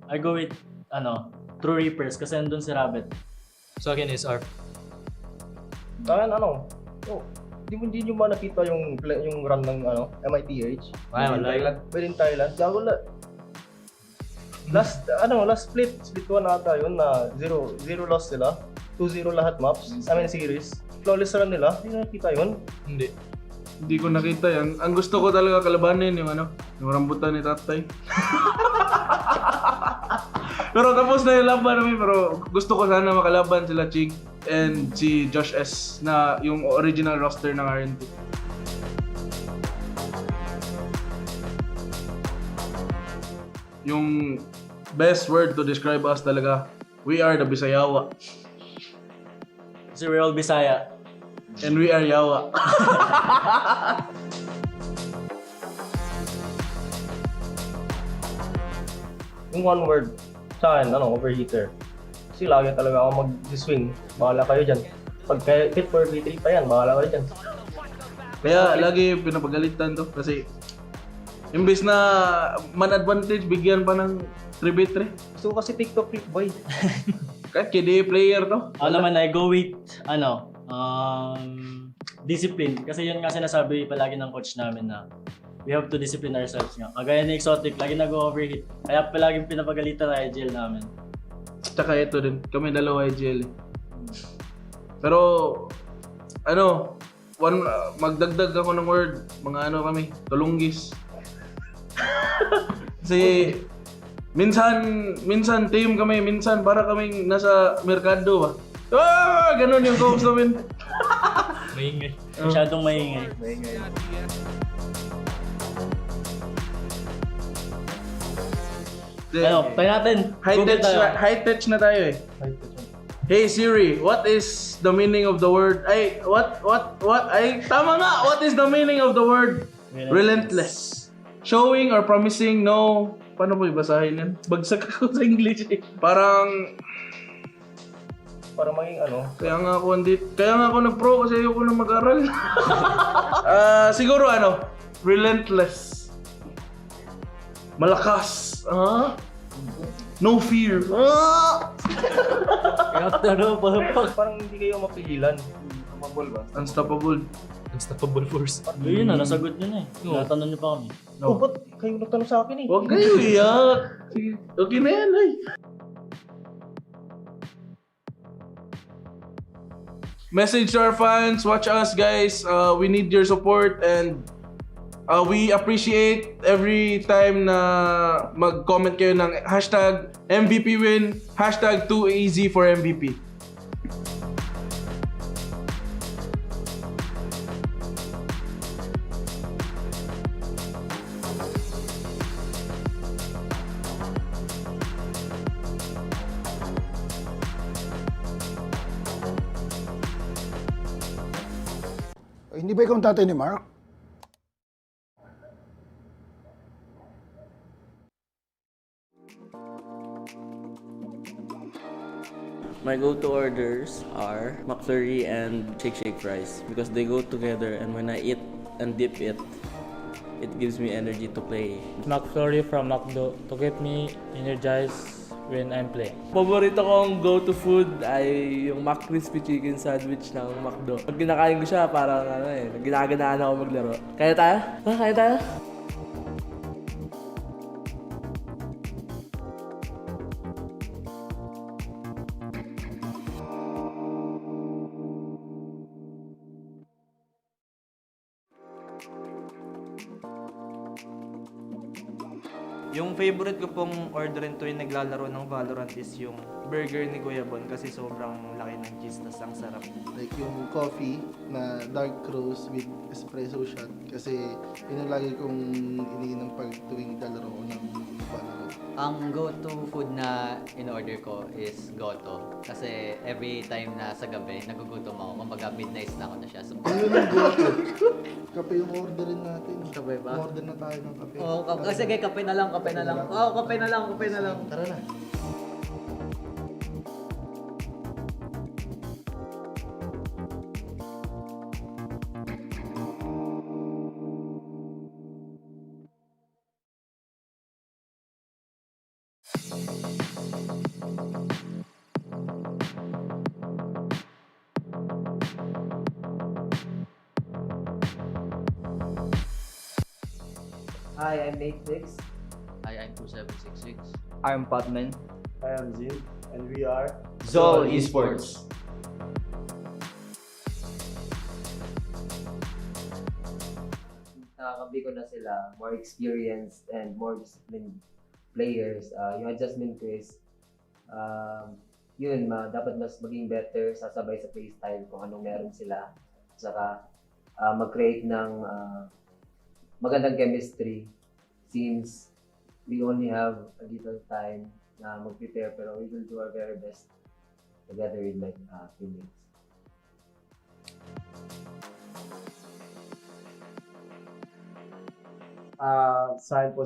I go with, True Reapers kasi nandun si Rabbit. Sa akin is ARF. Kaya hindi nyo ba nakita yung run ng MITH? Ay, wala. Pwede in Thailand. Gago last split 1 ata yun na 0 loss sila. 2-0 lahat maps. Series. Flawless run nila. Hindi na nakita yun. Hindi ko nakita yan. Ang gusto ko talaga kalabanin yung rambutan ni tatay. Pero tapos na yung laban namin, pero gusto ko sana makalaban sila Chig and si Josh S na yung original roster ng RNT. Yung best word to describe us talaga, we are the Bisayawa. Kasi we're all Bisaya. And we are Yawa. Yung one word sa akin, overheater. Kasi lagi talaga ako mag-swing. Bahala kayo dyan. Pag hit for V3 pa yan, bahala kayo dyan. Kaya lagi pinapagalitan to kasi imbis na man advantage, bigyan pa ng 3v3. Gusto ko kasi TikTok clip boy. Kahit KD player to. Ako naman, I go with, discipline. Kasi yun nga sinasabi palagi ng coach namin na we have to discipline ourselves nga. Kagaya ni Exotic, lagi nag-overheat. Kaya palaging pinapagalitan na IGL namin. Tsaka ito din, kami dalawa IGL. Pero, magdagdag ako ng word, mga kami, tulunggis. Kasi, minsan team kami, minsan para kaming nasa merkado ba. Ganun yung goals namin. Maingay. Masyadong maingay. Tayo natin. High touch na tayo eh. Hey Siri, what is the meaning of the word? Tama nga! What is the meaning of the word relentless? Showing or promising no... Paano mo ibasahin yan? Bagsak ako sa English eh. Parang maging Kaya nga ako nag-pro kasi ayoko na mag-aral. Siguro relentless. Malakas. No fear. parang hindi kayo mapigilan. Unstoppable. Unstoppable force. Yun na, nasagot nyo na eh. Natanong nyo pa kami. Ba't kayo nagtanong sa akin eh? Huwag kayo iyak. Sige, okay na yan ay. Message to our fans, watch us guys. We need your support and we appreciate every time na mag-comment kayo ng hashtag MVP win, hashtag too easy for MVP. Hindi ba ikaw ang tatay ni Mark? My go-to orders are McFlurry and Shake fries because they go together, and when I eat and dip it, it gives me energy to play. McFlurry from McDo to get me energized when I'm playing. Paborito kong go-to food ay yung McCrispy chicken sandwich ng McDo. Pag kinakain ko siya, parang ginaganaan ako maglaro. Kaya tayo? Kaya tayo? Yung favorite ko pong orderin tuwing naglalaro ng Valorant is yung burger ni Kuya Bon kasi sobrang laki ng cheese tas ang sarap. Like yung coffee na dark roast with espresso shot kasi yun ang lagi kong iniinom pag tuwing naglalaro ko ng Valorant. Ang go-to food na in-order ko is goto. Kasi every time na sa gabi, nagugutom ako. Kumbaga midnight na ako na siya. So, Ayun ang goto. Kape yung orderin natin. Kape ba? Order na tayo ng kape. Oo, kasi kape na lang, kape na lang. Oo, kape na lang, kape na lang. Tara na. Hi, I'm Matrix. Hi, I'm 2766. I'm Patman. I am Zin, and we are ZOL Esports. Nakakampi ko na sila, more experienced and more disciplined players. Yung adjustment ko is, dapat mas maging better, sasabay sa playstyle kung anong meron sila. Saka mag-create ng magandang chemistry since we only have a little time na mag-prepare, pero we will do our very best together with my teammates. Sa akin po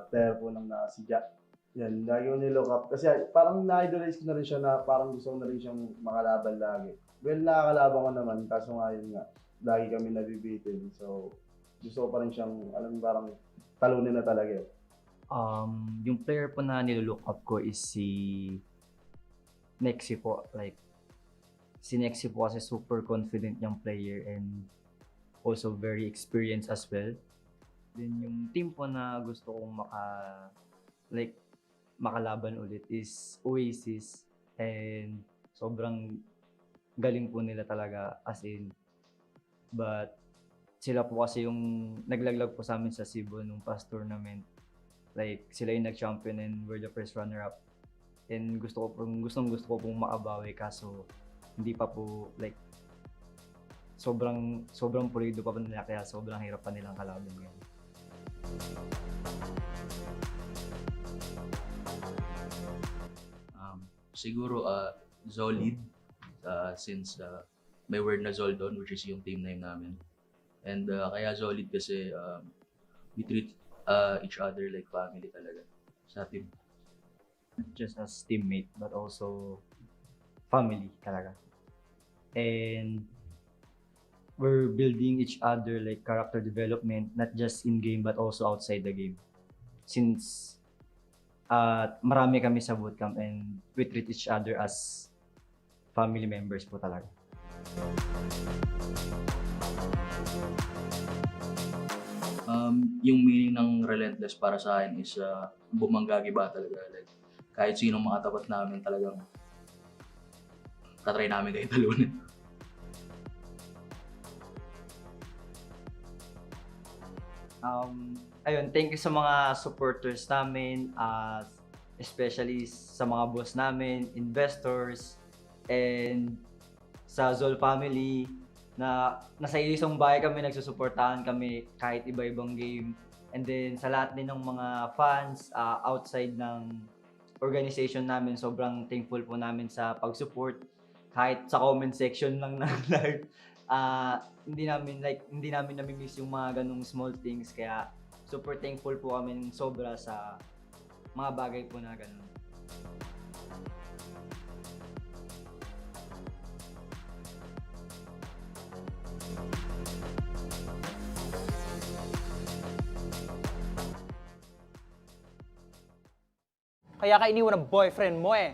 player po ng si Jack. Yan, lagi ko nilook up. Kasi parang na-idolize ko na rin siya na parang gusto ko na rin siyang makalaban lagi. Well, nakakalaban ko naman, kaso nga yun nga, lagi kami nabibitin. So, gusto ko pa rin siyang, parang talunin na talaga. Yung player po na nilook up ko is si Nexi po. Like, si Nexi po kasi super confident yung player and also very experienced as well. Then yung team po na gusto kong makalaban ulit is Oasis, and sobrang galing po nila talaga as in. But sila po kasi yung naglaglag po sa amin sa Cebu nung past tournament. Like sila yung nag-champion and we're the first runner-up. And gusto ko pong makabawi, kaso hindi pa po sobrang pulido pa nila, kaya sobrang hirap pa nilang kalaban ngayon. Siguro ZOL lead since may word na ZOL doon, which is yung team name namin. And kaya ZOL lead kasi we treat each other like family talaga sa team. Not just as teammate but also family talaga. And we're building each other like character development, not just in game but also outside the game. Since marami kami sa bootcamp and we treat each other as family members po talaga. Yung meaning ng Relentless para sa akin is bumanggagi ba talaga. Like, kahit sinong makatapat namin talagang tatry namin kayo talunin. Ayun, thank you sa mga supporters namin, especially sa mga boss namin, investors, and sa ZOL family na nasa isang bahay kami, nagsusuportahan kami kahit iba-ibang game. And then sa lahat din ng mga fans outside ng organization namin, sobrang thankful po namin sa pag-support. Kahit sa comment section lang na live, hindi namin nami-miss yung mga ganung small things, kaya super thankful po kami sobra sa mga bagay po na ganun. Kaya ka iniwan ng boyfriend mo eh.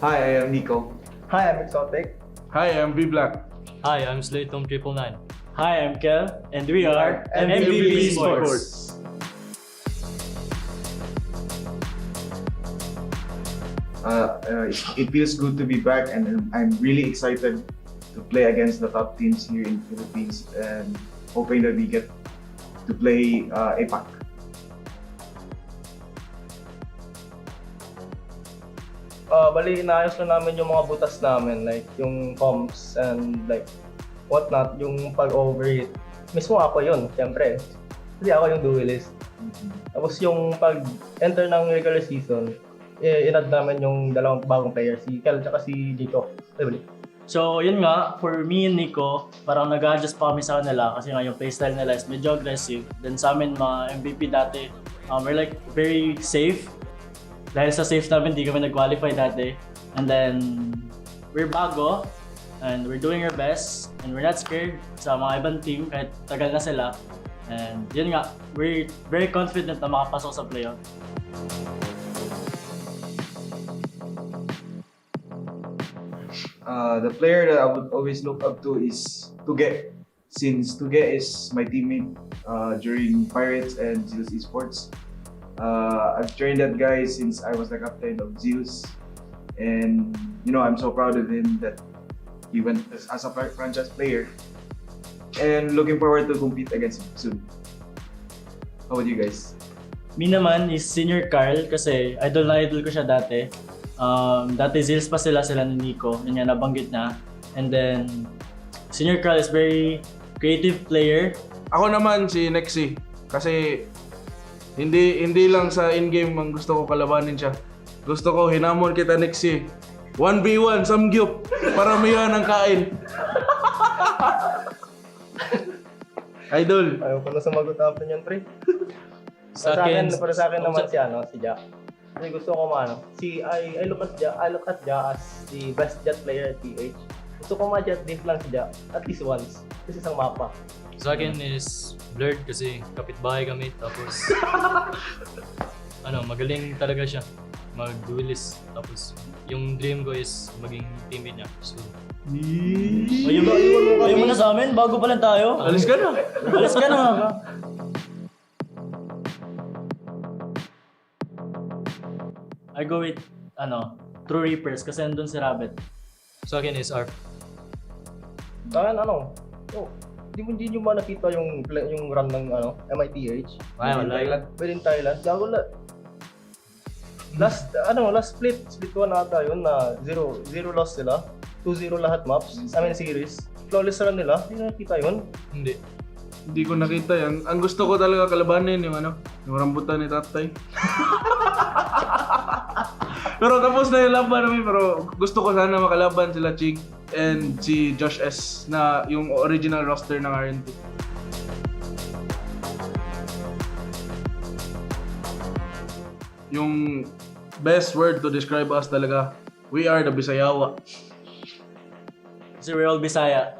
Hi, I am Nico. Hi, I'm Exotic. Hi, I'm V-Black. Hi, I'm Slaytom999. Hi, I'm Kel, and we are MVP Sports. It feels good to be back, and I'm really excited to play against the top teams here in the Philippines, and hoping that we get to play APAC. Bali, inaayos na namin yung mga butas namin, like yung comms and like whatnot, yung pag-overheat. Mismo ako yun, siyempre. Kasi ako yung duelist. Tapos yung pag-enter ng regular season, in-add namin yung dalawang bagong players, si Kel at si Jacob. So, yun nga, for me and Nico, parang nag-adjust pa kami sa kanila kasi nga yung playstyle nila is medyo aggressive. Then sa amin, mga MVP dati, we're like very safe. Dahil sa safe namin, di kami nag-qualify dati. And then, we're bago, and we're doing our best, and we're not scared sa mga ibang team kahit tagal na sila. And yun nga, we're very confident na makapasok sa playoff. The player that I would always look up to is Tuge, since Tuge is my teammate during Pirates and ZOL Esports. I've trained that guy since I was the captain of Zeus, and you know, I'm so proud of him that he went as a franchise player, and looking forward to compete against him soon. How about you guys? Me naman is Senior Carl kasi idol ko siya dati. Dati Zils pa sila ni Nico, yun nga nabanggit na. And then, Senior Carl is very creative player. Ako naman si Nexy kasi hindi lang sa in-game ang gusto ko kalabanin siya. Gusto ko hinamon kita Nexy. 1v1, samgyup, paramihan ng kain. Idol. Ayaw ko na sumagot after niyan, pre. Sa akin naman si Jack. Kasi gusto ko I look at Jack as the best jet player at PH. Gusto ko ma-jet diff lang si Jack, at least once. Kasi isang mapa. Sa akin is Blurred kasi kapitbahay kami tapos magaling talaga siya mag-duelist. Tapos yung dream ko is maging teammate niya. So, Ayaw mo na sa amin, bago pa lang tayo. Alis ka na. Alis ka na ba? I go with, True Reapers kasi nandun si Rabbit. sa akin is ARP. Sa akin, hindi nyo ba nakita yung run ng MITH? Within Thailand. Gago last split 1 ata yun na 0 loss sila. 2-0 lahat maps. Series. Flawless run nila. Hindi na nakita yun? Hindi ko nakita yan. Ang gusto ko talaga kalabanin yung rambutan ni Tatay. Pero tapos na yung laban namin, pero gusto ko sana makalaban sila Chig and si Josh S na yung original roster ng RNT. Yung best word to describe us talaga, we are the Bisayawa. Kasi we're all Bisaya.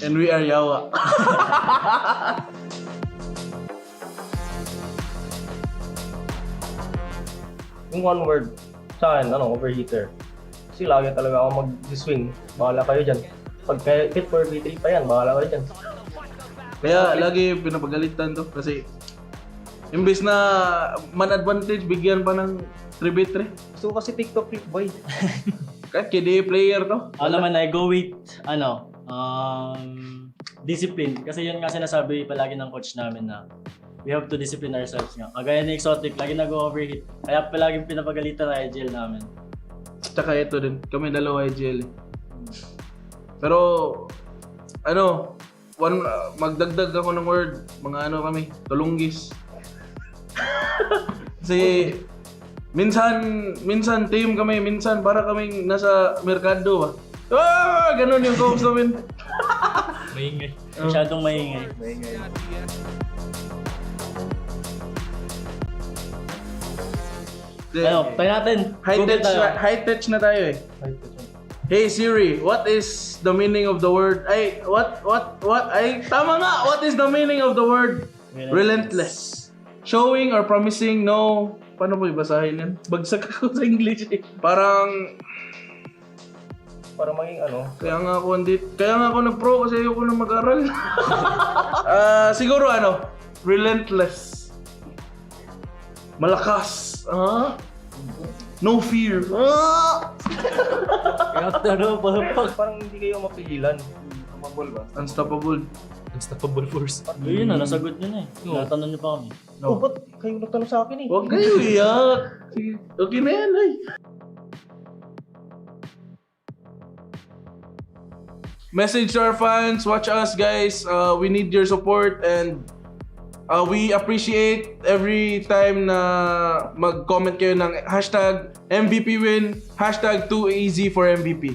And we are Yawa. Yung one word sa akin, overheater. Kasi lagi talaga ako mag-swing. Bahala kayo dyan. Pag hit for V3 pa yan, bahala kayo dyan. Kaya lagi pinapagalitan to kasi imbes na man advantage, bigyan pa ng 3v3. Gusto ko kasi TikTok clip boy. Kahit KDA player to. Ako naman, I go with, discipline. Kasi yun nga sinasabi palagi ng coach namin na we have to discipline ourselves nga. Kagaya ni Exotic, lagi nag-overheat. Kaya palaging pinapagalitan na IGL namin. Tsaka ito din, kami dalawa IGL. Pero, magdagdag ako ng word, mga kami, tulunggis. Kasi, minsan team kami, minsan para kaming nasa merkado ba. Ganun yung coach namin. Maingay. Masyadong maingay. Tayo natin. High touch na tayo eh. Hey Siri, what is the meaning of the word? Tama nga! What is the meaning of the word relentless? Showing or promising no... Paano po ibasahin yan? Bagsak ako sa English eh. Parang maging Kaya nga ako nag-pro kasi ayoko na mag-aral. Siguro relentless. Malakas. No fear. Parang hindi kayo mapigilan. Unstoppable ba? Unstoppable force. Yun na, nasagot nyo na eh. Natanong nyo pa kami. Ba't kayo nagtanong sa akin eh? Huwag kayo iyak. Okay na yan ay. Message to our fans, watch us guys. We need your support and we appreciate every time na mag-comment kayo ng #MVP win, #2easy for MVP.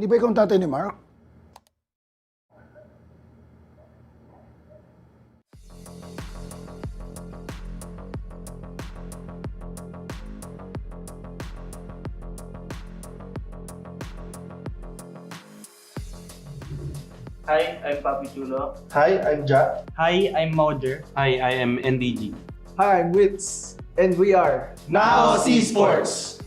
Hindi ba ikaw ang tatay ni Mark? Hi, I'm Papi Chulo. Hi, I'm Ja. Hi, I'm Mauder. Hi, I am NDG. Hi, I'm Wits. And we are Now Esports.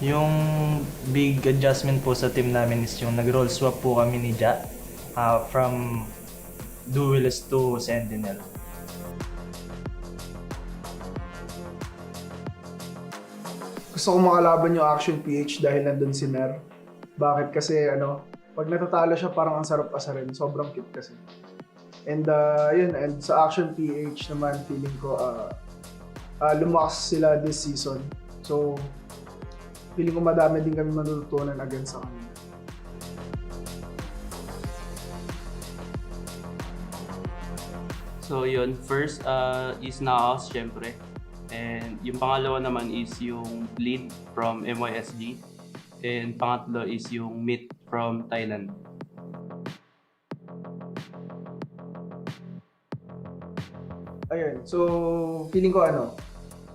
Yung big adjustment po sa team namin is yung nag-role swap po kami ni Ja from Duelist to Sentinel. Gusto ko makalaban yung Action PH dahil nandun si Mer. Bakit? Kasi pag natatalo siya parang ang sarap asarin. Sobrang cute kasi. And yun, and sa Action PH naman feeling ko lumakas sila this season. So feeling ko madami din kami matututunan against sa kanila. So yun, first is Naos, syempre. And yung pangalawa naman is yung lead from MYSG. And pangatlo is yung meet from Thailand. Ayun, so feeling ko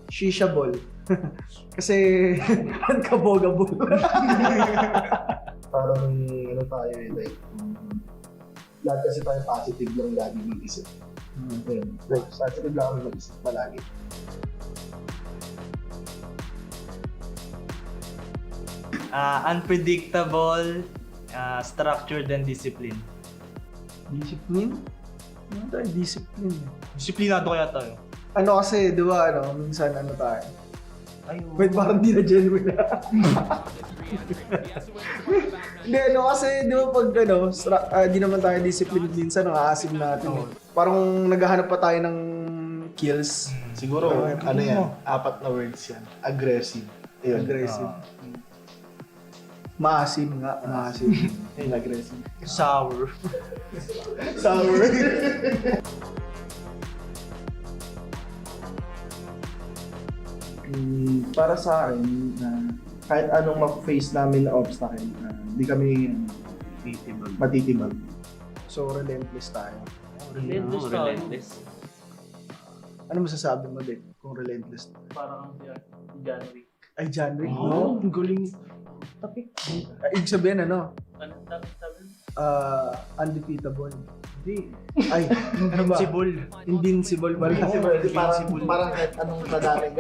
shisha ball. Kasi unkabogable. Parang tayo like, lahat kasi tayo positive lang lagi mag-isip. Like, positive lang kami mag-isip palagi. Unpredictable, structured, and discipline. Discipline? Ano tayo? Discipline. Disiplinado kaya tayo. Kasi, di ba, minsan tayo? Wait, parang di na genuine. Hindi, kasi, di ba, pag di naman tayo discipline minsan, aasim natin. Parang naghahanap pa tayo ng kills. Siguro, yan? 4 na words yan. Aggressive. Ayun. Aggressive. Maasim nga, maasim. Ayun, aggressive. Sour. Sour. Para sa akin, kahit anong ma-face namin na obstacle, hindi kami matitibag. So, relentless tayo. Relentless. Ano masasabi mo, Dick, kung relentless? Parang John Wick. Ay, John Wick. Ang galing. Topic. Ibig sabihin, Ano sabi? Undefeatable. Hindi. Ay, ano ba? Invincible pala. Parang kahit anong kadaming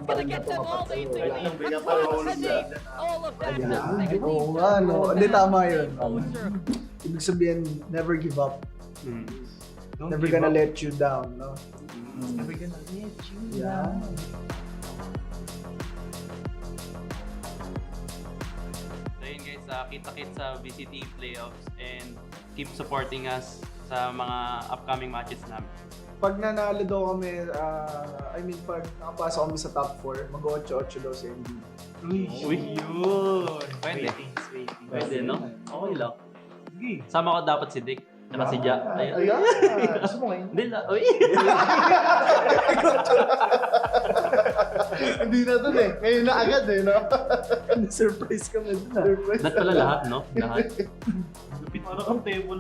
pa rin na tumapat sa'yo. Wala nang pinapalawalog na. Oo nga, Hindi, tama yun. Ibig sabihin, never give up. Never gonna let you down, no? Never gonna let you down. Kita-kits sa VCT playoffs and keep supporting us sa mga upcoming matches namin. Pag nanalo daw kami, pag nakapasok kami sa top 4, mag-8-8 daw sa NBA. Uy! Yun! Pwede. Pwede, no? Okay lang. Sama ko dapat si Dick. Saka si Ja. Ayan! Gusto mo ngayon? Hindi na. Uy! Hindi na dun eh. Ngayon na agad eh, no? Surprise kami dun ah. Lahat pala lahat, no? Lahat. Parang kang table.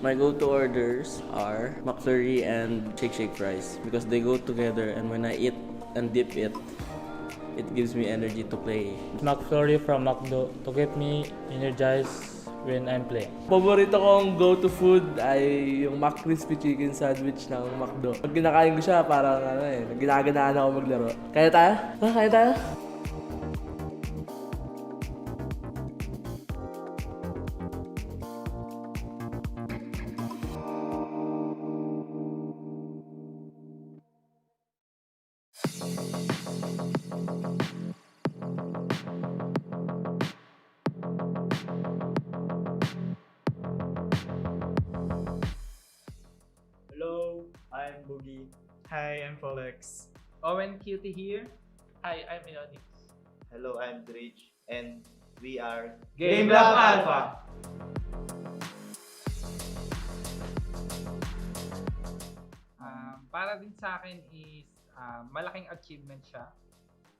My go-to orders are McFlurry and Shake fries because they go together, and when I eat and dip it, it gives me energy to play. McFlurry from McDo to get me energized when I'm playing. Paborito kong go-to food ay yung McCrispy chicken sandwich ng McDo. Pag kinakain ko siya, parang ginaganaan ako maglaro. Kaya tayo? Kaya tayo? Boogie. Hi, I'm Folex. Owen Cutie here. Hi, I'm Ionix. Hello, I'm Dridge. And we are GameLab Alpha. Para din sa akin is malaking achievement siya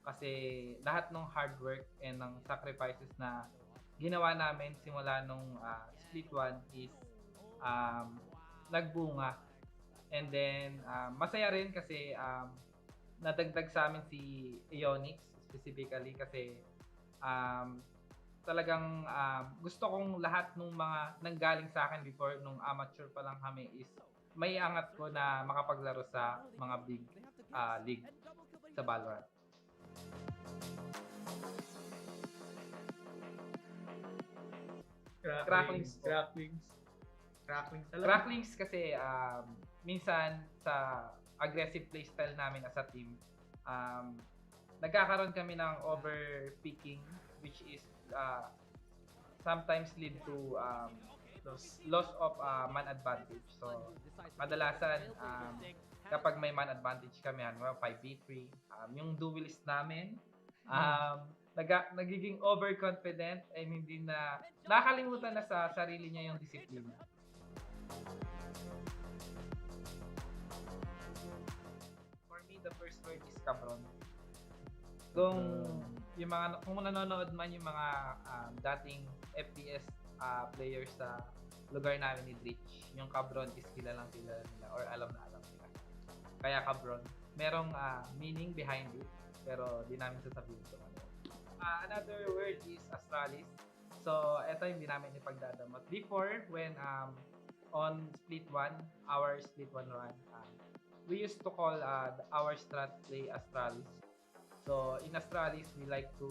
kasi lahat ng hard work and ng sacrifices na ginawa namin simula nung split 1 is nagbunga. And then masaya rin kasi nadagdag sa amin si Ionix specifically kasi talagang gusto kong lahat ng mga nanggaling sa akin before nung amateur pa lang kami is may angat ko na makapaglaro sa mga big league sa Valorant. Cracklings kasi minsan sa aggressive playstyle namin as a team, nagkakaroon kami ng overpicking which is sometimes lead to loss of man advantage. So kadalasan kapag may man advantage kami, 5v3, yung duelist namin nagiging overconfident and hindi na nakakalimutan na sa sarili niya yung disiplina. For me, the first word is cabron. Kung nanonood man yung mga dating FPS players sa lugar namin ni Dritch, yung cabron is kilalang kilala nila or alam na alam nila. Kaya cabron, merong meaning behind it, pero di namin sasabihin ito. Another word is astralis. So, ito yung di namin ipagdadamot. Before, when on split 1, our split 1 run, we used to call our strat play astralis. So, in astralis, we like to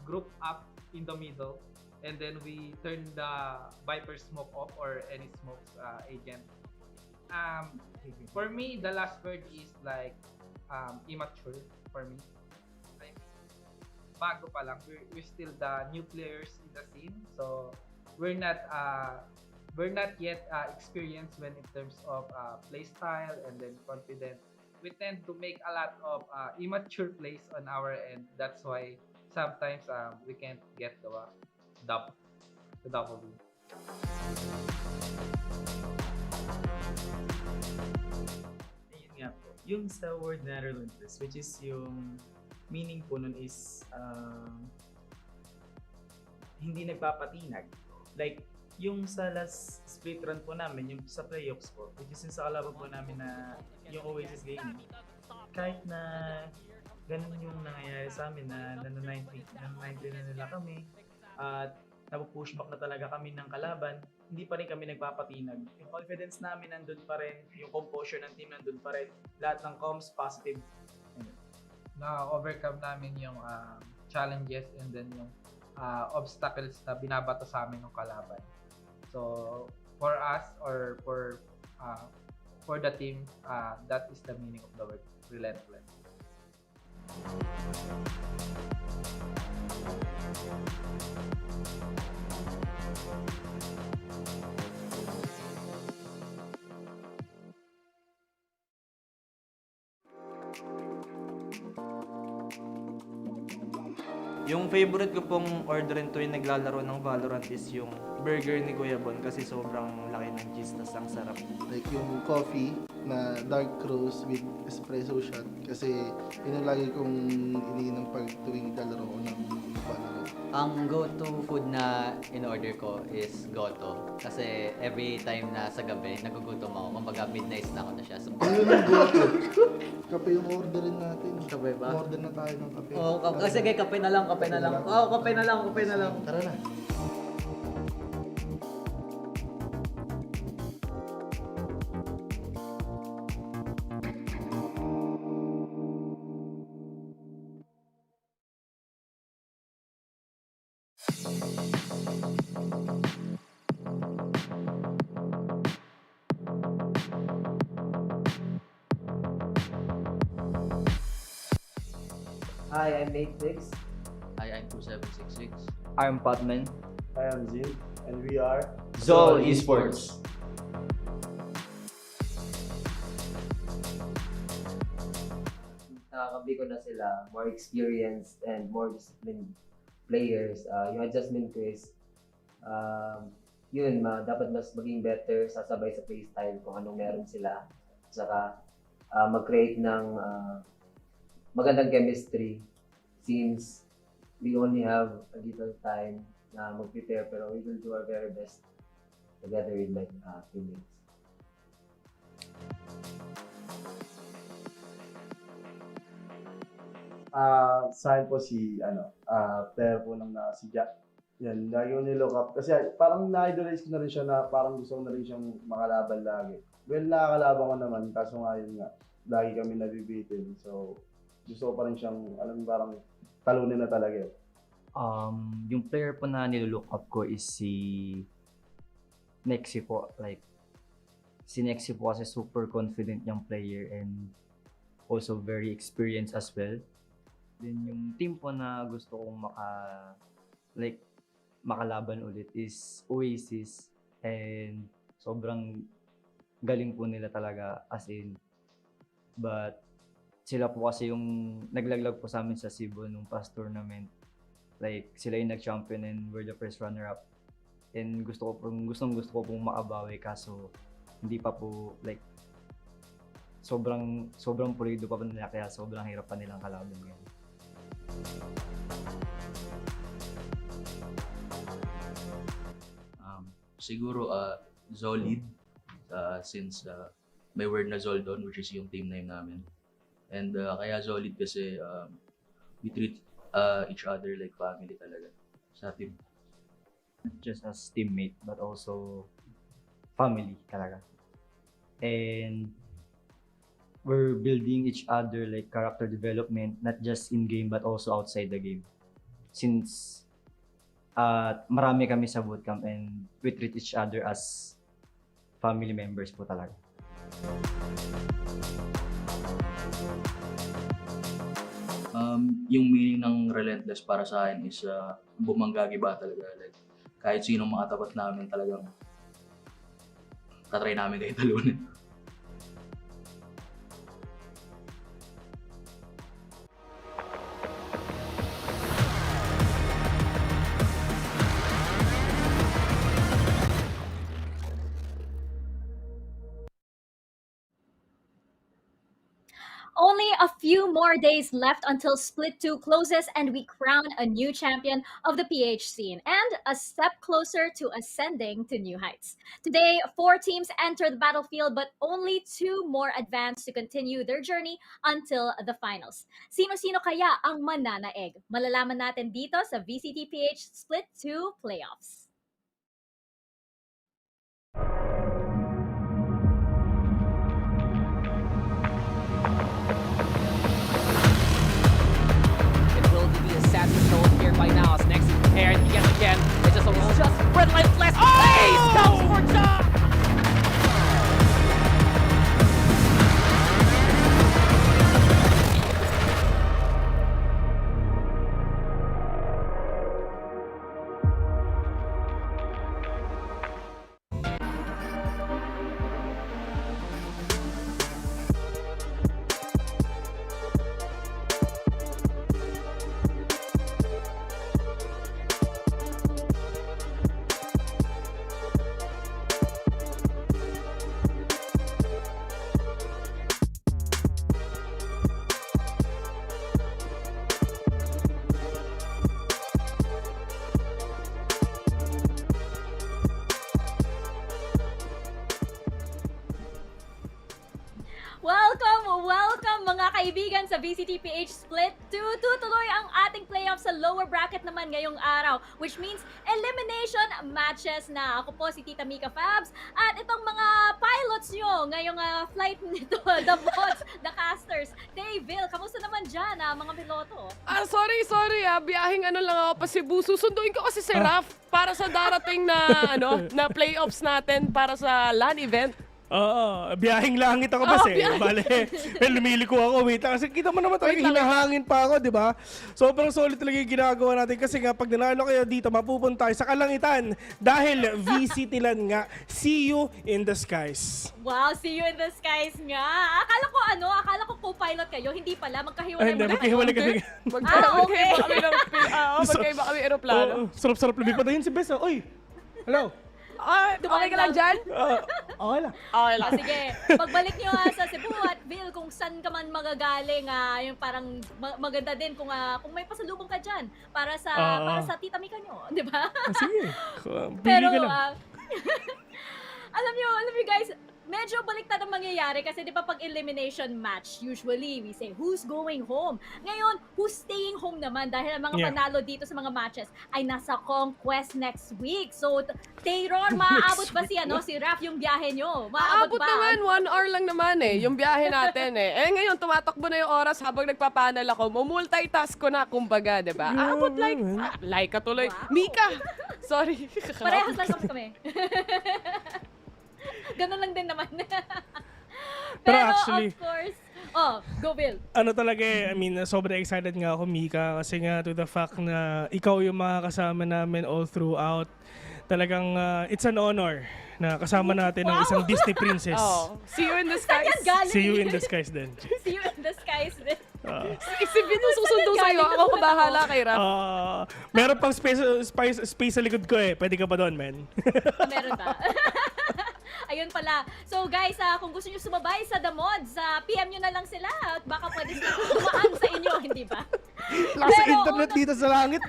group up in the middle and then we turn the Viper smoke off or any smoke agent. For me, the last word is immature for me. Bago pa lang, we're still the new players in the scene, so we're not yet experienced when in terms of play style and then confident. We tend to make a lot of immature plays on our end. That's why sometimes we can't get the double win. Ayun nga po. Yung sa word na relentless, which is yung meaning po nun is hindi nagpapatinag. Like, yung sa last split run po namin, yung sa playoffs po, which is yung sa kalaban po namin na yung Oasis Gaming, kahit na ganun yung nangyayari sa amin na nano-90 na nila kami at napupushback na talaga kami ng kalaban, hindi pa rin kami nagpapatinag. Yung confidence namin nandun pa rin, yung composure ng team nandun pa rin, lahat ng comms positive. Na-overcome namin yung challenges and then yung obstacles na binabato sa amin ng kalaban. So, for us or for the team, that is the meaning of the word relentless. Yung favorite ko pong orderin tuwing naglalaro ng Valorant is yung burger ni Kuya Bon kasi sobrang laki ng cheese tas ang sarap. Like yung coffee na dark roast with espresso shot kasi yun ang lagi kong iniinom pag tuwing naglalaro ko ng Valorant. Ang go-to food na in-order ko is goto. Kasi every time na sa gabi, nagugutom ako. Kumbaga midnight na ako na siya. So, ayun ang goto. Kape yung orderin natin. Kape ba? Order na tayo ng kape. Oo, sige, kape na lang. Oo, kape na lang. Tara na. Hi, I'm Matrix. Hi, I'm 2766. I'm Patman. I am Zin, and we are ZOL Esports. nakakampi ko na sila, more experienced and more disciplined players. Yung adjustment ko is, dapat mas maging better, sasabay sa playstyle kung anong meron sila. Saka mag-create ng magandang chemistry since we only have a little time na mag-prepare, pero we will do our very best together with my teammates. Sa akin po player po si Jack. Yan, lagi ko nilook up. Kasi parang na-idolize ko na rin siya na parang gusto ko na rin siyang makalaban lagi. Well, nakakalaban ko naman, kaso lagi kami nabibitin. So, gusto ko pa rin siyang, parang talunin na talaga. Yung player po na nilook up ko is si Nexi po. Like, si Nexi po kasi super confident yung player and also very experienced as well. Then yung team po na gusto kong makalaban ulit is Oasis, and sobrang galing po nila talaga as in. But sila po kasi yung naglaglag po sa amin sa Cebu nung past tournament. Like sila yung nag-champion and we're the first runner-up. And gusto ko pong makabawi, kaso hindi pa po sobrang pulido pa nila, kaya sobrang hirap pa nilang kalaban ngayon. Siguro ZOL since may word na ZOL doon, which is yung team name namin. And kaya ZOL kasi we treat each other like family talaga sa team. Not just as teammate but also family talaga. And we're building each other like character development, not just in game but also outside the game. Since marami kami sa bootcamp and we treat each other as family members po talaga. Yung meaning ng Relentless para sa akin is bumanggagiba talaga. Like, kahit sino makatapat namin talagang tatry namin kayo talunin. Only a few more days left until Split 2 closes and we crown a new champion of the PH scene and a step closer to ascending to new heights. Today, 4 teams enter the battlefield but only 2 more advance to continue their journey until the finals. Sino-sino kaya ang mananaig? Malalaman natin dito sa VCTPH Split 2 Playoffs. Assassin here by now as Next is prepared yet again. It's just Relentless. Blaze comes for John. Welcome mga kaibigan sa VCTPH Split 2. Tutuloy ang ating playoffs sa lower bracket naman ngayong araw, which means elimination matches na. Ako po si Tita Mika Fabs at itong mga pilots nyo ngayong flight nito, the bots, the casters. Dave, kamusta naman dyan mga piloto? Sorry biyahing lang ako pa Cebu. Susunduin ko kasi si Raf para sa darating na na playoffs natin para sa LAN event. Oo, biyaheng langit ako kasi. Bale, lumiliko ako. Wait lang. Kasi kita mo naman talaga hinahangin pa ako, di ba? Sobrang solid talaga yung ginagawa natin. Kasi nga, pag nanalo kayo dito, mapupunta tayo sa kalangitan. Dahil VCT lang nga. See you in the skies. Wow, see you in the skies nga. Akala ko co-pilot kayo. Hindi pala, magkahiwalay Hindi, magkahiwalay kami. Okay. Magkaiba kami aeroplano. Sarap-sarap lumipad na yun si Bess. Oy, hello. Okay ka lang dyan? Okay lang. Okay lang. Sige, pagbalik nyo sa Cebu at Bill, kung saan ka man magagaling, yung parang maganda din kung may pasalubong ka dyan para sa tita Mika nyo, di ba? Sige, Pero, pili ka lang. alam nyo guys, medyo baliktad ang mangyayari kasi di ba pag elimination match, usually we say, who's going home? Ngayon, who's staying home naman dahil ang mga panalo dito sa mga matches ay nasa CONQuest next week. So, Taylor, maaabot ba si Raph yung biyahe nyo? Maaabot ba? naman, 1 hour lang naman yung biyahe natin ngayon, tumatakbo na yung oras habang nagpapanel ako. Multitask ko na, kumbaga, di ba? Aabot like ka tuloy. Wow. Mika! Sorry. Parehas lang kami. Ganun lang din naman. Pero actually, of course, go Bill. Talaga I mean, sobrang excited nga ako, Mika, kasi nga to the fact na ikaw yung makakasama namin all throughout. Talagang it's an honor na kasama natin ng isang Disney princess. See you in the skies. See you in the skies din. See you in the skies din. Si Vin yung susundo sa'yo. Ako ko bahala kay Raph. Meron pang space sa likod ko Pwede ka pa doon, man. Meron ba? Ayun pala. So guys, kung gusto nyo sumabay sa The Mods, PM nyo na lang sila at baka pwede sila dumaan sa inyo, hindi ba? Lakas sa internet dito sa langit.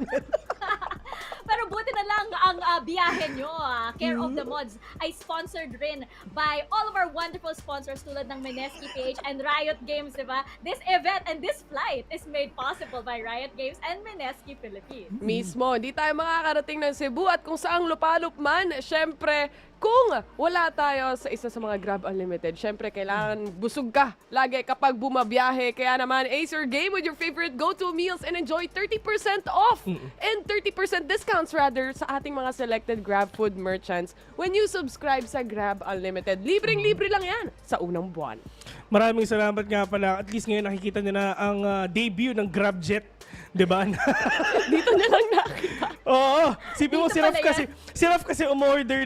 Pero buti na lang ang biyahe nyo, Care of the Mods, ay sponsored rin by all of our wonderful sponsors tulad ng VCTPH and Riot Games, diba? This event and this flight is made possible by Riot Games and VCT Philippines. Mismo, di tayo makakarating ng Cebu at kung saang lupalup man, syempre, kung wala tayo sa isa sa mga Grab Unlimited, syempre kailangan busog ka lagi kapag bumabiyahe. Kaya naman, ace your game with your favorite go-to meals and enjoy 30% off and 30% discounts rather sa ating mga selected Grab food merchants when you subscribe sa Grab Unlimited. Libreng-libre lang yan sa unang buwan. Maraming salamat nga pala. At least ngayon nakikita nyo na ang debut ng GrabJet. Diba? Dito na lang nakita. Oo. Sipin mo, si Raph kasi umorder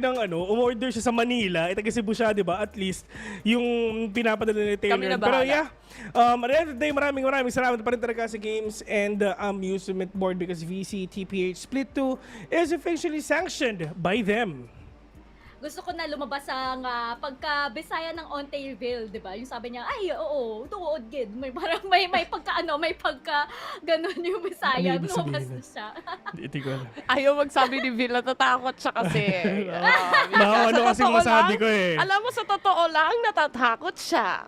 siya sa Manila. Taga Cebu siya, diba? At least, yung pinapadala ni Taylor. Kami na Pero bahala. at the end of the day, maraming salamat pa rin talaga sa games and amusement board because VCTPH Split 2 is officially sanctioned by them. Gusto ko na lumabas ang pagka-Bisaya ng Ontaryville, di ba? Yung sabi niya, ay, oo, tuod gid. May parang may pagka ganun yung Bisaya. Lumabas na siya. Hindi ko alam. Ayaw magsabi ni Bill, natatakot siya kasi. Ano kasi masabi ko Alam mo, sa totoo lang, natatakot siya.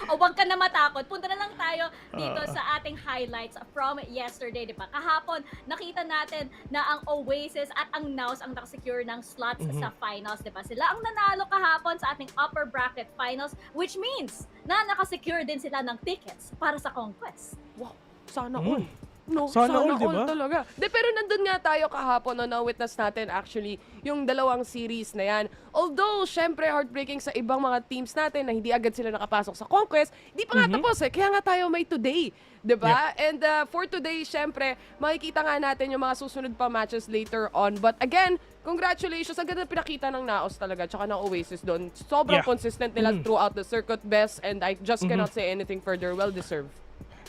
O wag ka na matakot. Punta na lang tayo dito sa ating highlights from yesterday, di ba? Kahapon, nakita natin na ang Oasis at ang Naus ang nakasecure ng slots sa finals, di ba? Sila ang nanalo kahapon sa ating upper bracket finals, which means na nakasecure din sila ng tickets para sa CONQuest. Wow, sana all. No, Sana all, diba? Talaga. Pero nandun nga tayo kahapon, na-witness natin actually yung dalawang series na yan. Although, syempre, heartbreaking sa ibang mga teams natin na hindi agad sila nakapasok sa CONQuest, di pa nga tapos Kaya nga tayo may today. Diba? Yep. And for today, syempre, makikita nga natin yung mga susunod pa matches later on. But again, congratulations. Ang ganda pinakita ng Naos talaga, tsaka ng Oasis doon. Sobrang consistent nila throughout the circuit, best, and I just cannot say anything further. Well-deserved.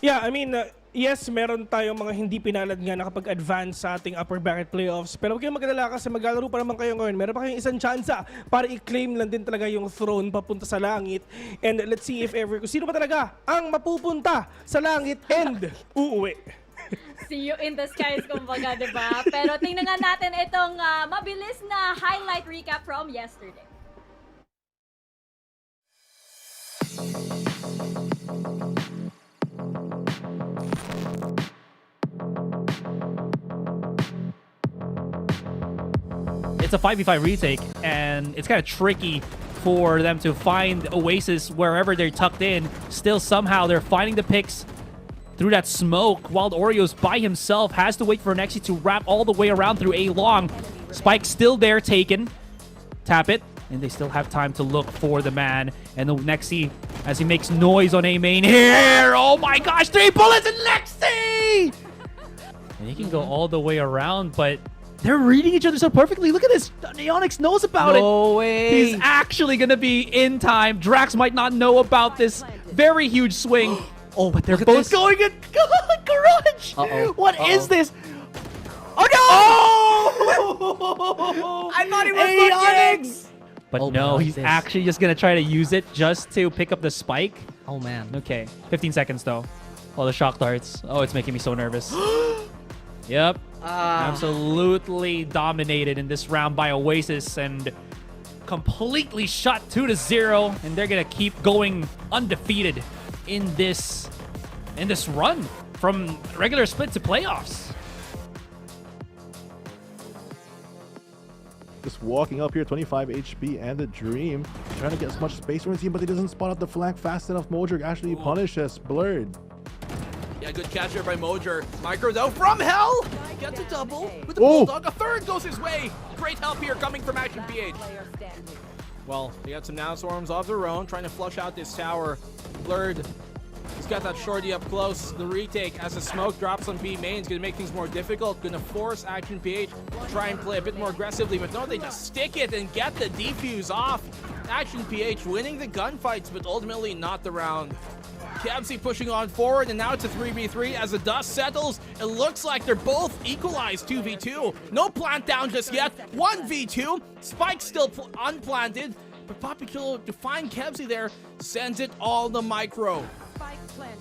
Yeah, I mean, yes, meron tayong mga hindi pinalad nga nakapag-advance sa ating upper bracket playoffs. Pero huwag kayong mag-alala kasi maglalaro pa naman kayo ngayon. Meron pa kayong isang tsansa para i-claim lang din talaga yung throne papunta sa langit. And let's see if ever, kung sino pa talaga ang mapupunta sa langit and uuwi. See you in the skies, kumbaga, diba? Pero tingnan nga natin itong mabilis na highlight recap from yesterday. It's a 5v5 retake, and it's kind of tricky for them to find Oasis wherever they're tucked in. Still, somehow, they're finding the picks through that smoke. Wild Oreos by himself has to wait for Nexi to wrap all the way around through A long. Spike still there, taken. Tap it. and they still have time to look for the man. And the Nexi, as he makes noise on A main here. Oh my gosh, 3 bullets and Nexi! And he can go all the way around, but they're reading each other so perfectly. Look at this. Neonix knows about it. No way. He's actually going to be in time. Drax might not know about this very huge swing. Oh, but they're both going in garage. What is this? Oh no! I thought he was looking. But no, he's actually just going to try to use it just to pick up the spike. Oh man. Okay, 15 seconds though. Oh, the shock darts. Oh, it's making me so nervous. Yep. Absolutely dominated in this round by Oasis and completely shut 2-0. And they're going to keep going undefeated in this run from regular split to playoffs. Just walking up here, 25 HP and the Dream. Trying to get as much space from his team, but he doesn't spot out the flank fast enough. Modric actually punishes Blurred. Yeah, good catch there by Mojer. Micro's out from hell. Gets a double with the Bulldog. A third goes his way. Great help here coming from Action PH. Well, they got some Now Storms of their own, trying to flush out this tower. Blurred. He's got that shorty up close. The retake as the smoke drops on B main is going to make things more difficult. Going to force Action PH to try and play a bit more aggressively, but no, they just stick it and get the defuse off. Action PH winning the gunfights, but ultimately not the round. Kebsy pushing on forward, and now it's a 3v3 as the dust settles. It looks like they're both equalized 2v2. No plant down just yet. 1v2. Spike still unplanted, but Poppy Killer to find Kebsy there sends it all to Micro.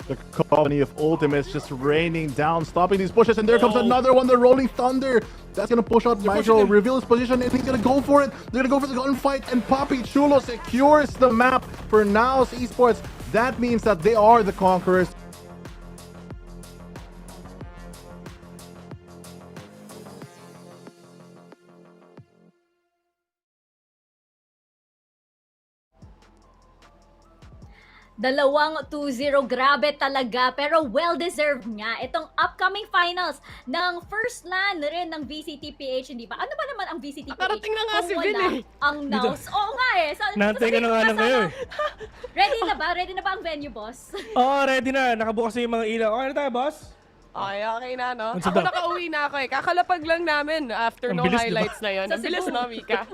The colony of ultimates just raining down, stopping these pushes, and there comes another one, the Rolling Thunder. That's gonna push out Micro, reveal his position, and he's gonna go for it. They're gonna go for the gunfight, and Poppy Chulo secures the map for Now's Esports. That means that they are the conquerors. Dalawang 2-0, grabe talaga, pero well-deserved nga itong upcoming finals ng first LAN rin ng VCTPH, hindi ba? Ano ba naman ang VCTPH? Nakarating na nga si Vin eh. Ang Naus. Oo nga eh. Nantay ka na nga lang kayo eh. Ready na ba? Ready na ba ang venue, boss? Oh, ready na. Nakabukas na yung mga ilaw. Okay na tayo, boss? Okay na, no? Ang Ako sadap. nakauwi na ako eh. Kakalapag lang namin after Ang no bilis, highlights diba? na yun. Sa Ang bilis, Cebu. no, Mika?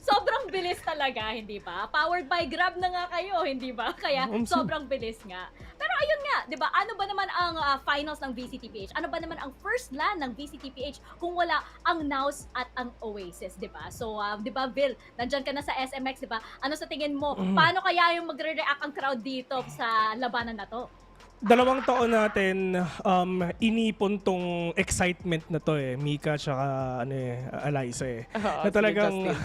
Sobrang bilis talaga, hindi ba? Powered by Grab na nga kayo, hindi ba? Kaya sobrang bilis nga. Pero ayun nga, di ba? Ano ba naman ang finals ng VCTPH? Ano ba naman ang first LAN ng VCTPH kung wala ang Naus at ang Oasis, di ba? So, di ba, Bill, nandyan ka na sa SMX, di ba? Ano sa tingin mo? Paano kaya yung magre-react ang crowd dito sa labanan na to? 2 taon natin inipon tong excitement na to eh, Mika tsaka Eliza eh. Na talagang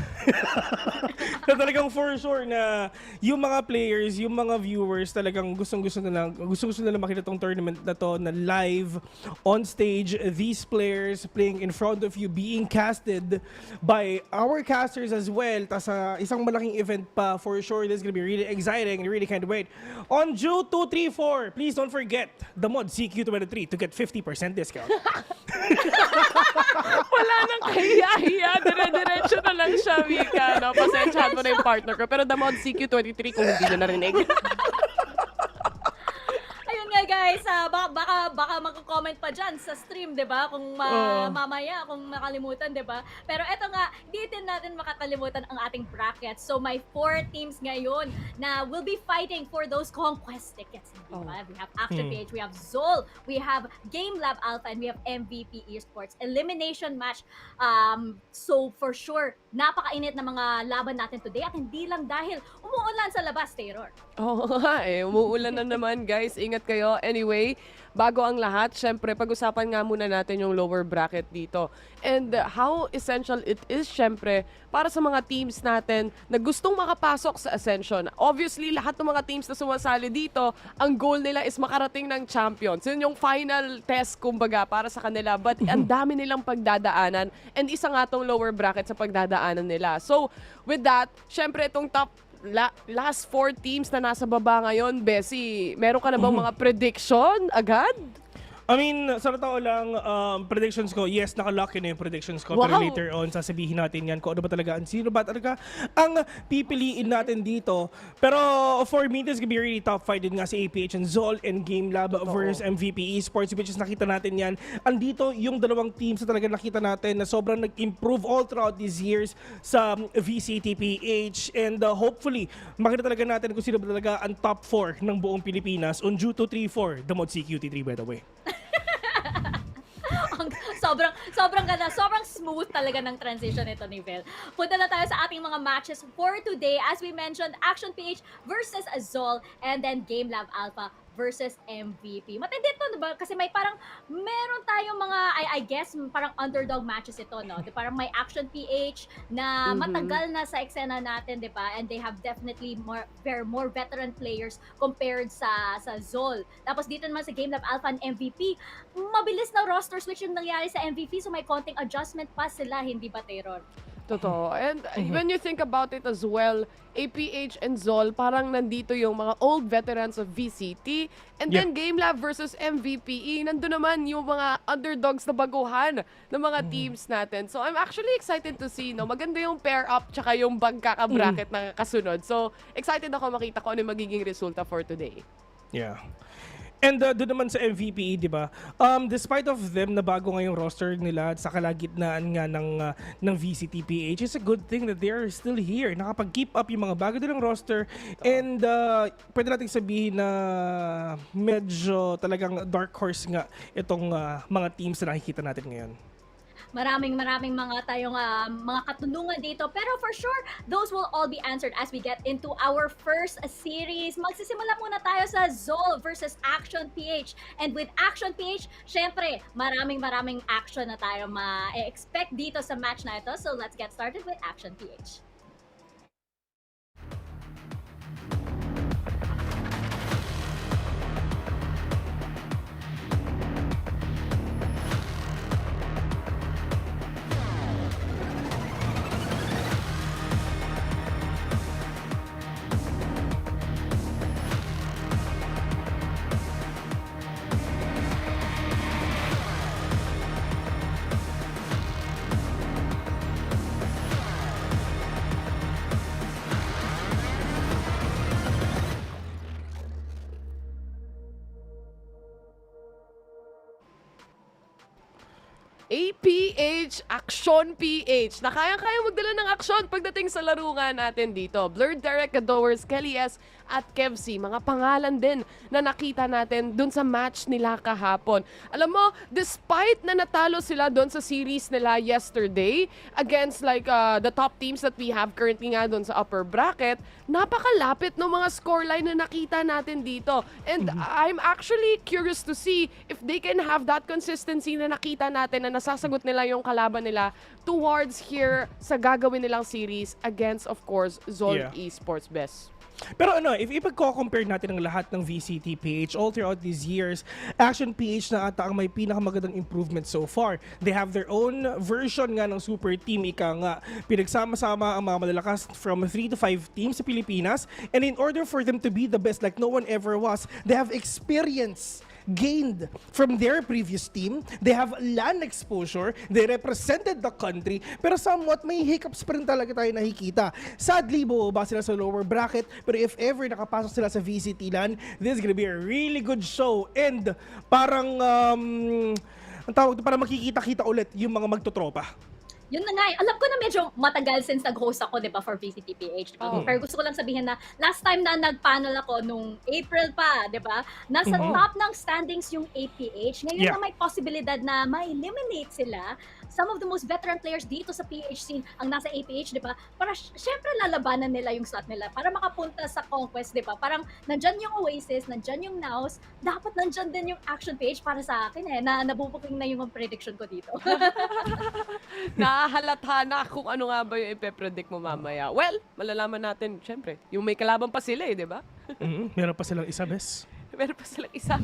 na talagang for sure na yung mga players, yung mga viewers talagang gustong-gusto nila makita tong tournament na to na live on stage, these players playing in front of you, being casted by our casters as well. Tas isang malaking event pa, for sure this is gonna be really exciting and really can't wait. On June 2, 3, 4, please don't forget the mod CQ23 to get 50% discount. Wala nang kahiya-hiya. Dire-diretso na lang siya, Mika. No? Pasensyahan mo na yung partner ko. Pero the mod CQ23 kung hindi nyo narinig. Ayun nga guys, baka magko-comment pa dyan sa stream, 'di ba? Kung mamaya kung makalimutan, 'di ba? Pero eto nga, hindi din natin makakalimutan ang ating bracket. So may 4 teams ngayon na will be fighting for those CONQuest tickets, 'di ba? We have Action PH, we have ZOL, we have GameLab Alpha, and we have MVP Esports elimination match. So for sure, napakainit na mga laban natin today at hindi lang dahil umuulan sa labas, Terror. Oo nga eh, umuulan na naman guys. Ingat kayo. Anyway, bago ang lahat, syempre pag-usapan nga muna natin yung lower bracket dito. And how essential it is syempre para sa mga teams natin na gustong makapasok sa Ascension. Obviously, lahat ng mga teams na sumasali dito, ang goal nila is makarating ng champions. Yun yung final test kumbaga para sa kanila. But ang dami nilang pagdadaanan and isa nga tong lower bracket sa pagdadaanan nila. So, with that, syempre itong last 4 teams na nasa baba ngayon, Bessie, meron ka na bang mga prediction agad? I mean, sa totoo lang, predictions ko, yes, naka-lock in na yung predictions ko. Pero Wow! later on, sasabihin natin yan kung ano ba talaga, sino ba talaga ang pipiliin natin dito. Pero for me, this is gonna be really top fight din nga si APH and ZOL and GameLab versus MVP Esports, which is nakita natin yan. Andito yung dalawang teams na talaga nakita natin na sobrang nag-improve all throughout these years sa VCTPH. And hopefully, makita talaga natin kung sino ba talaga ang top 4 ng buong Pilipinas on Due to 3-4, the mod CQT3 by the way. sobrang ganda, sobrang smooth talaga ng transition nito ni Vel. Punta na tayo sa ating mga matches for today. As we mentioned, Action PH versus ZOL and then GameLab Alpha versus MVP. Matindi ito, diba? Kasi may parang, meron tayong mga, I guess, parang underdog matches ito, no? Di parang may Action PH na matagal na sa eksena natin, di ba? And they have definitely more veteran players compared sa ZOL. Tapos dito naman sa GameLab Alpha and MVP, mabilis na roster switch yung nangyari sa MVP, so may konting adjustment pa sila, hindi ba, Teron? Totoo. And when you think about it as well, APH and ZOL, parang nandito yung mga old veterans of VCT. And then GameLab versus MVPE, nandun naman yung mga underdogs na baguhan ng mga teams natin. So I'm actually excited to see, no? Maganda yung pair up tsaka yung bagkaka-bracket na kasunod. So excited ako makita ko ano yung magiging resulta for today. Yeah. And doon naman sa MVP, di ba? Despite of them na bago ngayong roster nila at sa kalagitnaan nga ng VCTPH, it's a good thing that they are still here. Nakapag-keep up yung mga bago nilang roster. And pwede nating sabihin na medyo talagang dark horse nga itong mga teams na nakikita natin ngayon. Maraming mga tayong mga katunungan dito. Pero for sure, those will all be answered as we get into our first series. Magsisimula muna tayo sa ZOL versus Action PH. And with Action PH, syempre, maraming action na tayo ma-expect dito sa match na ito. So let's get started with Action PH. APH, Action PH, na kaya-kaya magdala ng aksyon pagdating sa larungan natin dito. Blurred Derek Adowers, Kelly S, at Kevsi, mga pangalan din na nakita natin dun sa match nila kahapon. Alam mo, despite na natalo sila dun sa series nila yesterday against like the top teams that we have currently nga dun sa upper bracket, napakalapit ng mga scoreline na nakita natin dito. And I'm actually curious to see if they can have that consistency na nakita natin na nasasagot nila yung kalaban nila towards here sa gagawin nilang series against, of course, ZOL Esports best. Pero if ipagko-compare natin ang lahat ng VCTPH all throughout these years, Action PH na ata ang may pinakamagandang improvement so far. They have their own version nga ng super team, ika nga. Pinagsama-sama ang mga malalakas from 3 to 5 teams sa Pilipinas. And in order for them to be the best like no one ever was, they have experience gained from their previous team. They have LAN exposure. They represented the country. Pero somewhat may hiccups pa rin talaga tayo nakikita. Sadly, bumaba sila sa lower bracket. Pero if ever nakapasok sila sa VCT LAN, this is gonna be a really good show. And parang, ang tawag ito, parang makikita-kita ulit yung mga magtotropa. Yun na nga, alam ko na medyo matagal since nag-host ako, di ba, for VCTPH. Pero gusto ko lang sabihin na last time na nag-panel ako nung April pa, di ba, nasa top ng standings yung APH. Ngayon na may posibilidad na ma-eliminate sila. Some of the most veteran players dito sa PH scene ang nasa APH, di ba? Para syempre lalabanan nila yung slot nila para makapunta sa CONQuest, di ba? Parang nandyan yung Oasis, nandyan yung Nows, dapat nandyan din yung Action PH para sa akin na nabubuking na yung prediction ko dito. Nahalata na kung ano nga ba yung ipe-predict mo mamaya. Well, malalaman natin, syempre, yung may kalaban pa sila di ba? Meron pa silang isa, bes. Meron pa silang isa.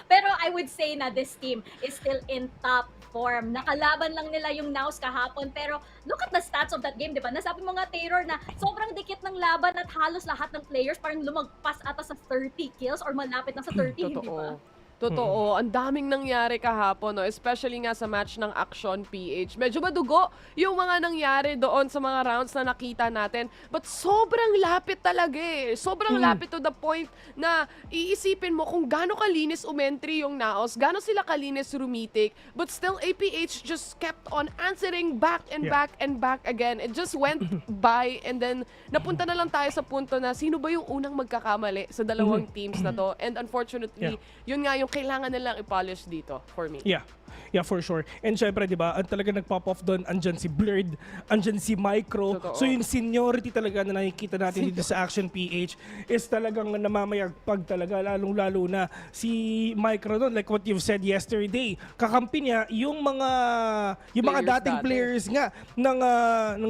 Pero I would say na this team is still in top form. Nakalaban lang nila yung Nows kahapon, pero look at the stats of that game, di ba? Nasabi mo nga, Taylor, na sobrang dikit ng laban at halos lahat ng players parang lumagpas ata sa 30 kills or malapit na sa 30, hindi ba? Totoo, ang daming nangyari kahapon, no? Especially nga sa match ng Action PH. Medyo madugo yung mga nangyari doon sa mga rounds na nakita natin. But sobrang lapit talaga eh. Sobrang lapit to the point na iisipin mo kung gaano kalinis umentry yung Naos, gaano sila kalinis rumitik. But still, APH just kept on answering back and back and back again. It just went by and then napunta na lang tayo sa punto na sino ba yung unang magkakamali sa dalawang teams na to. And unfortunately, yun nga yung kailangan nilang i-polish dito for me. Yeah, for sure. And syempre, di ba, ang talaga nag-pop off doon, andyan si Blurred, andyan si Micro. Totoo. So yung seniority talaga na nakikita natin dito sa Action PH is talagang namamayagpag talaga, lalong-lalo na si Micro doon, like what you've said yesterday. Kakampi niya yung mga dating players nga ng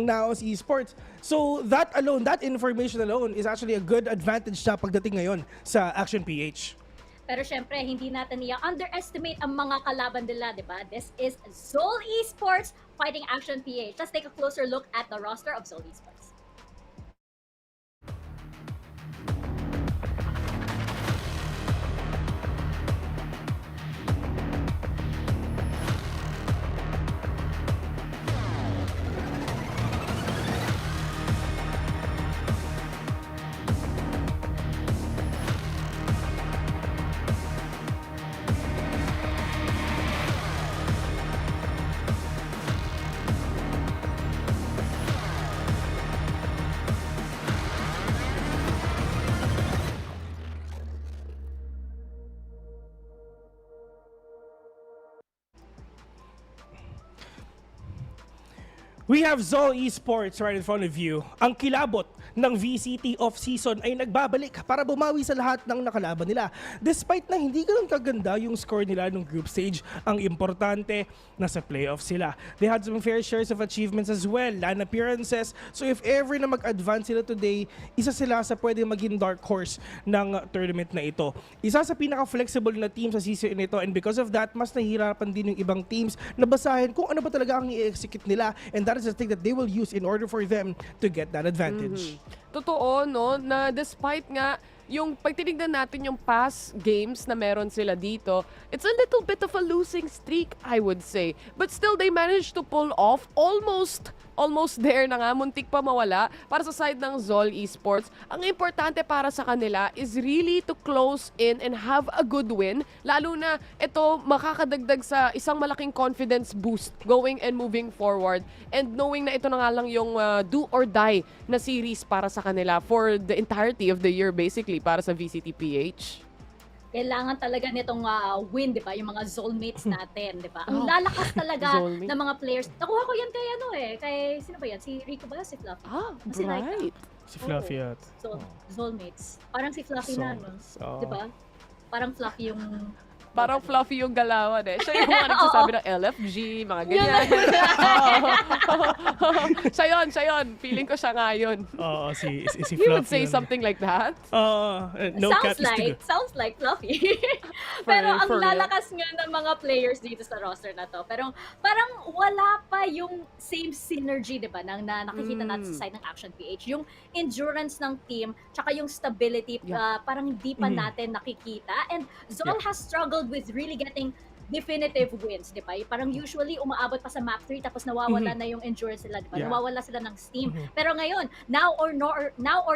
Naos Esports. So that alone, that information alone is actually a good advantage sa pagdating ngayon sa Action PH. Pero syempre, hindi natin i-underestimate ang mga kalaban nila, di ba? This is ZOL Esports fighting Action PH. Let's take a closer look at the roster of ZOL Esports. We have ZOL Esports right in front of you. Ang kilabot ng VCT off-season ay nagbabalik para bumawi sa lahat ng nakalaban nila. Despite na hindi ganun kaganda yung score nila nung group stage, ang importante, nasa playoffs sila. They had some fair shares of achievements as well, LAN appearances. So if ever na mag-advance sila today, isa sila sa pwede maging dark horse ng tournament na ito. Isa sa pinaka-flexible na team sa season nito, and because of that, mas nahihirapan din yung ibang teams na basahin kung ano ba talaga ang i-execute nila, and that is the thing that they will use in order for them to get that advantage. Totoo, no? Na despite nga yung pagtinignan natin yung past games na meron sila dito, it's a little bit of a losing streak, I would say. But still, they managed to pull off almost there na nga, muntik pa mawala para sa side ng ZOL Esports. Ang importante para sa kanila is really to close in and have a good win. Lalo na ito makakadagdag sa isang malaking confidence boost going and moving forward. And knowing na ito na nga lang yung do or die na series para sa kanila for the entirety of the year basically para sa VCTPH. Kailangan talaga nitong win, di ba? Yung mga Zolmates natin, di ba? Ang lalakas talaga ng mga players. Nakuha ko yan kay kay, sino ba yan? Si Rico ba? Si Fluffy? Si Raika. Si Fluffy at. Zolmates. Parang si Fluffy na, no? Di ba? Parang Fluffy yung... Parang Fluffy yung galawan eh. Siya yung mga nagsasabi ng LFG, mga ganyan. Siya yun. Feeling ko siya nga yun. Oo, si Fluffy. He would say something like that. No sounds like Fluffy. Pero ang lalakas nga ng mga players dito sa roster na to. Pero parang wala pa yung same synergy, di ba, na nakikita natin sa side ng Action PH. Yung endurance ng team, tsaka yung stability, parang hindi pa natin nakikita. And ZOL has struggled with really getting definitive wins, di ba? Parang usually umaabot pa sa map 3 tapos nawawala na yung endurance nila, di ba? Nawawala sila ng steam. Pero ngayon, now or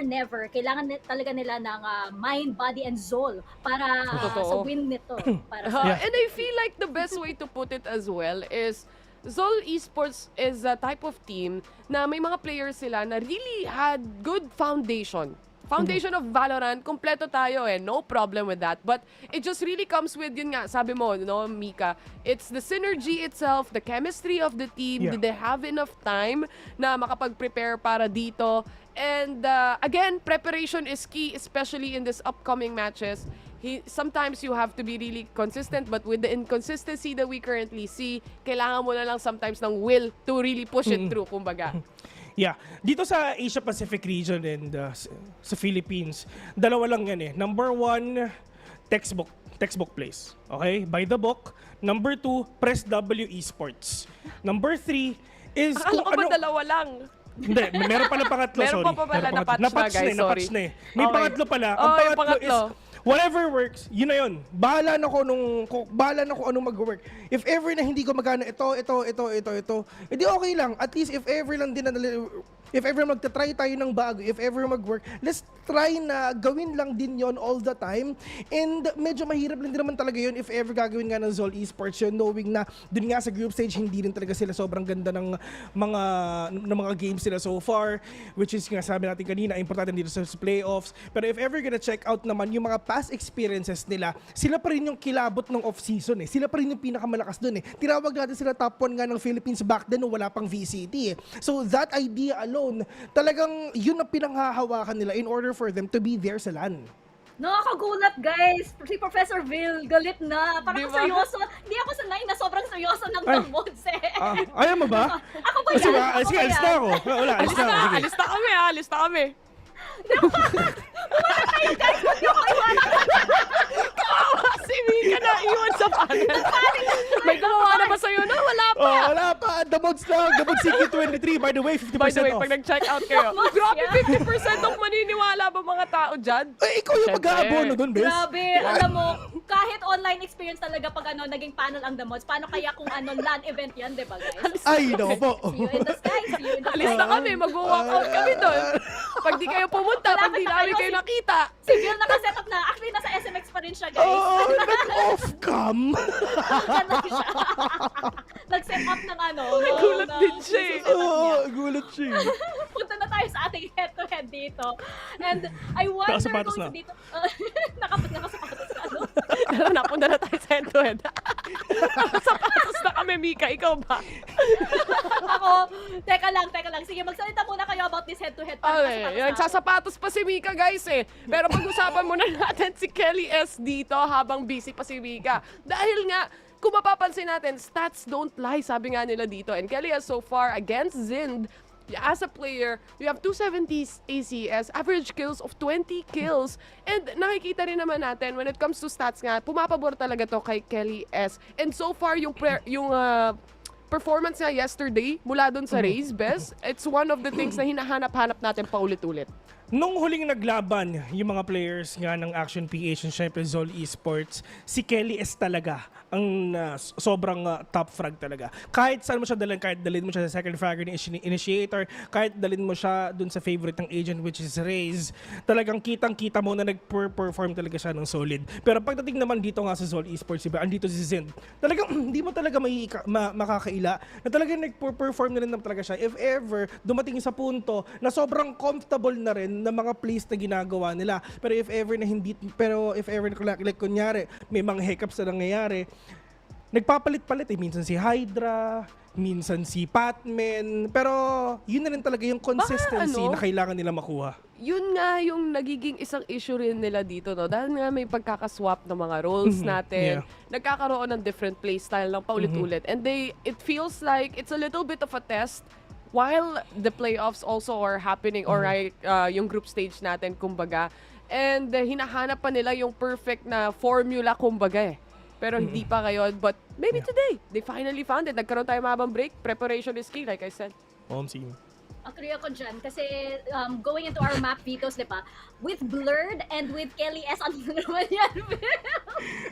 never, kailangan talaga nila ng mind, body, and ZOL para sa win nito. And I feel like the best way to put it as well is ZOL Esports is a type of team na may mga players sila na really had good foundation of Valorant, kompleto tayo eh, no problem with that. But it just really comes with, yun nga, sabi mo, no, Mika, it's the synergy itself, the chemistry of the team, did they have enough time na makapag-prepare para dito? And again, preparation is key, especially in this upcoming matches. Sometimes you have to be really consistent, but with the inconsistency that we currently see, kailangan mo na lang sometimes ng will to really push it through, kumbaga. Yeah. Dito sa Asia Pacific region and sa Philippines, dalawa lang yan eh. Number 1, textbook plays. Okay? By the book. Number 2, press W Esports. Number 3 is... Akala ko ba dalawa lang? Hindi, meron pala pangatlo, meron sorry. pa pala, napatch na, guys, sorry. May pangatlo pala. Ang pangatlo is whatever works, yun na yun. Bahala na kung anong mag-work. If ever na hindi ko magana ito, edi okay lang. At least if ever lang din na if ever magta-try tayo ng bago, if ever mag-work, let's try na gawin lang din yon all the time. And medyo mahirap lang din naman talaga yun if ever gagawin nga ng ZOL Esports yun, knowing na dun nga sa group stage, hindi rin talaga sila sobrang ganda ng mga games sila so far, which is nga sabi natin kanina, importante dito sa playoffs. Pero if ever gonna check out naman yung mga past experiences nila, sila pa rin yung kilabot ng off-season eh. Sila pa rin yung pinakamalakas dun eh. Tinawag natin sila top 1 nga ng Philippines back then nung wala pang VCT eh. So that idea alone, talagang yun ang pinanghahawakan nila in order for them to be there sa LAN. Nakakagulat, guys. Si Professor Vil, galit na. Parang Diba? seryoso. Hindi ako sanay na sobrang seryoso ng mods eh. Ayaw mo ba? Ako ba yan? Ako Sige, ba alis yan? na ako. Wala, alis na ako. Sige. Alis na kami. Pumunta kayo, guys. Huwag niyo ako iwanan. Kawawa si Mika na iwan sa panel. May gumawa na ba sa'yo? No, wala pa. Oh, wala pa. The mods lang. The mods CQ23. By the way, 50% By the way, off. pag nag-check out kayo, grabe 50% off, maniniwala ba mga tao dyan? Ikaw yung mag-aabono dun, Bes. Grabe, alam mo, kahit online experience talaga pag naging panel ang the mods, paano kaya kung LAN event yan, di ba guys? Ay, no po. See you in the sky, see you in the Alis na kami, mag-walk out kami doon. Pag di kayo pumunta, pag di namin kayo nakita. Si Bill nakaset up na. Actually, nasa SMX pa rin siya, guys. Oo, nag-off-cam. Ganun siya. Nag-set up ng Nagulat din siya eh. Oo, gulat siya eh. Punta na tayo sa ating head-to-head dito. And I wonder Nakasapatos kung na. dito... Nakasapatos na, ano? Napunta na tayo sa head-to-head. Sapatos na kami, Mika. Ikaw ba? Ako, teka lang. Sige, magsalita muna kayo about this head-to-head. Okay, nagsasapatos pa si Mika, guys eh. Pero pag-usapan muna natin si Kelly S dito habang busy pa si Mika. Dahil nga, kung mapapansin natin, stats don't lie, sabi nga nila dito. And Kelly S so far against Zind, as a player, you have 270 ACS, average kills of 20 kills. And nakikita rin naman natin, when it comes to stats nga, pumapabor talaga to kay Kelly S. And so far, yung performance niya yesterday, mula dun sa Raze, Bes, it's one of the things na hinahanap-hanap natin paulit-ulit. Nung huling naglaban yung mga players nga ng Action PH and syempre ZOL Esports, si Kelly S talaga ang sobrang top frag talaga. Kahit saan mo siya dalhin, kahit dalhin mo siya sa second fragger ni Initiator, kahit dalhin mo siya dun sa favorite ng agent which is Raze, talagang kitang-kita mo na nag-perform talaga siya ng solid. Pero pagdating naman dito nga sa ZOL Esports, diba, andito si Zind, talagang hindi mo talaga makakaila na talagang nag-perform na rin na talaga siya. If ever dumating sa punto na sobrang comfortable na rin na mga plays na ginagawa nila. Pero if ever like kunyari, may mga hiccups na nangyayari, nagpapalit-palit eh. Minsan si Hydra, minsan si Patman, pero yun na rin talaga yung consistency na kailangan nila makuha. Yun nga yung nagiging isang issue rin nila dito, no? Dahil nga may pagkakaswap ng mga roles natin. Nagkakaroon ng different playstyle lang paulit-ulit. And it feels like it's a little bit of a test while the playoffs also are happening or yung group stage natin, kumbaga. And hinahanap pa nila yung perfect na formula, kumbaga eh. Pero hindi pa ngayon. But maybe today, they finally found it. Nagkaroon tayo mahabang break. Preparation is key, like I said. Sige. Agree ako dyan. Kasi going into our map vetoes, di ba? With Blurred and with Kelly S. Ano naman yan?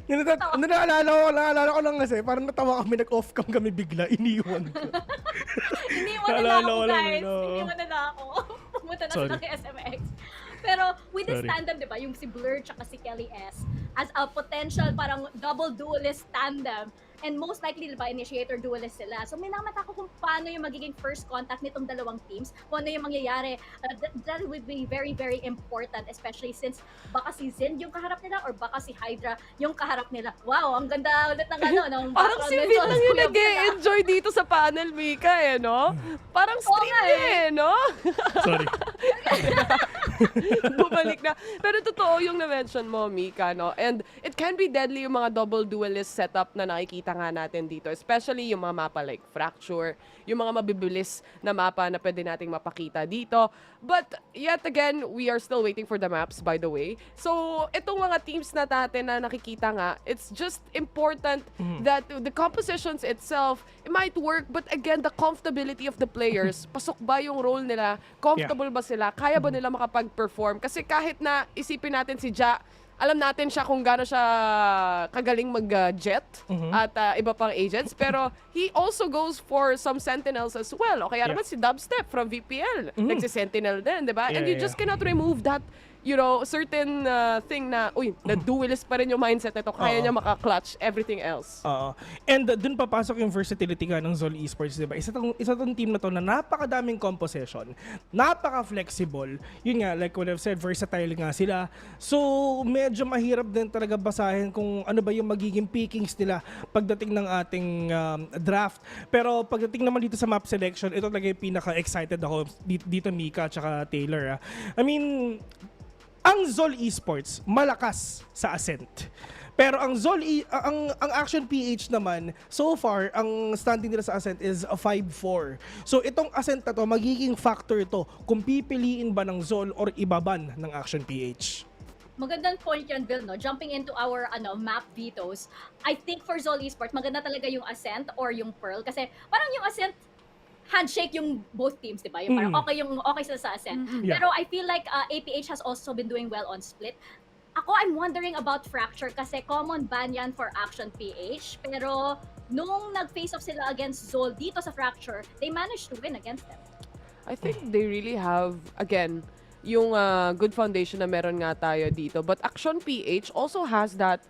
Naalala ko lang kasi, parang natawa kami, nag-off-cam kami bigla, iniwan ko. Iniwan nila ako, guys. Iniwan nila ako. Pumunta na sila kay SMX. Pero with this tandem, di ba, yung si Blur tsaka si Kelly S, as a potential parang double duelist tandem, and most likely, di ba, initiator duelist sila. So may namata ko kung paano yung magiging first contact nitong dalawang teams, kung ano yung mangyayari. That would be very, very important, especially since baka si Zind yung kaharap nila or baka si Hydra yung kaharap nila. Wow, ang ganda ulit ng ng parang si Vin lang yung nag-e-enjoy dito sa panel, Mika, eh, no? Parang stream eh, no? Sorry. Bumalik na. Pero totoo yung na-mention mo, Mika, no? And it can be deadly yung mga double duelist setup na nakikita nga natin dito. Especially yung mga mapa like Fracture, yung mga mabibilis na mapa na pwede nating mapakita dito. But yet again, we are still waiting for the maps, by the way. So, itong mga teams na natin na nakikita nga, it's just important that the compositions itself, it might work, but again, the comfortability of the players, pasok ba yung role nila, comfortable ba sila, kaya ba nila makapag-perform? Kasi kahit na isipin natin si Ja, alam natin siya kung gaano siya kagaling mag-jet at iba pang agents. Pero he also goes for some sentinels as well. O kaya naman si Dubstep from VPL. Nagsisentinel din, di ba? And you just cannot remove that, you know, certain thing na, na duelist pa rin yung mindset nito. Kaya niya maka-clutch everything else. And dun papasok yung versatility nga ng ZOL Esports, diba? Isa tong team na to na napakadaming composition, napaka-flexible. Yun nga, like what I've said, versatile nga sila. So, medyo mahirap din talaga basahin kung ano ba yung magiging pickings nila pagdating ng ating draft. Pero pagdating naman dito sa map selection, ito talaga yung pinaka-excited ako dito, Mika at Taylor. I mean, ang ZOL Esports malakas sa Ascent. Pero ang ang Action PH naman, so far ang standing nila sa Ascent is a 5-4. So itong Ascent na to, magiging factor to kung pipiliin ba ng ZOL or ibaban ng Action PH. Magandang point yan, Bill, no? Jumping into our map vetoes, I think for ZOL Esports, maganda talaga yung Ascent or yung Pearl. Kasi parang yung Ascent, handshake yung both teams, di ba? Yung parang okay sila sa Ascent. Pero I feel like APH has also been doing well on Split. I'm wondering about Fracture kasi common ban yan for Action PH. Pero nung nag-face off sila against ZOL dito sa Fracture, they managed to win against them. I think they really have, again, yung good foundation na meron nga tayo dito. But Action PH also has that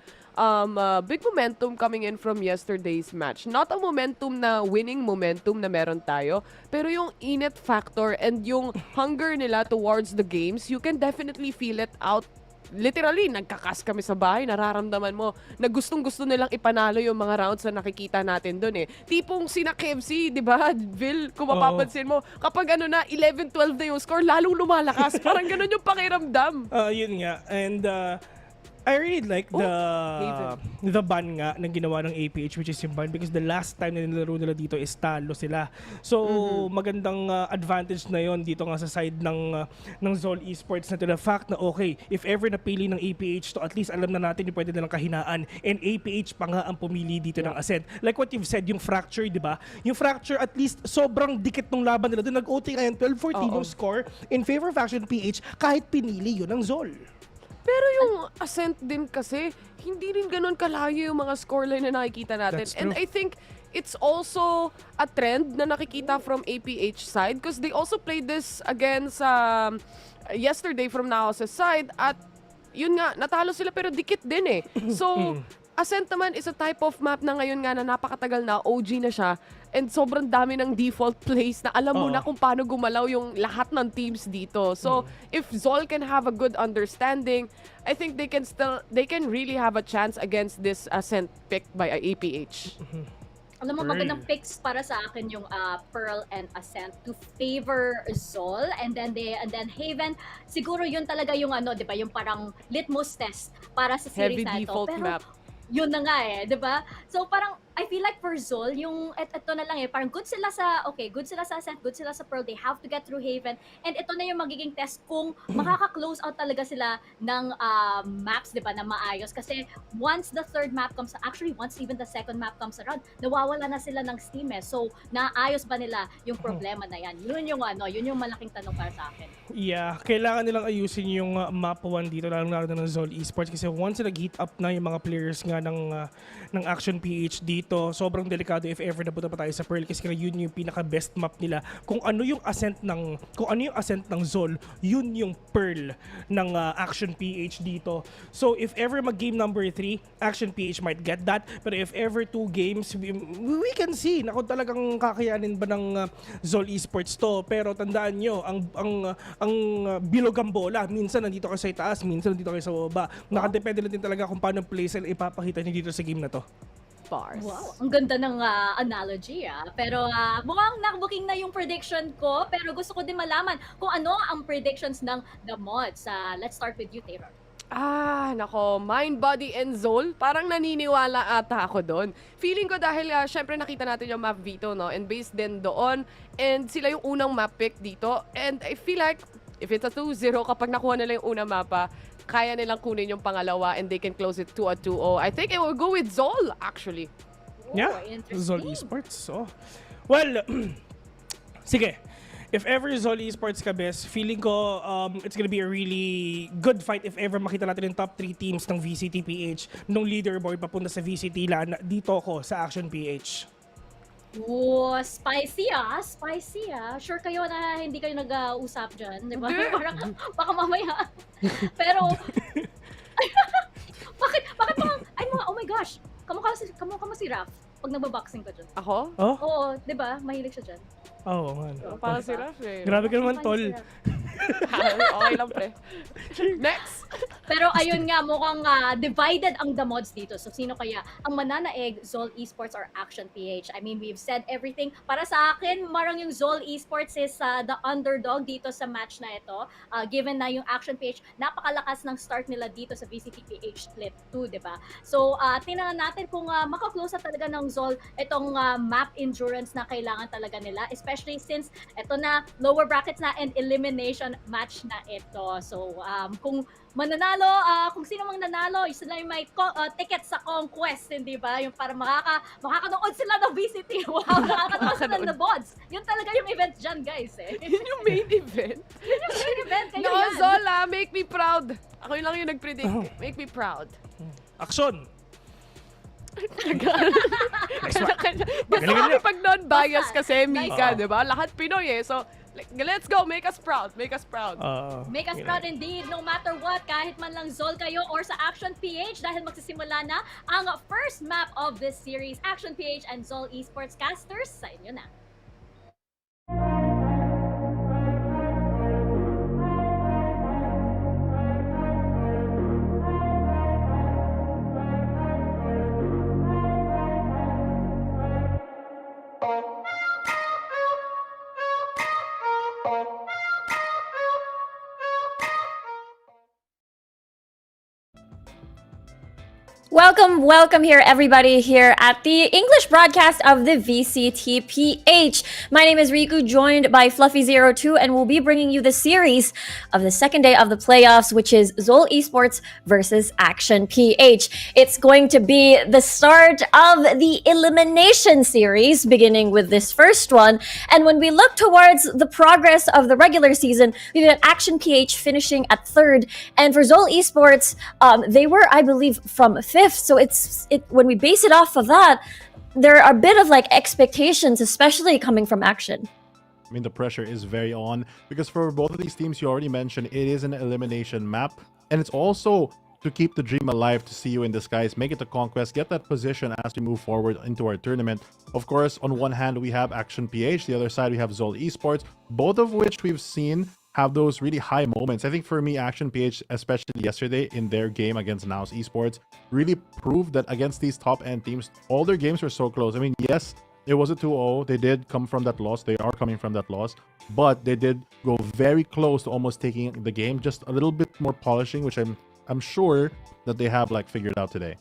big momentum coming in from yesterday's match. Not a momentum na winning momentum na meron tayo, pero yung init factor and yung hunger nila towards the games, you can definitely feel it out. Literally, nagkakas kami sa bahay, nararamdaman mo na gustong-gusto nilang ipanalo yung mga rounds na nakikita natin doon eh. Tipong sina KFC, di ba, Bill, kung mapapansin mo, kapag 11-12 na yung score, lalong lumalakas. Parang ganun yung pakiramdam. Yun nga. And I really like the ban nga na ginawa ng APH, which is yung ban, because the last time na nilaro nila dito is talo sila. So magandang advantage na yon dito nga sa side ng ZOL Esports na to the fact na okay, if ever napili ng APH to, at least alam na natin yung pwede nilang kahinaan, and APH pa nga ang pumili dito ng Ascent. Like what you've said, yung Fracture, di ba? Yung Fracture, at least sobrang dikit ng laban nila. Doon nag-OT ngayon 12-14 yung score in favor of Action PH kahit pinili yun ng ZOL. Pero yung Ascent din kasi, hindi rin ganun kalayo yung mga scoreline na nakikita natin. And I think it's also a trend na nakikita from APH side because they also played this against yesterday from Naos's side at yun nga, natalo sila pero dikit din eh. So, Ascent naman is a type of map na ngayon nga na napakatagal na, OG na siya, and sobrang dami ng default plays na alam mo na kung paano gumalaw yung lahat ng teams dito. So, if ZOL can have a good understanding, I think they can really have a chance against this Ascent pick by APH. Alam mo, magandang picks para sa akin yung Pearl and Ascent to favor ZOL, and then Haven. Siguro yun talaga yung di ba, yung parang litmus test para sa series na ito. Heavy default map. Yun na nga di ba? So parang I feel like for ZOL, yung ito na lang parang good sila sa Ascent, good sila sa Pearl, they have to get through Haven, and ito na yung magiging test kung makaka-close out talaga sila ng maps, di ba, na maayos. Kasi once the third map comes, actually once even the second map comes around, nawawala na sila ng steam So, naayos ba nila yung problema na yan? Yun yung malaking tanong para sa akin. Yeah, kailangan nilang ayusin yung map 1 dito, lalo ng ZOL Esports, kasi once nag-heat up na yung mga players nga ng Action PH dito, sobrang delikado if ever napunta pa tayo sa Pearl, kasi yun yung pinaka-best map nila. Kung ano yung Ascent ng ZOL, yun yung Pearl ng Action PH dito. So if ever mag-game number 3, Action PH might get that, pero if ever 2 games, we can see na kung talagang kakayanin ba ng ZOL Esports to. Pero tandaan nyo, ang bilog ang bola, minsan nandito kayo sa itaas, minsan nandito kayo sa baba. Nakadepende lang din talaga kung paano play style ipapakita nyo dito sa game na to. Wow, ang ganda ng analogy Pero mukhang nakabooking na yung prediction ko, pero gusto ko din malaman kung ano ang predictions ng The Mods. Let's start with you, Taylor. Nako, Mind, Body, and ZOL. Parang naniniwala ata ako doon. Feeling ko dahil syempre nakita natin yung map veto, no? And based din doon, and sila yung unang map pick dito. And I feel like, if it's a 2-0, kapag nakuha nila yung unang mapa, kaya nilang kunin yung pangalawa and they can close it 2-2-0. I think I will go with ZOL, actually. Yeah, ZOL Esports. Well, sige. if ever ZOL Esports ka, best, feeling ko it's gonna be a really good fight if ever makita natin yung top 3 teams ng VCTPH nung leaderboard papunta sa VCT dito ako sa Action PH. Oh, spicy ah. Spicy ah. Sure kayo na hindi kayo nag-uusap dyan, di ba? Parang baka mamaya. Pero, bakit parang, oh my gosh, kamukha mo si Raph pag nagbaboxing ka dyan. Ako? Oh? Oo, di ba? Mahilig siya dyan. Oo, man. Parang si Raph eh. Grabe ka naman, tol. Okay lang, pre. Next! Pero ayun nga, mukhang divided ang the mods dito. So sino kaya ang mananaig, ZOL Esports or Action PH? I mean, we've said everything. Para sa akin, marang yung ZOL Esports is the underdog dito sa match na ito. Given na yung Action PH, napakalakas ng start nila dito sa VCTPH Split 2, di ba? So, tingnan natin kung makaklose talaga ng ZOL itong map endurance na kailangan talaga nila. Especially since ito na, lower brackets na and elimination match na ito. So, kung mananalo, kung sino mang nanalo, sila yung may ticket sa CONQuest, hindi ba? Yung para makakanood sila ng VCT. Wow, makakanood sila ng bods. Yun talaga yung event dyan, guys. Yun yung main event? Yun yung main event. Kayo No, yan. Zola, make me proud. Ako lang yung nag-predict. Make me proud. Action! Basta kami pag non-bias kasi, Mika, Nice. di ba? Lahat Pinoy eh. So, let's go. Make us proud. Make us proud. Make us proud indeed, no matter what, kahit man lang ZOL kayo or sa Action PH dahil magsisimula na ang first map of this series. Action PH and ZOL Esports casters, sa inyo na. Welcome here everybody here at the English broadcast of the VCTPH. My name is Riku, joined by Fluffy02, and we'll be bringing you the series of the second day of the playoffs, which is ZOL Esports versus Action PH. It's going to be the start of the elimination series, beginning with this first one. And when we look towards the progress of the regular season, we've got Action PH finishing at 3rd, and for ZOL Esports, they were, I believe, from 5th. So when we base it off of that, there are a bit of like expectations, especially coming from Action. I mean, the pressure is very on because for both of these teams, you already mentioned, it is an elimination map. And it's also to keep the dream alive, to see you in the skies, make it to CONQuest, get that position as we move forward into our tournament. Of course, on one hand, we have Action PH. The other side, we have ZOL Esports, both of which we've seen have those really high moments. I think for me, Action PH, especially yesterday in their game against ZOL Esports, really proved that against these top-end teams, all their games were so close. I mean, yes, it was a 2-0. They did come from that loss. They are coming from that loss. But they did go very close to almost taking the game. Just a little bit more polishing, which I'm sure that they have like figured out today.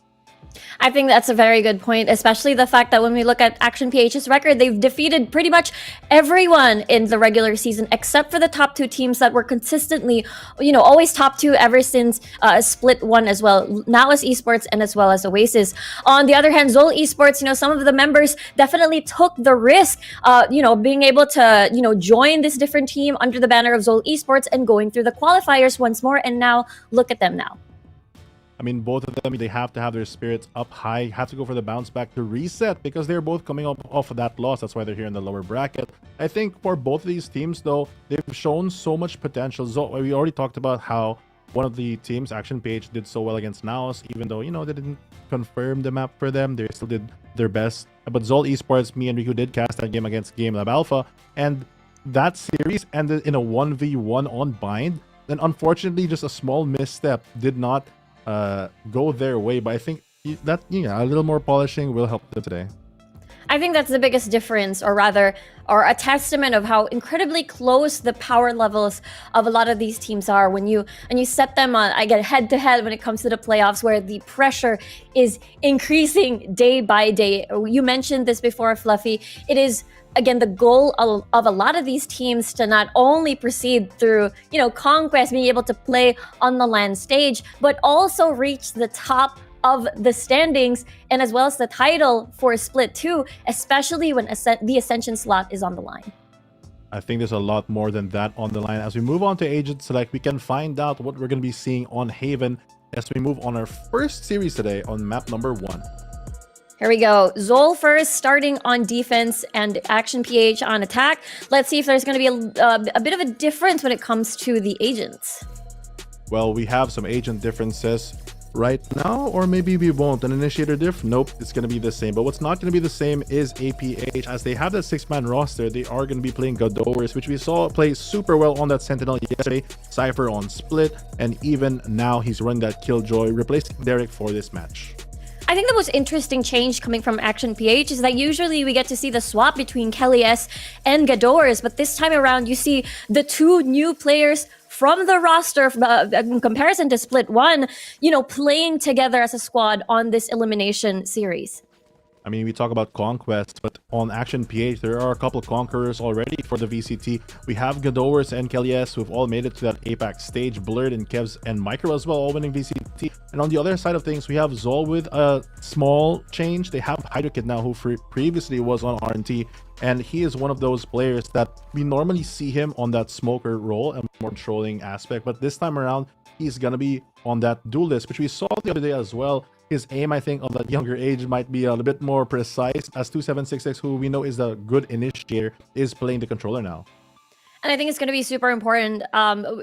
I think that's a very good point, especially the fact that when we look at Action PH's record, they've defeated pretty much everyone in the regular season except for the top 2 teams that were consistently, always top 2 ever since Split 1 as well. Relentless Esports and as well as Oasis. On the other hand, ZOL Esports, some of the members definitely took the risk, being able to, join this different team under the banner of ZOL Esports and going through the qualifiers once more. And now look at them now. I mean, both of them, they have to have their spirits up high, have to go for the bounce back to reset because they're both coming off of that loss. That's why they're here in the lower bracket. I think for both of these teams, though, they've shown so much potential. We already talked about how one of the teams, Action PH, did so well against Naos, even though, they didn't confirm the map for them. They still did their best. But ZOL Esports, me and Riku did cast that game against GameLab Alpha, and that series ended in a 1v1 on bind. And unfortunately, just a small misstep did not go their way, but I think that a little more polishing will help them today. I think that's the biggest difference, or a testament of how incredibly close the power levels of a lot of these teams are when you set them on, head to head when it comes to the playoffs, where the pressure is increasing day by day. You mentioned this before, Fluffy. It is, again, the goal of a lot of these teams to not only proceed through, CONQuest, being able to play on the LAN stage, but also reach the top of the standings and as well as the title for Split 2, especially when the Ascension slot is on the line. I think there's a lot more than that on the line. As we move on to Agent Select, we can find out what we're going to be seeing on Haven as we move on our first series today on map number 1. Here we go. ZOL first, starting on defense, and Action PH on attack. Let's see if there's going to be a bit of a difference when it comes to the agents. Well, we have some agent differences right now, or maybe we won't. An initiator diff? Nope, it's going to be the same. But what's not going to be the same is APH. As they have that 6-man roster, they are going to be playing Gadowers, which we saw play super well on that Sentinel yesterday. Cypher on Split, and even now he's running that Killjoy, replacing Derek for this match. I think the most interesting change coming from Action PH is that usually we get to see the swap between Kelly S and Gadores, but this time around you see the two new players from the roster in comparison to Split 1, playing together as a squad on this elimination series. I mean, we talk about CONQuest, but on Action PH, there are a couple of conquerors already for the VCT. We have Gadowers and Kelly S, who've all made it to that Apex stage. Blurred and Kevs and Micro as well, all winning VCT. And on the other side of things, we have ZOL with a small change. They have HydroKid now, who previously was on RNT. And he is one of those players that we normally see him on that smoker role and more controlling aspect. But this time around, he's going to be on that duelist, which we saw the other day as well. His aim, I think, of that younger age might be a little bit more precise, as 2766, who we know is a good initiator, is playing the controller now. And I think it's going to be super important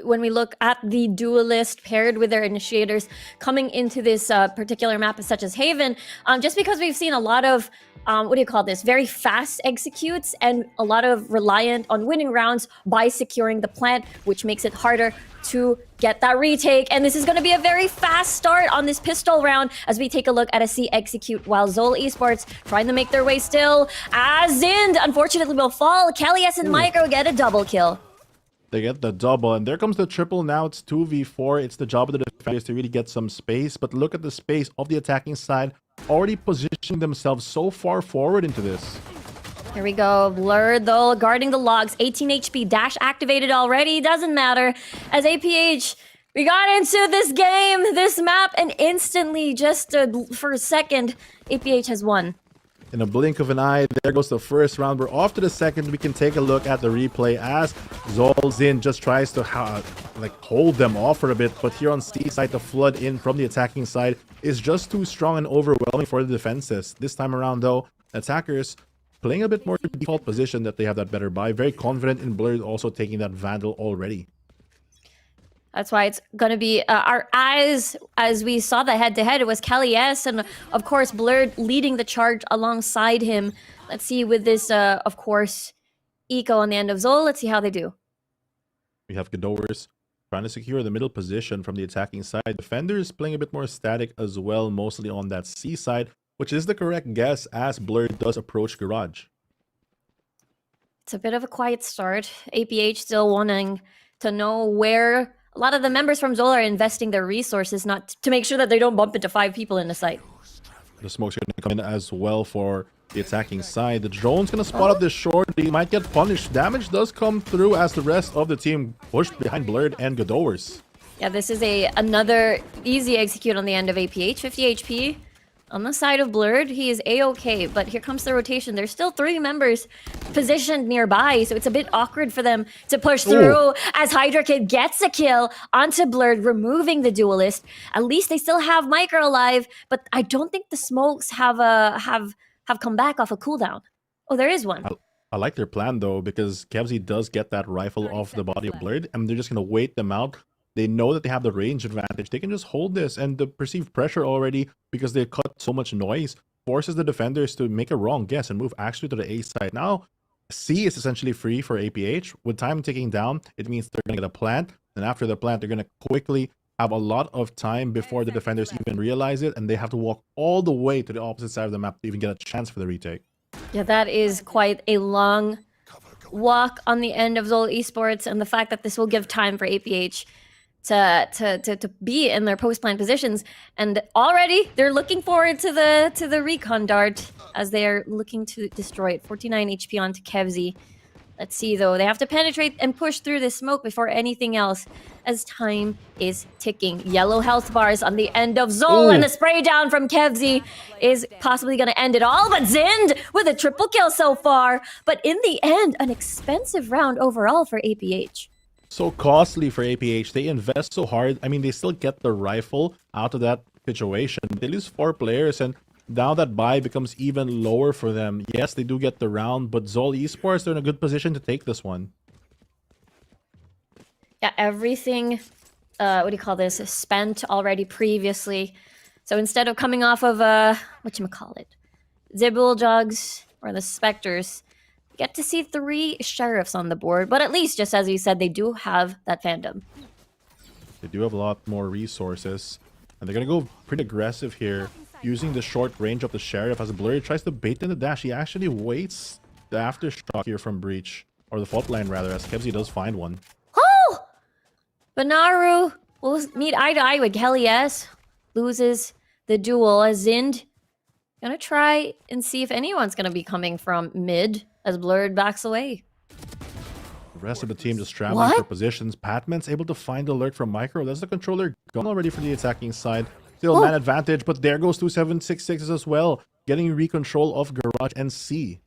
when we look at the duelist paired with their initiators coming into this particular map, such as Haven, just because we've seen a lot of, very fast executes and a lot of reliant on winning rounds by securing the plant, which makes it harder to get that retake. And this is going to be a very fast start on this pistol round as we take a look at a C execute, while ZOL Esports trying to make their way still. As Zind unfortunately will fall. Kelly S and Micro get a double kill. They get the double, and there comes the triple. Now it's 2v4. It's the job of the defenders to really get some space, but look at the space of the attacking side, already positioning themselves so far forward into this. Here we go. Blurred, though, guarding the logs. 18 HP, dash activated already. Doesn't matter. As APH, we got into this game, this map, and instantly, just for a second, APH has won. In a blink of an eye, there goes the first round. We're off to the second. We can take a look at the replay as ZOL Zin just tries to hold them off for a bit. But here on C side, the flood in from the attacking side is just too strong and overwhelming for the defenses. This time around, though, attackers playing a bit more default position that they have that better buy. Very confident in Blurred also taking that Vandal already. That's why it's going to be our eyes, as we saw the head-to-head, it was Kelly S, and of course Blurred leading the charge alongside him. Let's see with this, of course, Eco on the end of ZOL. Let's see how they do. We have Gadowers trying to secure the middle position from the attacking side. Defenders playing a bit more static as well, mostly on that C side, which is the correct guess as Blurred does approach Garage. It's a bit of a quiet start. APH still wanting to know where a lot of the members from ZOL are investing their resources, not to make sure that they don't bump into 5 people in the site. The smoke's going to come in as well for the attacking side. The drone's going to spot up this short. He might get punished. Damage does come through as the rest of the team pushed behind Blurred and Gadowers. Yeah, this is another easy execute on the end of APH. 50 HP. On the side of Blurred, he is A-okay, but here comes the rotation. There's still 3 members positioned nearby, so it's a bit awkward for them to push through. As HydroKid gets a kill onto Blurred, removing the duelist. At least they still have Micro alive, but I don't think the smokes have come back off a cooldown. Oh, there is one. I like their plan, though, because Kevzy does get that rifle off the body of Blurred, and they're just going to wait them out. They know that they have the range advantage. They can just hold this, and the perceived pressure already, because they cut so much noise, forces the defenders to make a wrong guess and move actually to the A side. Now, C is essentially free for APH. With time ticking down, it means they're going to get a plant, and after the plant, they're going to quickly have a lot of time before the defenders even realize it, and they have to walk all the way to the opposite side of the map to even get a chance for the retake. Yeah, that is quite a long walk on the end of ZOL Esports, and the fact that this will give time for APH to be in their post-plant positions, and already they're looking forward to the recon dart as they are looking to destroy it. 49 HP onto Kevzy. Let's see, though. They have to penetrate and push through the smoke before anything else, as time is ticking. Yellow health bars on the end of ZOL, and the spray down from Kevzi is possibly going to end it all. But Zind with a triple kill so far. But in the end, an expensive round overall for APH. So costly for APH. They invest so hard. I mean, they still get the rifle out of that situation. They lose 4 players, and now that buy becomes even lower for them. Yes, they do get the round, but ZOL Esports, they're in a good position to take this one. Yeah, everything, what do you call this, spent already previously. So instead of coming off of, whatchamacallit, Zibul Jugs or the Spectres, you get to see 3 Sheriffs on the board. But at least, just as you said, they do have that fandom. They do have a lot more resources, and they're going to go pretty aggressive here, using the short range of the Sheriff. As Blurry tries to bait in the dash, he actually waits the aftershock here from Breach, or the fault line rather, as Kevzi does find one. Oh! But Naru will meet eye to eye with Kelly S. Loses the duel as Zind gonna try and see if anyone's gonna be coming from mid as Blurred backs away. The rest of the team just traveling for positions. Patman's able to find the alert from Micro. That's the controller gone already for the attacking side. Still man advantage, but there goes 2766 as well, getting recontrol of Garage and C.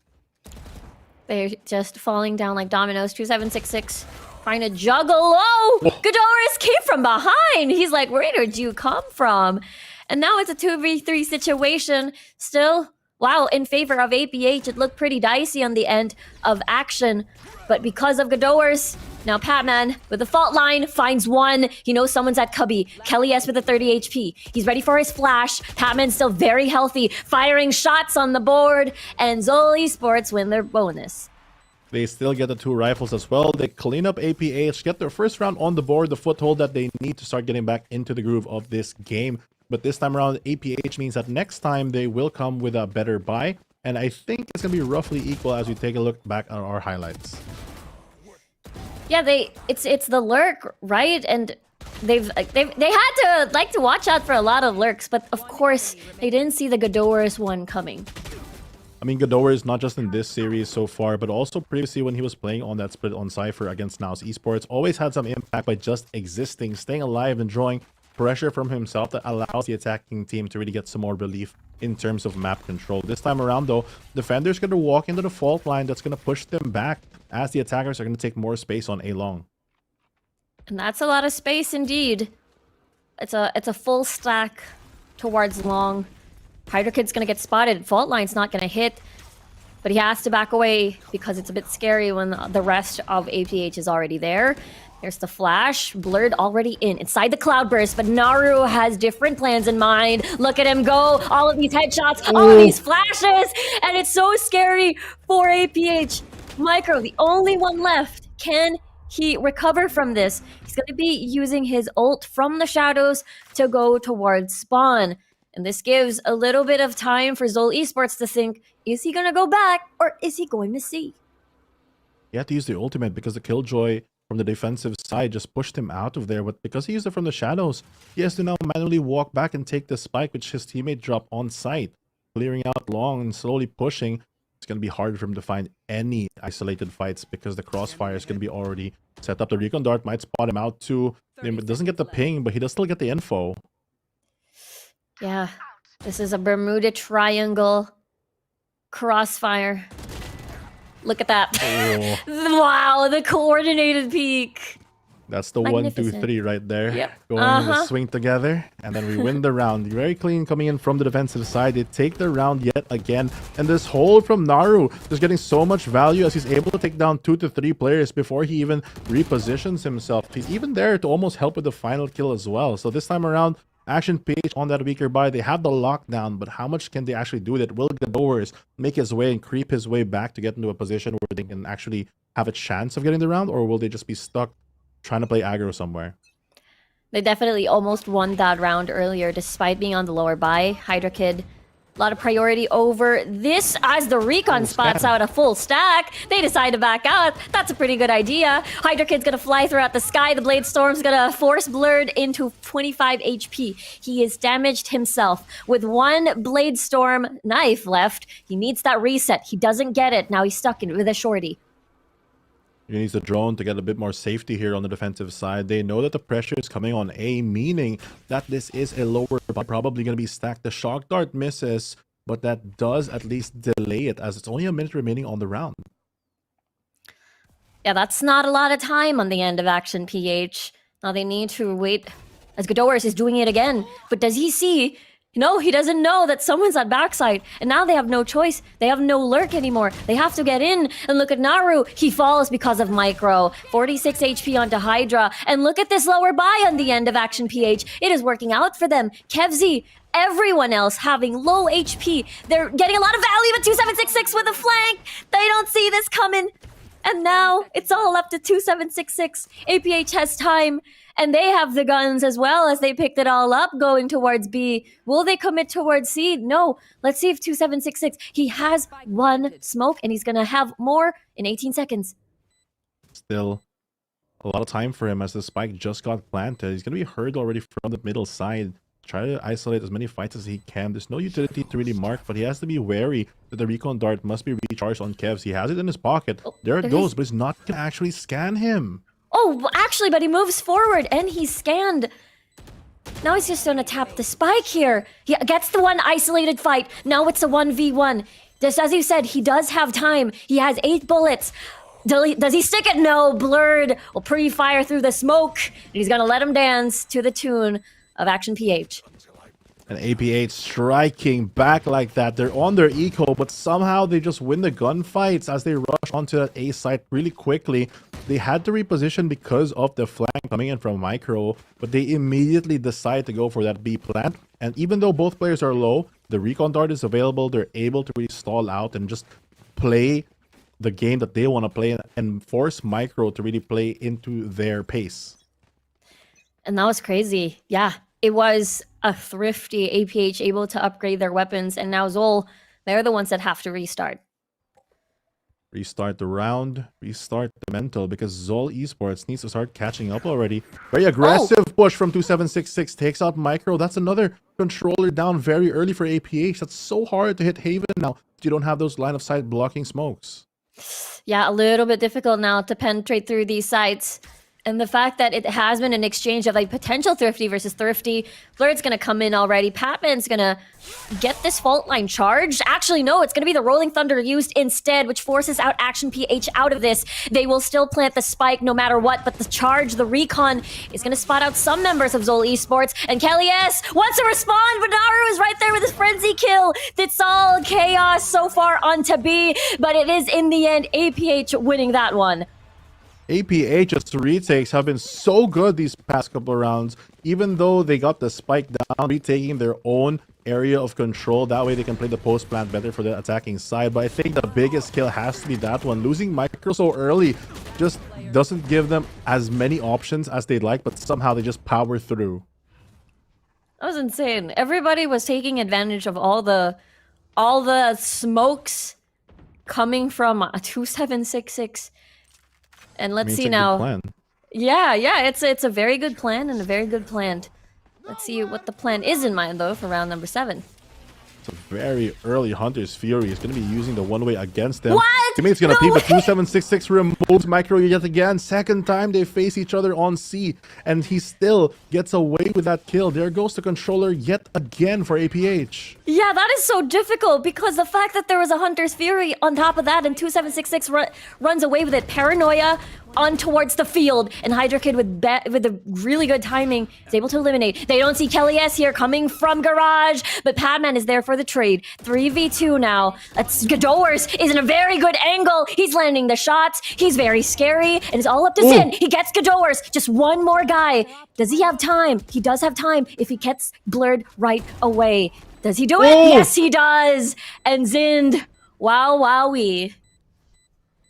They're just falling down like dominoes. 2766 trying to juggle. Oh! Godoris came from behind. He's like, where did you come from? And now it's a 2v3 situation. Still, wow, in favor of APH. It looked pretty dicey on the end of action. But because of Godoris, now Patman with the fault line finds one. He knows someone's at Cubby. Kelly S with a 30 HP. He's ready for his flash. Patman's still very healthy, firing shots on the board. And ZOL Esports win their bonus. They still get the 2 rifles as well. They clean up APH, get their first round on the board, the foothold that they need to start getting back into the groove of this game. But this time around, APH means that next time they will come with a better buy. And I think it's going to be roughly equal as we take a look back at our highlights. Yeah, it's the lurk, right? And they had to watch out for a lot of lurks, but of course they didn't see the Godoris one coming. I mean, Godor is not just in this series so far, but also previously when he was playing on that split on Cypher against Naus Esports, always had some impact by just existing, staying alive, and drawing pressure from himself that allows the attacking team to really get some more relief in terms of map control. This time around, though, defenders going to walk into the fault line that's going to push them back as the attackers are going to take more space on A long. And that's a lot of space indeed. It's a full stack towards long. Hydra Kid's gonna get spotted. Fault line's not gonna hit, but he has to back away because it's a bit scary when the rest of APH is already there. Here's the flash. Blurred already inside the cloudburst, but Naru has different plans in mind. Look at him go. All of these headshots, all of these flashes, and it's so scary for APH. Micro, the only one left. Can he recover from this? He's going to be using his ult from the shadows to go towards spawn. And this gives a little bit of time for ZOL Esports to think, is he going to go back or is he going to see? He had to use the ultimate because the Killjoy from the defensive side just pushed him out of there. But because he used it from the shadows, he has to now manually walk back and take the spike which his teammate dropped on site. Clearing out long and slowly pushing. It's going to be hard for him to find any isolated fights because the crossfire is going to be already set up. The Recon Dart might spot him out too. It doesn't get the ping, but he does still get the info. Yeah, this is a Bermuda Triangle crossfire. Look at that. Oh. Wow, the coordinated peak. That's the 1, 2, 3 right there. Yep. Going in the swing together. And then we win the round. Very clean coming in from the defensive side. They take the round yet again. And this hold from Naru is getting so much value as he's able to take down 2 to 3 players before he even repositions himself. He's even there to almost help with the final kill as well. So this time around, Action PH on that weaker buy. They have the lockdown, but how much can they actually do with it? Will Godoris make his way and creep his way back to get into a position where they can actually have a chance of getting the round, or will they just be stuck trying to play aggro somewhere? They definitely almost won that round earlier despite being on the lower buy. Hydra Kid, a lot of priority over this as the Recon spots out a full stack. They decide to back out. That's a pretty good idea. Hydra Kid's gonna fly throughout the sky. The Blade Storm's gonna force Blurred into 25 HP. He is damaged himself. With one Blade Storm knife left, he needs that reset. He doesn't get it. Now he's stuck in with a shorty. He needs the drone to get a bit more safety here on the defensive side. They know that the pressure is coming on A, meaning that this is a lower, probably going to be stacked. The shock dart misses, but that does at least delay it, as it's only a minute remaining on the round. Yeah, that's not a lot of time on the end of Action PH. Now they need to wait, as Godowers is doing it again. But does he see? No, he doesn't know that someone's at backside. And now they have no choice. They have no lurk anymore. They have to get in. And look at Naru. He falls because of Micro. 46 HP onto Hydra. And look at this lower buy on the end of Action PH. It is working out for them. Kevzi, everyone else having low HP. They're getting a lot of value at 2766 with a flank. They don't see this coming. And now it's all up to 2766. APH has time. And they have the guns as well, as they picked it all up going towards B. Will they commit towards C? No. Let's see if 2766. He has one smoke, and he's going to have more in 18 seconds. Still a lot of time for him, as the spike just got planted. He's going to be heard already from the middle side. Try to isolate as many fights as he can. There's no utility to really mark, but he has to be wary that the recon dart must be recharged on Kevs. He has it in his pocket. There it goes, but he's not going to actually scan him. Oh, actually, but he moves forward and he's scanned. Now he's just gonna tap the spike here. He gets the one isolated fight. Now it's a 1v1. Just as you said, he does have time. He has 8 bullets. Does he stick it? No. Blurred will pre-fire through the smoke. And he's gonna let him dance to the tune of Action PH. And APH striking back like that. They're on their eco, but somehow they just win the gunfights as they rush onto that A site really quickly. They had to reposition because of the flank coming in from Micro, but they immediately decide to go for that B plant. And even though both players are low, the recon dart is available. They're able to really stall out and just play the game that they want to play and force Micro to really play into their pace. And that was crazy. Yeah, it was a thrifty APH able to upgrade their weapons, and now ZOL, they're the ones that have to restart. Restart the round, restart the mental, because ZOL Esports needs to start catching up already. Very aggressive push from 2766, takes out Micro. That's another controller down very early for APH. That's so hard to hit Haven now. You don't have those line of sight blocking smokes. Yeah, a little bit difficult now to penetrate through these sites. And the fact that it has been an exchange of like potential thrifty versus thrifty. Blurred's gonna come in already. Patman's gonna get this fault line charged. Actually, no, it's gonna be the Rolling Thunder used instead, which forces out Action PH out of this. They will still plant the spike no matter what, but the charge, the recon, is gonna spot out some members of ZOL Esports. And Kelly S wants to respond, but Naru is right there with his frenzy kill. It's all chaos so far onto B, but it is in the end APH winning that one. APH's retakes have been so good these past couple of rounds, even though they got the spike down, retaking their own area of control. That way they can play the post plant better for the attacking side. But I think the biggest kill has to be that one. Losing Micro so early just doesn't give them as many options as they'd like, but somehow they just power through. That was insane. Everybody was taking advantage of all the smokes coming from a 2766. And let's see now. Yeah, it's a very good plan and a very good plan. Let's see what the plan is in mind though for round number 7. It's a very early Hunter's Fury. He's going to be using the one-way against them. What? Teammate's going to peep, but 2766 removes Micro yet again. Second time they face each other on C, and he still gets away with that kill. There goes the controller yet again for APH. Yeah, that is so difficult because the fact that there was a Hunter's Fury on top of that and 2766 runs away with it. Paranoia on towards the field, and Hydra Kid with the really good timing is able to eliminate. They don't see Kelly S here coming from Garage, but Padman is there for the trade. 3v2 now. Godowers is in a very good angle. He's landing the shots. He's very scary, and it's all up to Zin. He gets Godowers. Just one more guy. Does he have time? He does have time if he gets blurred right away. Does he do it? Yes, he does. And Zind, wowee.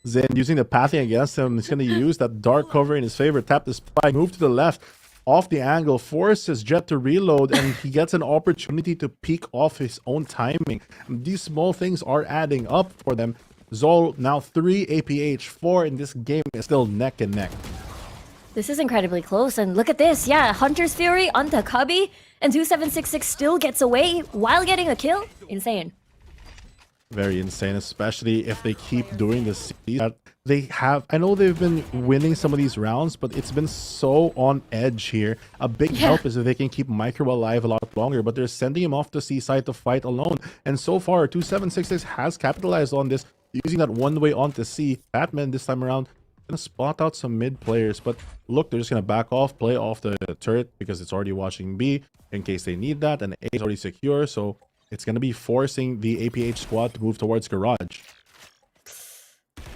Zen using the pathing against him. He's going to use that dark cover in his favor. Tap the spike, move to the left, off the angle, forces Jet to reload, and he gets an opportunity to peek off his own timing. And these small things are adding up for them. ZOL now 3, APH 4 in this game is still neck and neck. This is incredibly close, and look at this. Yeah, Hunter's Fury onto Cubby, and 2766 still gets away while getting a kill. Insane. Very insane, especially if they keep doing this. That they have, I know they've been winning some of these rounds, but it's been so on edge here. A big help is if they can keep Micro alive a lot longer, but they're sending him off to Seaside to fight alone. And so far, 2766 has capitalized on this, using that one-way on to C. Batman this time around gonna spot out some mid players, but look, they're just gonna back off, play off the turret because it's already watching B in case they need that, and A is already secure, so it's going to be forcing the APH squad to move towards Garage.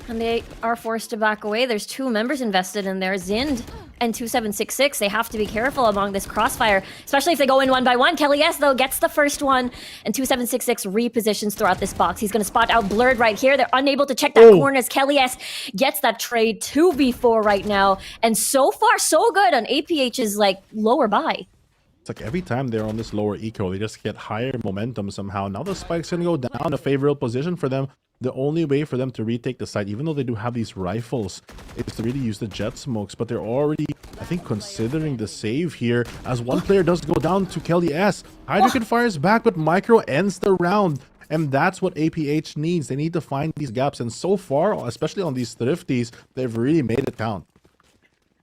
And they are forced to back away. There's 2 members invested in there, Zind and 2766. They have to be careful among this crossfire, especially if they go in one by one. Kelly S, though, gets the first one, and 2766 repositions throughout this box. He's going to spot out Blurred right here. They're unable to check that corner as Kelly S gets that trade 2v4 right now. And so far, so good on APH's, like, lower buy. It's like every time they're on this lower eco, they just get higher momentum somehow. Now the spike's going to go down, a favorable position for them. The only way for them to retake the site, even though they do have these rifles, is to really use the jet smokes. But they're already, I think, considering the save here, as one player does go down to Kelly S. Hydrogen fires back, but Micro ends the round. And that's what APH needs. They need to find these gaps. And so far, especially on these thrifties, they've really made it count.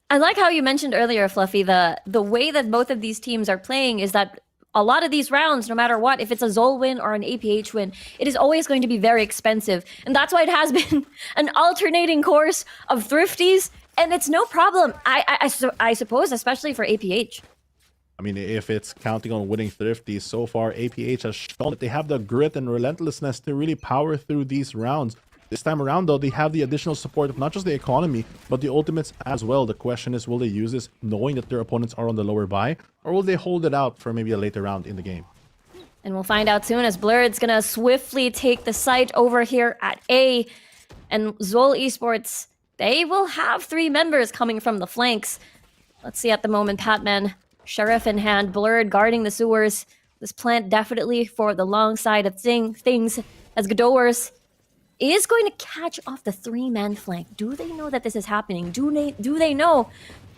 I like how you mentioned earlier, Fluffy, the way that both of these teams are playing is that a lot of these rounds, no matter what, if it's a ZOL win or an APH win, it is always going to be very expensive. And that's why it has been an alternating course of thrifties, and it's no problem, I suppose, especially for APH. I mean, if it's counting on winning thrifties, so far APH has shown that they have the grit and relentlessness to really power through these rounds. This time around, though, they have the additional support of not just the economy, but the ultimates as well. The question is, will they use this knowing that their opponents are on the lower buy, or will they hold it out for maybe a later round in the game? And we'll find out soon as Blurred's gonna swiftly take the site over here at A. And ZOL Esports, they will have 3 members coming from the flanks. Let's see at the moment, Patman, Sheriff in hand, Blurred guarding the sewers. This plant definitely for the long side of things as Gadowers is going to catch off the 3-man flank. Do they know that this is happening? Do they know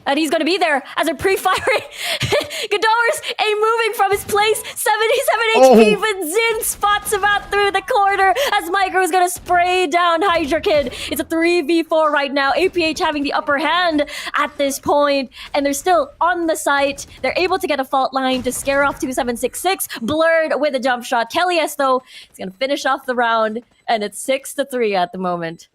that he's going to be there as a pre-firing? Gadowers, A moving from his place, 77 HP, but Zin spots him out through the corner as Micro is going to spray down Hydra Kid. It's a 3v4 right now. APH having the upper hand at this point, and they're still on the site. They're able to get a fault line to scare off 2766. Blurred with a jump shot. Kelly S, though, is going to finish off the round, and it's 6-3 at the moment.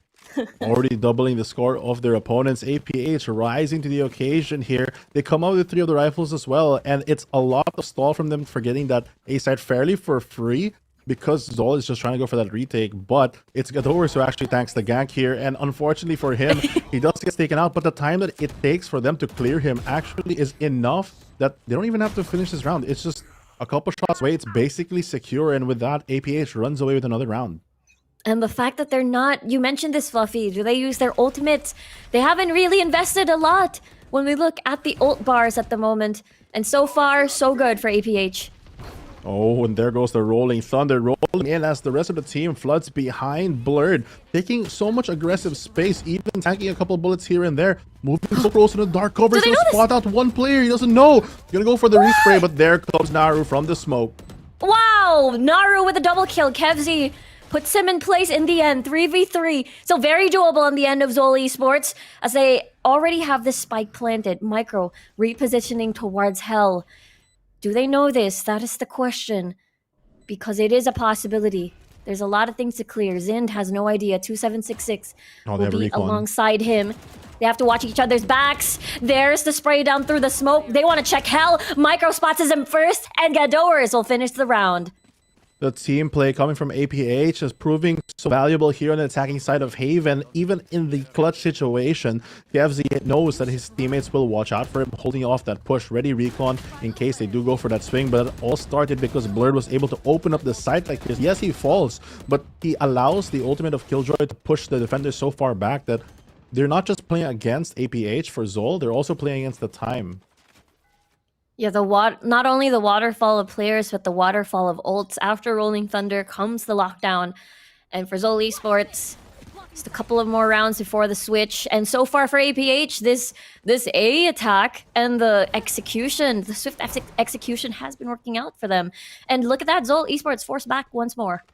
Already doubling the score of their opponents. APH rising to the occasion here. They come out with 3 of the rifles as well, and it's a lot of stall from them for getting that A site fairly for free because ZOL is just trying to go for that retake, but it's Gadowers who actually tanks the gank here, and unfortunately for him, he does get taken out, but the time that it takes for them to clear him actually is enough that they don't even have to finish this round. It's just a couple shots away. It's basically secure, and with that, APH runs away with another round. And the fact that they're not, you mentioned this, Fluffy, do they use their ultimates? They haven't really invested a lot when we look at the ult bars at the moment. And so far, so good for APH. Oh, and there goes the Rolling Thunder, rolling in as the rest of the team floods behind Blurred, taking so much aggressive space, even tanking a couple bullets here and there, moving so close to the dark cover. He's gonna spot out one player, he doesn't know. He's gonna go for the respray, but there comes Naru from the smoke. Wow, Naru with a double kill. Kevzi puts him in place in the end, 3v3. So very doable in the end of ZOL Esports as they already have this spike planted. Micro repositioning towards Hell. Do they know this? That is the question. Because it is a possibility. There's a lot of things to clear. Zind has no idea. 2766 will be alongside him. They have to watch each other's backs. There's the spray down through the smoke. They want to check Hell. Micro spots him first, and Gadowers will finish the round. The team play coming from APH is proving so valuable here on the attacking side of Haven. Even in the clutch situation, Kevzi knows that his teammates will watch out for him, holding off that push, ready recon in case they do go for that swing. But it all started because Blurred was able to open up the site like this. Yes, he falls, but he allows the ultimate of Killjoy to push the defenders so far back that they're not just playing against APH for ZOL, they're also playing against the time. Yeah, not only the waterfall of players, but the waterfall of ults. After Rolling Thunder comes the lockdown. And for ZOL Esports, just a couple of more rounds before the switch. And so far for APH, this A attack and the execution, the swift execution has been working out for them. And look at that, ZOL Esports forced back once more.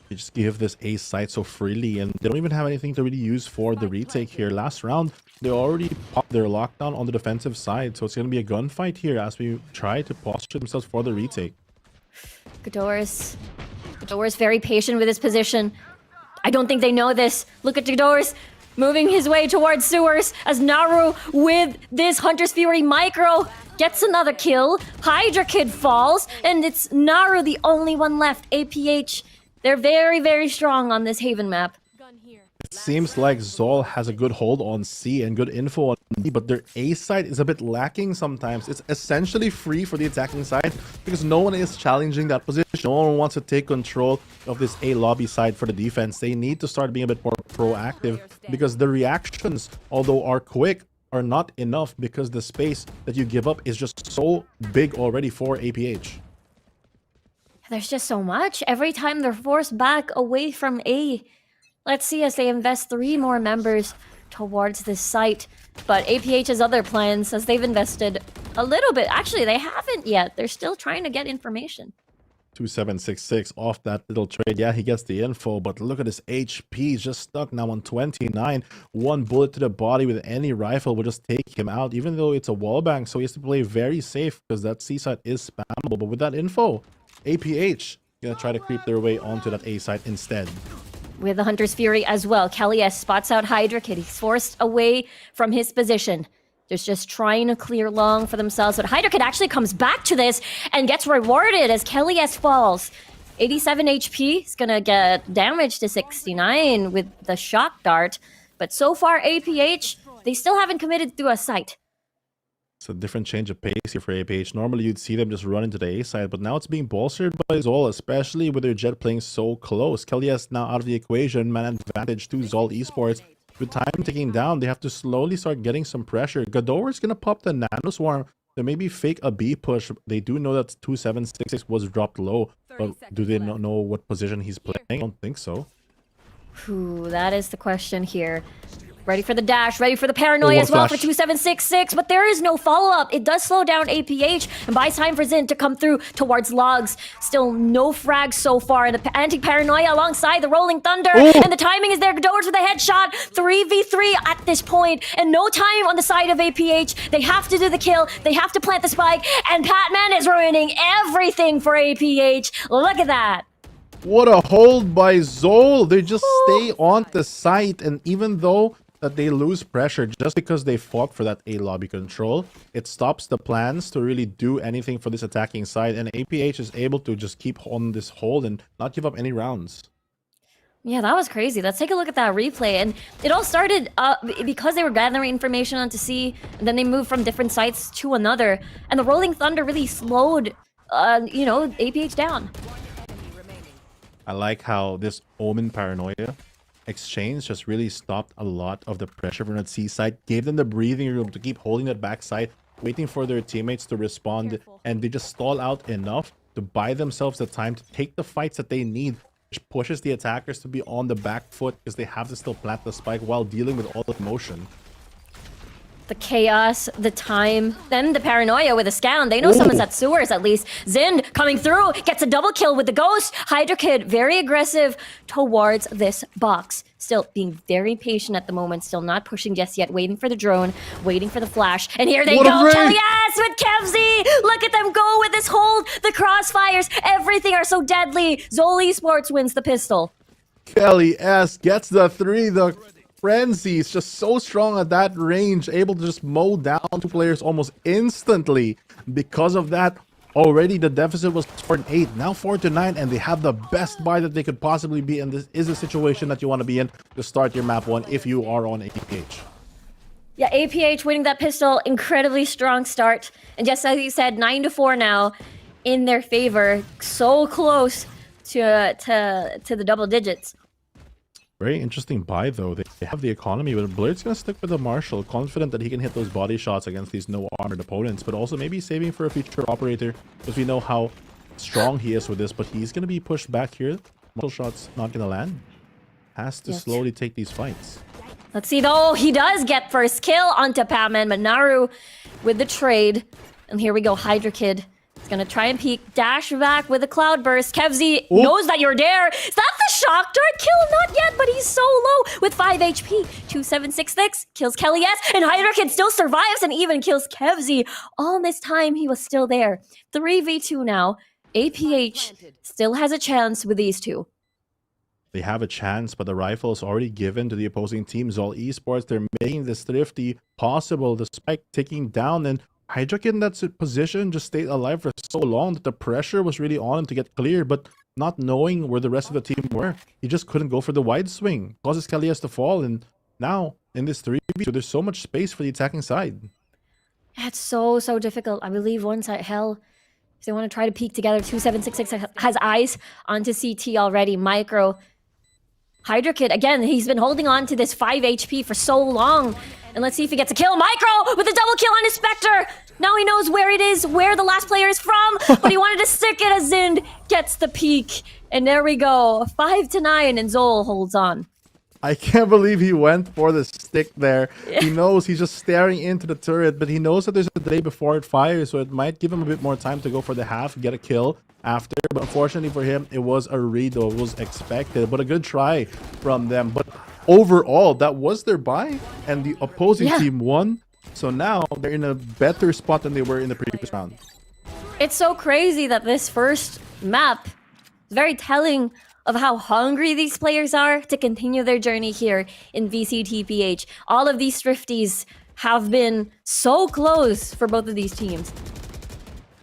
They just give this A site so freely, and they don't even have anything to really use for the retake here. Last round, they already popped their lockdown on the defensive side, so it's going to be a gunfight here as we try to posture themselves for the retake. Ghidorah's very patient with his position. I don't think they know this. Look at Ghidorah's moving his way towards sewers as Naru with this Hunter's Fury micro gets another kill. Hydra Kid falls, and it's Naru the only one left. APH, they're very, very strong on this Haven map. It seems like ZOL has a good hold on C and good info on D, but their A side is a bit lacking sometimes. It's essentially free for the attacking side because no one is challenging that position. No one wants to take control of this A lobby side for the defense. They need to start being a bit more proactive because the reactions, although are quick, are not enough because the space that you give up is just so big already for APH. There's just so much. Every time they're forced back away from A. Let's see as they invest 3 more members towards this site. But APH has other plans as they've invested a little bit. Actually, they haven't yet. They're still trying to get information. 2766 off that little trade. Yeah, he gets the info, but look at his HP. He's just stuck now on 29. 1 bullet to the body with any rifle will just take him out, even though it's a wallbang, so he has to play very safe because that C site is spammable. But with that info, APH gonna try to creep their way onto that A site instead. With the Hunter's Fury as well, Kelly S spots out Hydra Kid. He's forced away from his position. Just trying to clear long for themselves. But Hydra Kid actually comes back to this and gets rewarded as Kelly S falls. 87 HP. He's gonna get damage to 69 with the shock dart. But so far, APH, they still haven't committed to a site. It's a different change of pace here for APH. Normally, you'd see them just run into the A side, but now it's being bolstered by ZOL, especially with their jet playing so close. Kelly is now out of the equation, man advantage to ZOL Esports. With time ticking down, they have to slowly start getting some pressure. Ghidorah is going to pop the Nano Swarm. They maybe fake a B push. They do know that 2766 was dropped low, but do they not know what position he's playing? I don't think so. Ooh, that is the question here. Ready for the dash, ready for the paranoia as well for 2766, but there is no follow-up. It does slow down APH and buys time for Zin to come through towards logs. Still no frags so far, and the anti-paranoia alongside the Rolling Thunder, and the timing is there. Ghidorah's with a headshot, 3v3 at this point, and no time on the side of APH. They have to do the kill, they have to plant the spike, and Patman is ruining everything for APH. Look at that. What a hold by ZOL. They just stay on the site, and even though that they lose pressure just because they fought for that A lobby control, it stops the plans to really do anything for this attacking side, and APH is able to just keep on this hold and not give up any rounds. Yeah, that was crazy. Let's take a look at that replay. And it all started because they were gathering information onto C, and then they moved from different sites to another, and the Rolling Thunder really slowed APH down. I like how this Omen Paranoia exchange just really stopped a lot of the pressure from that C side, gave them the breathing room to keep holding that backside, waiting for their teammates to respond, and they just stall out enough to buy themselves the time to take the fights that they need, which pushes the attackers to be on the back foot because they have to still plant the spike while dealing with all the motion. The chaos, the time, then the paranoia with a scan. They know someone's at sewers at least. Zind coming through, gets a double kill with the ghost. Hydra Kid very aggressive towards this box. Still being very patient at the moment, still not pushing just yet, waiting for the drone, waiting for the flash. And here they go, Kelly S with Kevzy! Look at them go with this hold, the crossfires, everything are so deadly. ZOL Esports wins the pistol. Kelly S gets the 3, the frenzy is just so strong at that range, able to just mow down 2 players almost instantly. Because of that, already the deficit was 4-8, now 4-9, and they have the best buy that they could possibly be, and this is a situation that you want to be in to start your map 1 if you are on APH. Yeah, APH winning that pistol, incredibly strong start. And just as you said, 9-4 now in their favor, so close to the double digits. Very interesting buy though. They have the economy, but Blurt's gonna stick with the Marshall, confident that he can hit those body shots against these no armored opponents, but also maybe saving for a future operator because we know how strong he is with this. But he's gonna be pushed back here. Marshall shots not gonna land. Has to slowly take these fights. Let's see though. He does get first kill onto Patman, but Naru with the trade. And here we go, Hydra Kid. He's gonna try and peek, dash back with a cloud burst. Kevzy knows that you're there. Is that the shock dart kill? Not yet, but he's so low with 5 HP. 2766 kills Kelly S, and Hydra Kid still survives and even kills Kevzy. All this time, he was still there. 3v2 now. APH still has a chance with these two. They have a chance, but the rifle is already given to the opposing team. ZOL Esports, they're making this thrifty possible. The spike ticking down, and Hydra Kid in that position just stayed alive for so long that the pressure was really on him to get clear, but not knowing where the rest of the team were, he just couldn't go for the wide swing. Causes Kalias to fall, and now in this 3v2, there's so much space for the attacking side. It's so difficult. I believe one side, Hell, if they want to try to peek together, 2766 has eyes onto CT already. Micro. Hydra Kid, again, he's been holding on to this 5 HP for so long. And let's see if he gets a kill. Micro with a double kill on his Spectre. Now he knows where it is, where the last player is from, but he wanted to stick it as Zind gets the peek. And there we go. 5-9, and ZOL holds on. I can't believe he went for the stick there. He knows he's just staring into the turret, but he knows that there's a delay before it fires, so it might give him a bit more time to go for the half, get a kill after. But unfortunately for him, it was a read, though. It was expected, but a good try from them. But overall, that was their buy, and the opposing team won. So now they're in a better spot than they were in the previous round. It's so crazy that this first map is very telling of how hungry these players are to continue their journey here in VCTPH. All of these thrifties have been so close for both of these teams.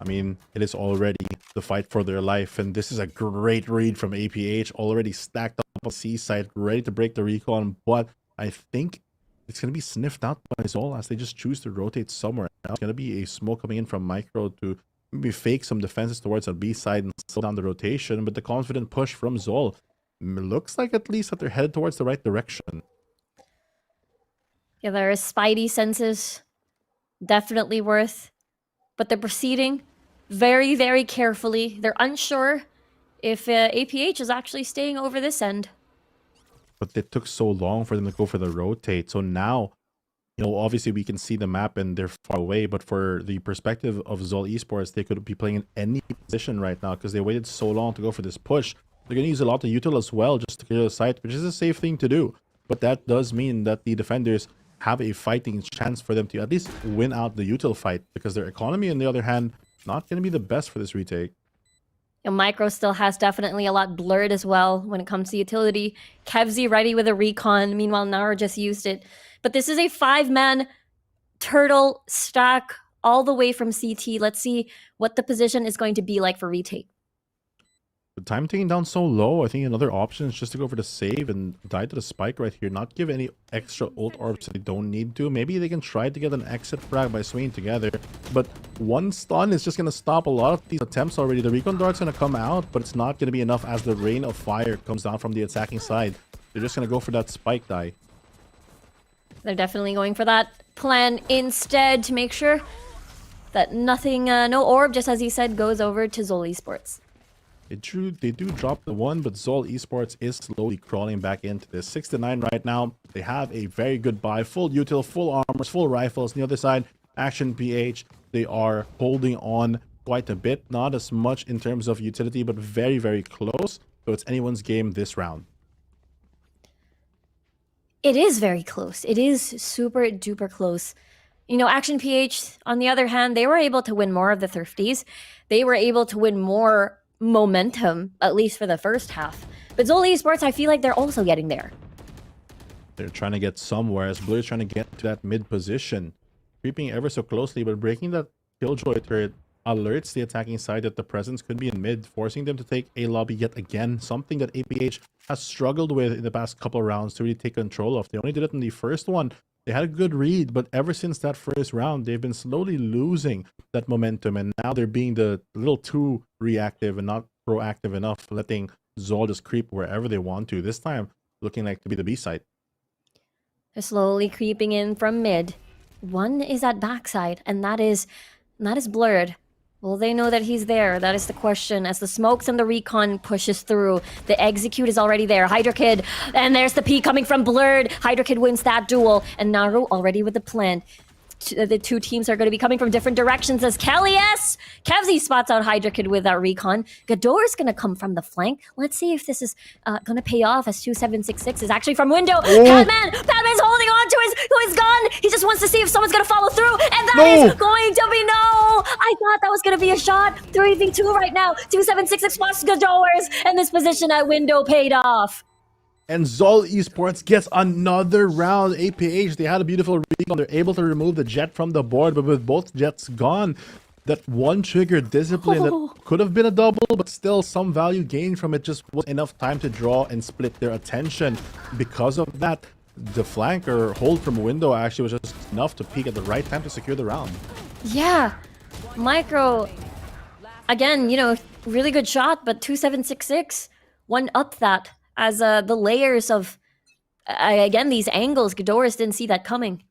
I mean, it is already the fight for their life, and this is a great read from APH, already stacked up on C side, ready to break the recon, but I think it's going to be sniffed out by ZOL as they just choose to rotate somewhere. Now it's going to be a smoke coming in from Micro to maybe fake some defenses towards our B side and slow down the rotation, but the confident push from ZOL looks like at least that they're headed towards the right direction. Yeah, there is Spidey senses, definitely worth, but they're proceeding very carefully. They're unsure if APH is actually staying over this end. But it took so long for them to go for the rotate, so now, you know, obviously we can see the map and they're far away, but for the perspective of ZOL Esports, they could be playing in any position right now because they waited so long to go for this push. They're going to use a lot of util as well just to clear the site, which is a safe thing to do. But that does mean that the defenders have a fighting chance for them to at least win out the util fight because their economy, on the other hand, not going to be the best for this retake. And Micro still has definitely a lot blurred as well when it comes to utility. Kevzy ready with a recon. Meanwhile, Nara just used it. But this is a 5-man turtle stack all the way from CT. Let's see what the position is going to be like for retake. The time taking down so low, I think another option is just to go for the save and die to the spike right here. Not give any extra ult orbs that they don't need to. Maybe they can try to get an exit frag by swinging together. But one stun is just going to stop a lot of these attempts already. The recon dart's going to come out, but it's not going to be enough as the rain of fire comes down from the attacking side. They're just going to go for that spike die. They're definitely going for that plan instead to make sure that nothing, no orb, just as he said, goes over to ZOL Esports. They do drop the one, but ZOL Esports is slowly crawling back into this. 6-9 right now. They have a very good buy. Full util, full armors, full rifles. On the other side, Action PH, they are holding on quite a bit. Not as much in terms of utility, but very close. So it's anyone's game this round. It is very close. It is super duper close. You know, Action PH, on the other hand, they were able to win more of the Thrifties. They were able to win more momentum, at least for the first half. But ZOL Esports, I feel like they're also getting there. They're trying to get somewhere as Blur is trying to get to that mid position. Creeping ever so closely, but breaking that Killjoy turret alerts the attacking side that the presence could be in mid, forcing them to take a lobby yet again. Something that APH has struggled with in the past couple of rounds to really take control of. They only did it in the first one. They had a good read, but ever since that first round, they've been slowly losing that momentum, and now they're being a little too reactive and not proactive enough, letting ZOL just creep wherever they want to. This time, looking like to be the B side. They're slowly creeping in from mid. One is at backside, and that is blurred. Will they know that he's there? That is the question. As the smokes and the recon pushes through, the execute is already there. Hydra Kid, and there's the P coming from Blurred. Hydra Kid wins that duel, and Naru already with the plant. the two teams are going to be coming from different directions as Kevzy spots out Hydra Kid with that recon. Gador's going to come from the flank. Let's see if this is going to pay off as 2766 is actually from window. Padman's holding on to his gun. He just wants to see if someone's going to follow through, and that is going to be no. I thought that was going to be a shot. 3v2 right now. 2766 spots Gador's, and this position at window paid off. And ZOL Esports gets another round. APH, they had a beautiful recon. They're able to remove the jet from the board, but with both jets gone, that one trigger discipline that could have been a double, but still some value gained from it just was enough time to draw and split their attention. Because of that, the flank or hold from window actually was just enough to peak at the right time to secure the round. Yeah, Micro, again, you know, really good shot, but 2766 one up that. As the layers of, again, these angles, Gadoris didn't see that coming.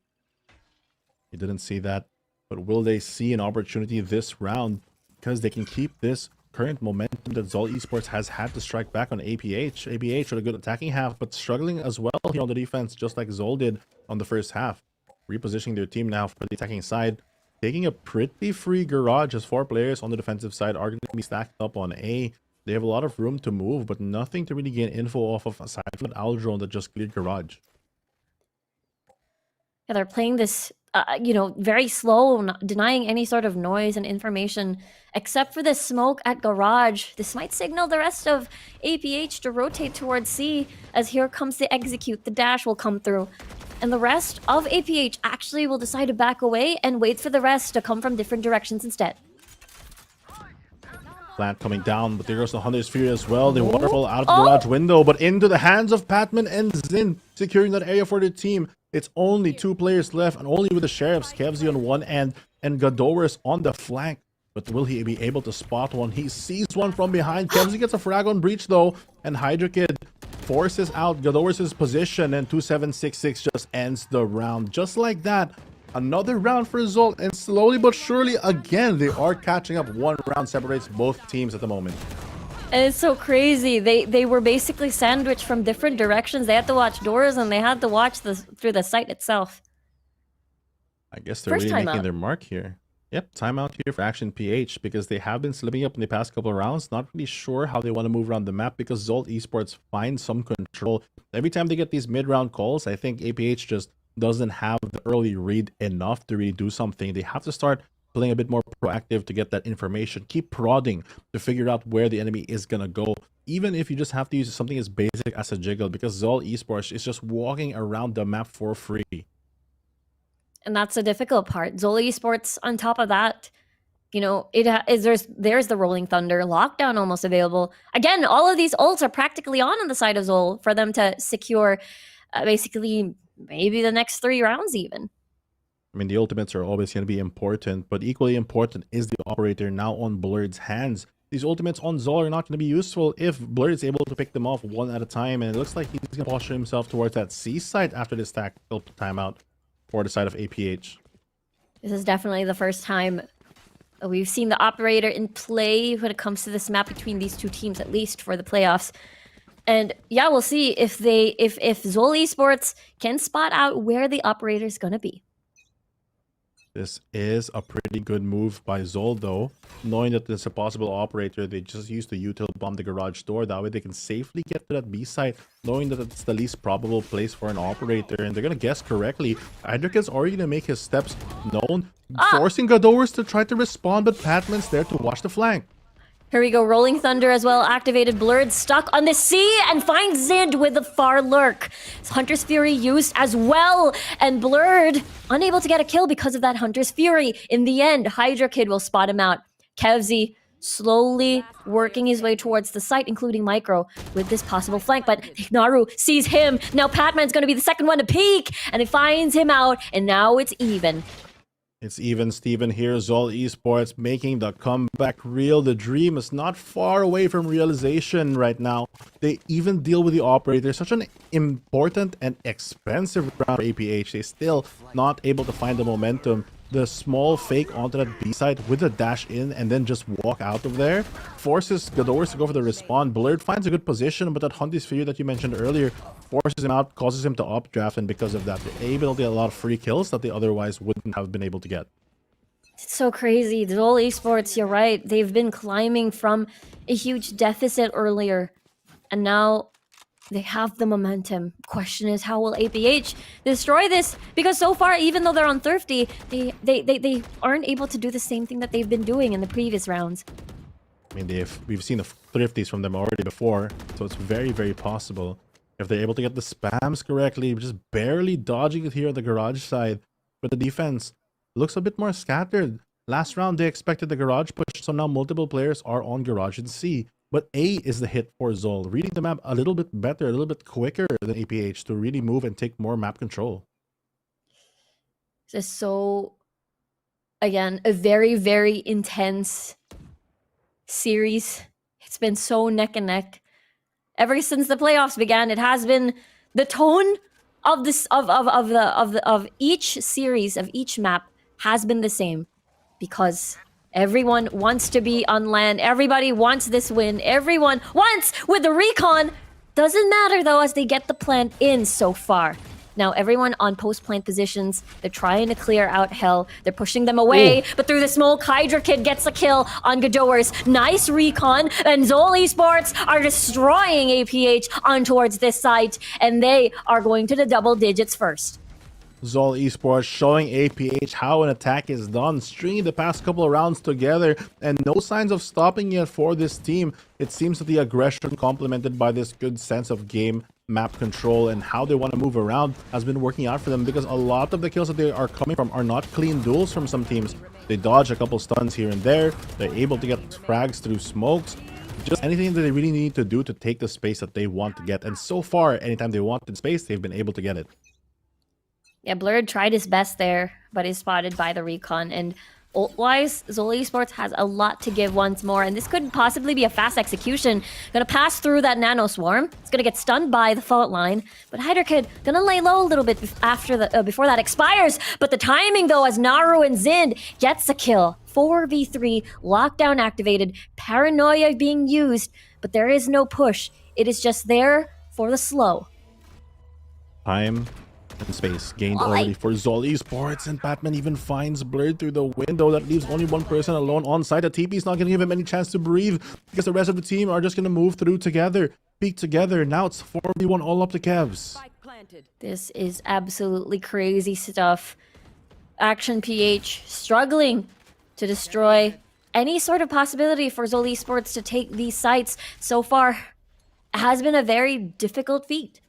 He didn't see that, but will they see an opportunity this round? Because they can keep this current momentum that ZOL Esports has had to strike back on APH. APH with a good attacking half, but struggling as well here on the defense, just like ZOL did on the first half. Repositioning their team now for the attacking side. Taking a pretty free garage as 4 players on the defensive side are going to be stacked up on A. They have a lot of room to move, but nothing to really gain info off of aside from that owl drone that just cleared garage. Yeah, they're playing this, you know, very slow, not denying any sort of noise and information, except for the smoke at garage. This might signal the rest of APH to rotate towards C, as here comes the execute. The dash will come through. And the rest of APH actually will decide to back away and wait for the rest to come from different directions instead. Plant coming down, but there goes the Hunter's Fury as well. They waterfall out of the garage window, but into the hands of Patman and Zin, securing that area for their team. It's only 2 players left, and only with the Sheriffs, Kevzy on one end, and Gadoris on the flank. But will he be able to spot one? He sees one from behind. Kevzy gets a frag on breach though, and Hydra Kid forces out Gadoris' position, and 2766 just ends the round. Just like that. Another round for ZOL, and slowly but surely, again, they are catching up. 1 round separates both teams at the moment. And it's so crazy. They were basically sandwiched from different directions. They had to watch doors, and they had to watch through the site itself. I guess they're really making their mark here. Yep, timeout here for Action PH, because they have been slipping up in the past couple of rounds. Not really sure how they want to move around the map, because ZOL Esports finds some control. Every time they get these mid-round calls, I think APH just doesn't have the early read enough to really do something. They have to start playing a bit more proactive to get that information. Keep prodding to figure out where the enemy is going to go. Even if you just have to use something as basic as a jiggle, because ZOL Esports is just walking around the map for free. And that's the difficult part. ZOL Esports, on top of that, you know, there's the Rolling Thunder, Lockdown almost available. Again, all of these ults are practically on the side of ZOL for them to secure basically maybe the next 3 rounds even. I mean, the ultimates are always going to be important, but equally important is the operator now on Blurred's hands. These ultimates on ZOL are not going to be useful if Blurred is able to pick them off one at a time, and it looks like he's going to posture himself towards that C side after this tactical timeout for the side of APH. This is definitely the first time we've seen the operator in play when it comes to this map between these two teams, at least for the playoffs. And yeah, we'll see if ZOL Esports can spot out where the operator is going to be. This is a pretty good move by ZOL, though. Knowing that there's a possible operator, they just use the util bomb the garage door. That way they can safely get to that B site, knowing that it's the least probable place for an operator. And they're going to guess correctly. Idrik's already going to make his steps known, forcing Gadoris to try to respond, but Patman's there to watch the flank. Here we go, Rolling Thunder as well, activated. Blurred stuck on the C and finds Zid with the far lurk. Hunter's Fury used as well, and Blurred unable to get a kill because of that Hunter's Fury. In the end, Hydra Kid will spot him out. Kevzy slowly working his way towards the site, including Micro, with this possible flank, but Naru sees him. Now Patman's going to be the second one to peek, and he finds him out, and now it's even. It's even Steven here. ZOL Esports making the comeback real. The dream is not far away from realization right now. They even deal with the operator. Such an important and expensive round for APH. They still not able to find the momentum. the small fake onto that B site with a dash in and then just walk out of there forces Gadors to go for the respawn. Blurred finds a good position, but that Hunty Sphere that you mentioned earlier forces him out, causes him to updraft, and because of that, they're able to get a lot of free kills that they otherwise wouldn't have been able to get. It's so crazy. ZOL Esports, you're right. They've been climbing from a huge deficit earlier, and now they have the momentum. Question is, how will APH destroy this? Because so far, even though they're on Thrifty, they aren't able to do the same thing that they've been doing in the previous rounds. I mean, we've seen the Thrifties from them already before, so it's very, very possible. If they're able to get the spams correctly, just barely dodging it here on the garage side. But the defense looks a bit more scattered. Last round, they expected the garage push, so now multiple players are on garage and C. But A is the hit for ZOL, reading the map a little bit better, a little bit quicker than APH to really move and take more map control. Just so, again, a very, very intense series. It's been so neck and neck. Ever since the playoffs began, it has been the tone of this of each series, of each map has been the same, because everyone wants to be on land. Everybody wants this win. Everyone wants with the recon. Doesn't matter though, as they get the plant in so far. Now everyone on post-plant positions, they're trying to clear out Hell. They're pushing them away, but through the smoke, Hydra Kid gets a kill on Gadors. Nice recon, and ZOL Esports are destroying APH on towards this site, and they are going to the double digits first. ZOL Esports showing APH how an attack is done, stringing the past couple of rounds together, and no signs of stopping yet for this team. It seems that the aggression complemented by this good sense of game map control and how they want to move around has been working out for them, because a lot of the kills that they are coming from are not clean duels from some teams. They dodge a couple stuns here and there, they're able to get frags through smokes, just anything that they really need to do to take the space that they want to get, and so far anytime they wanted space, they've been able to get it. Yeah, Blurred tried his best there, but is spotted by the recon. And ult-wise, ZOL Esports has a lot to give once more, and this could possibly be a fast execution. Gonna pass through that nano swarm. It's gonna get stunned by the fault line, but Hydra Kid gonna lay low a little bit after the before that expires. But the timing though, as Naru and Zind gets a kill. 4v3, lockdown activated, paranoia being used, but there is no push. It is just there for the slow. Time and space gained already for ZOL Esports, and Batman even finds Blurred through the window. That leaves only one person alone on site. The TP is not going to give him any chance to breathe, because the rest of the team are just going to move through together, peek together. Now it's 4v1 all up to Kevs. This is absolutely crazy stuff. Action PH struggling to destroy any sort of possibility for ZOL Esports to take these sites. So far, has been a very difficult feat.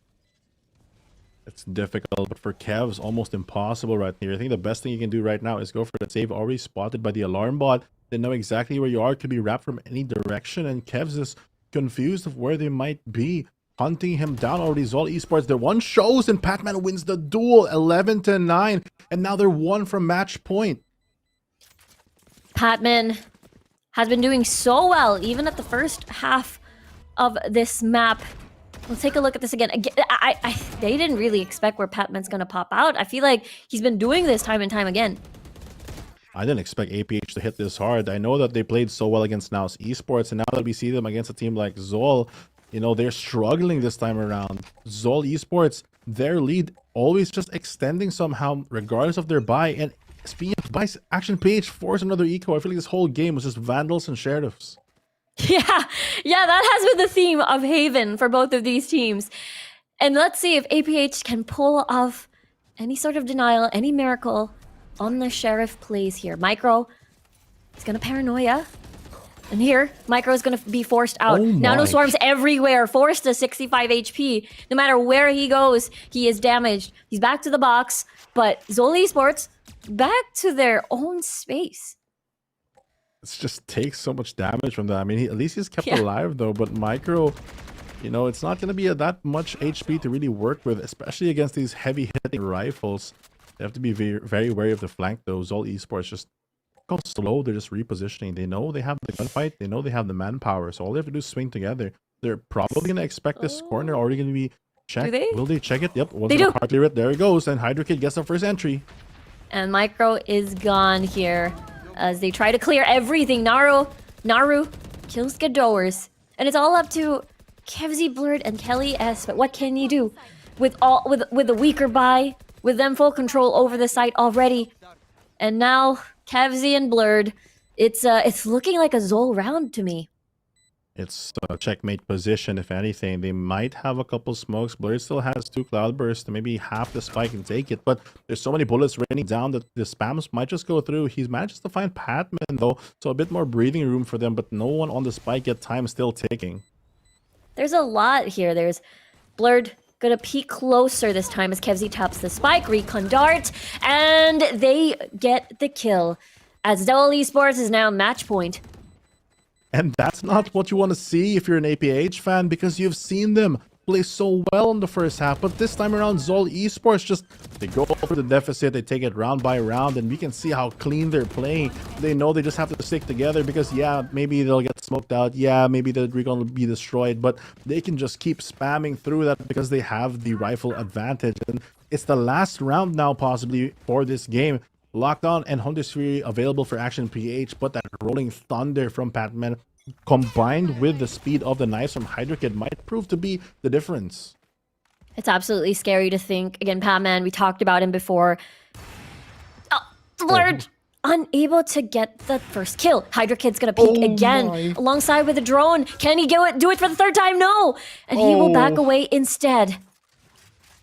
It's difficult, but for Kevs, almost impossible right here. I think the best thing you can do right now is go for that save, already spotted by the alarm bot. They know exactly where you are, could be wrapped from any direction, and Kevs is confused of where they might be. Hunting him down already. ZOL Esports, their one shows, and Patman wins the duel, 11-9, and now they're one from match point. Patman has been doing so well, even at the first half of this map. Let's take a look at this again. They didn't really expect where Patman's going to pop out. I feel like he's been doing this time and time again. I didn't expect APH to hit this hard. I know that they played so well against Naus Esports, and now that we see them against a team like ZOL, you know, they're struggling this time around. ZOL Esports, their lead always just extending somehow, regardless of their buy. And speaking of buys, Action PH forced another eco. I feel like this whole game was just Vandals and Sheriffs. Yeah, that has been the theme of Haven for both of these teams. And let's see if APH can pull off any sort of denial, any miracle on the Sheriff plays here. Micro is going to paranoia. And here, Micro is going to be forced out. Nano swarms everywhere, forced to 65 HP. No matter where he goes, he is damaged. He's back to the box, but ZOL Esports back to their own space. It just takes so much damage from that. I mean, at least he's kept alive though, but Micro, you know, it's not going to be that much HP to really work with, especially against these heavy hitting rifles. They have to be very, very wary of the flank though. ZOL Esports just go slow. They're just repositioning. They know they have the gunfight. They know they have the manpower. So all they have to do is swing together. They're probably going to expect this corner already going to be checked. Do they? Will they check it? Yep. They do. Hard clear it. There it goes. And Hydra Kid gets the first entry. And Micro is gone here as they try to clear everything. Naru kills Gadowers. And it's all up to Kevzy, Blurred, and Kelly S. But what can you do with a weaker buy, with them full control over the site already? And now Kevzy and Blurred, it's looking like a ZOL round to me. It's a checkmate position, if anything. They might have a couple smokes. Blurred still has 2 Cloudbursts, maybe half the spike and take it. But there's so many bullets raining down that the spams might just go through. He manages to find Patman, though, so a bit more breathing room for them. But no one on the spike yet. Time still ticking. There's a lot here. There's Blurred gonna peek closer this time as Kevzy taps the spike, recon dart, and they get the kill. As ZOL Esports is now match point. And that's not what you want to see if you're an APH fan, because you've seen them play so well in the first half. But this time around, ZOL Esports they go for the deficit, they take it round by round, and we can see how clean they're playing. They know they just have to stick together because, yeah, maybe they'll get smoked out. Yeah, maybe the recon will be destroyed, but they can just keep spamming through that because they have the rifle advantage. And it's the last round now, possibly, for this game. Lockdown and Hunter's Fury available for Action PH, but that rolling thunder from Patman combined with the speed of the knives from Hydra Kid might prove to be the difference. It's absolutely scary to think. Again, Patman, we talked about him before. Blurred, unable to get the first kill. Hydra Kid's gonna peek again alongside with a drone. Can he do it for the third time? No! And he will back away instead.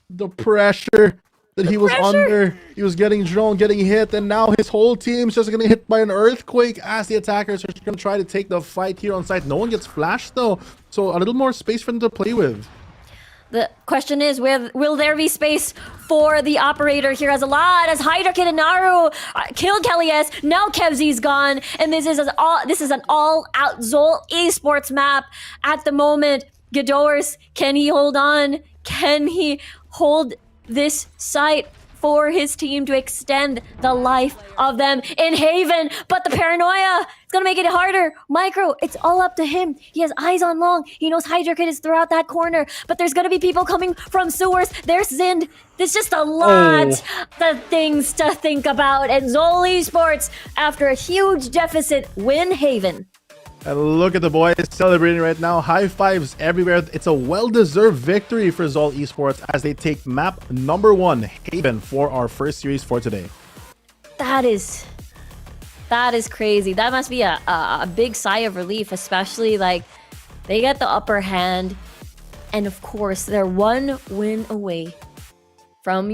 The pressure that he was under. He was getting drone, getting hit, and now his whole team's just getting hit by an earthquake as the attackers are going to try to take the fight here on site. No one gets flashed though, so a little more space for them to play with. The question is, will there be space for the operator here as a lot as Hydra Kid and Naru killed Kelly S. Now Kevzy's gone, and this is an all-out ZOL Esports map at the moment. Gadors, can he hold on? Can he hold this site for his team to extend the life of them in Haven? But the paranoia, it's gonna make it harder. Micro, it's all up to him. He has eyes on long. He knows Hydra Kid is throughout that corner, but there's gonna be people coming from sewers. There's Zind. There's just a lot of things to think about. And ZOL Esports, after a huge deficit, win Haven. And look at the boys celebrating right now. High fives everywhere. It's a well-deserved victory for ZOL Esports as they take map number 1, Haven, for our first series for today. That is crazy. That must be a big sigh of relief, especially like they get the upper hand. And of course, they're 1 win away from,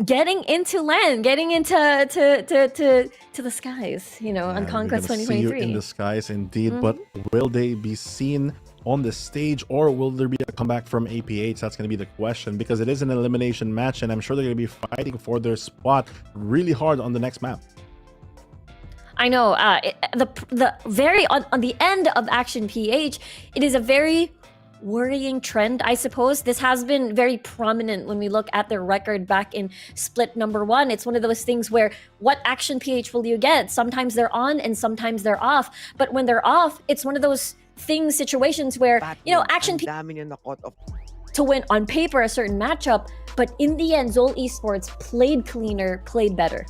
getting into land, getting into the skies, on CONQuest 2023. See you in the skies indeed, but will they be seen on the stage, or will there be a comeback from APH? That's going to be the question, because it is an elimination match, and I'm sure they're going to be fighting for their spot really hard on the next map. I know, on the end of Action PH, it is a very worrying trend, I suppose. This has been very prominent when we look at their record back in split number 1. It's one of those things where, what Action PH will you get? Sometimes they're on and sometimes they're off. But when they're off, it's one of those situations where, Action PH to win on paper a certain matchup, but in the end, ZOL Esports played cleaner, played better.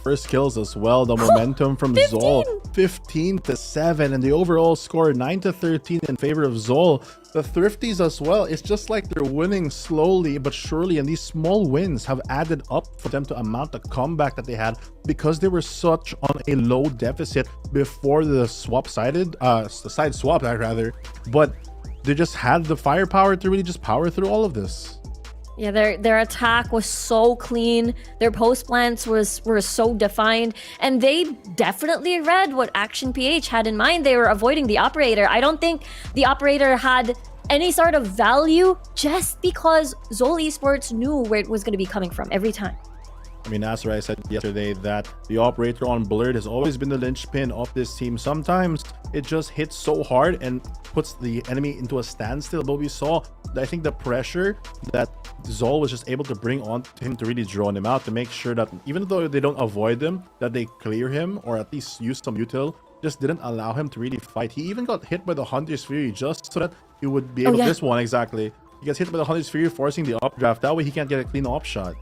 First kills as well. The momentum from ZOL, 15-7, and the overall score 9-13 in favor of ZOL. The Thrifties as well, it's just like they're winning slowly but surely, and these small wins have added up for them to amount the comeback that they had, because they were such on a low deficit before the side swap rather, but they just had the firepower to really just power through all of this. Yeah, their attack was so clean. Their post plants were so defined, and they definitely read what Action PH had in mind. They were avoiding the operator. I don't think the operator had any sort of value, just because ZOL Esports knew where it was going to be coming from every time. I mean, as I said yesterday, that the operator on Blurred has always been the linchpin of this team. Sometimes it just hits so hard and puts the enemy into a standstill. But we saw, I think, the pressure that ZOL was just able to bring on to him to really drone him out, to make sure that even though they don't avoid him, that they clear him or at least use some util, just didn't allow him to really fight. He even got hit by the Hunter's Fury just so that he would be able to this one exactly. He gets hit by the Hunter's Fury, forcing the updraft. That way he can't get a clean op shot.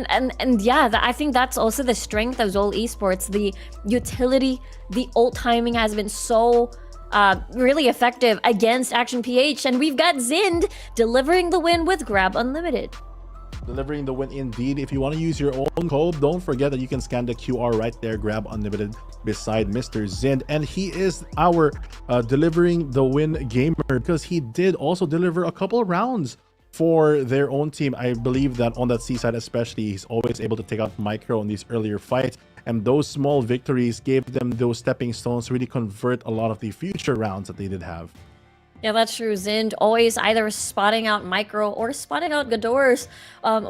And yeah, I think that's also the strength of ZOL Esports. The utility, the ult timing has been so really effective against Action PH, and we've got Zind delivering the win with Grab Unlimited. Delivering the win indeed. If you want to use your own code, don't forget that you can scan the QR right there, Grab Unlimited beside Mr. Zind. And he is our delivering the win gamer, because he did also deliver a couple of rounds for their own team. I believe that on that C side especially, he's always able to take out Micro in these earlier fights, and those small victories gave them those stepping stones to really convert a lot of the future rounds that they did have. Yeah, that's true. Zind always either spotting out Micro or spotting out Gador's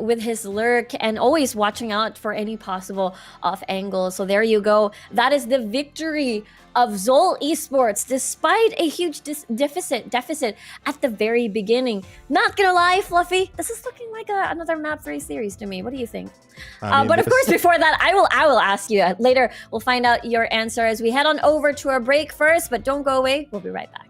with his lurk, and always watching out for any possible off angle. So there you go. That is the victory of ZOL Esports, despite a huge deficit at the very beginning. Not gonna lie, Fluffy, this is looking like another map 3 series to me. What do you think? But of course, before that, I will ask you later. We'll find out your answer as we head on over to our break first. But don't go away. We'll be right back.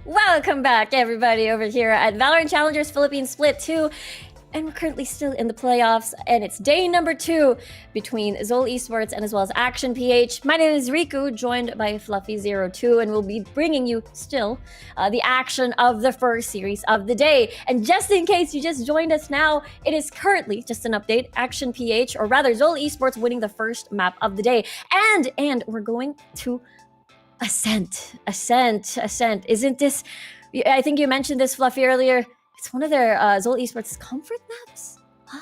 Welcome back, everybody, over here at Valorant Challengers Philippines Split 2. And we're currently still in the playoffs, and it's day number 2 between ZOL Esports and as well as Action PH. My name is Riku, joined by Fluffy02, and we'll be bringing you still the action of the first series of the day. And just in case you just joined us now, it is currently just an update. Action PH, or rather ZOL Esports, winning the first map of the day. And we're going to Ascent. Isn't this... I think you mentioned this, Fluffy, earlier. It's one of their ZOL Esports comfort maps? Huh?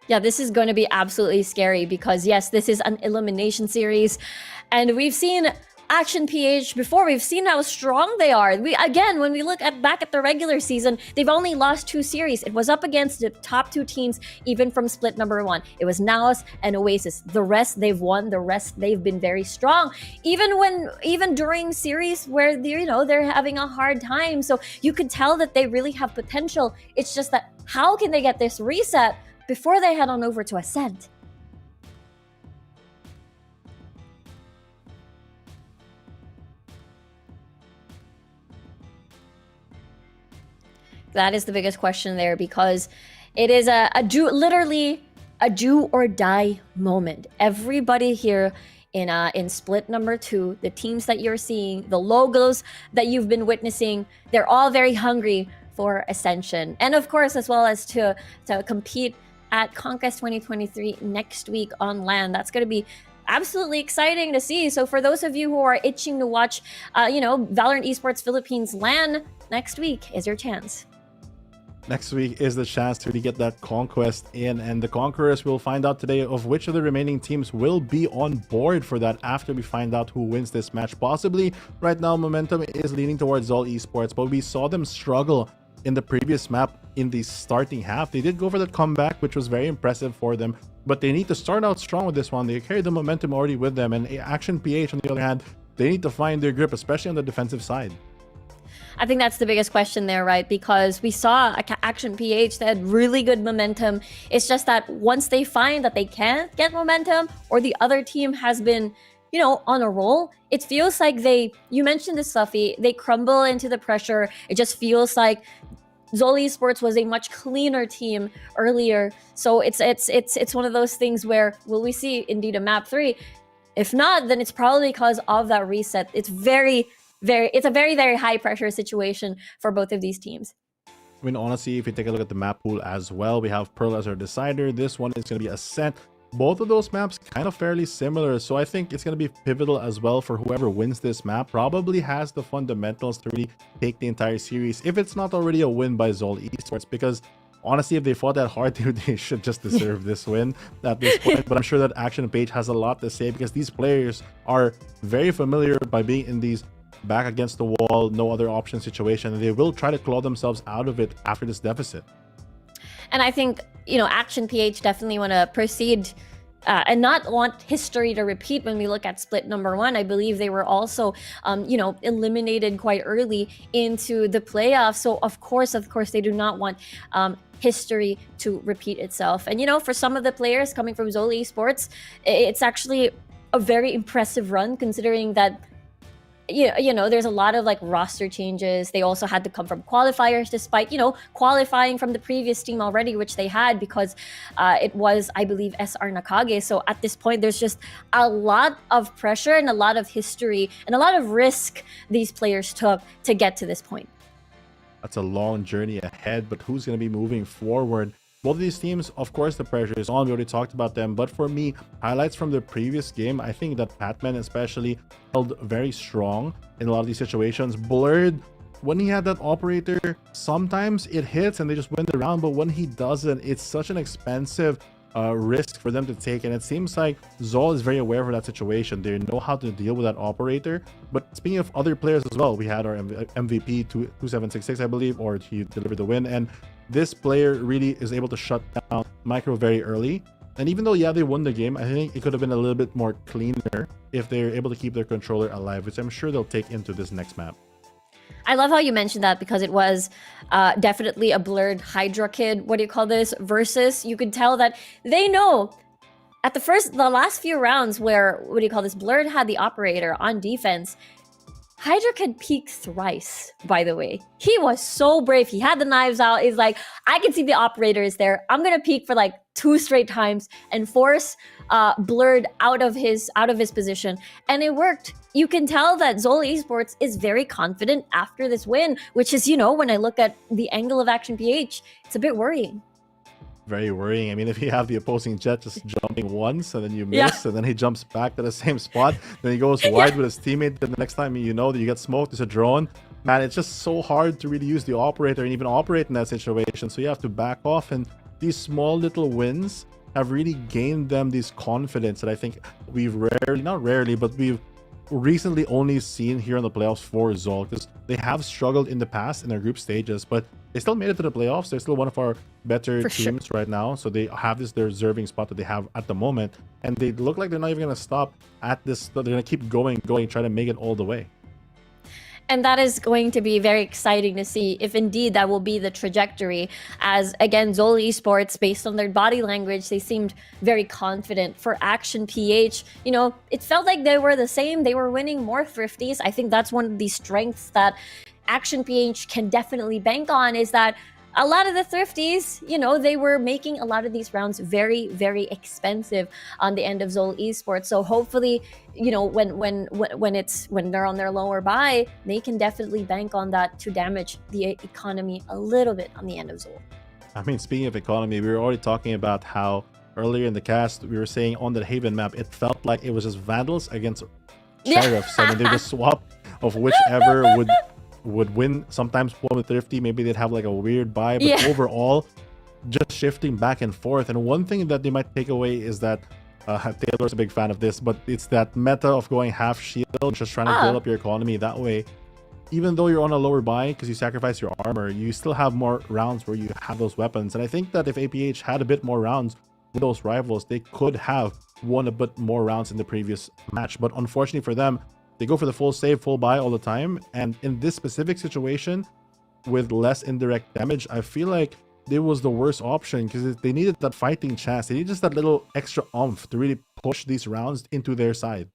Yeah, this is going to be absolutely scary because, yes, this is an elimination series. And we've seen Action PH before. We've seen how strong they are. Again, when we look back at the regular season, they've only lost 2 series. It was up against the top 2 teams, even from split number 1. It was Naos and Oasis. The rest they've won. The rest they've been very strong. Even during series where they're having a hard time. So you could tell that they really have potential. It's just that how can they get this reset before they head on over to Ascent? That is the biggest question there, because it is literally a do or die moment. Everybody here in split number 2, the teams that you're seeing, the logos that you've been witnessing, they're all very hungry for Ascension. And of course, as well as to compete at CONQuest 2023 next week on LAN. That's going to be absolutely exciting to see. So for those of you who are itching to watch, VALORANT Esports Philippines LAN next week is your chance. Next week is the chance to really get that CONQuest in, and the Conquerors will find out today of which of the remaining teams will be on board for that after we find out who wins this match. Possibly, right now, momentum is leaning towards ZOL Esports, but we saw them struggle in the previous map in the starting half. They did go for that comeback, which was very impressive for them, but they need to start out strong with this one. They carry the momentum already with them, and Action PH, on the other hand, they need to find their grip, especially on the defensive side. I think that's the biggest question there, right? Because we saw Action PH that had really good momentum. It's just that once they find that they can't get momentum, or the other team has been, on a roll, it feels like you mentioned this, Fluffy, they crumble into the pressure. It just feels like ZOL Esports was a much cleaner team earlier. So it's one of those things where, will we see indeed a map 3? If not, then it's probably because of that reset. It's a very, very high pressure situation for both of these teams. I mean, honestly, if you take a look at the map pool as well, we have Pearl as our decider. This one is going to be Ascent. Both of those maps kind of fairly similar, so I think it's going to be pivotal as well for whoever wins this map. Probably has the fundamentals to really take the entire series, if it's not already a win by ZOL Esports, because honestly, if they fought that hard, they should just deserve this win at this point. But I'm sure that Action PH has a lot to say, because these players are very familiar by being in these back against the wall, no other option situation, and they will try to claw themselves out of it after this deficit. And I think, Action PH definitely want to proceed and not want history to repeat when we look at split number 1. I believe they were also, eliminated quite early into the playoffs. So of course, they do not want history to repeat itself. And, for some of the players coming from ZOL Esports, it's actually a very impressive run, considering that there's a lot of roster changes. They also had to come from qualifiers, despite qualifying from the previous team already, which they had, because it was, I believe, SR Nakage. So at this point, there's just a lot of pressure and a lot of history and a lot of risk these players took to get to this point. That's a long journey ahead, but who's going to be moving forward? Both of these teams, of course, the pressure is on. We already talked about them. But for me, highlights from the previous game, I think that Patman especially held very strong in a lot of these situations. Blurred, when he had that operator, sometimes it hits and they just win the round. But when he doesn't, it's such an expensive risk for them to take. And it seems like ZOL is very aware of that situation. They know how to deal with that operator. But speaking of other players as well, we had our MVP 2766, I believe, or he delivered the win. And this player really is able to shut down Micro very early. And even though, yeah, they won the game, I think it could have been a little bit more cleaner if they're able to keep their controller alive, which I'm sure they'll take into this next map. I love how you mentioned that, because it was definitely a blurred Hydra Kid, versus you could tell that they know at the last few rounds where, Blurred had the operator on defense. Hydra Kid peeked thrice, by the way. He was so brave. He had the knives out. He's like, I can see the operator is there. I'm gonna peek for 2 straight times and force Blurred out of his position. And it worked. You can tell that ZOL Esports is very confident after this win, which is, when I look at the angle of Action PH, it's a bit worrying. very worrying. I mean, if you have the opposing jet just jumping once and then you Yeah. miss and then he jumps back to the same spot, then he goes wide with his teammate, then the next time you know that you get smoked, there's a drone. Man, it's just so hard to really use the operator and even operate in that situation. So you have to back off, and these small little wins have really gained them this confidence that I think we've not rarely, but we've recently only seen here in the playoffs for ZOL, because they have struggled in the past in their group stages, but they still made it to the playoffs. They're still one of our better For sure. teams right now, so they have this their deserving spot that they have at the moment, and they look like they're not even going to stop at this. They're going to keep going, try to make it all the way. And that is going to be very exciting to see if indeed that will be the trajectory. As again, ZOL Esports, based on their body language, they seemed very confident. For Action PH, you know, it felt like they were the same. They were winning more thrifties. I think that's one of the strengths that Action PH can definitely bank on, is that a lot of the thrifties, you know, they were making a lot of these rounds very, very expensive on the end of ZOL Esports. So hopefully, you know, when they're on their lower buy, they can definitely bank on that to damage the economy a little bit on the end of ZOL. I mean, speaking of economy, we were already talking about how earlier in the cast we were saying on the Haven map, it felt like it was just Vandals against Sheriffs. I mean, they just swap of whichever would win. Sometimes one with thrifty, maybe they'd have like a weird buy, but overall just shifting back and forth. And one thing that they might take away is that Taylor's a big fan of this, but it's that meta of going half shield, just trying to build up your economy that way. Even though you're on a lower buy because you sacrifice your armor, you still have more rounds where you have those weapons. And I think that if APH had a bit more rounds with those rivals, they could have won a bit more rounds in the previous match. But unfortunately for them, they go for the full save, full buy all the time. And in this specific situation, with less indirect damage, I feel like it was the worst option because they needed that fighting chance. They needed just that little extra oomph to really push these rounds into their side.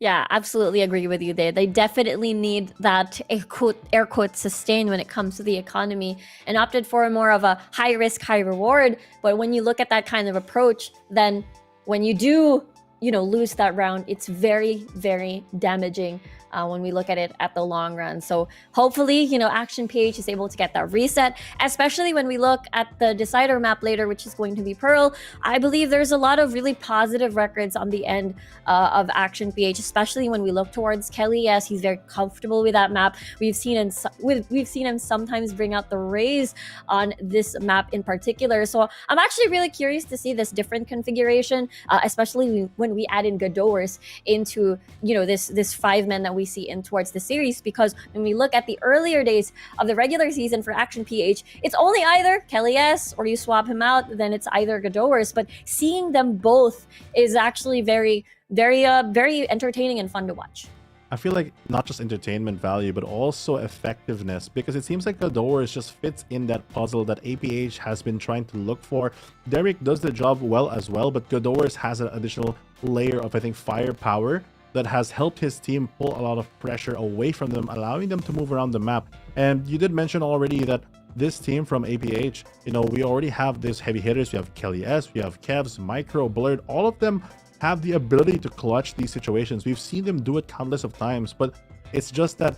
Yeah, absolutely agree with you there. They definitely need that air quote sustain when it comes to the economy, and opted for more of a high risk, high reward. But when you look at that kind of approach, then when you do, you know, lose that round, it's very, very damaging when we look at it at the long run. So hopefully, you know, Action PH is able to get that reset, especially when we look at the decider map later, which is going to be Pearl. I believe there's a lot of really positive records on the end of Action PH, especially when we look towards Kelly. Yes, he's very comfortable with that map. We've seen him sometimes bring out the Rays on this map in particular. So I'm actually really curious to see this different configuration, especially when we add in Gadors into, you know, this five men that we see in towards the series, because when we look at the earlier days of the regular season for Action PH, it's only either Kelly S or you swap him out, then it's either Gadors. But seeing them both is actually very, very entertaining and fun to watch. I feel like not just entertainment value, but also effectiveness, because it seems like Gadors just fits in that puzzle that APH has been trying to look for. Derek does the job well as well, but Gadors has an additional layer of, I think, firepower that has helped his team pull a lot of pressure away from them, allowing them to move around the map. And you did mention already that this team from APH, you know, we already have these heavy hitters. We have Kelly S, we have Kevs, Micro, Blurred. All of them have the ability to clutch these situations. We've seen them do it countless of times, but it's just that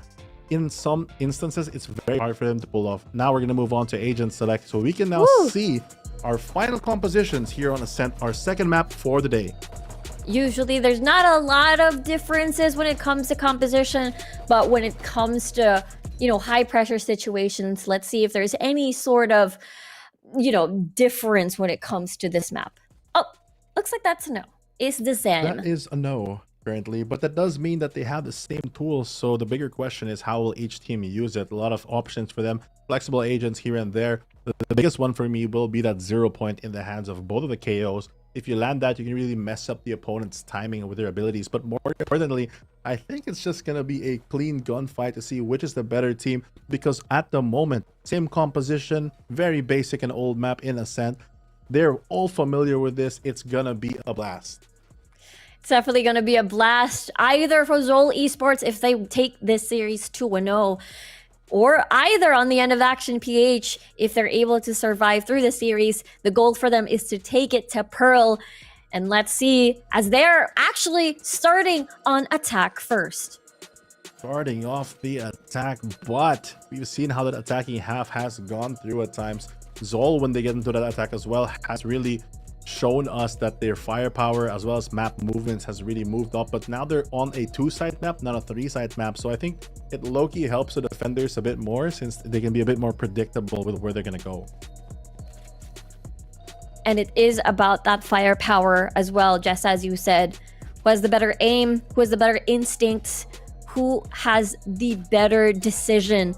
in some instances, it's very hard for them to pull off. Now we're going to move on to Agent Select, so we can now see our final compositions here on Ascent, our second map for the day. Usually there's not a lot of differences when it comes to composition, but when it comes to, you know, high pressure situations, let's see if there's any sort of, you know, difference when it comes to this map. Oh, looks like that's a no. Is the Zen. That is a no currently, but that does mean that they have the same tools. So the bigger question is, how will each team use it? A lot of options for them, flexible agents here and there. The biggest one for me will be that 0 point in the hands of both of the KOs. If you land that, you can really mess up the opponent's timing with their abilities. But more importantly, I think it's just going to be a clean gunfight to see which is the better team, because at the moment, same composition, very basic and old map in Ascent. They're all familiar with this. It's going to be a blast. It's definitely going to be a blast, either for ZOL Esports if they take this series 2-0, or either on the end of Action PH if they're able to survive through the series. The goal for them is to take it to Pearl. And let's see, as they're actually starting on attack first. Starting off the attack, but we've seen how that attacking half has gone through at times. ZOL, when they get into that attack as well, has really shown us that their firepower as well as map movements has really moved up. But now they're on a 2-side map, not a 3-side map. So I think it low-key helps the defenders a bit more, since they can be a bit more predictable with where they're going to go. And it is about that firepower as well, just as you said. Who has the better aim? Who has the better instincts? Who has the better decision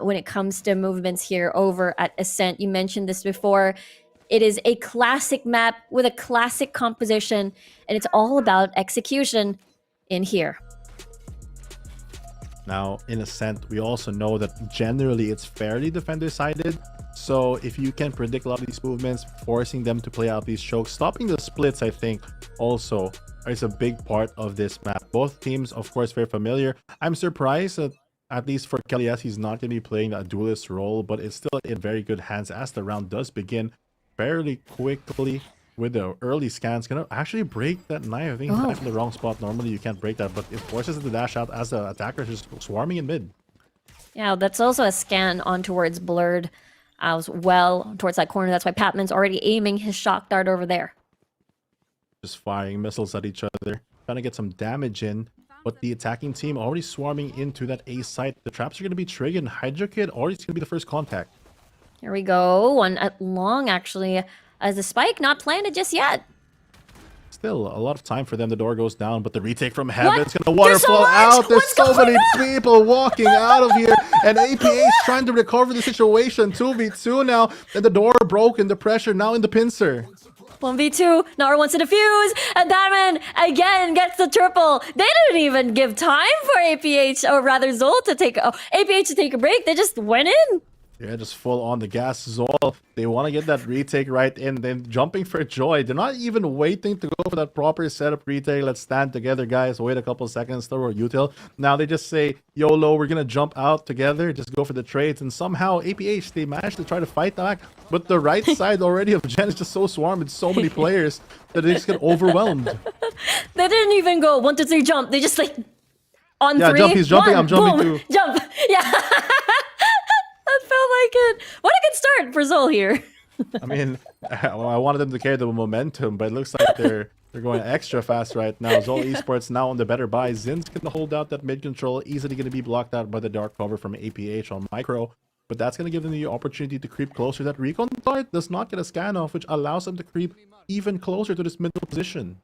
when it comes to movements here over at Ascent? You mentioned this before. It is a classic map with a classic composition, and it's all about execution in here. Now, in Ascent, we also know that generally it's fairly defender-sided. So if you can predict a lot of these movements, forcing them to play out these chokes, stopping the splits, I think, also is a big part of this map. Both teams, of course, very familiar. I'm surprised that, at least for Kelly S, he's not going to be playing that duelist role, but it's still in very good hands as the round does begin fairly quickly with the early scans. Gonna actually break that knife. I think it's knife in the wrong spot. Normally you can't break that, but it forces it to dash out as the attacker is just swarming in mid. Yeah, that's also a scan on towards Blurred as well, towards that corner. That's why Patman's already aiming his shock dart over there. Just firing missiles at each other, trying to get some damage in. But the attacking team already swarming into that A site. The traps are going to be triggered, and Hydra Kid already going to be the first contact. Here we go. One at long, actually, as the spike not planted just yet. Still a lot of time for them. The door goes down, but the retake from heaven's going to waterfall out. There's so many people walking out of here, and APH trying to recover the situation. 2v2 now, and the door broken. The pressure now in the pincer. 1v2, Nara wants to defuse, and Batman again gets the triple. They didn't even give time for APH, or rather ZOL, to take APH to take a break. They just went in. Yeah, just full on the gas. ZOL, they want to get that retake right in. Then jumping for joy. They're not even waiting to go for that proper setup retake. Let's stand together, guys. Wait a couple seconds, throw a util. Now they just say, YOLO, we're going to jump out together. Just go for the trades. And somehow APH, they managed to try to fight back. But the right side already of Gen is just so swarmed with so many players that they just get overwhelmed. They didn't even go 1, 2, 3, jump. They just like on yeah, 3. Jump, he's jumping. 1, I'm jumping boom, too. Jump. Yeah. That felt like it. What a good start for ZOL here. I mean, I wanted them to carry the momentum, but it looks like they're going extra fast right now. ZOL Esports now on the better buy. Zin's going to hold out that mid control, easily going to be blocked out by the dark cover from APH on micro. But that's going to give them the opportunity to creep closer. That recon dart does not get a scan off, which allows them to creep even closer to this middle position.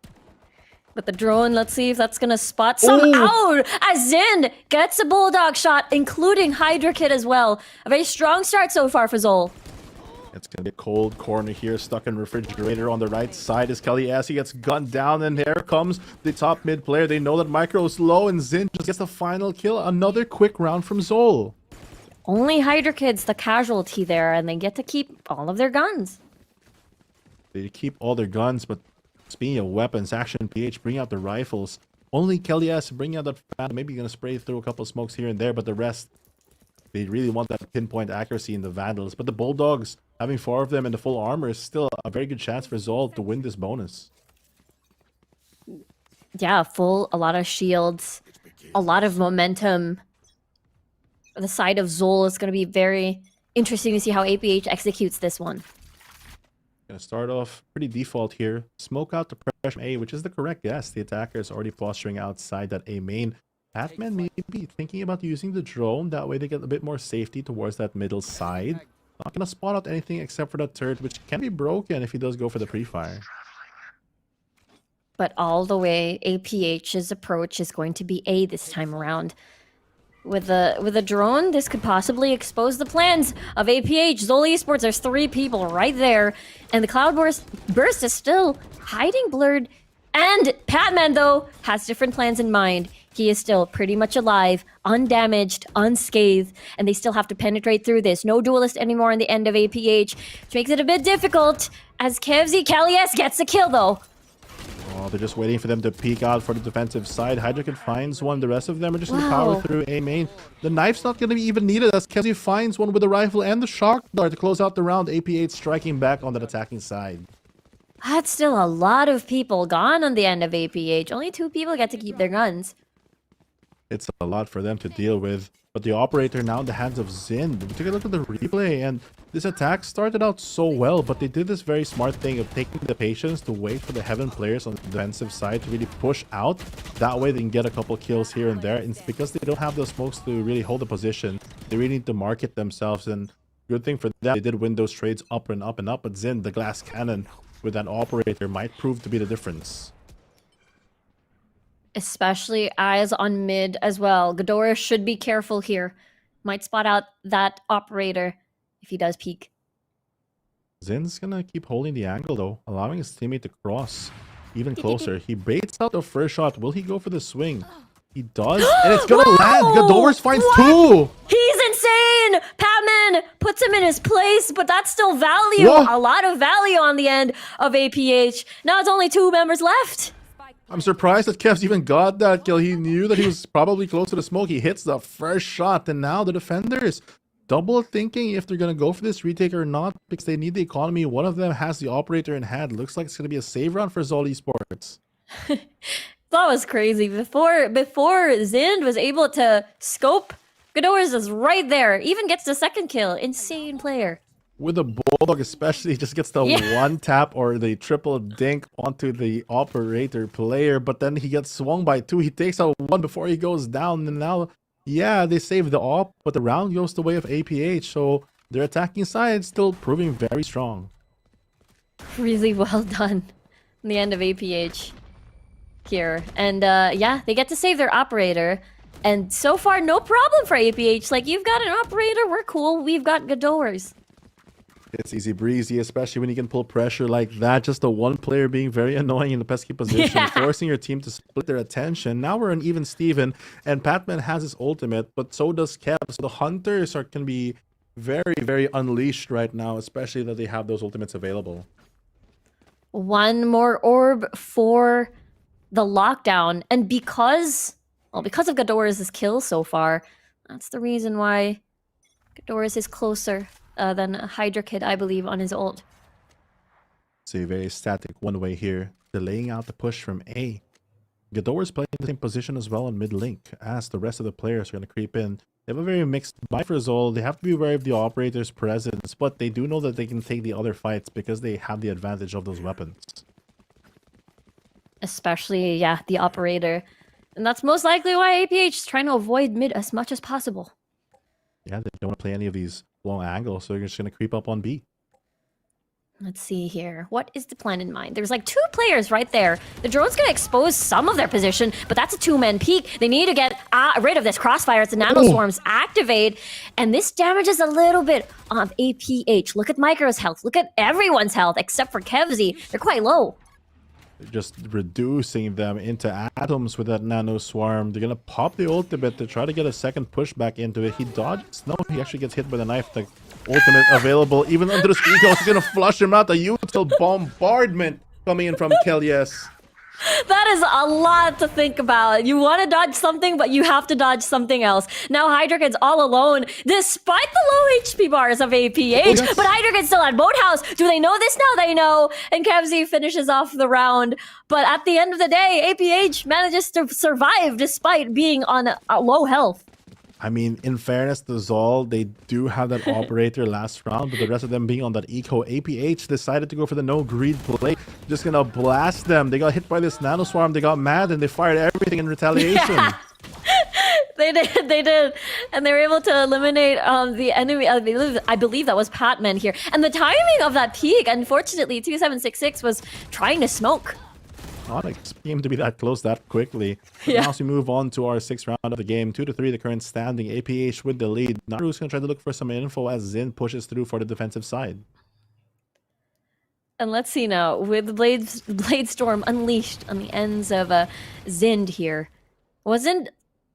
But the drone, let's see if that's going to spot some out as Zin gets a bulldog shot, including Hydra Kid as well. A very strong start so far for ZOL. It's going to be a cold corner here, stuck in refrigerator on the right side as Kelly as he gets gunned down, and here comes the top mid player. They know that micro is low, and Zin just gets the final kill. Another quick round from ZOL. Only Hydra Kid's the casualty there, and they get to keep all of their guns. They keep all their guns, but speaking of weapons, Ascension PH bring out the rifles. Only Kelly S bring out that Phantom. Maybe going to spray through a couple of smokes here and there, but the rest, they really want that pinpoint accuracy in the Vandals. But the Bulldogs, having 4 of them in the full armor, is still a very good chance for ZOL to win this bonus. Yeah, a lot of shields, a lot of momentum. The side of ZOL is going to be very interesting to see how APH executes this one. Gonna start off pretty default here. Smoke out the pressure A, which is the correct guess. The attacker is already posturing outside that A main. Batman may be thinking about using the drone. That way they get a bit more safety towards that middle side. Not gonna spot out anything except for that turret, which can be broken if he does go for the pre-fire. But all the way, APH's approach is going to be A this time around. With a drone, this could possibly expose the plans of APH. ZOL Esports, there's 3 people right there. And the Cloudburst is still hiding Blurred. And Patman, though, has different plans in mind. He is still pretty much alive, undamaged, unscathed, and they still have to penetrate through this. No duelist anymore in the end of APH, which makes it a bit difficult as Kevzi Kalias gets a kill, though. Oh, they're just waiting for them to peek out for the defensive side. Hydra Kid finds one. The rest of them are just going to power through A main. The knife's not going to be even needed as Kevzi finds one with the rifle and the shock dart to close out the round. APH striking back on that attacking side. That's still a lot of people gone on the end of APH. Only 2 people get to keep their guns. It's a lot for them to deal with. But the operator now in the hands of Zin. We took a look at the replay, and This attack started out so well, but they did this very smart thing of taking the patience to wait for the Heaven players on the defensive side to really push out. That way they can get a couple kills here and there. And it's because they don't have those smokes to really hold the position. They really need to market themselves, and good thing for them, they did win those trades up and up and up. But Zin, the glass cannon with that operator, might prove to be the difference. Especially eyes on mid as well. Ghidorah should be careful here. Might spot out that operator if he does peek. Zin's gonna keep holding the angle though, allowing his teammate to cross even closer. He baits out the first shot. Will he go for the swing? He does, and it's gonna land. Ghidorah finds two. He's insane! Patman puts him in his place, but that's still value. Whoa. A lot of value on the end of APH. Now it's only 2 members left. I'm surprised that Kev's even got that kill. He knew that he was probably close to the smoke. He hits the first shot, and now the defenders double thinking if they're gonna go for this retake or not, because they need the economy. One of them has the operator in hand. Looks like it's gonna be a save round for ZOL Esports. That was crazy. Before Zind was able to scope, Ghidorah's is right there. Even gets the second kill. Insane player. With the Bulldog especially, just gets the one tap or the triple dink onto the operator player, but then he gets swung by 2. He takes out 1 before he goes down, and now, yeah, they save the op, but the round goes the way of APH, so their attacking side still proving very strong. Really well done. The end of APH here. And yeah, they get to save their operator. And so far, no problem for APH. Like, you've got an operator, we're cool. We've got Ghidorahs. It's easy breezy, especially when you can pull pressure like that. Just the one player being very annoying in the pesky position, forcing your team to split their attention. Now we're an even Steven, and Patman has his ultimate, but so does Kev. So the Hunters can be very, very unleashed right now, especially that they have those ultimates available. One more orb for the lockdown. And because of Ghidorah's kill so far, that's the reason why Ghidorah's is closer than Hydra Kid, I believe, on his ult. It's a very static one-way here, delaying out the push from A. Ghidorah's playing the same position as well in mid-link, as the rest of the players are going to creep in. They have a very mixed buy for ZOL. They have to be aware of the operator's presence, but they do know that they can take the other fights because they have the advantage of those weapons. Especially, yeah, the operator. And that's most likely why APH is trying to avoid mid as much as possible. Yeah, they don't want to play any of these long angles, so they're just going to creep up on B. Let's see here. What is the plan in mind? There's like 2 players right there. The drone's going to expose some of their position, but that's a 2-man peek. They need to get rid of this crossfire as the nano swarms activate, and this damages a little bit of APH. Look at Micro's health. Look at everyone's health except for Kevzy. They're quite low. Just reducing them into atoms with that nano swarm. They're gonna pop the ultimate to try to get a second push back into it. He dodges. No, he actually gets hit by the knife. The ultimate available even under the ski goes. He's gonna flush him out. The util bombardment coming in from Kelyes. That is a lot to think about. You want to dodge something, but you have to dodge something else. Now Hydrakid's all alone, despite the low HP bars of APH. But Hydrakid's still at Boathouse. Do they know this now? They know. And Kevzy finishes off the round. But at the end of the day, APH manages to survive despite being on a low health. I mean, in fairness to ZOL, they do have that operator last round, but the rest of them being on that eco, APH decided to go for the no greed play. Just gonna blast them. They got hit by this nano swarm. They got mad and they fired everything in retaliation. Yeah. They did. And they were able to eliminate the enemy. I believe that was Patman here. And the timing of that peak, unfortunately, 2766 was trying to smoke. Not expecting him to be that close that quickly. But now as we move on to our 6th round of the game, 2-3 the current standing. APH with the lead. Naru's gonna try to look for some info as Zin pushes through for the defensive side. And let's see now, with Blade Storm unleashed on the ends of Zind here. Wasn't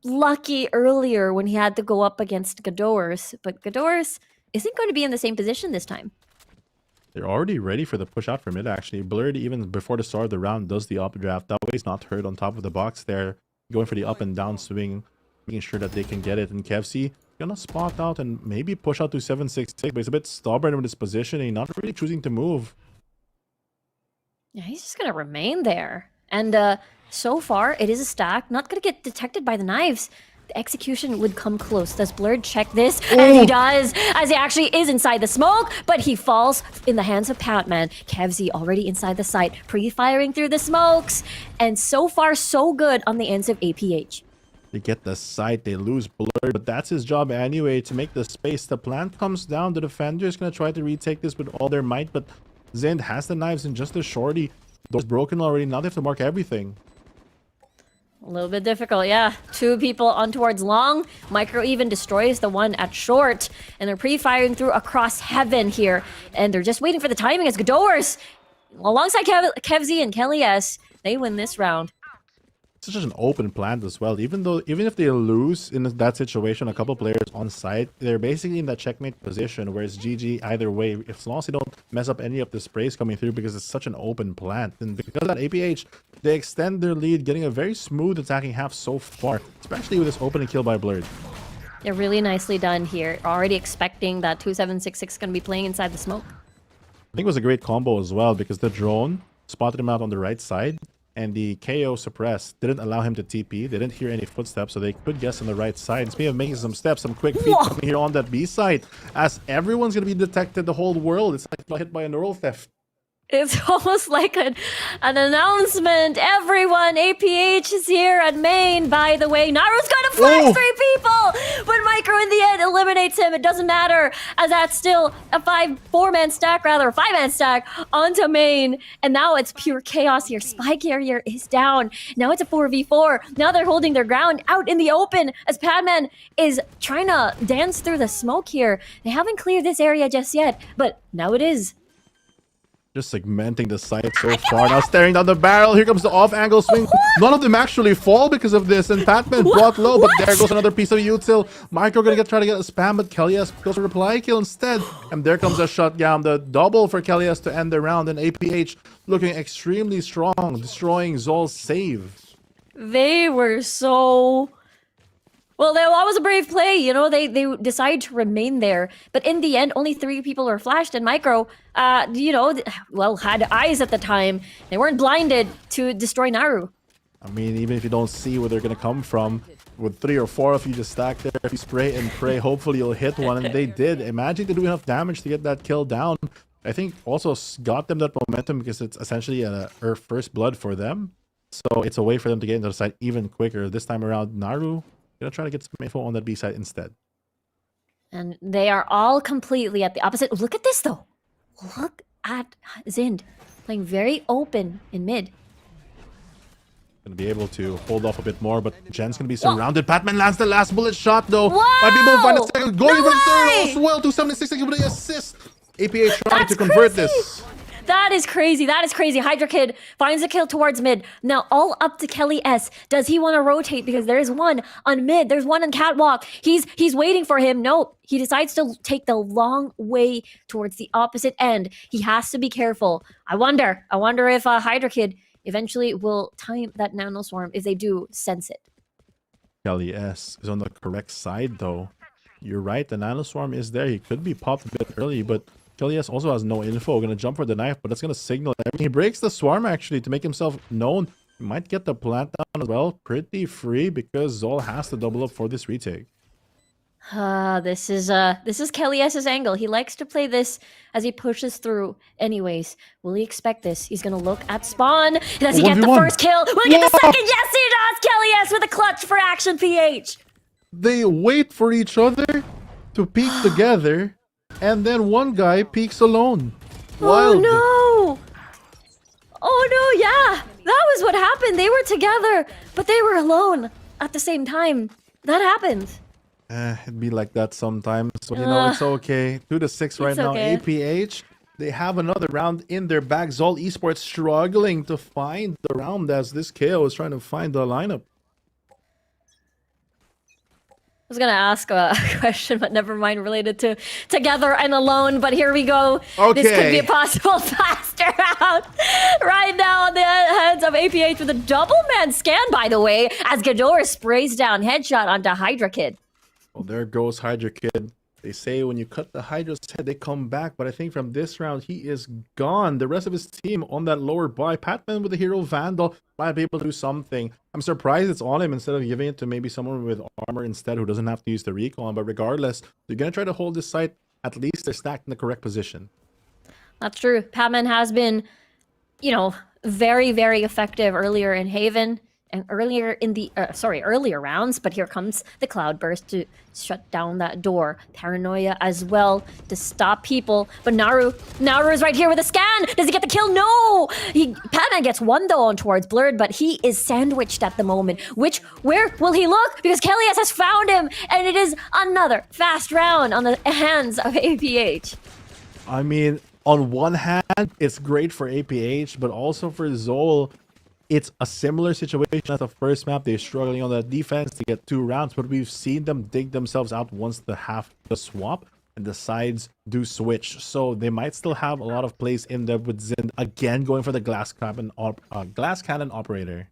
lucky earlier when he had to go up against Ghidorah's, but Ghidorah's isn't going to be in the same position this time. They're already ready for the push out for mid, actually. Blurred, even before the start of the round, does the up draft. That way he's not hurt on top of the box there. Going for the up and down swing, making sure that they can get it. And Kevzy gonna spot out and maybe push out to 766, but he's a bit stubborn with his positioning, not really choosing to move. Yeah, he's just gonna remain there. And so far, it is a stack. Not gonna get detected by the knives. the execution would come close. Does Blurred check this? And he does, as he actually is inside the smoke, but he falls in the hands of Patman. Kevzy already inside the site, pre-firing through the smokes, and so far so good on the ends of APH. They get the site, they lose Blurred, but that's his job anyway, to make the space. The plant comes down, the defender is going to try to retake this with all their might, but Zind has the knives in just a shorty. Door's broken already, now they have to mark everything. A little bit difficult, yeah. 2 people on towards long. Micro even destroys the one at short. And they're pre-firing through across heaven here. And they're just waiting for the timing as Gadors, alongside Kevzy and Kelly S, they win this round. It's such an open plant as well. Even if they lose in that situation, a couple players on site, they're basically in that checkmate position where it's GG either way, as long as they don't mess up any of the sprays coming through, because it's such an open plant. And because of that, APH, they extend their lead, getting a very smooth attacking half so far, especially with this opening kill by Blurred. They're really nicely done here. Already expecting that 2766 is going to be playing inside the smoke. I think it was a great combo as well, because the drone spotted him out on the right side, and the KO suppress didn't allow him to TP. They didn't hear any footsteps, so they could guess on the right side. Speaking of making some steps, some quick feet coming here on that B side, as everyone's going to be detected, the whole world. It's like hit by a neural theft. It's almost like an announcement. Everyone, APH is here at main, by the way. Naru's gonna flash 3 people! But Micro in the end eliminates him. It doesn't matter, as that's still a 4-man stack, rather, a 5-man stack onto main. And now it's pure chaos here. Spy Carrier is down. Now it's a 4v4. Now they're holding their ground out in the open, as Padman is trying to dance through the smoke here. They haven't cleared this area just yet, but now it is. Just segmenting the site so far. Now staring down the barrel. Here comes the off-angle swing. None of them actually fall because of this. And Patman brought low, but there goes another piece of util. Micro gonna try to get a spam, but Kellyas goes for reply kill instead. And there comes a shutdown. The double for Kellyas to end the round. And APH looking extremely strong, destroying ZOL's save. They were so... Well, that was a brave play, you know, they decided to remain there. But in the end, only 3 people were flashed, and Micro, you know, well, had eyes at the time. They weren't blinded to destroy Naru. I mean, even if you don't see where they're going to come from, with 3 or 4 of you just stacked there, if you spray and pray, hopefully you'll hit one, and they did. Imagine they do enough damage to get that kill down. I think also got them that momentum because it's essentially a first blood for them. So it's a way for them to get into the side even quicker. This time around, Naru gonna try to get some info on that B side instead. And they are all completely at the opposite. Look at this though. Look at Zind playing very open in mid. Gonna be able to hold off a bit more, but Jen's gonna be surrounded. Patman lands the last bullet shot though. Might be able to find a second. Going for the third as well. 276 with the assist. APH trying to convert this. That is crazy. That is crazy. Hydra Kid finds a kill towards mid. Now all up to Kelly S. Does he want to rotate? Because there's one on mid. There's one on catwalk. He's waiting for him. Nope. He decides to take the long way towards the opposite end. He has to be careful. I wonder if Hydra Kid eventually will time that nano swarm if they do sense it. Kelly S is on the correct side though. You're right. The nano swarm is there. He could be popped a bit early, but Kelly S also has no info. Gonna jump for the knife, but it's gonna signal everything. He breaks the swarm actually to make himself known. He might get the plant down as well. Pretty free because ZOL has to double up for this retake. This is Kelly S's angle. He likes to play this as he pushes through. Anyways, will he expect this? He's gonna look at spawn. Does he get the first kill? Will he get the second? Yes, he does! Kelly S with a clutch for Action PH. They wait for each other to peek together. And then one guy peeks alone. Wild. Oh no! Oh no, yeah! That was what happened. They were together, but they were alone at the same time. That happened. It'd be like that sometimes. But you know, it's okay. 2-6 right now. Okay. APH, they have another round in their bag. ZOL Esports struggling to find the round as this KO is trying to find the lineup. I was gonna ask a question, but never mind, related to together and alone. But here we go. Okay. This could be a possible faster round. Right now on the heads of APH with a double man scan, by the way, as Ghidorah sprays down headshot onto Hydra Kid. Well, there goes Hydra Kid. They say when you cut the Hydra's head, they come back. But I think from this round, he is gone. The rest of his team on that lower buy. Patman with the hero Vandal might be able to do something. I'm surprised it's on him instead of giving it to maybe someone with armor instead who doesn't have to use the recon. But regardless, they're going to try to hold this site. At least they're stacked in the correct position. That's true. Patman has been, you know, very, very effective earlier in Haven and earlier in the earlier rounds, but here comes the Cloudburst to shut down that door. Paranoia as well to stop people, but Naru is right here with a scan. Does he get the kill? No! Patman gets one though on towards Blurred, but he is sandwiched at the moment. Where will he look? Because Kellyas has found him, and it is another fast round on the hands of APH. I mean, on one hand, it's great for APH, but also for ZOL. It's a similar situation as the first map. They're struggling on the defense to get 2 rounds, but we've seen them dig themselves out once the swap and the sides do switch. So they might still have a lot of plays in there with Zin again going for the glass cannon operator.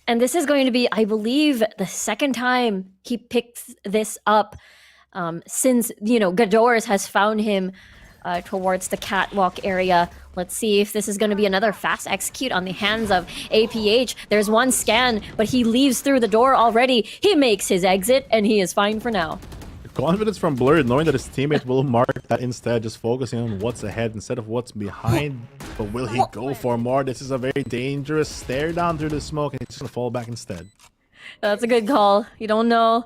And this is going to be, I believe, the second time he picks this up since, you know, Gadores has found him towards the catwalk area. Let's see if this is going to be another fast execute on the hands of APH. There's one scan, but he leaves through the door already. He makes his exit, and he is fine for now. Confidence from Blurred, knowing that his teammate will mark that instead, just focusing on what's ahead instead of what's behind. But will he go for more? This is a very dangerous stare down through the smoke, and he's just going to fall back instead. That's a good call. You don't know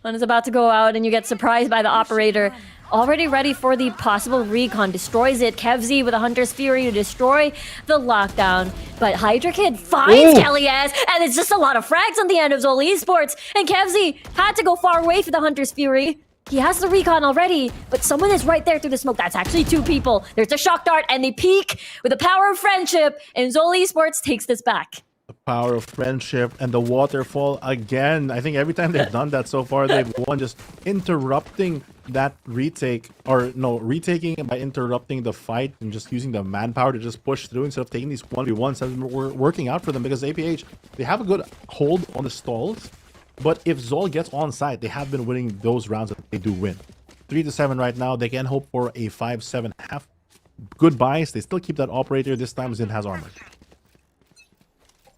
when it's about to go out, and you get surprised by the operator. Already ready for the possible recon. Destroys it. Kevzy with a Hunter's Fury to destroy the lockdown. But Hydra Kid finds Kellyas, and it's just a lot of frags on the end of ZOL Esports. And Kevzy had to go far away for the Hunter's Fury. He has the recon already, but someone is right there through the smoke. That's actually 2 people. There's the shock dart, and they peek with the power of friendship, and ZOL Esports takes this back. The power of friendship and the waterfall again. I think every time they've done that so far, they've won, just interrupting that retake, or no, retaking by interrupting the fight and just using the manpower to just push through instead of taking these 1v1s. Has been working out for them because APH, they have a good hold on the stalls, but if ZOL gets on site, they have been winning those rounds that they do win. 3-7 right now. They can hope for a 5-7 half. Good buys. They still keep that operator. This time Zin has armor.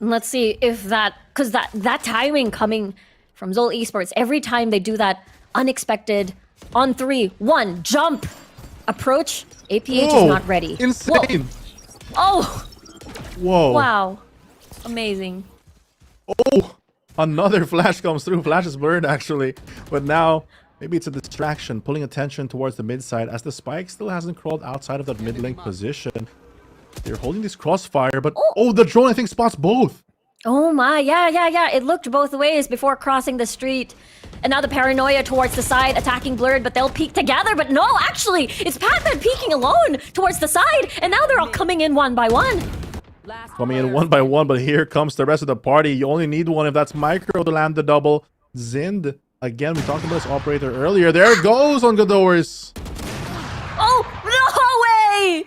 Let's see if that, because that timing coming from ZOL Esports, every time they do that unexpected on 3, 1, jump, approach, APH is not ready. Insane. Whoa. Oh. Whoa. Wow. Amazing. Oh, another flash comes through. Flash is blurred actually, but now maybe it's a distraction, pulling attention towards the mid side as the spike still hasn't crawled outside of that mid link position. They're holding this crossfire, but the drone I think spots both. Oh my, yeah. It looked both ways before crossing the street. And now the paranoia towards the side, attacking Blurred, but they'll peek together. But no, actually, it's Patman peeking alone towards the side. And now they're all coming in one by one. Coming in one by one, but here comes the rest of the party. You only need one if that's Micro to land the double. Zind, again, we talked about this operator earlier. There it goes on Gadores. Oh, no way!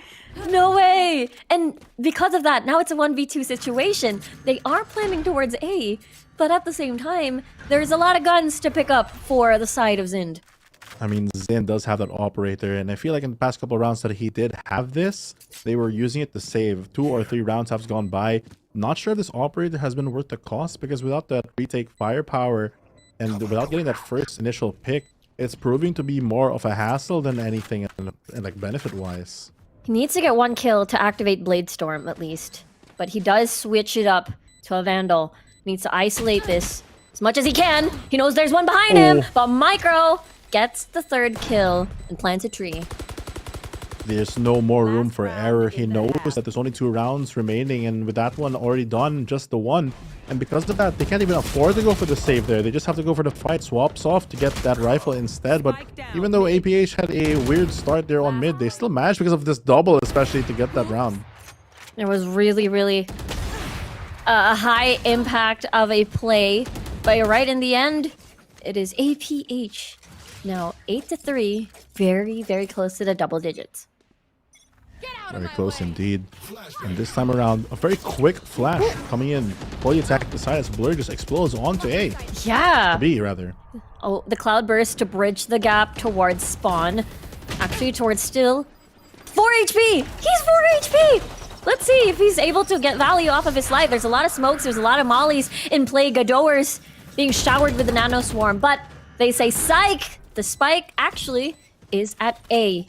No way! And because of that, now it's a 1v2 situation. They are planning towards A, but at the same time, there's a lot of guns to pick up for the side of Zind. I mean, Zin does have that operator, and I feel like in the past couple of rounds that he did have this, they were using it to save. 2 or 3 rounds have gone by. Not sure if this operator has been worth the cost, because without that retake firepower and without getting that first initial pick, it's proving to be more of a hassle than anything, and like benefit-wise. He needs to get 1 kill to activate Blade Storm, at least. But he does switch it up to a Vandal. Needs to isolate this as much as he can. He knows there's one behind him, but Micro gets the 3rd kill and plants a tree. There's no more room for error. He knows that there's only 2 rounds remaining, and with that one already done, just the 1. And because of that, they can't even afford to go for the save there. They just have to go for the fight, swaps off to get that rifle instead. But even though APH had a weird start there on mid, they still managed because of this double, especially to get that round. There was really a high impact of a play, but right in the end, it is APH. Now 8-3, very close to the double digits. Very close indeed. And this time around, a very quick flash coming in for the attack side as Blur just explodes onto A. Yeah. B, rather. Oh, the cloud burst to bridge the gap towards spawn. Actually, towards still 4 HP. He's 4 HP. Let's see if he's able to get value off of his life. There's a lot of smokes. There's a lot of mollies in play. Gadowers being showered with the nano swarm. But they say psych. The spike actually is at A.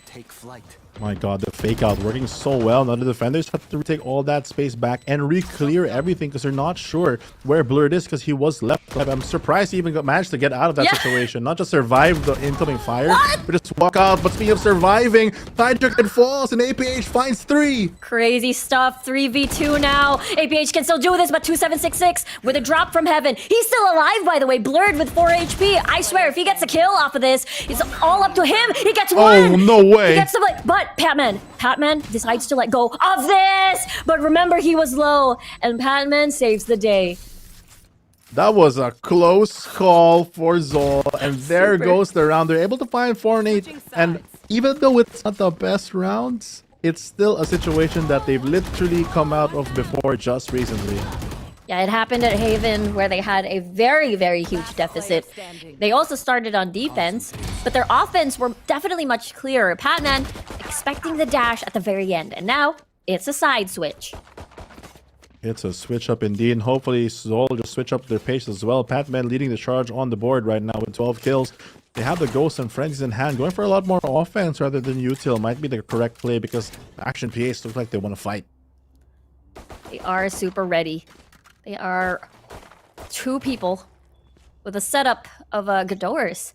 Take flight. My god, the fake out working so well. Now the defenders have to retake all that space back and re-clear everything because they're not sure where Blurred is because he was left. I'm surprised he even managed to get out of that situation. Not just survive the incoming fire, but just walk out. But speaking of surviving, Hydrogen falls and APH finds 3. Crazy stuff. 3v2 now. APH can still do this, but 2766 with a drop from heaven. He's still alive, by the way. Blurred with 4 HP. I swear, if he gets a kill off of this, it's all up to him. He gets 1. Oh, no way. He gets the but Patman decides to let go of this. But remember, he was low, and Patman saves the day. That was a close call for ZOL, and there goes the round. They're able to find 4 and 8, and even though it's not the best rounds, it's still a situation that they've literally come out of before just recently. Yeah, it happened at Haven where they had a very, very huge deficit. They also started on defense, but their offense were definitely much clearer. Patman expecting the dash at the very end, and now it's a side switch. It's a switch up indeed, and hopefully ZOL just switch up their pace as well. Patman leading the charge on the board right now with 12 kills. They have the Ghosts and Frenzies in hand, going for a lot more offense rather than util. Might be the correct play because Action PH looks like they want to fight. They are super ready. They are 2 people with a setup of Gadors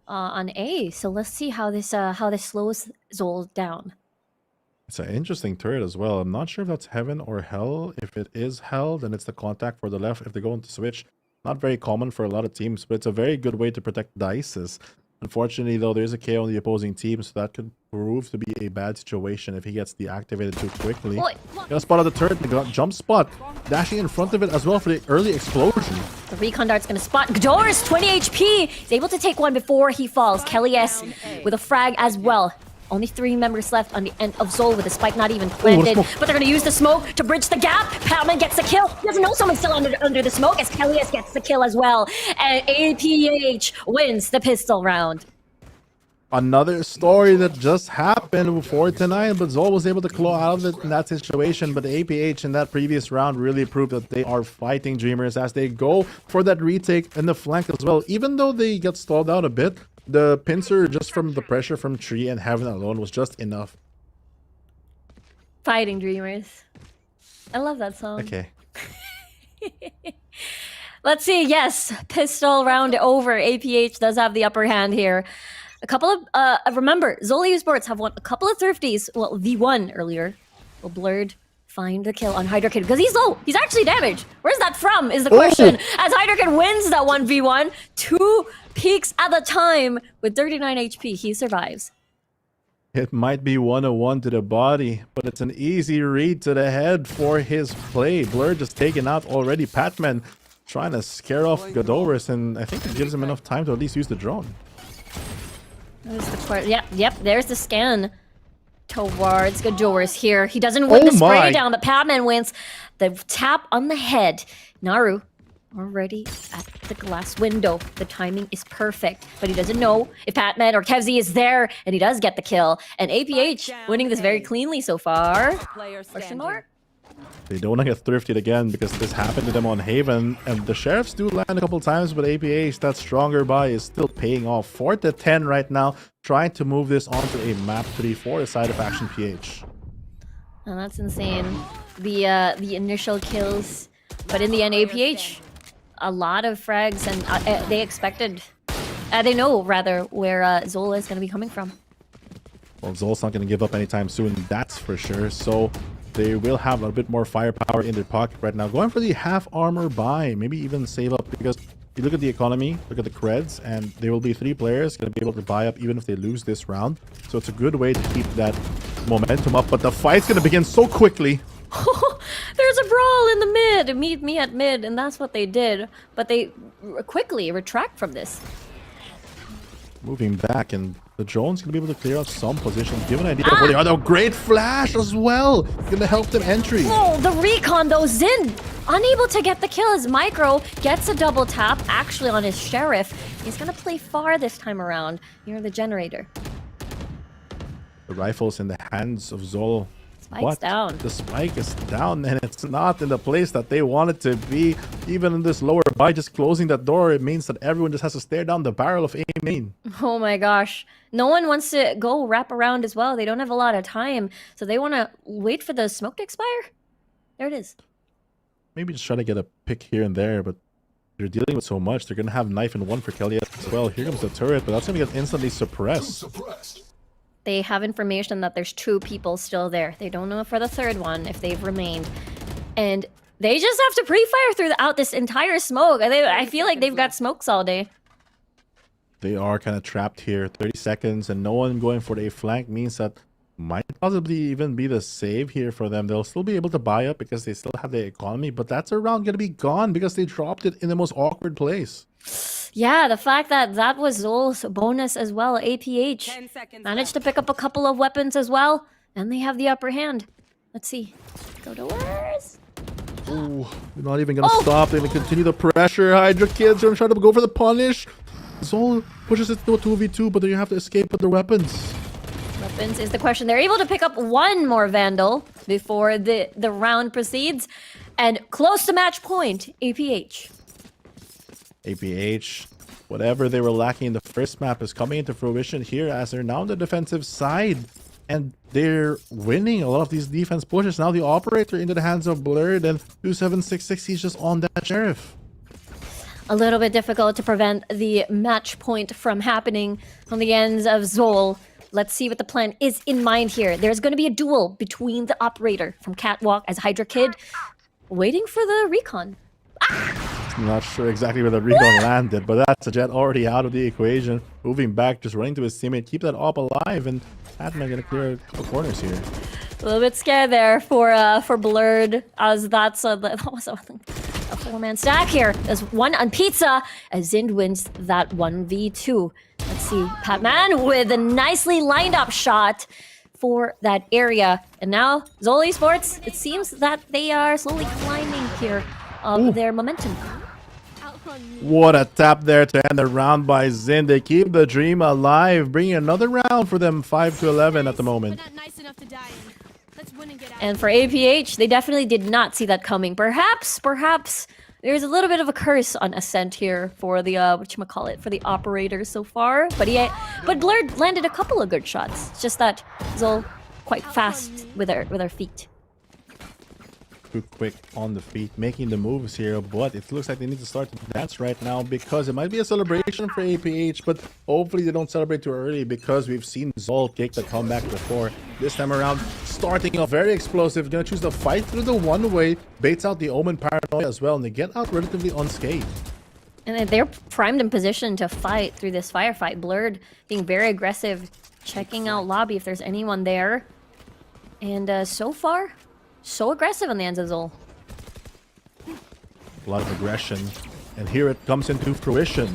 on A. So let's see how this slows ZOL down. It's an interesting turret as well. I'm not sure if that's heaven or hell. If it is hell, then it's the contact for the left. If they go into switch, not very common for a lot of teams, but it's a very good way to protect dices. Unfortunately, though, there's a KO on the opposing team, so that could prove to be a bad situation if he gets deactivated too quickly. Got a spot on the turret, they got jump spot, dashing in front of it as well for the early explosion. The recon dart's gonna spot Gadors, 20 HP. He's able to take one before he falls. Kelly S with a frag as well. Only 3 members left on the end of ZOL with the spike not even planted. But they're going to use the smoke to bridge the gap. Patman gets the kill. He doesn't know someone's still under the smoke as Kelly S gets the kill as well. And APH wins the pistol round. Another story that just happened before tonight, but ZOL was able to claw out of it in that situation. But APH in that previous round really proved that they are fighting Dreamers as they go for that retake in the flank as well. Even though they get stalled out a bit, the pincer just from the pressure from Tree and Heaven alone was just enough. Fighting Dreamers. I love that song. Okay. Let's see. Yes, pistol round over. APH does have the upper hand here. A couple of, remember, ZOL Esports have won a couple of thrifties. Well, V1 earlier. Well, Blurred find the kill on Hydra Kid because he's low. He's actually damaged. Where's that from is the question. As Hydra Kid wins that 1v1, 2 peaks at the time with 39 HP. He survives. It might be 101 to the body, but it's an easy read to the head for his play. Blur just taken out already. Patman trying to scare off Gadorus, and I think it gives him enough time to at least use the drone. There's the yep, there's the scan towards Gadorus here. He doesn't win the spray down, but Patman wins the tap on the head. Naru already at the glass window. The timing is perfect, but he doesn't know if Patman or Kevzy is there, and he does get the kill. And APH winning this very cleanly so far. Question mark? They don't want to get thrifted again because this happened to them on Haven, and the Sheriffs do land a couple times, but APH, that stronger buy, is still paying off. 4-10 right now, trying to move this onto a map 3 for the side of Action PH. Oh, that's insane. The initial kills, but in the end, APH, a lot of frags, and they expected, they know rather where ZOL is going to be coming from. Well, ZOL's not going to give up anytime soon, that's for sure. So they will have a bit more firepower in their pocket right now. Going for the half armor buy, maybe even save up, because you look at the economy, look at the creds, and there will be 3 players going to be able to buy up even if they lose this round. So it's a good way to keep that momentum up, but the fight's going to begin so quickly. There's a brawl in the mid. Meet me at mid, and that's what they did. But they quickly retract from this. Moving back, and the drone's gonna be able to clear out some positions. Give an idea of where they are. Oh, great flash as well. Gonna help them entry. Oh, the recon though, Zin unable to get the kill as Micro gets a double tap actually on his Sheriff. He's gonna play far this time around near the generator. The rifle's in the hands of ZOL. Spike's down. The spike is down, and it's not in the place that they want it to be. Even in this lower by just closing that door, it means that everyone just has to stare down the barrel of A main. Oh my gosh. No one wants to go wrap around as well. They don't have a lot of time. So they want to wait for the smoke to expire. There it is. Maybe just try to get a pick here and there, but they're dealing with so much. They're going to have knife in one for Kelly as well. Here comes the turret, but that's going to get instantly suppressed. They have information that there's 2 people still there. They don't know for the third one if they've remained. And they just have to pre-fire throughout this entire smoke. I feel like they've got smokes all day. They are kind of trapped here. 30 seconds and no one going for the A flank means that might possibly even be the save here for them. They'll still be able to buy up because they still have the economy, but that's a round going to be gone because they dropped it in the most awkward place. Yeah, the fact that that was ZOL's bonus as well. APH managed to pick up a couple of weapons as well, and they have the upper hand. Let's see. Go to Wars. Ooh, they're not even going to stop. They're going to continue the pressure. Hydra kids are going to try to go for the punish. ZOL pushes it to a 2v2, but they have to escape with their weapons. Weapons is the question. They're able to pick up one more Vandal before the round proceeds. And close to match point, APH. APH, whatever they were lacking in the first map is coming into fruition here as they're now on the defensive side. And they're winning a lot of these defense pushes. Now the operator into the hands of Blurred, and 2766, he's just on that Sheriff. A little bit difficult to prevent the match point from happening on the ends of ZOL. Let's see what the plan is in mind here. There's going to be a duel between the operator from Catwalk as Hydra Kid, waiting for the recon. I'm not sure exactly where the recon landed, but that's a Jet already out of the equation. Moving back, just running to his teammate, keep that op alive, and Adna gonna clear a couple corners here. A little bit scared there for Blurred, as that was a 4-man stack here. There's one on Pizza, as Zind wins that 1v2. Let's see, Patman with a nicely lined up shot for that area. And now, ZOL Esports, it seems that they are slowly climbing here of their momentum. What a tap there to end the round by Zin. They keep the dream alive, bringing another round for them, 5-11 at the moment. And for APH, they definitely did not see that coming. Perhaps there's a little bit of a curse on Ascent here for the whatchamacallit, for the operator so far. But Blurred landed a couple of good shots. It's just that ZOL quite fast with her feet. Too quick on the feet, making the moves here, but it looks like they need to start to dance right now because it might be a celebration for APH, but hopefully they don't celebrate too early because we've seen ZOL take the comeback before. This time around, starting off very explosive, gonna choose to fight through the one-way, baits out the Omen Paranoia as well, and they get out relatively unscathed. And they're primed in position to fight through this firefight. Blurred being very aggressive, checking out lobby if there's anyone there. And so far, so aggressive on the ends of ZOL. A lot of aggression, and here it comes into fruition.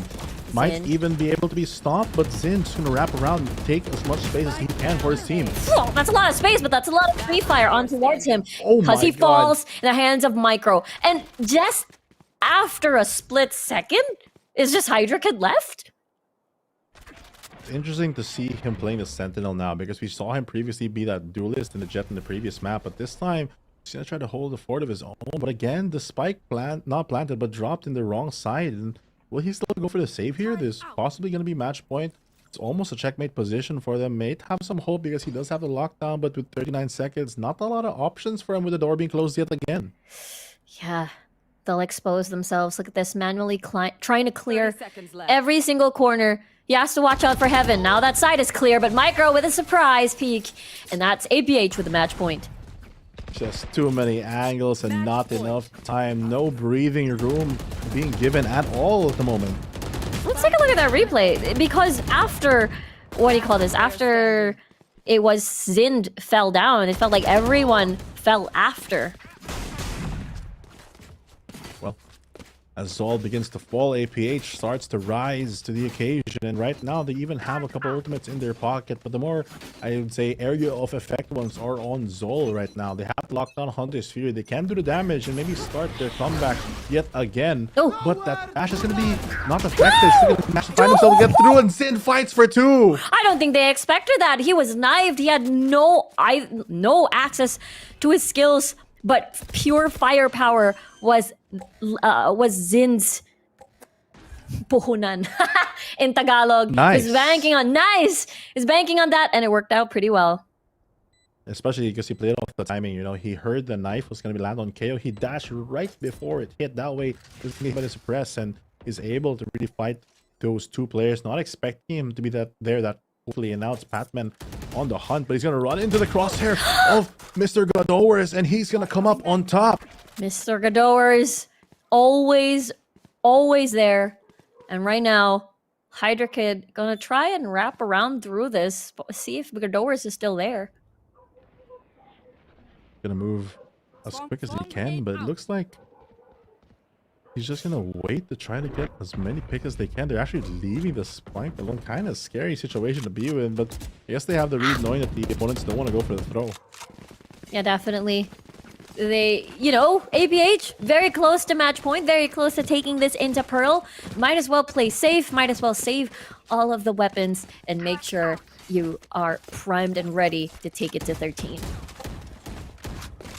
Might even be able to be stopped, but Zin's gonna wrap around and take as much space as he can for his team. Oh, that's a lot of space, but that's a lot of free fire on towards him. Oh because my he God. falls in the hands of Micro. And just after a split second, is just Hydra Kid left? It's interesting to see him playing the Sentinel now because we saw him previously be that duelist in the Jet in the previous map, but this time he's gonna try to hold the fort of his own. But again, the spike not planted, but dropped in the wrong side. And will he still go for the save here? This is possibly gonna be match point. It's almost a checkmate position for them. May have some hope because he does have the lockdown, but with 39 seconds, not a lot of options for him with the door being closed yet again. Yeah, they'll expose themselves. Look at this, manually trying to clear every single corner. He has to watch out for Heaven. Now that side is clear, but Micro with a surprise peek. And that's APH with the match point. Just too many angles and not enough time. No breathing room being given at all at the moment. Let's take a look at that replay. Because after, what do you call this? After it was Zind fell down, it felt like everyone fell after. Well, As ZOL begins to fall, APH starts to rise to the occasion, and right now they even have a couple ultimates in their pocket, but the more, I would say, area of effect ones are on ZOL right now. They have locked down Hunter's Fury. They can do the damage and maybe start their comeback yet again, but that dash is going to be not effective. Still going to manage to find himself to get through, and Sin fights for 2. I don't think they expected that. He was knifed. He had no access to his skills, but pure firepower was Zin's puhunan in Tagalog. Nice. He's banking on He's banking on that, and it worked out pretty well. Especially because he played off the timing, you know. He heard the knife was going to be land on KO. He dashed right before it hit. That way, he's going to suppress and is able to really fight those 2 players. Not expecting him to be that hopefully, and now it's Patman on the hunt, but he's going to run into the crosshair of Mr. Gadowers, and he's going to come up on top. Mr. Gadowers, always there. And right now, Hydra Kid gonna try and wrap around through this, see if Gadowers is still there. Gonna move as quick as he can, but it looks like he's just gonna wait to try to get as many picks as they can. They're actually leaving the spike alone. Kind of scary situation to be in, but I guess they have the read knowing that the opponents don't want to go for the throw. Yeah, definitely. They, APH, very close to match point, very close to taking this into Pearl. Might as well play safe, might as well save all of the weapons and make sure you are primed and ready to take it to 13.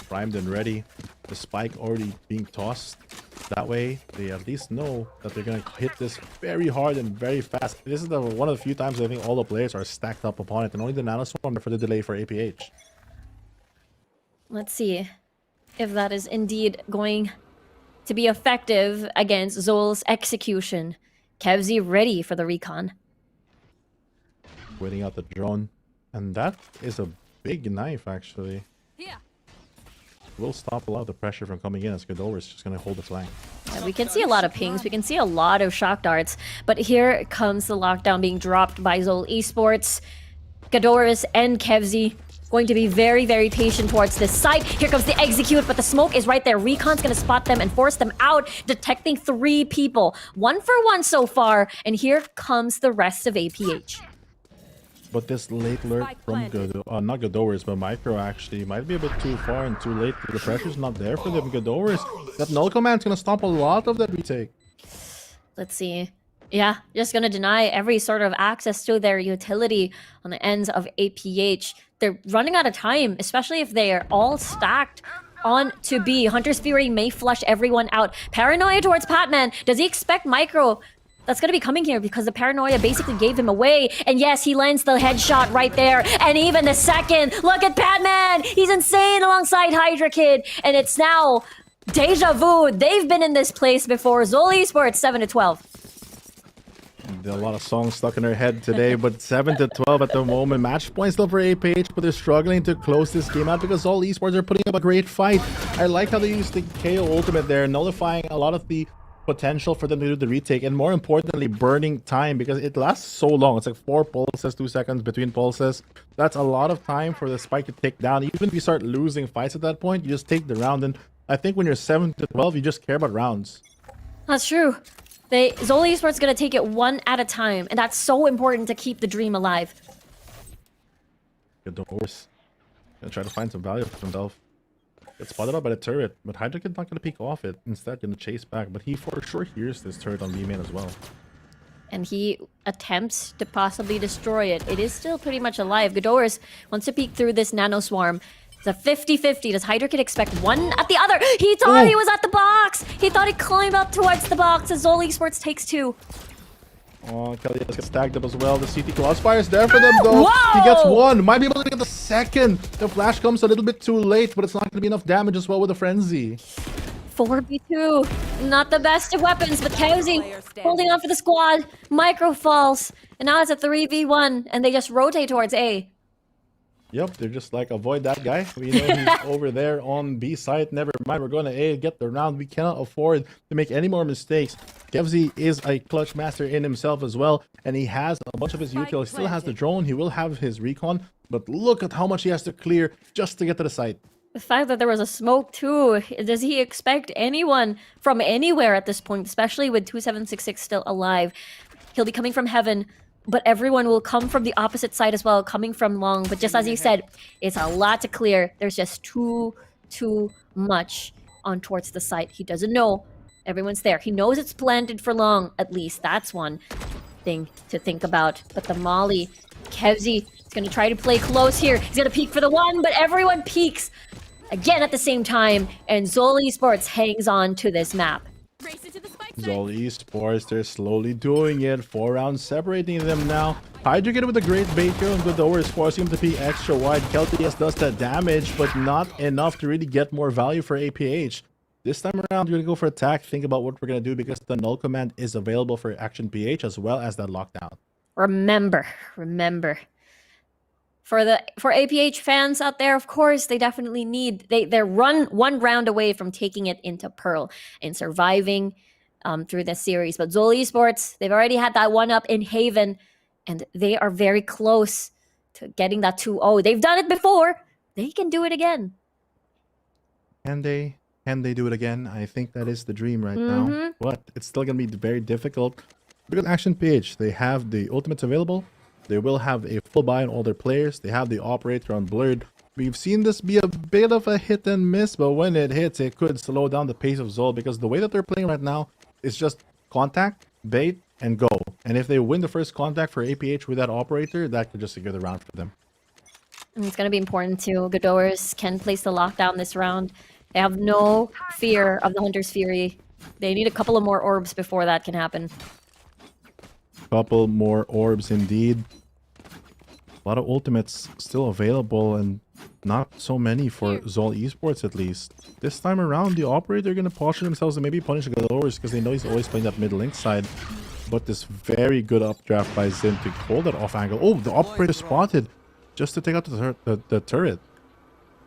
Primed and ready. The spike already being tossed. That way, they at least know that they're going to hit this very hard and very fast. This is one of the few times I think all the players are stacked up upon it, and only the nanoswarm for the delay for APH. Let's see if that is indeed going to be effective against ZOL's execution. Kevzy ready for the recon. Waiting out the drone. And that is a big knife, actually. Yeah. Will stop a lot of the pressure from coming in, as Gador is just going to hold the flank. Yeah, we can see a lot of pings. We can see a lot of shock darts. But here comes the lockdown being dropped by ZOL Esports. Gadoris and Kevzy going to be very, very patient towards this site. Here comes the execute, but the smoke is right there. Recon's going to spot them and force them out, detecting 3 people. 1 for 1 so far, and here comes the rest of APH. But this late lurk from not Gadowers, but Micro actually might be a bit too far and too late. The pressure's not there for them. Gadowers, that null command's going to stop a lot of that retake. Let's see. Yeah, just going to deny every sort of access to their utility on the ends of APH. They're running out of time, especially if they are all stacked on to B. Hunter's Fury may flush everyone out. Paranoia towards Patman. Does he expect Micro that's going to be coming here? Because the Paranoia basically gave him away. And yes, he lands the headshot right there. And even the second. Look at Patman. He's insane alongside Hydra Kid. And it's now deja vu. They've been in this place before. ZOL Esports 7-12. There are a lot of songs stuck in her head today, but 7-12 at the moment. Match points still for APH, but they're struggling to close this game out because ZOL Esports are putting up a great fight. I like how they use the KO ultimate there, nullifying a lot of the potential for them to do the retake, and more importantly, burning time, because it lasts so long. It's like 4 pulses, 2 seconds between pulses. That's a lot of time for the spike to take down. Even if you start losing fights at that point, you just take the round. And I think when you're 7-12, you just care about rounds. That's true. ZOL Esports going to take it 1 at a time, and that's so important to keep the dream alive. Good horse. Gonna try to find some value for himself. Gets spotted up by the turret, but Hydra Kid's not gonna peek off it. Instead, gonna chase back, but he for sure hears this turret on B main as well. And he attempts to possibly destroy it. It is still pretty much alive. Gadores wants to peek through this nano swarm. It's a 50-50. Does Hydra Kid expect one at the other? He thought he was at the box! He thought he'd climb up towards the box as ZOL Esports takes 2. Oh, Kelly gets tagged up as well. The CT crossfire is there for them though. Whoa! He gets 1. Might be able to get the second. The flash comes a little bit too late, but it's not going to be enough damage as well with the frenzy. 4v2. Not the best of weapons, but Kowzy holding on for the squad. Micro falls. And now it's a 3v1, and they just rotate towards A. Yep, they're just like, avoid that guy. We know he's over there on B site. Never mind, we're going to A, get the round. We cannot afford to make any more mistakes. Kevzy is a clutch master in himself as well, and he has a bunch of his util. He still has the drone. He will have his recon, but look at how much he has to clear just to get to the site. The fact that there was a smoke too, does he expect anyone from anywhere at this point, especially with 2766 still alive? He'll be coming from heaven, but everyone will come from the opposite side as well, coming from long. But just as you said, it's a lot to clear. There's just too much on towards the site. He doesn't know everyone's there. He knows it's planted for long, at least. That's one thing to think about. But the Molly, Kevzy is going to try to play close here. He's going to peek for the one, but everyone peeks again at the same time, and ZOL Esports hangs on to this map. ZOL Esports, they're slowly doing it. 4 rounds separating them now. Hydrogen with a great bait here on Godowers, forcing him to be extra wide. KelTS does the damage, but not enough to really get more value for APH. This time around, we're going to go for attack. Think about what we're going to do because the null command is available for Action PH as well as that lockdown. Remember. For APH fans out there, of course, they definitely need... They're one round away from taking it into Pearl and surviving through this series. But ZOL Esports, they've already had that one up in Haven, and they are very close to getting that 2-0. They've done it before. They can do it again. Can they do it again? I think that is the dream right now. But it's still going to be very difficult. Because Action PH, they have the ultimates available. They will have a full buy on all their players. They have the operator on Blurred. We've seen this be a bit of a hit and miss, but when it hits, it could slow down the pace of ZOL because the way that they're playing right now is just contact, bait, and go. And if they win the first contact for APH with that operator, that could just secure the round for them. And it's going to be important too. Godowers can place the lockdown this round. They have no fear of the Hunter's Fury. They need a couple of more orbs before that can happen. Couple more orbs indeed. A lot of ultimates still available and not so many for ZOL Esports at least. This time around, the operator are going to posture themselves and maybe punish Godowers because they know he's always playing that mid link side. But this very good updraft by Zin to hold that off angle. Oh, the operator spotted just to take out the turret.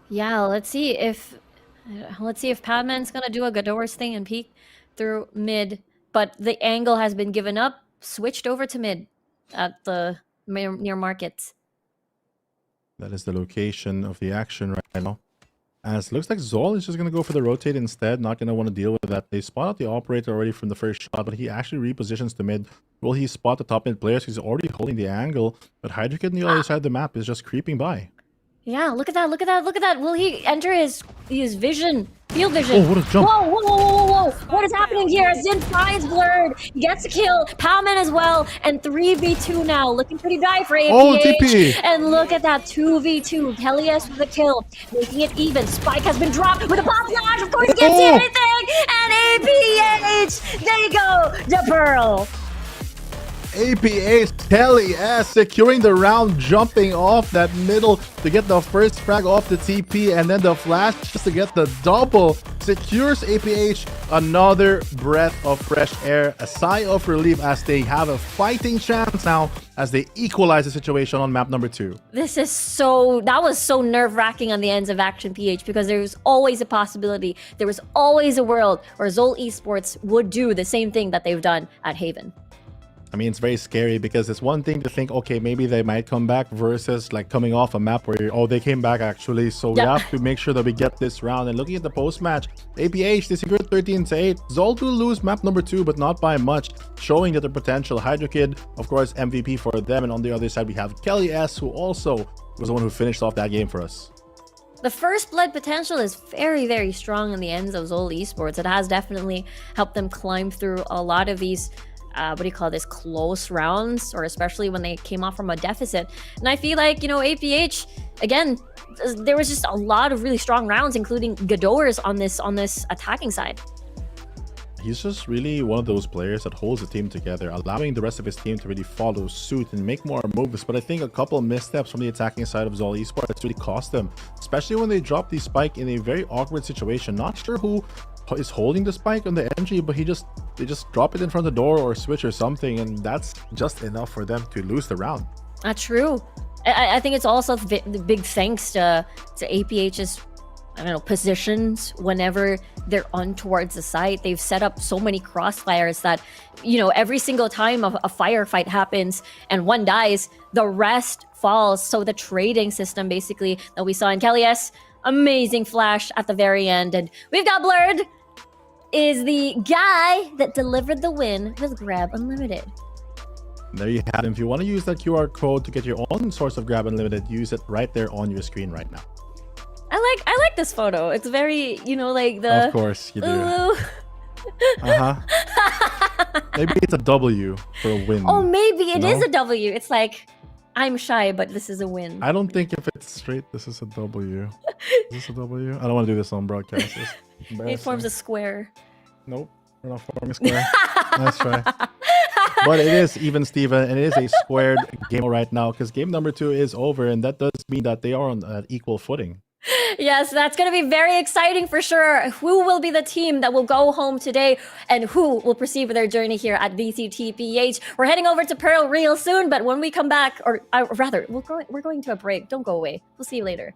Yeah, let's see if Padman's going to do a Godowers thing and peek through mid. But the angle has been given up. Switched over to mid at the near markets. That is the location of the action right now. As it looks like ZOL is just going to go for the rotate instead. Not going to want to deal with that. They spot out the operator already from the first shot, but he actually repositions to mid. Will he spot the top mid players? He's already holding the angle, but Hydrokid on the other side of the map is just creeping by. Yeah, look at that. Will he enter his vision? Field vision. Oh, what a jump. Whoa. What is happening here? Zin finds Blurred. He gets a kill. Palman as well. And 3v2 now. Looking pretty dry for APH. Oh, TP. And look at that 2v2. KelTS with a kill. Making it even. Spike has been dropped with a pop flash. Of course, he can't see anything. And APH, they go to Pearl. APH KelTS securing the round, jumping off that middle to get the first frag off the TP, and then the flash just to get the double secures APH another breath of fresh air, a sigh of relief as they have a fighting chance now as they equalize the situation on map number 2. That was so nerve-wracking on the ends of Action PH because there was always a possibility, there was always a world where ZOL Esports would do the same thing that they've done at Haven. I mean, it's very scary because it's one thing to think, okay, maybe they might come back versus like coming off a map where, oh, they came back actually. So we have to make sure that we get this round. And looking at the post-match, APH, they secured 13-8. ZOL do lose map number 2, but not by much, showing that the potential. Hydrokid, of course, MVP for them. And on the other side, we have KelTS, who also was the one who finished off that game for us. The first blood potential is very, very strong in the ends of ZOL Esports. It has definitely helped them climb through a lot of these close rounds, or especially when they came off from a deficit. And I feel like, APH, again, there was just a lot of really strong rounds, including Godowers on this attacking side. He's just really one of those players that holds the team together, allowing the rest of his team to really follow suit and make more moves. But I think a couple of missteps from the attacking side of ZOL Esports really cost them, especially when they dropped the spike in a very awkward situation. Not sure who is holding the spike on the MG, but they just drop it in front of the door or switch or something, and that's just enough for them to lose the round. True. I think it's also big thanks to APH's positions whenever they're on towards the site. They've set up so many crossfires that every single time a firefight happens and one dies, the rest falls. So the trading system basically that we saw in KelTS, amazing flash at the very end. And we've got Blurred is the guy that delivered the win with Grab Unlimited. There you have it. If you want to use that QR code to get your own source of Grab Unlimited, use it right there on your screen right now. I like this photo. It's very, you know, like the... Of course you do. Ooh. Maybe it's a W for a win. Oh, maybe it is No? a W. It's like, I'm shy, but this is a win. I don't think if it's straight, this is a W. Is this a W? I don't want to do this on broadcast. It's It embarrassing. forms a square. Nope, we're not forming a square. Nice try. But it is even Steven, and it is a squared game right now because game number 2 is over, and that does mean that they are on equal footing. Yes, that's going to be very exciting for sure. Who will be the team that will go home today and who will proceed with their journey here at VCTPH? We're heading over to Pearl real soon, but when we come back, or rather, we're going to a break. Don't go away. We'll see you later.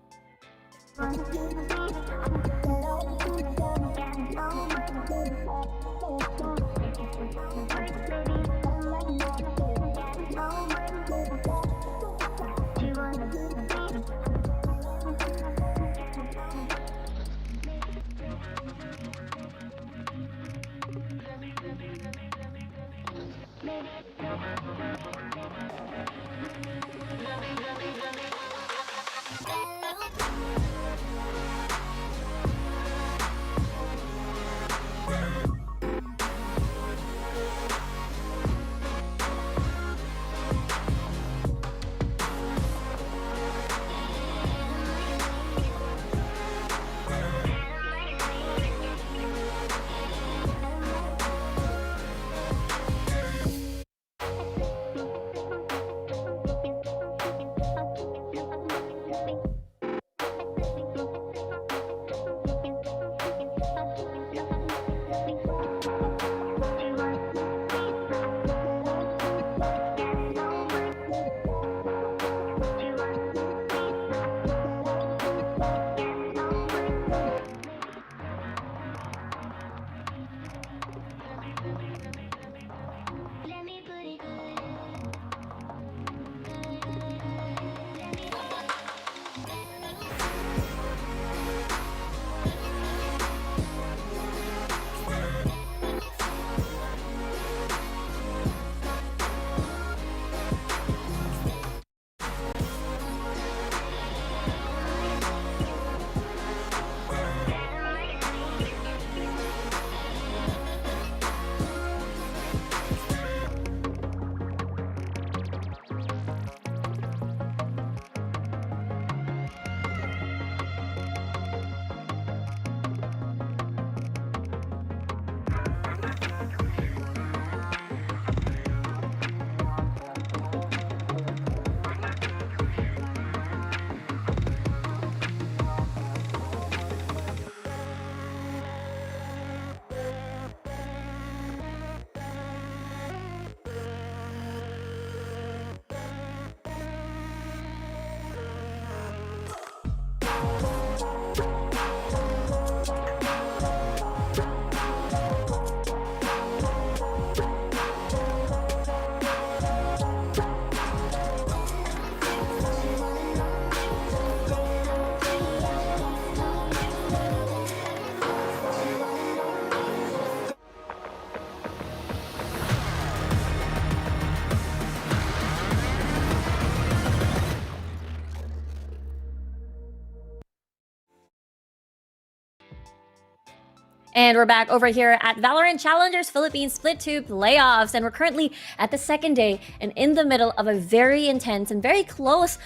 And we're back over here at Valorant Challengers Philippines Split 2 playoffs. And we're currently at the second day and in the middle of a very intense and very close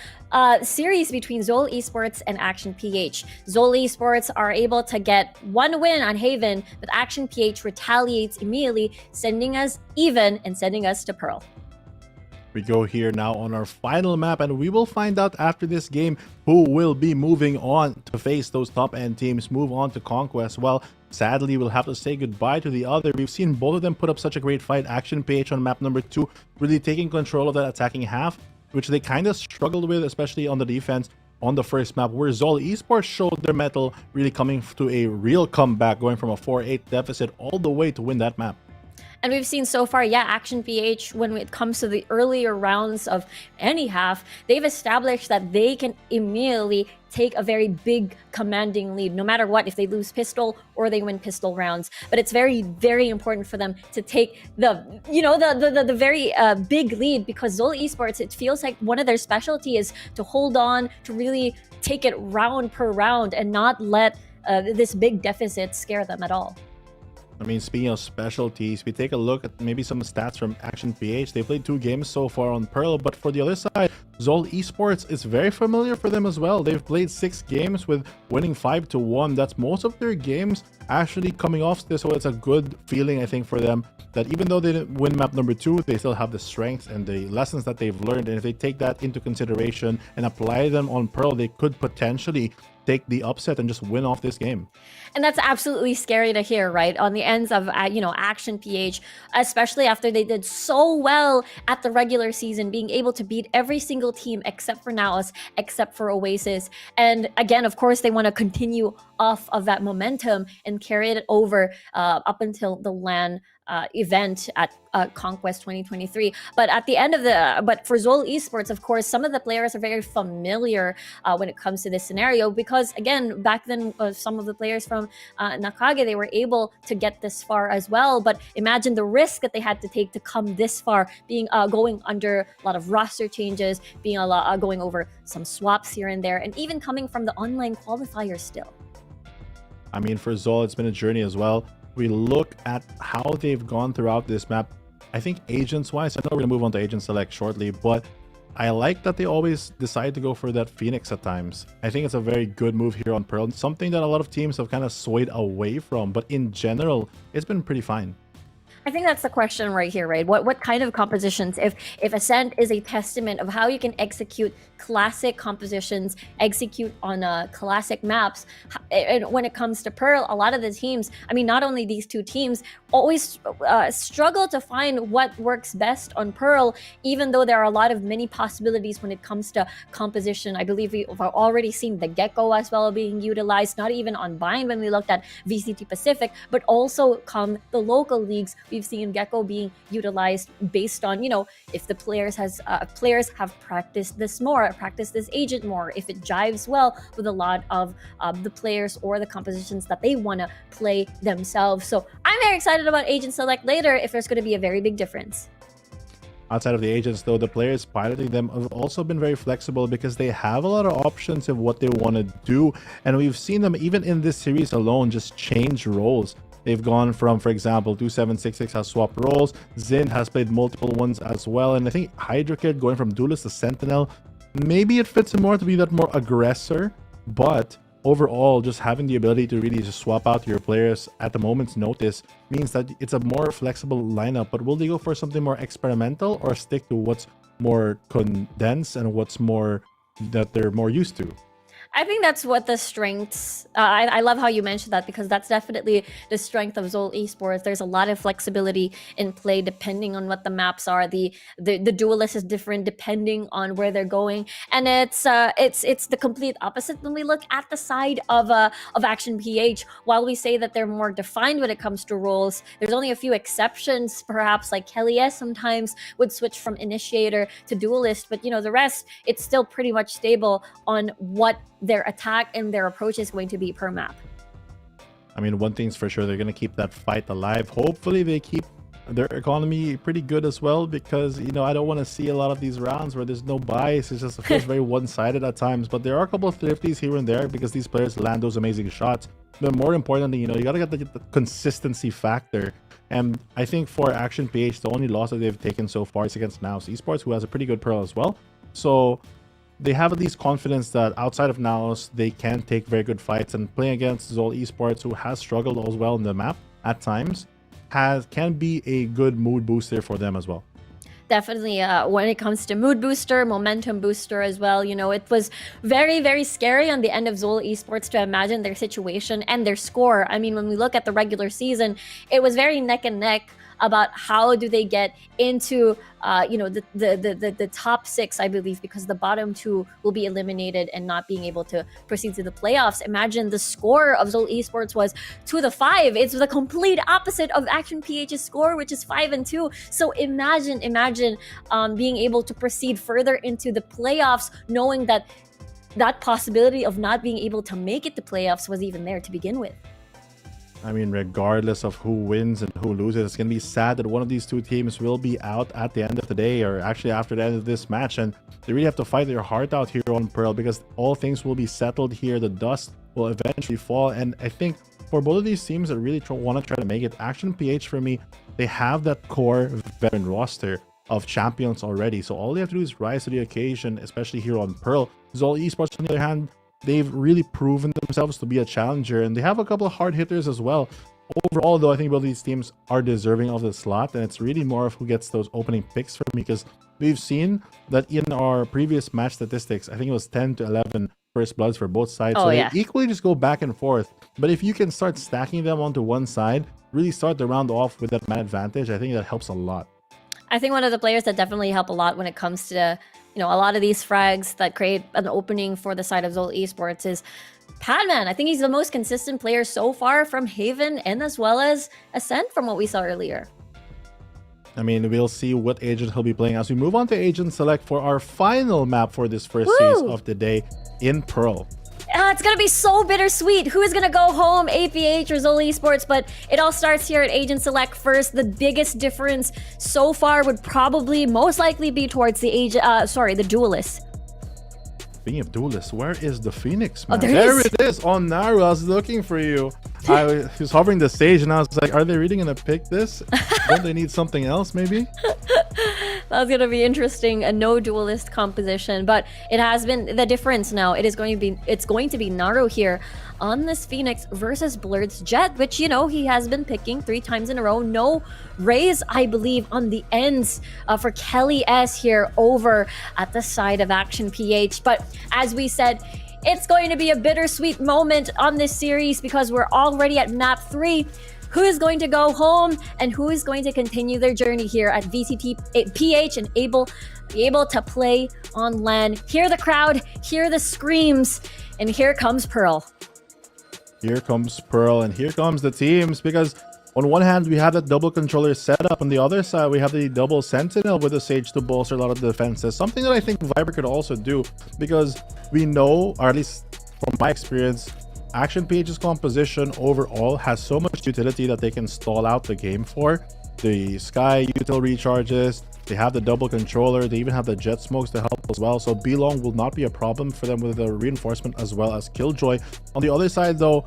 series between ZOL Esports and Action PH. ZOL Esports are able to get one win on Haven, but Action PH retaliates immediately, sending us even and sending us to Pearl. We go here now on our final map, and we will find out after this game who will be moving on to face those top-end teams, move on to CONQuest. Well, sadly, we'll have to say goodbye to the other. We've seen both of them put up such a great fight. Action PH on map number 2, really taking control of that attacking half, which they kind of struggled with, especially on the defense on the first map, where ZOL Esports showed their mettle, really coming to a real comeback, going from a 4-8 deficit all the way to win that map. And we've seen so far, yeah, Action PH, when it comes to the earlier rounds of any half, they've established that they can immediately take a very big commanding lead, no matter what, if they lose pistol or they win pistol rounds. But it's very, very important for them to take the very big lead, because ZOL Esports, it feels like one of their specialty is to hold on, to really take it round per round and not let this big deficit scare them at all. I mean, speaking of specialties, we take a look at maybe some stats from Action PH. They played 2 games so far on Pearl, but for the other side, ZOL Esports is very familiar for them as well. They've played 6 games with winning 5-1. That's most of their games actually coming off this, so it's a good feeling, I think, for them that even though they didn't win map number 2, they still have the strength and the lessons that they've learned. And if they take that into consideration and apply them on Pearl, they could potentially take the upset and just win off this game. And that's absolutely scary to hear, right? On the ends of, Action PH, especially after they did so well at the regular season, being able to beat every single team except for Naos, except for Oasis. And again, of course, they want to continue off of that momentum and carry it over up until the LAN event at CONQuest 2023. But at the end of but for ZOL Esports, of course, some of the players are very familiar when it comes to this scenario, because again, back then, some of the players from Nakage, they were able to get this far as well. But imagine the risk that they had to take to come this far, being going under a lot of roster changes, being going over some swaps here and there, and even coming from the online qualifier still. I mean, for ZOL, it's been a journey as well. We look at how they've gone throughout this map. I think agents-wise, I know we're going to move on to agent select shortly, but I like that they always decide to go for that Phoenix at times. I think it's a very good move here on Pearl, something that a lot of teams have kind of swayed away from, but in general, it's been pretty fine. I think that's the question right here, right? What kind of compositions? If Ascent is a testament of how you can execute classic compositions, execute on classic maps, and when it comes to Pearl, a lot of the teams, I mean, not only these 2 teams, always struggle to find what works best on Pearl, even though there are a lot of many possibilities when it comes to composition. I believe we've already seen the Gecko as well being utilized, not even on Bind when we looked at VCT Pacific, but also come the local leagues. We've seen Gecko being utilized based on, if the players have practiced this more, practiced this agent more, if it jives well with a lot of the players or the compositions that they want to play themselves. So I'm very excited about agent select later if there's going to be a very big difference. Outside of the agents, though, the players piloting them have also been very flexible because they have a lot of options of what they want to do. And we've seen them, even in this series alone, just change roles. They've gone from, for example, 2766 has swapped roles, Zin has played multiple ones as well, and I think Hydra Kid going from Duelist to Sentinel, maybe it fits him more to be that more aggressor, but overall, just having the ability to really just swap out your players at the moment's notice means that it's a more flexible lineup. But will they go for something more experimental or stick to what's more condensed and what's more that they're more used to? I think that's what the strengths, I love how you mentioned that, because that's definitely the strength of ZOL Esports. There's a lot of flexibility in play depending on what the maps are. The duelist is different depending on where they're going, and it's the complete opposite when we look at the side of Action PH. While we say that they're more defined when it comes to roles, there's only a few exceptions, perhaps like Kelly S sometimes would switch from initiator to duelist, but the rest, it's still pretty much stable on what their attack and their approach is going to be per map. I mean, one thing's for sure, they're going to keep that fight alive. Hopefully they keep their economy pretty good as well, because I don't want to see a lot of these rounds where there's no bias. It just feels very one-sided at times, but there are a couple of thrifties here and there because these players land those amazing shots. But more importantly, you got to get the consistency factor. And I think for Action PH, the only loss that they've taken so far is against Naos Esports, who has a pretty good Pearl as well. So they have at least confidence that outside of Naos, they can take very good fights, and playing against ZOL Esports, who has struggled as well in the map at times, can be a good mood booster for them as well. Definitely, when it comes to mood booster, momentum booster as well, it was very, very scary on the end of ZOL Esports to imagine their situation and their score. I mean, when we look at the regular season, it was very neck and neck about how do they get into the top 6, I believe, because the bottom 2 will be eliminated and not being able to proceed to the playoffs. Imagine the score of ZOL Esports was 2-5. It's the complete opposite of Action PH's score, which is 5-2. So imagine being able to proceed further into the playoffs, knowing that possibility of not being able to make it to playoffs was even there to begin with. I mean, regardless of who wins and who loses, it's going to be sad that one of these two teams will be out at the end of the day, or actually after the end of this match, and they really have to fight their heart out here on Pearl, because all things will be settled here. The dust will eventually fall, and I think for both of these teams that really want to try to make it, Action PH, for me, they have that core veteran roster of champions already, so all they have to do is rise to the occasion, especially here on Pearl. ZOL Esports, on the other hand, they've really proven themselves to be a challenger, and they have a couple of hard hitters as well. Overall, though, I think both these teams are deserving of the slot, and it's really more of who gets those opening picks for me, because we've seen that in our previous match statistics, I think it was 10-11 first bloods for both sides. So they equally just go back and forth. But if you can start stacking them onto one side, really start the round off with that man advantage, I think that helps a lot. I think one of the players that definitely help a lot when it comes to a lot of these frags that create an opening for the side of ZOL Esports is Padman. I think he's the most consistent player so far from Haven and as well as Ascent from what we saw earlier. I mean, we'll see what agent he'll be playing as we move on to Agent Select for our final map for this first phase of the day in Pearl. It's going to be so bittersweet. Who is going to go home, APH or ZOL Esports? But it all starts here at Agent Select first. The biggest difference so far would probably most likely be towards the Duelist. Speaking of Duelist, where is the Phoenix, man? Oh, there it is on Naru. I was looking for you. I was hovering the stage and I was like, are they really going to pick this? Don't they need something else maybe? That's going to be interesting. A no Duelist composition, but it has been the difference now. It's going to be Naru here on this Phoenix versus Blurred's Jet, which he has been picking 3 times in a row. No raise, I believe, on the ends for Kelly S here over at the side of Action PH. But as we said, it's going to be a bittersweet moment on this series because we're already at map 3. Who is going to go home and who is going to continue their journey here at VCTPH and be able to play on LAN? Hear the crowd, hear the screams, and here comes Pearl. Here comes Pearl, and here comes the teams, because on one hand, we have that double controller setup. On the other side, we have the double Sentinel with the Sage to bolster a lot of the defenses. Something that I think Viper could also do, because we know, or at least from my experience, Action PH's composition overall has so much utility that they can stall out the game for. The Sky util recharges, they have the double controller, they even have the jet smokes to help as well. So B-Long will not be a problem for them with the reinforcement as well as Killjoy. On the other side though,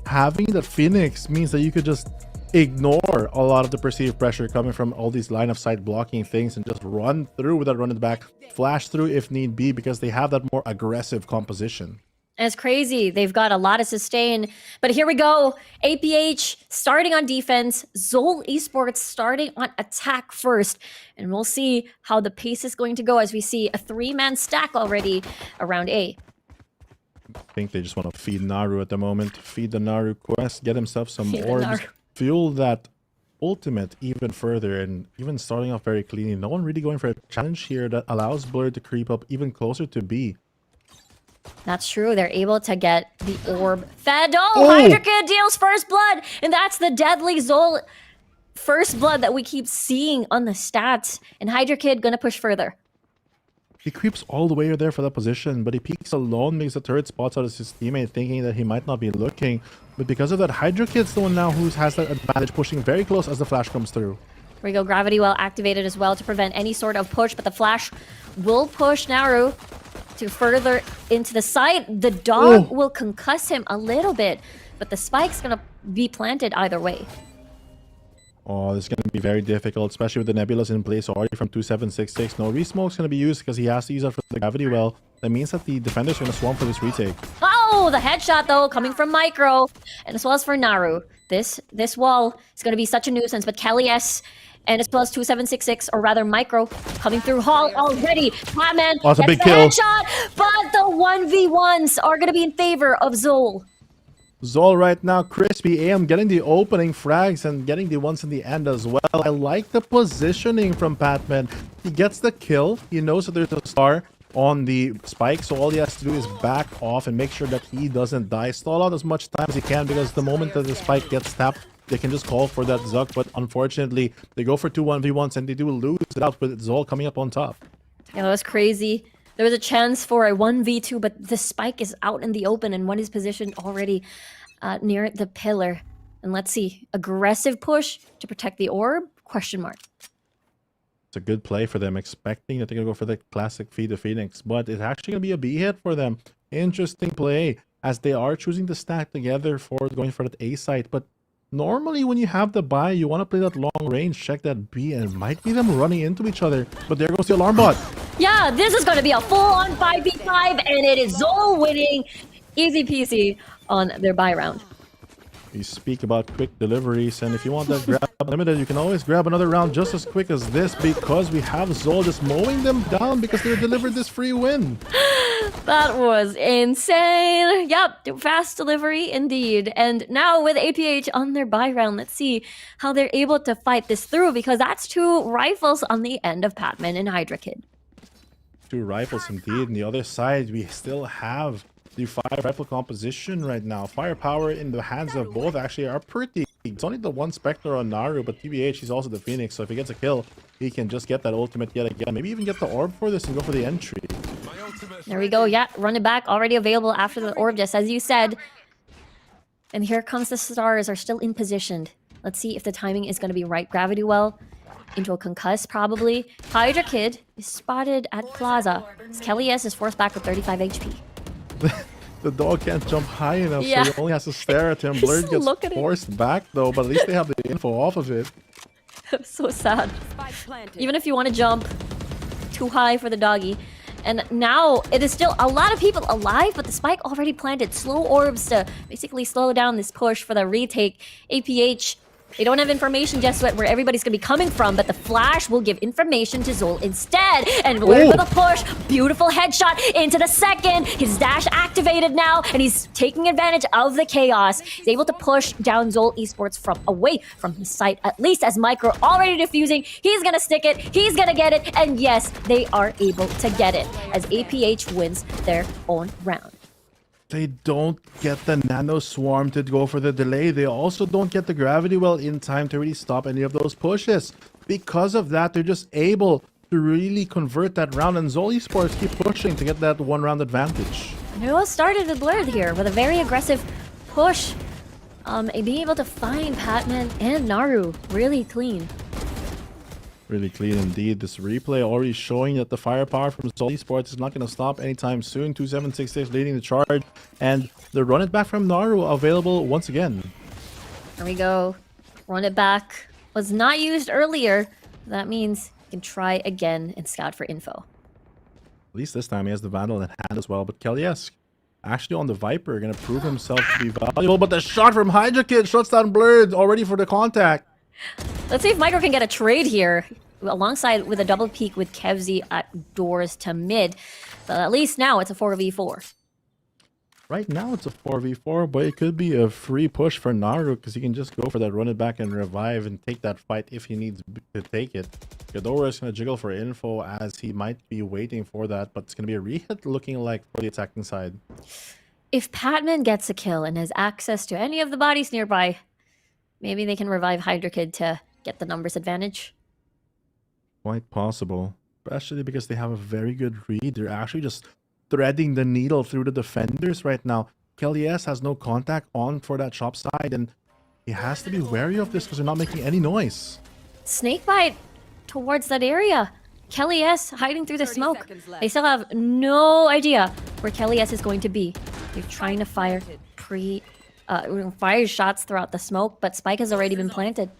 having the Phoenix means that you could just ignore a lot of the perceived pressure coming from all these line of sight blocking things and just run through without running back, flash through if need be, because they have that more aggressive composition. And it's crazy. They've got a lot of sustain. But here we go. APH starting on defense. ZOL Esports starting on attack first. And we'll see how the pace is going to go as we see a 3-man stack already around A. I think they just want to feed Naru at the moment. Feed the Naru quest. Get himself some orbs. Fuel that ultimate even further. And even starting off very cleanly. No one really going for a challenge here that allows Blur to creep up even closer to B. That's true. They're able to get the orb fed. Hydra Kid deals first blood. And that's the deadly ZOL first blood that we keep seeing on the stats. And Hydra Kid gonna push further. He creeps all the way there for that position, but he peeks alone, makes a turret, spots out his teammate, thinking that he might not be looking. But because of that, Hydra Kid's the one now who has that advantage, pushing very close as the flash comes through. Here we go. Gravity well activated as well to prevent any sort of push, but the flash will push Naru to further into the side. The dog will concuss him a little bit, but the spike's gonna be planted either way. Oh, this is going to be very difficult, especially with the Nebulas in place already from 2766. No resmoke's going to be used because he has to use that for the gravity well. That means that the defenders are going to swarm for this retake. Oh, the headshot though coming from Micro, and as well as for Naru. This wall is going to be such a nuisance, but Kelly S and as well as 2766, or rather Micro, coming through Hall already. Batman that's a big the kill. Headshot, but the 1v1s are going to be in favor of ZOL. ZOL right now, crispy AM getting the opening frags and getting the ones in the end as well. I like the positioning from Patman. He gets the kill. He knows that there's a star on the spike, so all he has to do is back off and make sure that he doesn't die. Stall out as much time as he can, because the moment that the spike gets tapped, they can just call for that Zuck, but unfortunately, they go for 2 1v1s and they do lose it out with ZOL coming up on top. Yeah, that was crazy. There was a chance for a 1v2, but the spike is out in the open and one is positioned already near the pillar. And let's see, aggressive push to protect the orb? Question mark. It's a good play for them, expecting that they're going to go for the classic feed the Phoenix, but it's actually going to be a B hit for them. Interesting play, as they are choosing to stack together for going for that A site, but normally when you have the buy, you want to play that long range, check that B, and it might be them running into each other, but there goes the alarm bot. Yeah, this is going to be a full-on 5v5, and it is ZOL winning easy peasy on their buy round. We speak about quick deliveries, and if you want that grab limited, you can always grab another round just as quick as this, because we have ZOL just mowing them down because they delivered this free win. That was insane. Yep, fast delivery indeed. And now with APH on their buy round, let's see how they're able to fight this through, because that's 2 rifles on the end of Patman and Hydra Kid. 2 rifles indeed. On the other side, we still have the 5 rifle composition right now. Firepower in the hands of both actually are pretty. It's only the 1 Spectre on Naru, but TBH is also the Phoenix, so if he gets a kill, he can just get that ultimate yet again. Maybe even get the orb for this and go for the entry. There we go. Yeah, run it back. Already available after the orb, just as you said. And here comes the stars are still in position. Let's see if the timing is going to be right. Gravity well into a concuss, probably. Hydra Kid is spotted at Plaza. Kelly S is forced back with 35 HP. The dog can't jump high enough, Yeah. so he only has to stare at him. Blurred gets Look at it. forced back, though, but at least they have the info off of it. So sad. Even if you want to jump too high for the doggy. And now it is still a lot of people alive, but the spike already planted. Slow orbs to basically slow down this push for the retake. APH, they don't have information just yet where everybody's going to be coming from, but the flash will give information to ZOL instead. And Blurred for the push. Beautiful headshot into the second. His dash activated now, and he's taking advantage of the chaos. He's able to push down ZOL Esports from away from his site, at least as Micro already defusing. He's going to stick it. He's going to get it. And yes, they are able to get it as APH wins their own round. They don't get the nano swarm to go for the delay. They also don't get the gravity well in time to really stop any of those pushes. Because of that, they're just able to really convert that round, and ZOL Esports keep pushing to get that 1 round advantage. And it all started with Blurred here with a very aggressive push. Being able to find Patman and Naru really clean. Really clean indeed. This replay already showing that the firepower from ZOL Esports is not going to stop anytime soon. 2766 leading the charge, and the run it back from Naru available once again. There we go. Run it back. Was not used earlier. That means you can try again and scout for info. At least this time he has the Vandal in hand as well, but Keliesk actually on the Viper going to prove himself to be valuable, but the shot from Hydra Kid shuts down Blurred already for the contact. Let's see if Micro can get a trade here, alongside with a double peek with Kevzy at doors to mid. But at least now it's a 4v4. Right now it's a 4v4, but it could be a free push for Naru, because he can just go for that run it back and revive and take that fight if he needs to take it. Ghidorah is going to jiggle for info, as he might be waiting for that, but it's going to be a re-hit looking like for the attacking side. If Patman gets a kill and has access to any of the bodies nearby, maybe they can revive Hydra Kid to get the numbers advantage. Quite possible, especially because they have a very good read. They're actually just threading the needle through the defenders right now. Kelly S has no contact on for that shop side, and he has to be wary of this because they're not making any noise. Snakebite towards that area. Kelly S hiding through the smoke. They still have no idea where Kelly S is going to be. They're trying to fire fire shots throughout the smoke, but Spike has already been planted.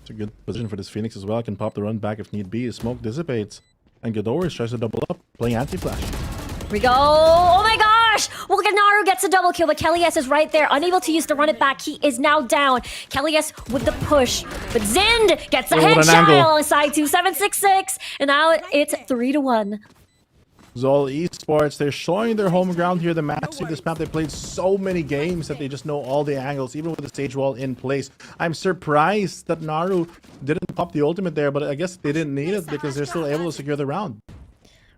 It's a good position for this Phoenix as well. Can pop the run back if need be. The smoke dissipates, and Ghidorah tries to double up, playing anti-flash. Here we go. Oh my gosh! Well, Naru gets a double kill, but Kelly S is right there, unable to use the run it back. He is now down. Kelly S with the push, but Zind gets a headshot alongside 2766, and now it's 3-1. ZOL Esports, they're showing their home ground here. The Maxi, this map, they played so many games that they just know all the angles, even with the stage wall in place. I'm surprised that Naru didn't pop the ultimate there, but I guess they didn't need it because they're still able to secure the round.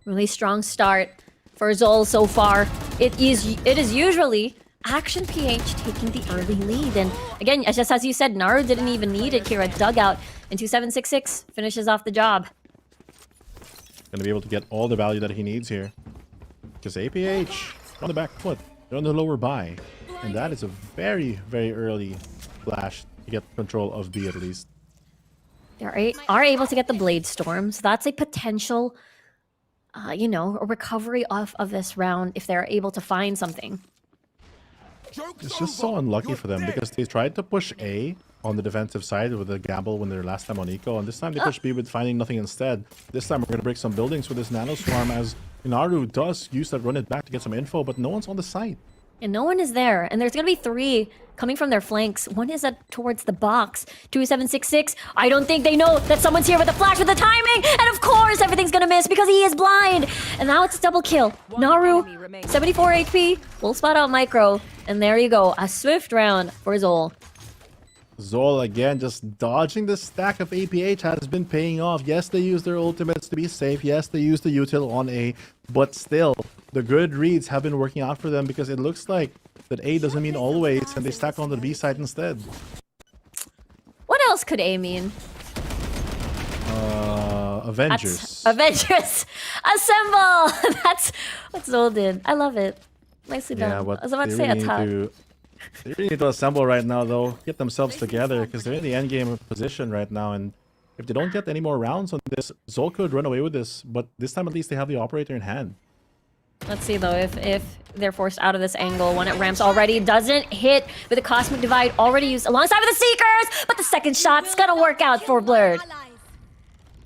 Really strong start for ZOL so far. It is usually Action PH taking the early lead. And again, just as you said, Naru didn't even need it here at Dugout. And 2766 finishes off the job. Gonna be able to get all the value that he needs here. Because APH on the back foot, they're on the lower buy. And that is a very, very early flash to get control of B at least. They are able to get the Blade Storm, so that's a potential, you know, a recovery off of this round if they're able to find something. It's just so unlucky for them because they tried to push A on the defensive side with a gamble when they're last time on Eco, and this time they push B with finding nothing instead. This time we're going to break some buildings with this Nano Swarm as Naru does use that run it back to get some info, but no one's on the site. And no one is there, and there's going to be 3 coming from their flanks. One is towards the box. 2766, I don't think they know that someone's here with a flash with the timing, and of course everything's going to miss because he is blind. And now it's a double kill. Naru, 74 HP, will spot out Micro, and there you go, a swift round for ZOL. ZOL again just dodging the stack of APH has been paying off. Yes, they use their ultimates to be safe. Yes, they use the util on A, but still, the good reads have been working out for them because it looks like that A doesn't mean always, and they stack on the B side instead. What else could A mean? Avengers. Avengers! Assemble! That's what ZOL did. I love it. Nicely done. Yeah, but I was about to say really attack. they really need to assemble right now, though. Get themselves together because they're in the end game position right now, and if they don't get any more rounds on this, ZOL could run away with this, but this time at least they have the operator in hand. Let's see though if they're forced out of this angle. One at ramps already doesn't hit with the Cosmic Divide already used alongside with the Seekers, but the second shot's gonna work out for Blurred.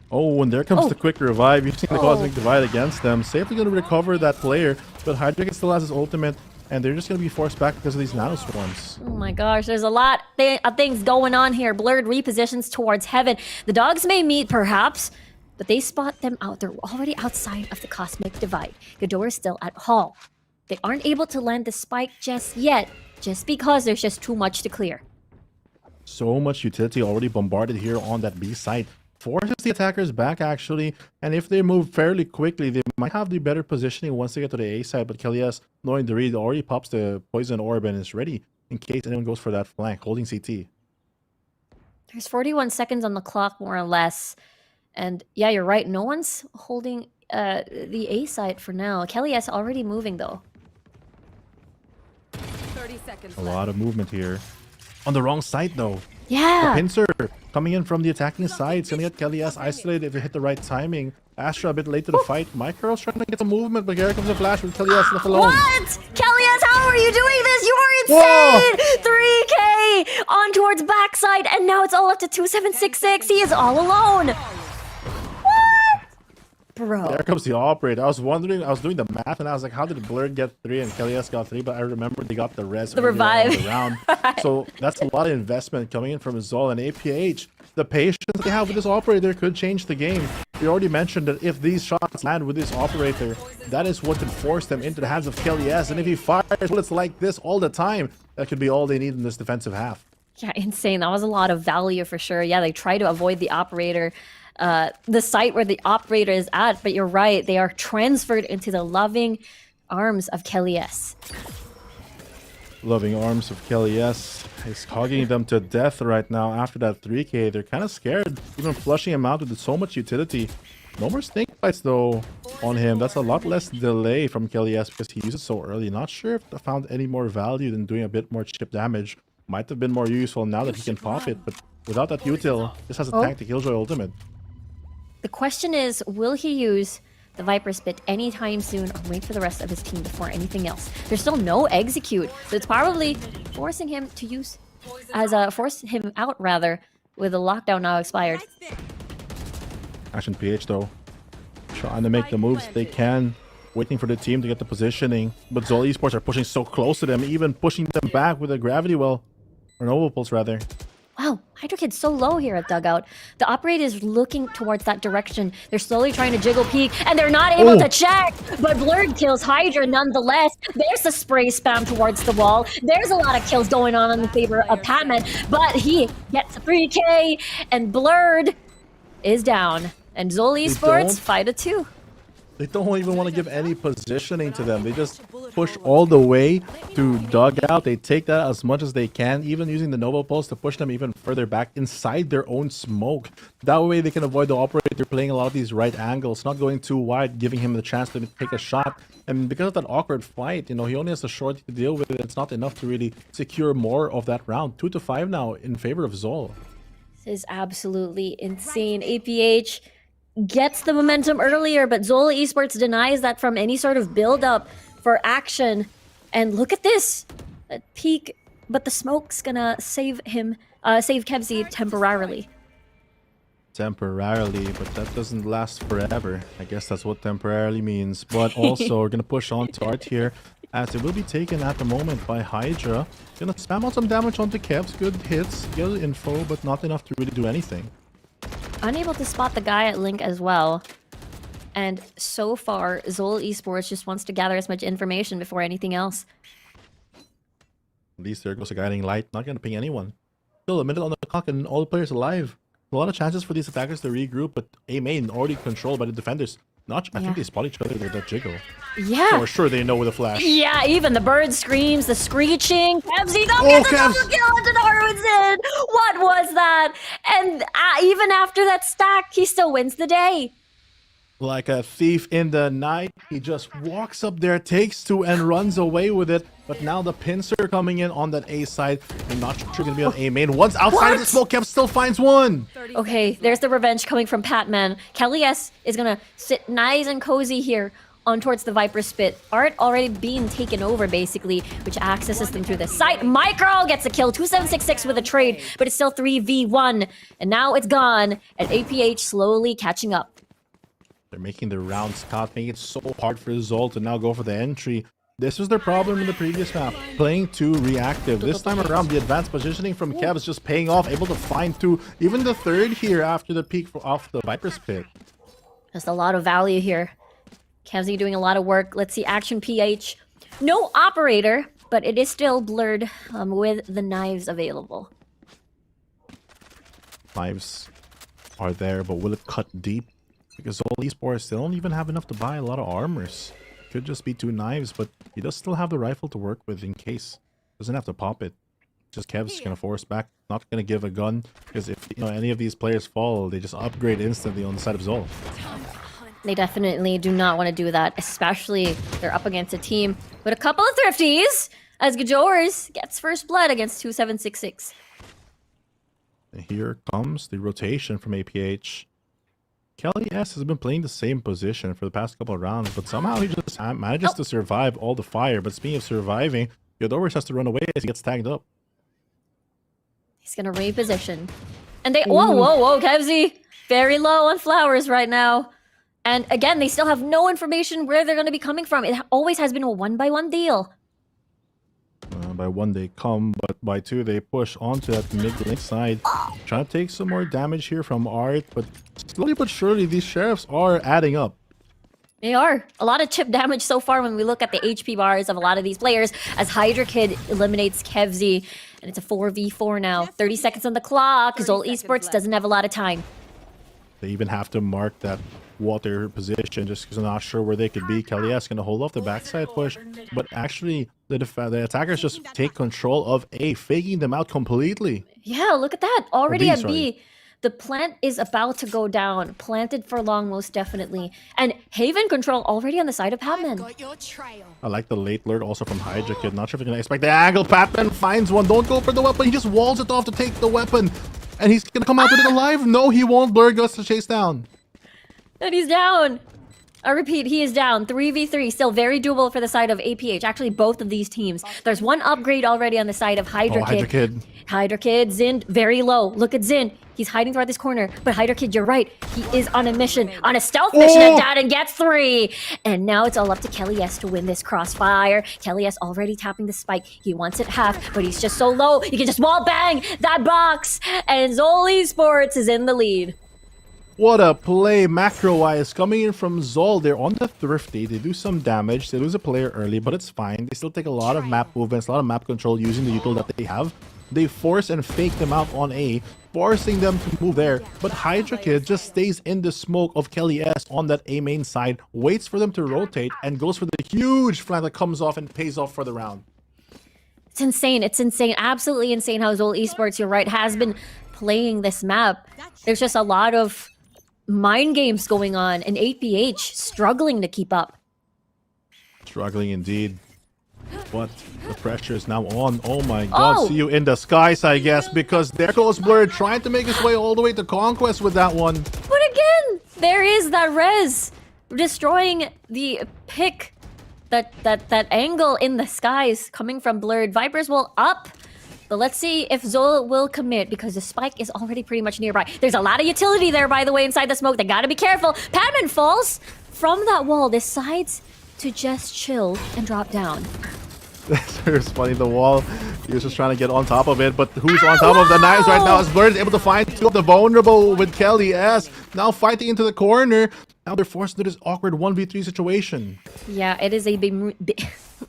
Oh, and there comes the quick revive using the Cosmic Divide against them. Safely going to recover that player, but Hydra still has his ultimate, and they're just going to be forced back because of these Nano Swarms. Oh my gosh, there's a lot of things going on here. Blurred repositions towards heaven. The dogs may meet perhaps, but they spot them out. They're already outside of the Cosmic Divide. Ghidorah is still at Hall. They aren't able to land the spike just yet, just because there's just too much to clear. So much utility already bombarded here on that B site. Forces the attackers back actually, and if they move fairly quickly, they might have the better positioning once they get to the A side, but Kelias, knowing the read, already pops the Poison Orb and is ready in case anyone goes for that flank, holding CT. There's 41 seconds on the clock, more or less. And yeah, you're right, no one's holding the A side for now. Kelias already moving though. 30 seconds A lot of movement here. On the wrong side though. Yeah. The pincer coming in from the attacking side. It's going to get Kelias isolated if they hit the right timing. Astra a bit late to the fight. Micro's trying to get some movement, but here comes a flash with Kelias left alone. What? Kelias, how are you doing this? You are insane! 3K on towards backside, and now it's all up to 2766. He is all alone. Bro. There comes the operator. I was wondering, I was doing the math and I was like, how did Blurred get 3 and Kelias got 3? But I remember they got the res. The revive. On the round. So that's a lot of investment coming in from ZOL and APH. The patience they have with this operator could change the game. We already mentioned that if these shots land with this operator, that is what could force them into the hands of Kelias. And if he fires bullets like this all the time, that could be all they need in this defensive half. Yeah, insane. That was a lot of value for sure. Yeah, they try to avoid the operator. The site where the operator is at, but you're right, they are transferred into the loving arms of Kelias. Loving arms of Kelias is hogging them to death right now after that 3K. They're kind of scared, even flushing him out with so much utility. No more snake bites though on him. That's a lot less delay from Kelias because he used it so early. Not sure if I found any more value than doing a bit more chip damage. Might have been more useful now that he can pop it, but without that util, this has a tank to Killjoy ultimate. The question is, will he use the Viper Spit anytime soon or wait for the rest of his team before anything else? There's still no execute, so it's probably forcing him to use, force him out rather, with the lockdown now expired. Action PH though, trying to make the moves they can, waiting for the team to get the positioning, but ZOL Esports are pushing so close to them, even pushing them back with a gravity well, or Nova Pulse rather. Wow, Hydra Kid's so low here at dugout. The operator is looking towards that direction. They're slowly trying to jiggle peek, and they're not able to check. But Blurred kills Hydra nonetheless. There's a spray spam towards the wall. There's a lot of kills going on in the favor of Patman, but he gets a 3K, and Blurred is down. And ZOL Esports 5-2. They don't even want to give any positioning to them. They just push all the way to dugout. They take that as much as they can, even using the Nova Pulse to push them even further back inside their own smoke. That way they can avoid the operator playing a lot of these right angles, not going too wide, giving him the chance to take a shot. And because of that awkward fight, you know, he only has a short to deal with it. It's not enough to really secure more of that round. 2-5 now in favor of ZOL. This is absolutely insane. APH gets the momentum earlier, but ZOL Esports denies that from any sort of build-up for action. And look at this! That peak, but the smoke's gonna save him, save Kebsy temporarily. Temporarily, but that doesn't last forever. I guess that's what temporarily means. But also, we're gonna push on to Art here, as it will be taken at the moment by Hydra. Gonna spam out some damage onto Kebs. Good hits, good info, but not enough to really do anything. Unable to spot the guy at Link as well. And so far, ZOL Esports just wants to gather as much information before anything else. At least there goes a guiding light. Not gonna ping anyone. Still a minute on the clock and all the players alive. A lot of chances for these attackers to regroup, but A main already controlled by the defenders. I think they spot each other with that jiggle. Yeah. For sure they know with a flash. Yeah, even the bird screams, the screeching. Kebsy don't Oh, get the double kill into Darwinson! What was that? And even after that stack, he still wins the day. Like a thief in the night, he just walks up there, takes two, and runs away with it. But now the pincer coming in on that A side. I'm not sure gonna be on A main. Once outside of the smoke, Kev still finds one. Okay, there's the revenge coming from Patman. Kelly S is gonna sit nice and cozy here on towards the Viper Spit. Art already being taken over, basically, which accesses them through the site. Micro gets a kill, 2766 with a trade, but it's still 3v1. And now it's gone, and APH slowly catching up. They're making the round scout, making it so hard for ZOL to now go for the entry. This was their problem in the previous map, playing too reactive. This time around, the advanced positioning from Kev is just paying off, able to find two, even the third here after the peak off the Viper Spit. There's a lot of value here. Kevsy doing a lot of work. Let's see, Action PH. No operator, but it is still blurred with the knives available. Knives are there, but will it cut deep? Because ZOL Esports, they don't even have enough to buy a lot of armors. Could just be two knives, but he does still have the rifle to work with in case. Doesn't have to pop it. Just Kev's gonna force back, not gonna give a gun, because if any of these players fall, they just upgrade instantly on the side of ZOL. They definitely do not want to do that, especially they're up against a team with a couple of thrifties, as Gajors gets first blood against 2766. And here comes the rotation from APH. Kelly S has been playing the same position for the past couple of rounds, but somehow he just manages to survive all the fire. But speaking of surviving, Yodorus has to run away as he gets tagged up. He's gonna reposition. And they- whoa, Kevsy! Very low on flowers right now. And again, they still have no information where they're gonna be coming from. It always has been a one-by-one deal. By one they come, but by two they push onto that mid-link side. Trying to take some more damage here from Art, but slowly but surely these sheriffs are adding up. They are. A lot of chip damage so far when we look at the HP bars of a lot of these players as Hydra Kid eliminates Kevsy. And it's a 4v4 now. 30 seconds on the clock. ZOL Esports doesn't have a lot of time. They even have to mark that water position just because I'm not sure where they could be. Kelly S going to hold off the backside push, but actually the attackers just take control of A, faking them out completely. Yeah, look at that. Already at sorry. B. The plant is about to go down. Planted for long, most definitely. And Haven control already on the side of Patman. I like the late alert also from Hydra Kid. Not sure if you're going to expect the angle. Patman finds one. Don't go for the weapon. He just walls it off to take the weapon. And he's going to come out with it alive. No, he won't. Blur goes to chase down. And he's down. I repeat, he is down. 3v3, still very doable for the side of APH. Actually, both of these teams. There's one upgrade already on the side of Hydra Kid. Hydra Kid. Hydra Kid, Zin, very low. Look at Zin. He's hiding throughout this corner. But Hydra Kid, you're right. He is on a mission, on a stealth mission at that, and gets 3. And now it's all up to Kelly S to win this crossfire. Kelly S already tapping the spike. He wants it half, but he's just so low. He can just wall bang that box. And ZOL Esports is in the lead. What a play macro-wise coming in from ZOL. They're on the Thrifty. They do some damage. They lose a player early, but it's fine. They still take a lot of map movements, a lot of map control using the util that they have. They force and fake them out on A, forcing them to move there. But Hydra Kid just stays in the smoke of Kelly S on that A main side, waits for them to rotate, and goes for the huge flank that comes off and pays off for the round. It's insane. It's insane. Absolutely insane how ZOL Esports, you're right, has been playing this map. There's just a lot of mind games going on, and APH struggling to keep up. Struggling indeed. But the pressure is now on. Oh my god, see you in the skies, I guess, because there goes Blurred trying to make his way all the way to CONQuest with that one. But again, there is that res destroying the pick, that angle in the skies coming from Blurred. Vipers will up. But let's see if ZOL will commit, because the spike is already pretty much nearby. There's a lot of utility there, by the way, inside the smoke. They gotta be careful. Padman falls from that wall, decides to just chill and drop down. It's funny, the wall, he was just trying to get on top of it, but who's on top of the knives right now? As Blurred is able to find 2 of the vulnerable with Kelly S. Now fighting into the corner. Now they're forced into this awkward 1v3 situation. Yeah, it is a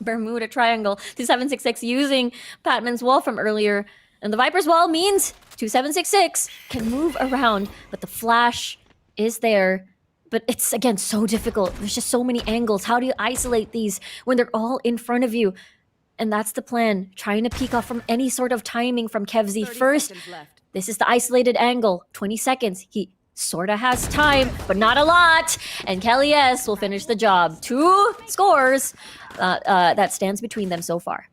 Bermuda Triangle. 2766 using Patman's wall from earlier. And the Viper's wall means 2766 can move around, but the flash is there. But it's, again, so difficult. There's just so many angles. How do you isolate these when they're all in front of you? And that's the plan. Trying to peek off from any sort of timing from Kevzy. First, this is the isolated angle. 20 seconds. He sorta has time, but not a lot. And Kelly S will finish the job. 2 scores that stands between them so far.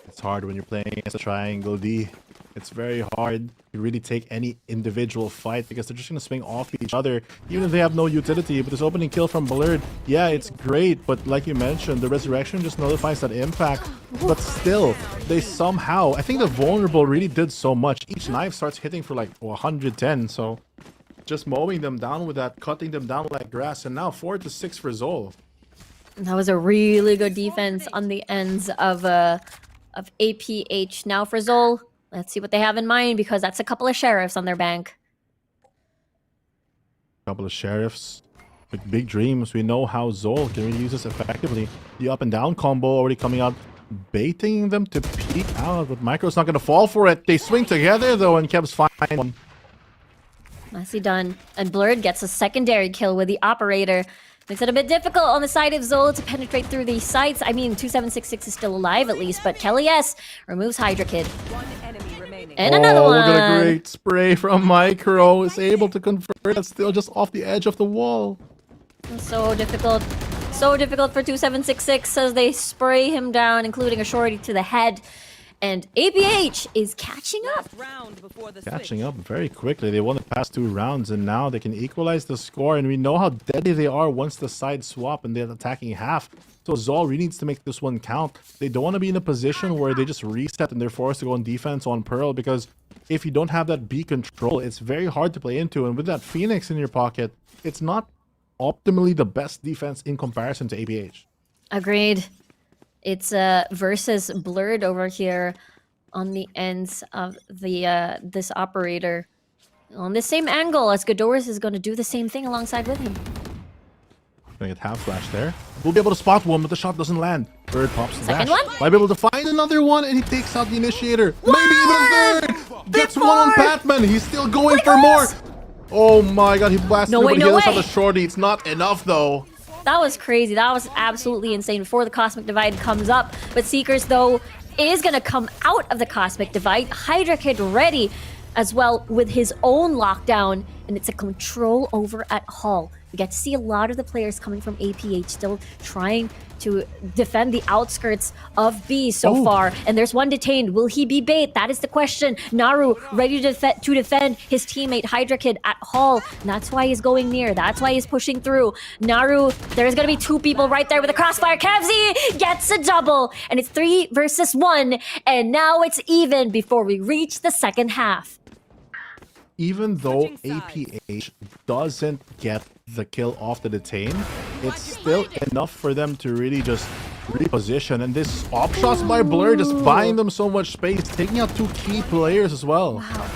It's hard when you're playing against a triangle D. It's very hard to really take any individual fight because they're just going to swing off each other, even if they have no utility. But this opening kill from Blurred, yeah, it's great, but like you mentioned, the resurrection just nullifies that impact. But still, they somehow, I think the vulnerable really did so much. Each knife starts hitting for like 110, so just mowing them down with that, cutting them down like grass, and now 4-6 for ZOL. That was a really good defense on the ends of APH. Now for ZOL, let's see what they have in mind, because that's a couple of sheriffs on their bank. Couple of sheriffs with big dreams. We know how ZOL can really use this effectively. The up and down combo already coming out, baiting them to peek out, but Micro's not going to fall for it. They swing together though, and Kev's fine one. Nicely done. And Blurred gets a secondary kill with the operator. Makes it a bit difficult on the side of ZOL to penetrate through the sights. I mean, 2766 is still alive at least, but Kelly S removes Hydra Kid. And another one! Look at a great spray from Micro. Is able to convert. That's still just off the edge of the wall. So difficult. So difficult for 2766 as they spray him down, including a shorty to the head. And APH is catching up. Catching up very quickly. They won the past 2 rounds, and now they can equalize the score. And we know how deadly they are once the sides swap and they're attacking half. So ZOL really needs to make this one count. They don't want to be in a position where they just reset and they're forced to go on defense on Pearl, because if you don't have that B control, it's very hard to play into. And with that Phoenix in your pocket, it's not optimally the best defense in comparison to APH. Agreed. It's versus Blurred over here on the ends of the this operator. On the same angle as Godoris is going to do the same thing alongside with him. Gonna get half flash there. We'll be able to spot one, but the shot doesn't land. Bird pops the dash. Second one? Might be able to find another one, and he takes out the initiator. Maybe even a third. Gets one on Batman. He's still going for more. Oh my god, he blasted him, but he hits out the shorty. It's not enough though. That was crazy. That was absolutely insane before the Cosmic Divide comes up. But Seekers, though, is going to come out of the Cosmic Divide. Hydra Kid ready as well with his own lockdown. and it's a control over at Hall. We get to see a lot of the players coming from APH still trying to defend the outskirts of B so far. And there's one detained. Will he be bait? That is the question. Naru ready to defend his teammate Hydra Kid at Hall. And that's why he's going near. That's why he's pushing through. Naru, there's going to be 2 people right there with a crossfire. Kevzi gets a double. And it's 3 versus 1. And now it's even before we reach the second half. Even though APH doesn't get the kill off the detain, it's still enough for them to really just reposition. And this op shots by Blur just buying them so much space, taking out 2 key players as well. Wow.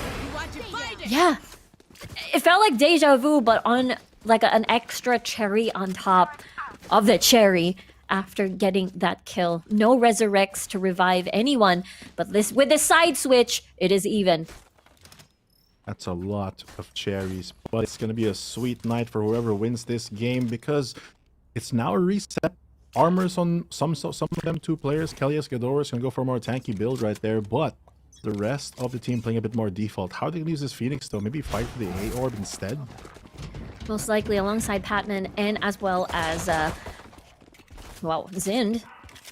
Yeah. It felt like deja vu, but on like an extra cherry on top of the cherry after getting that kill. No resurrects to revive anyone, but with this side switch, it is even. That's a lot of cherries, but it's going to be a sweet night for whoever wins this game because it's now a reset. Armors on some of them 2 players. Kelly's Ghidorah's going to go for a more tanky build right there, but the rest of the team playing a bit more default. How are they going to use this Phoenix though? Maybe fight for the A orb instead? Most likely alongside Patman and as well as, well, Zind.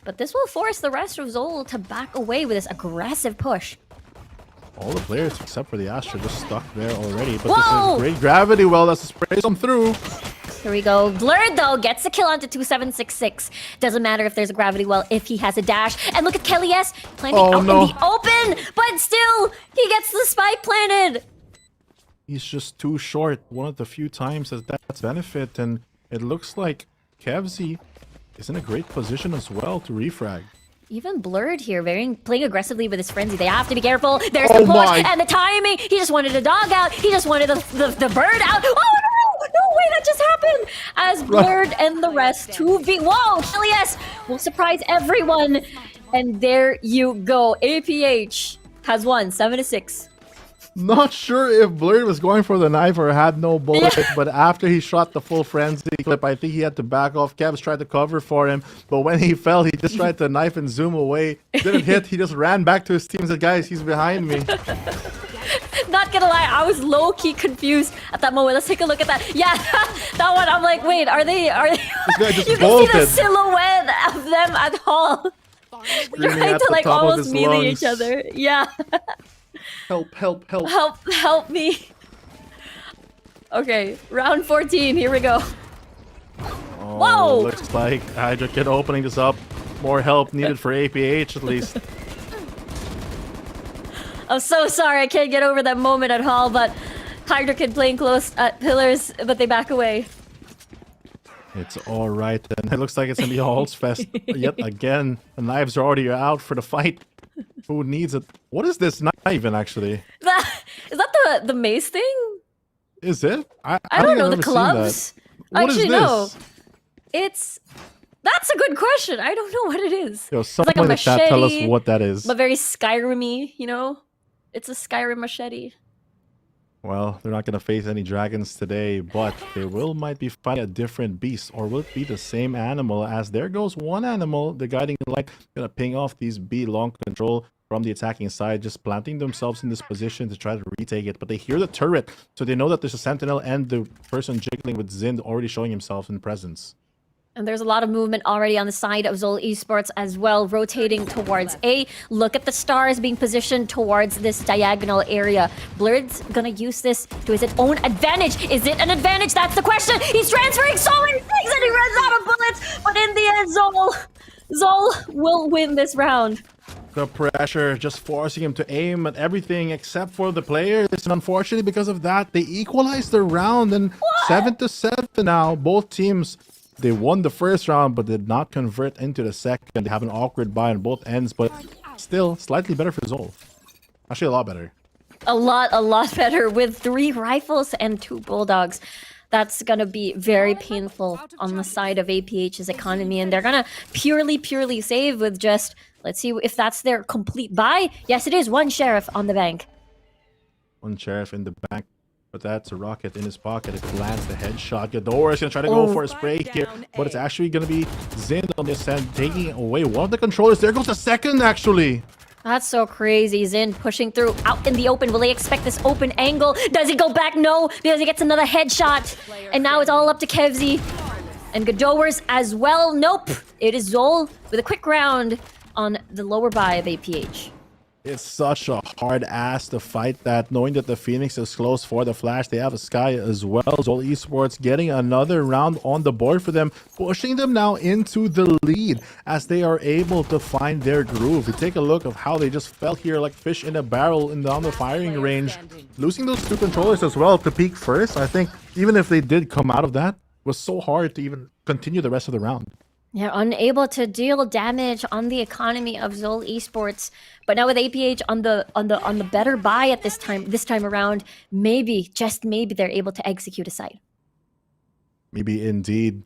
But this will force the rest of ZOL to back away with this aggressive push. All the players except for the Astra just stuck there already. But this is great gravity well as the sprays them through. Here we go. Blurred though gets the kill onto 2766. Doesn't matter if there's a gravity well if he has a dash. And look at Kelly S planting out in the open, but still he gets the spike planted. He's just too short. One of the few times that's benefit, and it looks like Kevzi is in a great position as well to refrag. Even Blurred here, playing aggressively with his frenzy. They have to be careful. There's the push and the timing. He just wanted a dog out. He just wanted the bird out. Oh no! No way, that just happened! As Blurred and the rest 2v. Whoa! Kelly S will surprise everyone. And there you go. APH has won 7-6. Not sure if Blurred was going for the knife or had no bullet, but after he shot the full frenzy clip, I think he had to back off. Kevs tried to cover for him, but when he fell, he just tried to knife and zoom away. Didn't hit, he just ran back to his team and said, guys, he's behind me. Not gonna lie, I was low-key confused at that moment. Let's take a look at that. Yeah, that one, I'm like, wait, are they This guy just you bolted. can see the silhouette of them at all. Trying to like almost melee each other. Yeah. Help, help, help. Help me. Okay, round 14, here we go. Oh, whoa! Looks like Hydra Kid opening this up. More help needed for APH at least. I'm so sorry I can't get over that moment at Hall, but Hydra Kid playing close at pillars, but they back away. It's alright, and it looks like it's gonna be a Halls Fest yet again. The knives are already out for the fight. Who needs it? What is this knife even actually? Is that the mace thing? Is it? I don't know, the clubs? What Actually, is no. this? That's a good question. I don't know what it is. Yo, It's like a someone in the chat tell us machete, what that is. but very Skyrim-y, you know? It's a Skyrim machete. Well, they're not gonna face any dragons today, but they might be fighting a different beast, or will it be the same animal? As there goes one animal, the guiding light gonna ping off these B long control from the attacking side, just planting themselves in this position to try to retake it. But they hear the turret, so they know that there's a sentinel and the person jiggling with Zind already showing himself in presence. And there's a lot of movement already on the side of ZOL Esports as well, rotating towards A. Look at the stars being positioned towards this diagonal area. Blurred's gonna use this to his own advantage. Is it an advantage? That's the question. He's transferring so many things and he runs out of bullets. But in the end, ZOL will win this round. The pressure just forcing him to aim at everything except for the players. And unfortunately, because of that, they equalized the round. And 7-7 now. Both teams, they won the first round, but did not convert into the second. They have an awkward bye on both ends, but still slightly better for ZOL. Actually, a lot better. A lot better with 3 rifles and 2 bulldogs. That's gonna be very painful on the side of APH's economy, and they're gonna purely save with just, let's see if that's their complete buy. Yes, it is 1 sheriff on the bank. 1 sheriff in the bank, but that's a rocket in his pocket. It lands the headshot. Ghidorah is gonna try to go for a spray here, but it's actually gonna be Zind on this end taking away one of the controllers. There goes the second, actually. That's so crazy. Zin pushing through out in the open. Will they expect this open angle? Does he go back? No, because he gets another headshot. And now it's all up to Kevzi. And Godowers as well. Nope. It is ZOL with a quick round on the lower buy of APH. It's such a hard ass to fight that, knowing that the Phoenix is close for the flash. They have a Sky as well. ZOL Esports getting another round on the board for them, pushing them now into the lead as they are able to find their groove. You take a look of how they just fell here like fish in a barrel in down the firing range. Losing those two controllers as well to peak first. I think even if they did come out of that, it was so hard to even continue the rest of the round. They're unable to deal damage on the economy of ZOL Esports, but now with APH on the better buy at this time around, maybe, just maybe, they're able to execute a site. Maybe indeed.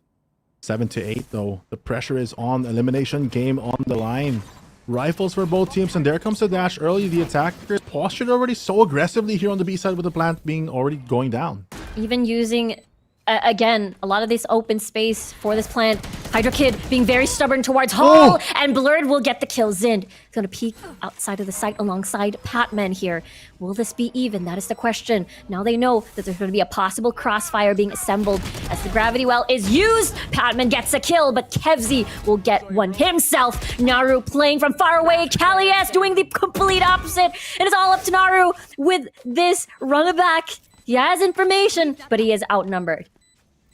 7 to 8 though. The pressure is on. Elimination game on the line. Rifles for both teams, and there comes the dash early. The attackers postured already so aggressively here on the B side with the plant being already going down. Even using, again, a lot of this open space for this plant. Hydra Kid being very stubborn towards Hall, and Blurred will get the kill. Zind is going to peek outside of the site alongside Patman here. Will this be even? That is the question. Now they know that there's going to be a possible crossfire being assembled as the gravity well is used. Patman gets a kill, but Kevzi will get one himself. Naru playing from far away. Kalias doing the complete opposite. And it's all up to Naru with this run back. He has information, but he is outnumbered.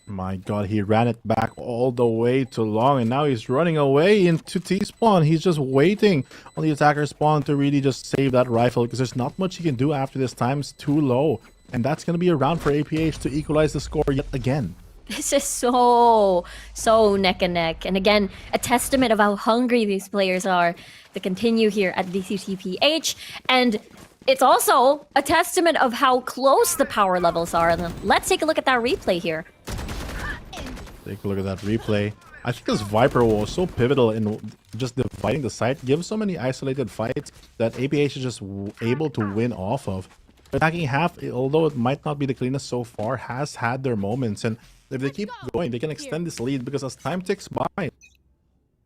My god, he ran it back all the way too long, and now he's running away into T-spawn. He's just waiting on the attacker spawn to really just save that rifle, because there's not much he can do after this. Time's too low, and that's going to be a round for APH to equalize the score yet again. This is so neck and neck. And again, a testament of how hungry these players are to continue here at VCTPH. And it's also a testament of how close the power levels are. And let's take a look at that replay here. Take a look at that replay. I think this Viper wall is so pivotal in just dividing the site. Gives so many isolated fights that APH is just able to win off of. Attacking half, although it might not be the cleanest so far, has had their moments. And if they keep going, they can extend this lead, because as time ticks by,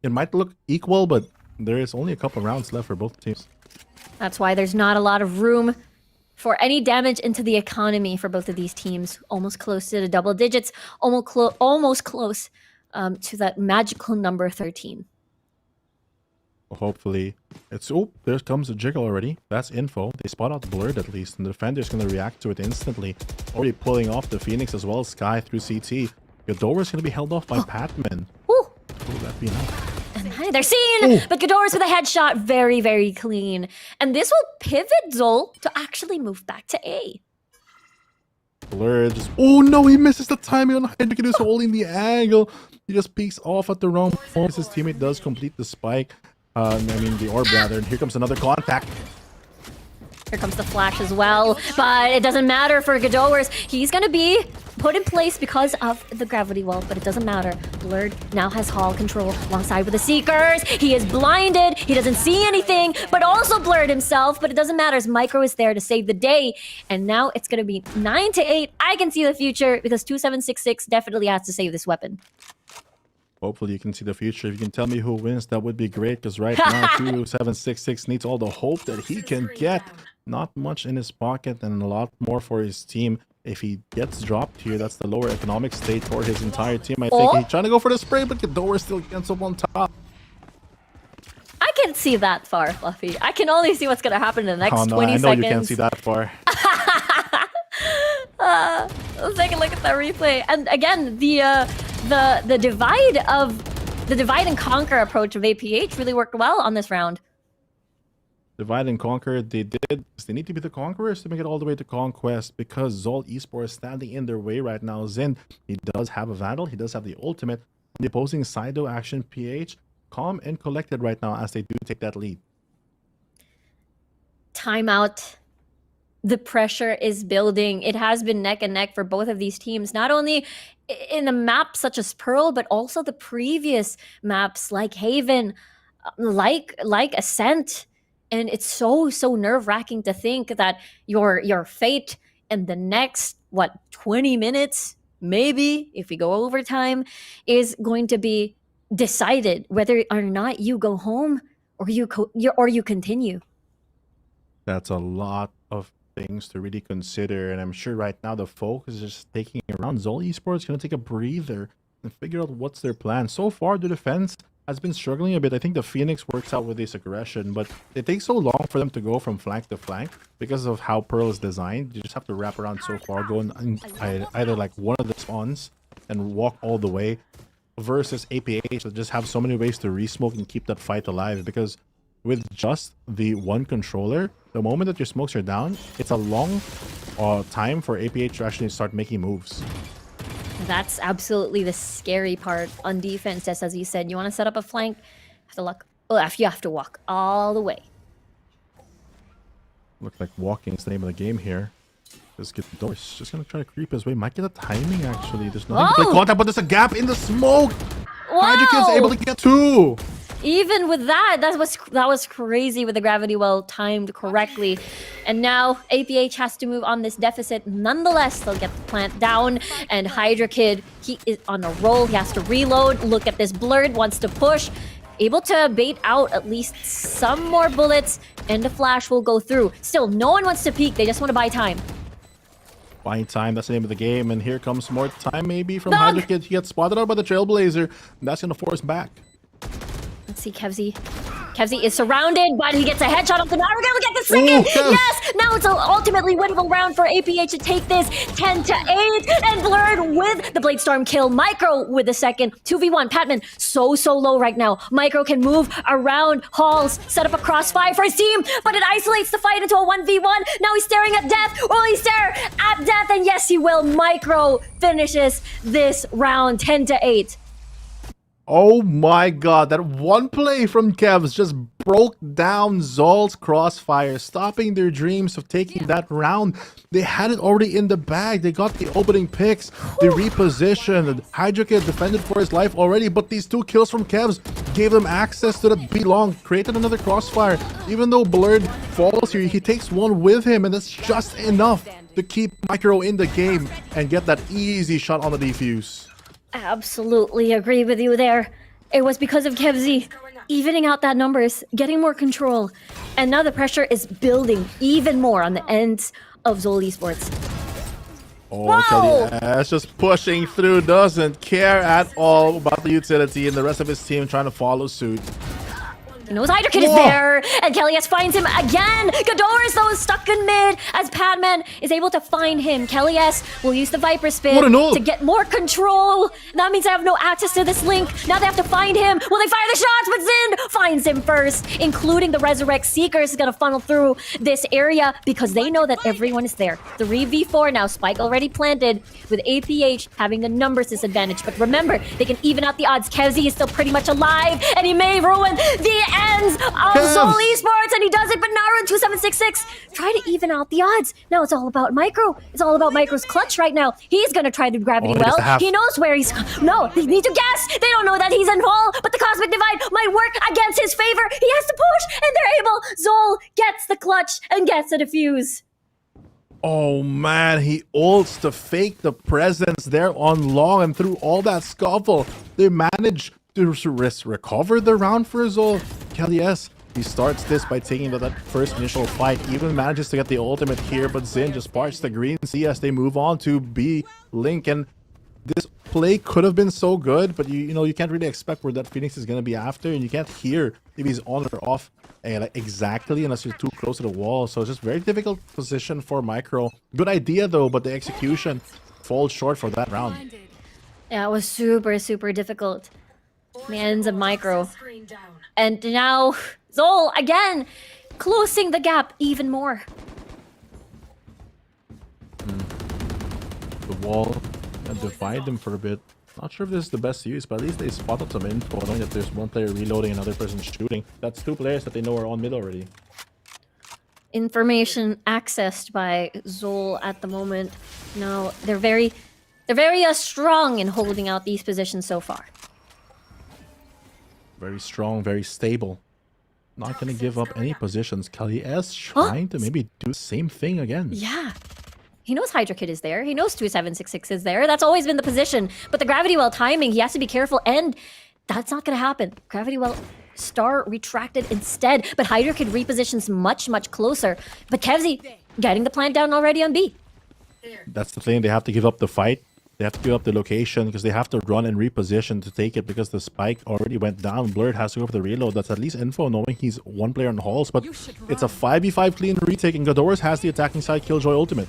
it might look equal, but there is only a couple rounds left for both teams. That's why there's not a lot of room for any damage into the economy for both of these teams. Almost close to the double digits, almost close to that magical number 13. Hopefully it's... Oh, there comes a jiggle already. That's info. They spot out Blurred at least, and the defender's going to react to it instantly. Already pulling off the Phoenix as well as Sky through CT. Godora's going to be held off by Patman. Will that be enough? And hi, they're seen! But Godora's with a headshot. Very, very clean. And this will pivot ZOL to actually move back to A. Blurred just... Oh no, he misses the timing on Hydra. He's holding the angle. He just peeks off at the wrong point. His teammate does complete the spike. The orb rather. And here comes another contact. Here comes the flash as well, but it doesn't matter for Godowers. He's gonna be put in place because of the gravity well, but it doesn't matter. Blurred now has Hall control alongside with the Seekers. He is blinded. He doesn't see anything, but also Blurred himself, but it doesn't matter as Micro is there to save the day. And now it's gonna be 9 to 8. I can see the future because 2766 definitely has to save this weapon. Hopefully you can see the future. If you can tell me who wins, that would be great, because right now 2766 needs all the hope that he can get. Not much in his pocket and a lot more for his team. If he gets dropped here, that's the lower economic state for his entire team. I think he's trying to go for the spray, but Godowar still gets up on top. I can't see that far, Fluffy. I can only see what's gonna happen in the next 20 seconds. I know you can't see that far. Let's take a look at that replay. And again, the divide and conquer approach of APH really worked well on this round. Divide and conquer, they did. They need to be the conquerors to make it all the way to CONQuest, because ZOL Esports is standing in their way right now. Zin, he does have a Vandal, he does have the ultimate. On the opposing side though, Action PH, calm and collected right now as they do take that lead. Timeout. The pressure is building. It has been neck and neck for both of these teams, not only in the maps such as Pearl, but also the previous maps like Haven, like Ascent. And it's so nerve-wracking to think that your fate in the next 20 minutes, maybe if we go overtime, is going to be decided whether or not you go home or you continue. That's a lot of things to really consider, and I'm sure right now the focus is just taking around. ZOL Esports gonna take a breather and figure out what's their plan. So far, the defense has been struggling a bit. I think the Phoenix works out with this aggression, but it takes so long for them to go from flank to flank because of how Pearl is designed. You just have to wrap around so far, go in either like one of the spawns and walk all the way, versus APH that just have so many ways to re-smoke and keep that fight alive. Because with just the one controller, the moment that your smokes are down, it's a long time for APH to actually start making moves. That's absolutely the scary part on defense. Just as you said, you want to set up a flank, you have to walk all the way. Looks like walking is the name of the game here. Just get the doors. Just gonna try to creep his way. Might get a timing actually. There's nothing to play contact, but there's a gap in the smoke. Hydrokin's able to get 2. Even with that was crazy with the gravity well timed correctly. And now APH has to move on this deficit. Nonetheless, they'll get the plant down. And Hydra Kid, he is on a roll. He has to reload. Look at this blurred, wants to push. Able to bait out at least some more bullets. And the flash will go through. Still, no one wants to peek. They just want to buy time. Buying time, that's the name of the game. And here comes more time maybe from Hydra Kid. He gets spotted out by the Trailblazer. That's going to force back. Let's see, Kevzy. Kevzy is surrounded, but he gets a headshot off the bat. We're gonna get the second! Yes! Now it's an ultimately winnable round for APH to take this 10-8. And Blurred with the Blade Storm kill. Micro with the second. 2v1. Patman so low right now. Micro can move around halls, set up a crossfire for his team, but it isolates the fight into a 1v1. Now he's staring at death. Will he stare at death? And yes, he will. Micro finishes this round 10-8. Oh my god, that one play from Kevs just broke down ZOL's crossfire, stopping their dreams of taking that round. They had it already in the bag. They got the opening picks, they repositioned. Hydra Kid defended for his life already, but these 2 kills from Kevs gave them access to the B-long, created another crossfire. Even though Blurred falls here, he takes 1 with him, and that's just enough to keep Micro in the game and get that easy shot on the defuse. Absolutely agree with you there. It was because of Kevzy evening out that numbers, getting more control. And now the pressure is building even more on the ends of ZOL Esports. Oh, Kelly just pushing through, doesn't care at all about the utility, and the rest of his team trying to follow suit. He knows Hydra Kid is there, and Kelly's finds him again. Gadores, though, is stuck in mid as Padman is able to find him. Kelly's will use the Viper Spin to get more control. That means they have no access to this link. Now they have to find him. Will they fire the shots? But Zin finds him first, including the Resurrect Seekers is going to funnel through this area because they know that everyone is there. 3v4 now, Spike already planted with APH having the numbers disadvantage. But remember, they can even out the odds. Kevzy is still pretty much alive, and he may ruin the ends of ZOL Esports, and he does it, but Naru 2766 try to even out the odds. Now it's all about Micro. It's all about Micro's clutch right now. He's gonna try the gravity well. He knows where he's... No, they need to guess. They don't know that he's in fall, but the Cosmic Divide might work against his favor. He has to push, and they're able. ZOL gets the clutch and gets the defuse. Oh man, he ults to fake the presence there on long, and through all that scuffle, they managed to recover the round for ZOL. Kelly S, he starts this by taking that first initial fight, even manages to get the ultimate here, but Zin just parts the green C as they move on to B Link, and this play could have been so good, but you know you can't really expect where that Phoenix is going to be after, and you can't hear if he's on or off like exactly unless you're too close to the wall. So it's just very difficult position for Micro. Good idea though, but the execution falls short for that round. Yeah, it was super difficult. The ends of Micro. And now ZOL again closing the gap even more. The wall and divide them for a bit. Not sure if this is the best use, but at least they spotted some info, knowing that there's one player reloading, another person shooting. That's 2 players that they know are on mid already. Information accessed by ZOL at the moment. No, they're very strong in holding out these positions so far. Very strong, very stable. Not gonna give up any positions. Kelly S trying to maybe do the same thing again. Yeah. He knows Hydra Kid is there. He knows 2766 is there. That's always been the position. But the Gravity Well timing, he has to be careful, and that's not gonna happen. Gravity Well Star retracted instead, but Hydra Kid repositions much, much closer. But Kevzi getting the plant down already on B. That's the thing. They have to give up the fight. They have to give up the location because they have to run and reposition to take it because the spike already went down. Blurred has to go for the reload. That's at least info knowing he's one player on halls, but it's a 5v5 clean retake and Gadores has the attacking side Killjoy ultimate.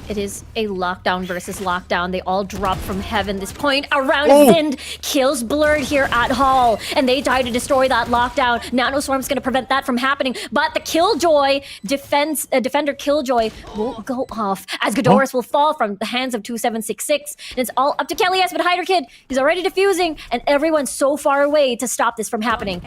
It is a lockdown versus lockdown. They all drop from heaven. This point around Zind kills Blurred here at Hall, and they die to destroy that lockdown. Nanoswarm's going to prevent that from happening, but the Killjoy defender Killjoy will go off as Gadores will fall from the hands of 2766. And it's all up to Kelly S, but Hydra Kid, he's already defusing, and everyone's so far away to stop this from happening.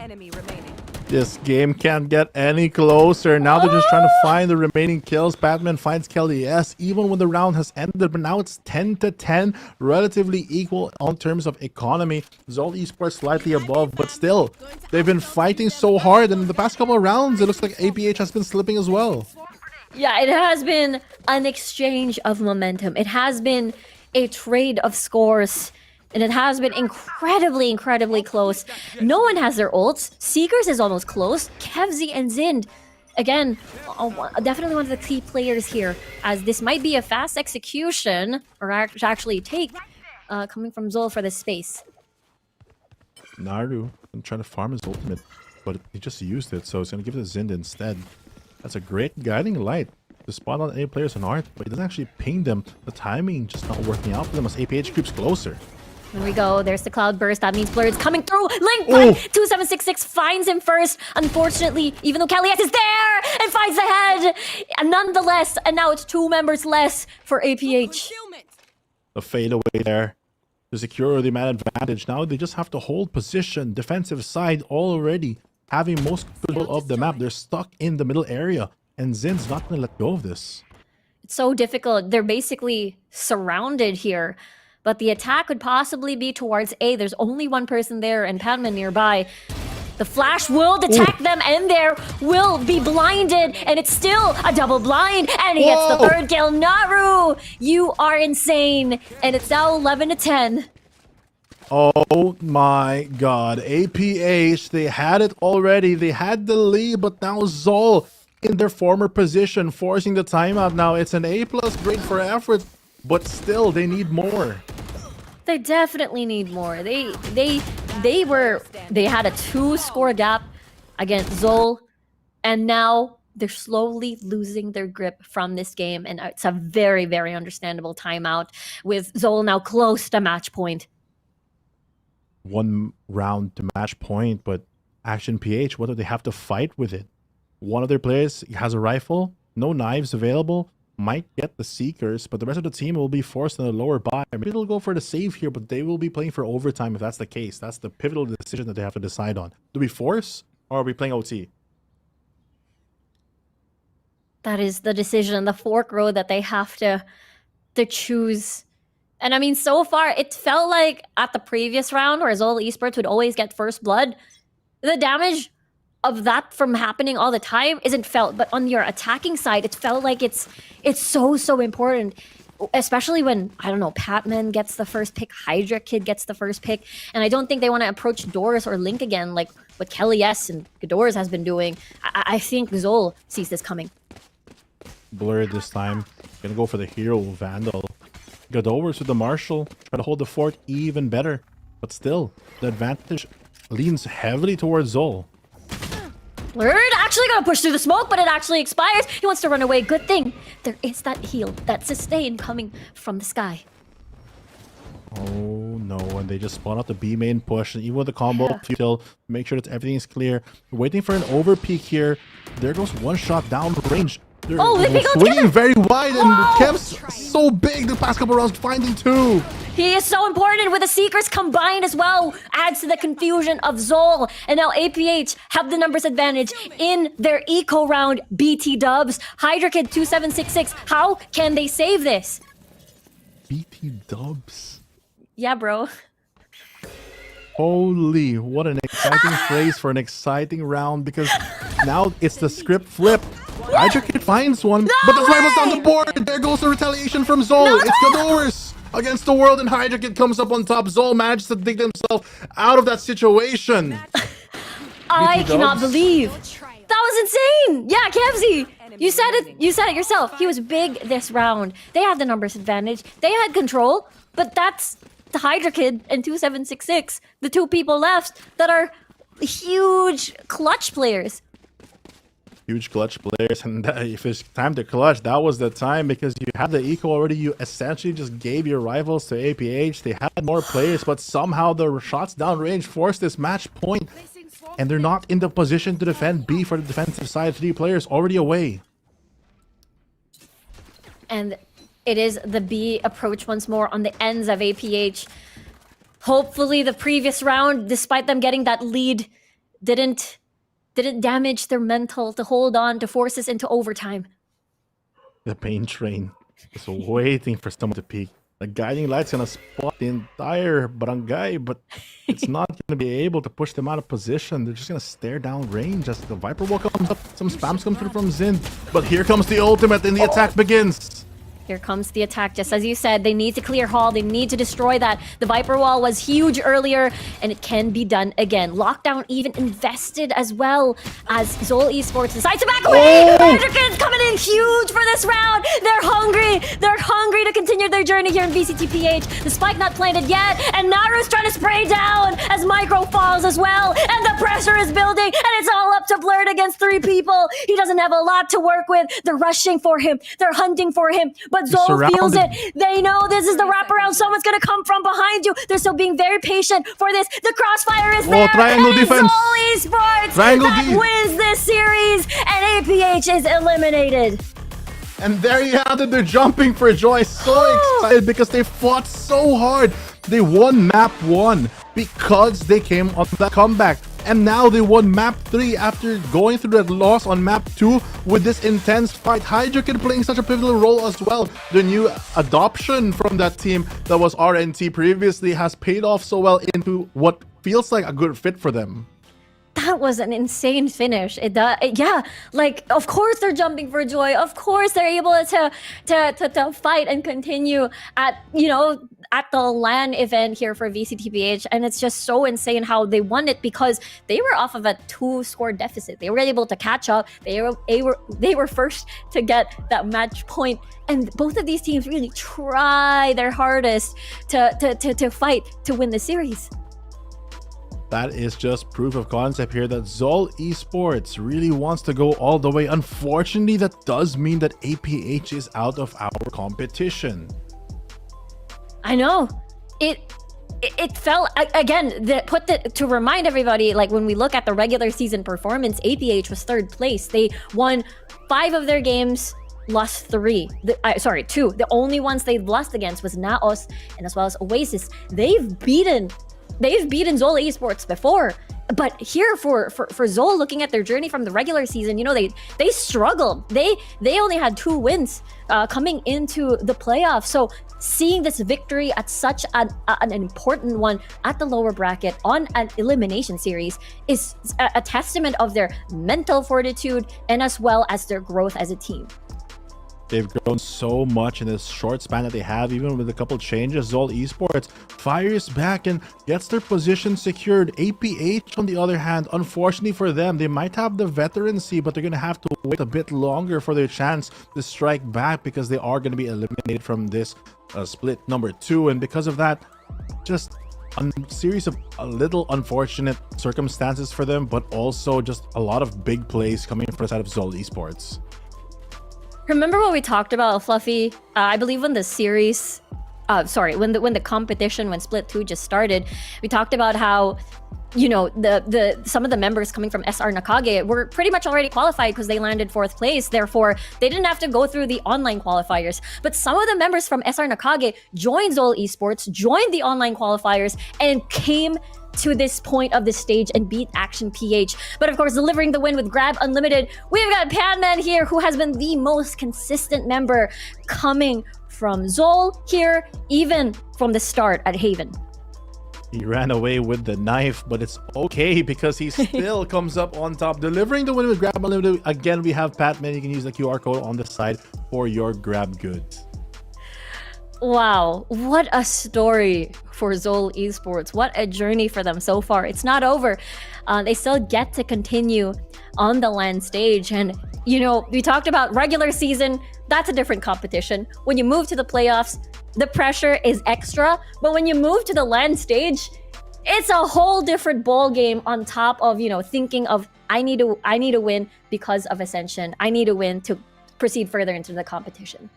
This game can't get any closer. Now they're just trying to find the remaining kills. Batman finds Kelly S even when the round has ended, but now it's 10-10, relatively equal on terms of economy. ZOL Esports slightly above, but still, they've been fighting so hard, and in the past couple of rounds, it looks like APH has been slipping as well. Yeah, it has been an exchange of momentum. It has been a trade of scores. And it has been incredibly, incredibly close. No one has their ults. Seekers is almost close. Kevzi and Zind, again, definitely one of the key players here, as this might be a fast execution, or actually take, coming from ZOL for this space. Naru trying to farm his ultimate, but he just used it, so he's going to give it to Zind instead. That's a great guiding light to spot on any players on Art, but he doesn't actually ping them. The timing just not working out for them as APH creeps closer. Here we go. There's the cloud burst. That means Blurred's coming through. Link, but 2766 finds him first. Unfortunately, even though Kelly S is there and finds the head, and nonetheless, and now it's 2 members less for APH. The fadeaway there to secure the man advantage. Now they just have to hold position, defensive side already having most control of the map. They're stuck in the middle area, and Zin's not going to let go of this. It's so difficult. They're basically surrounded here. But the attack could possibly be towards A. There's only one person there and Padman nearby. The flash will detect them and there will be blinded. And it's still a double blind. And he gets the 3rd kill. Naru, you are insane. And it's now 11-10. Oh my god. APH, they had it already. They had the lead, but now ZOL in their former position, forcing the timeout now. It's an A+ grade for effort, but still, they need more. They definitely need more. They had a 2-score gap against ZOL, and now they're slowly losing their grip from this game, and it's a very, very understandable timeout with ZOL now close to match point. 1 round to match point, but Action PH, what do they have to fight with it? One of their players has a rifle, no knives available, might get the Seekers, but the rest of the team will be forced in a lower buy. Maybe they'll go for the save here, but they will be playing for overtime if that's the case. That's the pivotal decision that they have to decide on. Do we force, or are we playing OT? That is the decision, the fork road that they have to choose. And I mean, so far, it felt like at the previous round where ZOL Esports would always get first blood, the damage of that from happening all the time isn't felt, but on your attacking side, it felt like it's so important, especially when, I don't know, Patman gets the first pick, Hydra Kid gets the first pick, and I don't think they want to approach Doris or Link again like what Kelly S and Gadores has been doing. I think ZOL sees this coming. Blurred this time, gonna go for the hero Vandal. Gadores with the Marshal, try to hold the fort even better, but still, the advantage leans heavily towards ZOL. Blurred actually gonna push through the smoke, but it actually expires. He wants to run away. Good thing there is that heal, that sustain coming from the sky. Oh no, and they just spawn out the B main push, and even with the combo, still make sure that everything's clear. Waiting for an overpeak here. There goes one shot down range. They're they go swinging together. very wide, and Kev's so big the past couple rounds, finding 2. He is so important with the Seekers combined as well. Adds to the confusion of ZOL. And now APH have the numbers advantage in their eco round BT dubs. Hydra Kid 2766. How can they save this? BT dubs. Yeah, bro. Holy, what an exciting phrase for an exciting round, because now it's the script flip. Hydra Kid finds one, but the rival's on the board. There goes the retaliation from ZOL. It's Gadores against the world, and Hydra Kid comes up on top. ZOL manages to dig themselves out of that situation. I BT cannot Dubs. believe that was insane. Yeah, Kevzy, you said it. You said it yourself. He was big this round. They had the numbers advantage. They had control, but that's the Hydra Kid and 2766, the two people left that are huge clutch players. Huge clutch players, and if it's time to clutch, that was the time because you had the eco already. You essentially just gave your rivals to APH. They had more players, but somehow the shots downrange forced this match point, and they're not in the position to defend B for the defensive side. 3 players already away. And it is the B approach once more on the ends of APH. Hopefully the previous round, despite them getting that lead, didn't damage their mental to hold on, to force us into overtime. The pain train is waiting for someone to peek. The guiding light's gonna spot the entire barangay, but it's not gonna be able to push them out of position. They're just gonna stare down range as the Viper Wall comes up. Some spams come through from Zin, but here comes the ultimate and the attack begins. Here comes the attack. Just as you said, they need to clear Hall. They need to destroy that. The Viper Wall was huge earlier, and it can be done again. Lockdown even invested as well as ZOL Esports decides to back away. Hydrokin's coming in huge for this round. They're hungry. They're hungry to continue their journey here in VCTPH. The spike not planted yet, and Naru's trying to spray down as Micro falls as well. And the pressure is building, and it's all up to Blurred against 3 people. He doesn't have a lot to work with. They're rushing for him. They're hunting for him. But ZOL feels it. They know this is the wraparound. Someone's gonna come from behind you. They're still being very patient for this. The crossfire is there. Triangle and it's defense. ZOL Esports Triangle that D. wins this series, and APH is eliminated. And there you have it. They're jumping for joy. So excited because they fought so hard. They won map 1 because they came on that comeback. And now they won map 3 after going through that loss on map 2 with this intense fight. Hydrokin playing such a pivotal role as well. The new adoption from that team that was RNT previously has paid off so well into what feels like a good fit for them. That was an insane finish. Yeah, like of course they're jumping for joy. Of course they're able to fight and continue at at the LAN event here for VCTPH, and it's just so insane how they won it because they were off of a 2-score deficit. They were able to catch up. They were first to get that match point, and both of these teams really try their hardest to fight to win the series. That is just proof of concept here that ZOL Esports really wants to go all the way. Unfortunately, that does mean that APH is out of our competition. I know. It felt again to remind everybody, like when we look at the regular season performance, APH was 3rd place. They won 5 of their games, lost 3. 2. The only ones they lost against was Naos and as well as Oasis. They've beaten ZOL Esports before, but here for ZOL, looking at their journey from the regular season, they struggled. They only had 2 wins coming into the playoffs. So seeing this victory at such an important one at the lower bracket on an elimination series is a testament of their mental fortitude and as well as their growth as a team. They've grown so much in this short span that they have, even with a couple changes. ZOL Esports fires back and gets their position secured. APH, on the other hand, unfortunately for them, they might have the veterancy, but they're going to have to wait a bit longer for their chance to strike back because they are going to be eliminated from this split number 2. And because of that, just a series of a little unfortunate circumstances for them, but also just a lot of big plays coming from the side of ZOL Esports. Remember what we talked about, Fluffy? I believe when the series, when the competition, when Split 2 just started, we talked about how, some of the members coming from SR Nakage were pretty much already qualified because they landed 4th place. Therefore, they didn't have to go through the online qualifiers. But some of the members from SR Nakage joined ZOL Esports, joined the online qualifiers, and came to this point of the stage and beat Action PH. But of course, delivering the win with Grab Unlimited, we've got Panman here, who has been the most consistent member coming from ZOL here, even from the start at Haven. He ran away with the knife, but it's okay because he still comes up on top, delivering the win with Grab Unlimited. Again, we have Patman. You can use the QR code on the side for your grab goods. Wow, what a story for ZOL Esports. What a journey for them so far. It's not over. They still get to continue on the LAN stage. And, you know, we talked about regular season. That's a different competition. When you move to the playoffs, the pressure is extra. But when you move to the LAN stage, it's a whole different ball game on top of, you know, thinking of, I need to win because of Ascension. I need to win to proceed further into the competition.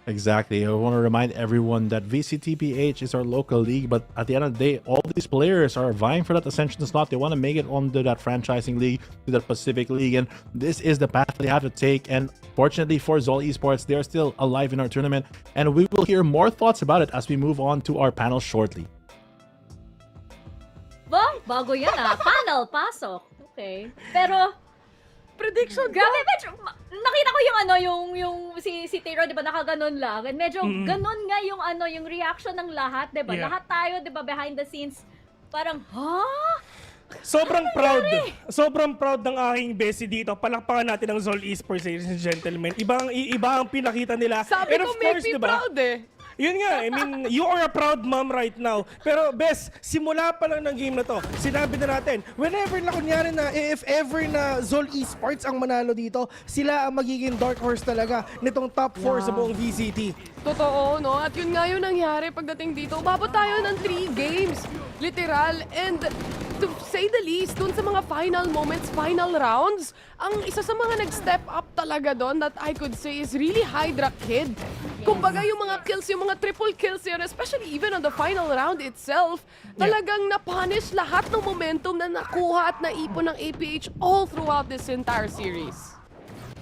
Exactly. I want to remind everyone that VCTPH is our local league, but at the end of the day, all these players are vying for that Ascension slot. They want to make it onto that franchising league, to that Pacific League, and this is the path they have to take. And fortunately for ZOL Esports, they are still alive in our tournament, and we will hear more thoughts about it as we move on to our panel shortly. Bago yan Panel, pasok. Okay. Pero, prediction grabe, medyo, nakita ko yung si Tero, di ba, nakaganon lang. And medyo ganon nga yung reaction ng lahat, di ba? Yeah. Lahat tayo, di ba, behind the scenes, parang, ha? Sobrang proud. Sobrang proud ng aking Bessie dito. Palakpakan natin ang ZOL Esports, ladies and gentlemen. Iba ang pinakita nila. Sabi And ko, of make course, me diba? proud eh. Yun nga, I mean, you are a proud mom right now. Pero Bes, simula pa lang ng game na to, sinabi na natin, whenever na kunyari na, if ever na ZOL Esports ang manalo dito, sila ang magiging dark horse talaga nitong top 4 sa buong VCT. Totoo, no? At yun nga yung nangyari pagdating dito. Umabot tayo ng 3 games. Literal. And to say the least, dun sa mga final moments, final rounds, ang isa sa mga nag-step up talaga doon that I could say is really Hydra Kid. Kumbaga yung mga kills, yung mga triple kills yun, especially even on the final round itself, talagang na-punish lahat ng momentum na nakuha at naipon ng APH all throughout this entire series.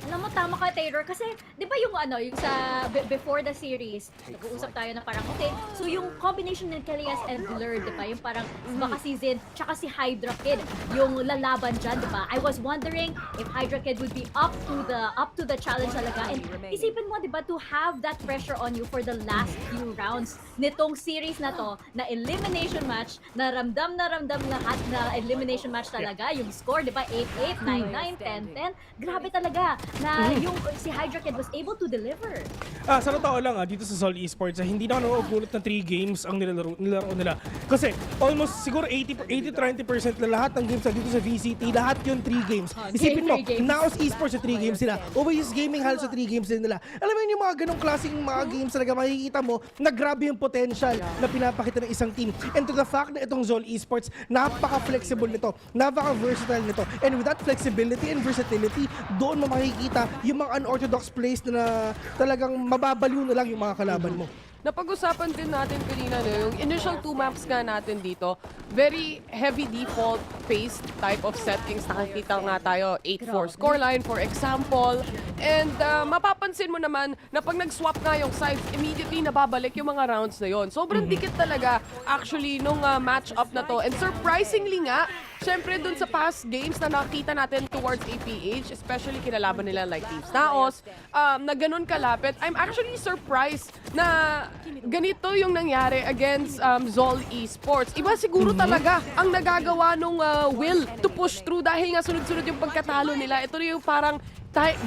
Alam mo, tama ka, Taylor, kasi di ba yung yung sa before the series, nag-uusap tayo na parang, okay, so yung combination ng Kalias and Blur, di ba, yung parang baka si Zin, tsaka si Hydra Kid, yung lalaban dyan, di ba? I was wondering if Hydra Kid would be up to the challenge talaga, and isipin mo, di ba, to have that pressure on you for the last few rounds nitong series na to, na elimination match, na ramdam lahat na elimination match talaga, yung score, di ba, 8-8, 9-9, 10-10, grabe talaga, na yung si Hydra Kid was able to deliver. Sa totoo lang dito sa ZOL Esports, hindi na ako nakapulot ng 3 games ang nilaro nila. Kasi almost siguro 80-20% na lahat ng games dito sa VCT, lahat yung 3 games. Isipin mo, Naos Esports sa 3 games sila. Oasis Gaming halos sa 3 games din nila. Alam mo yun, yung mga ganong klaseng mga games talaga, makikita mo na grabe yung potential na pinapakita ng isang team. And to the fact na itong ZOL Esports, napaka-flexible nito, napaka-versatile nito. And with that flexibility and versatility, doon mo makikita yung mga unorthodox plays na talagang mababaliw na lang yung mga kalaban mo. Napag-usapan din natin kanina, no, yung initial 2 maps nga natin dito, very heavy default based type of settings. Nakikita nga tayo 8-4 scoreline, for example. And mapapansin mo naman na pag nag-swap nga yung sides, immediately nababalik yung mga rounds na yon. Sobrang dikit talaga actually nung match-up na to. And surprisingly nga, syempre dun sa past games na nakita natin towards APH, especially kinalaban nila like Team Naos, na ganun kalapit, I'm actually surprised na ganito yung nangyari against ZOL Esports. Iba siguro talaga ang nagagawa nung will to push through dahil nga sunod-sunod yung pagkatalo nila. Ito yung parang,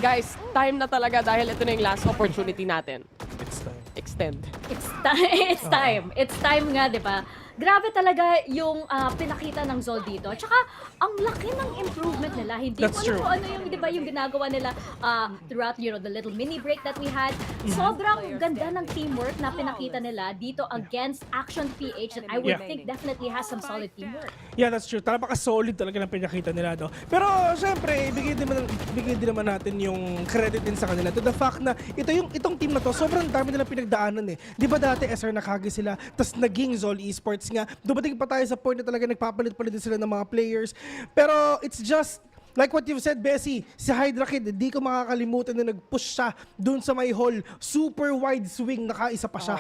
guys, time na talaga dahil ito na yung last opportunity natin. It's time. Extend. It's time. It's time nga, di ba? Grabe talaga yung pinakita ng ZOL dito. Tsaka, ang laki ng improvement nila. Hindi ko alam kung ano yung, di ba, yung ginagawa nila throughout, you know, the little mini break that we had. Sobrang ganda ng teamwork na pinakita nila dito against Action PH that I would think definitely has some solid teamwork. Yeah, that's true. Napaka-solid talaga ng pinakita nila, no? Pero, syempre, bigay din naman natin yung credit din sa kanila to the fact na itong team na to, sobrang dami nila pinagdaanan eh. Di ba dati, SR Nakagi sila, tas naging ZOL Esports nga. Dumating pa tayo sa point na talaga nagpapalit-palit din sila ng mga players. Pero it's just like what you've said, Bessie, si Hydra Kid, hindi ko makakalimutan na nag-push siya dun sa may hall. Super wide swing, nakaisa pa siya.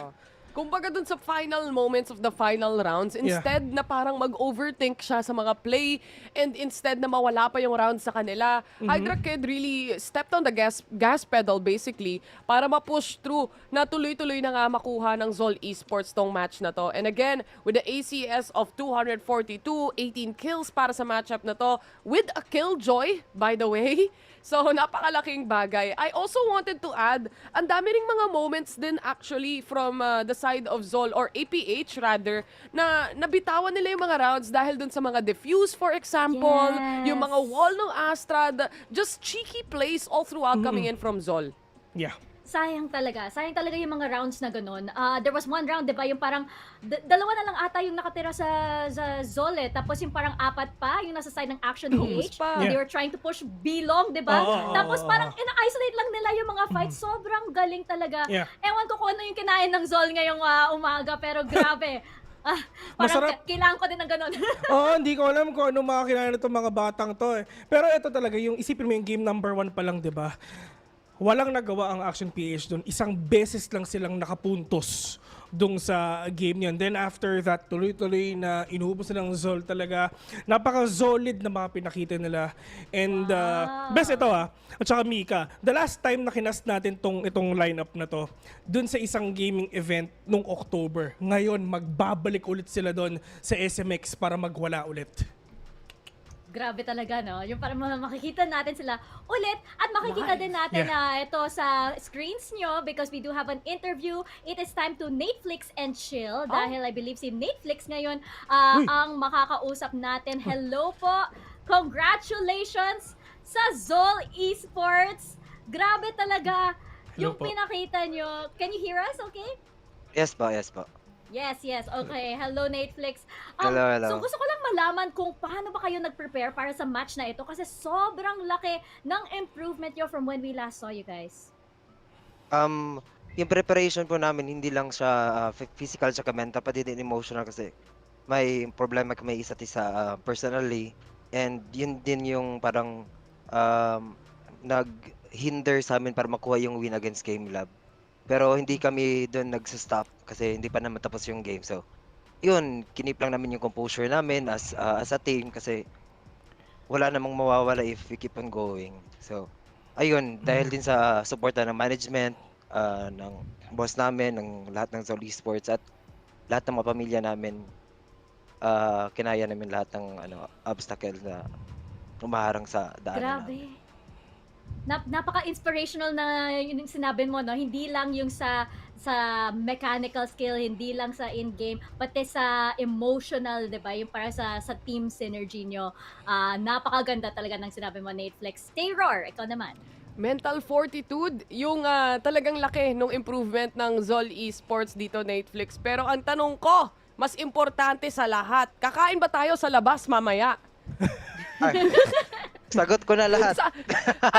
Kumbaga dun sa final moments of the final rounds, instead na parang mag-overthink siya sa mga play and instead na mawala pa yung round sa kanila, Hydra Kid really stepped on the gas pedal basically para ma-push through na tuloy-tuloy na nga makuha ng ZOL Esports tong match na to. And again, with the ACS of 242, 18 kills para sa matchup na to, with a killjoy, by the way, So, napakalaking bagay. I also wanted to add, ang dami ring mga moments din actually from the side of ZOL or APH rather, na nabitawan nila yung mga rounds dahil dun sa mga defuse, for example, yung mga wall ng Astrad, just cheeky plays all throughout coming in from ZOL. Yeah. Sayang talaga yung mga rounds na ganun. There was one round, 'di ba, yung parang dalawa na lang ata yung nakatira sa ZOL eh. Tapos yung parang apat pa yung nasa side ng Action PH. They were trying to push B-long, 'di ba? Tapos parang ina-isolate lang nila yung mga fights. Sobrang galing talaga. Ewan ko kung ano yung kinain ng ZOL ngayong umaga, pero grabe. Parang kailangan ko din ng ganun. Hindi ko alam kung ano makakilala itong mga batang to eh. Pero ito talaga, yung isipin mo yung game number 1 pa lang, 'di ba? Walang nagawa ang Action PH doon. Isang beses lang silang nakapuntos doon sa game niyan. Then after that, tuloy-tuloy na inuubos na ng ZOL talaga. Napaka-solid na mga pinakita nila. And best ito at saka Mika, the last time na kinast natin itong lineup na to, doon sa isang gaming event nung October. Ngayon, magbabalik ulit sila doon sa SMX para magwala ulit. Grabe talaga, no? Yung parang makikita natin sila ulit at makikita din natin na ito sa screens nyo because we do have an interview. It is time to Netflix and chill dahil I believe si Netflix ngayon ang makakausap natin. Hello po! Congratulations sa ZOL Esports! Grabe talaga yung pinakita nyo. Can you hear us okay? Yes po, yes po. Yes. Okay. Hello, Netflix. Hello. So gusto ko lang malaman kung paano ba kayo nag-prepare para sa match na ito kasi sobrang laki ng improvement nyo from when we last saw you guys. Yung preparation po namin hindi lang siya physical sa mental pati din emotional kasi may problema kami isa't isa personally and yun din yung parang nag-hinder sa amin para makuha yung win against GameLab. Pero hindi kami doon nagsa-stop kasi hindi pa naman tapos yung game. So, yun, kinip lang namin yung composure namin as a team kasi wala namang mawawala if we keep on going. So, ayun, dahil din sa suporta ng management, ng boss namin, ng lahat ng ZOL Esports at lahat ng mga pamilya namin, kinaya namin lahat ng obstacle na umaharang sa daanan namin. Napaka-inspirational na yung sinabi mo, no? Hindi lang yung sa mechanical skill, hindi lang sa in-game, pati sa emotional, 'di ba? Yung para sa team synergy nyo. Napakaganda talaga ng sinabi mo, Netflix. Stay roar, ikaw naman. Mental fortitude, yung talagang laki ng improvement ng ZOL Esports dito, Netflix. Pero ang tanong ko, mas importante sa lahat, kakain ba tayo sa labas mamaya? Sagot ko na lahat.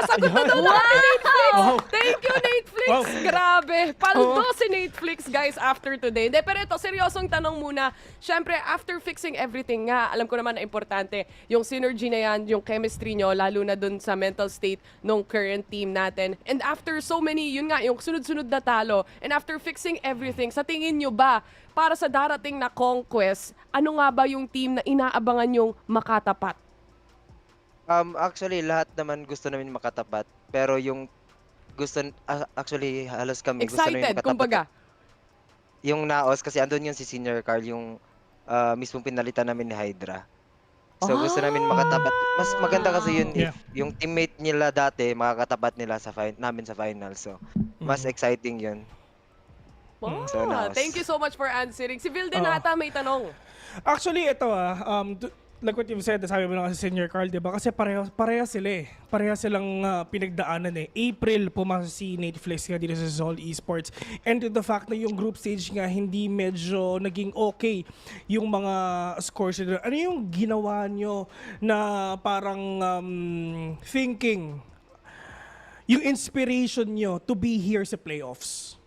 Sagot na daw lahat ni Netflix. Thank you, Netflix. Grabe. Paldo si Netflix, guys, after today. Pero ito, seryosong tanong muna. Siyempre, after fixing everything nga, alam ko naman na importante, yung synergy na yan, yung chemistry nyo, lalo na dun sa mental state ng current team natin. And after so many, yun nga, yung sunod-sunod na talo, and after fixing everything, sa tingin nyo ba, para sa darating na CONQuest, ano nga ba yung team na inaabangan yung makatapat? Actually, lahat naman gusto namin makatapat. Pero yung actually, halos kami gusto namin Excited, makatapat. kumbaga. Yung naos, kasi andun yung si Senior Carl, yung mismong pinalitan namin ni Hydra. So gusto namin makatapat. Mas maganda kasi yun if yung teammate nila dati, makakatapat nila namin sa final. So, mas exciting yun. So, Thank you so much for answering. Si Vilden ata may tanong. Actually, ito like what you've said, sabi mo lang kasi Senior Carl, di ba? Kasi pareha sila eh. Pareha silang pinagdaanan eh. April, pumasa si Netflix nga dito sa ZOL Esports. And the fact na yung group stage nga, hindi medyo naging okay yung mga scores nila. Ano yung ginawa nyo na parang thinking, yung inspiration nyo to be here sa playoffs?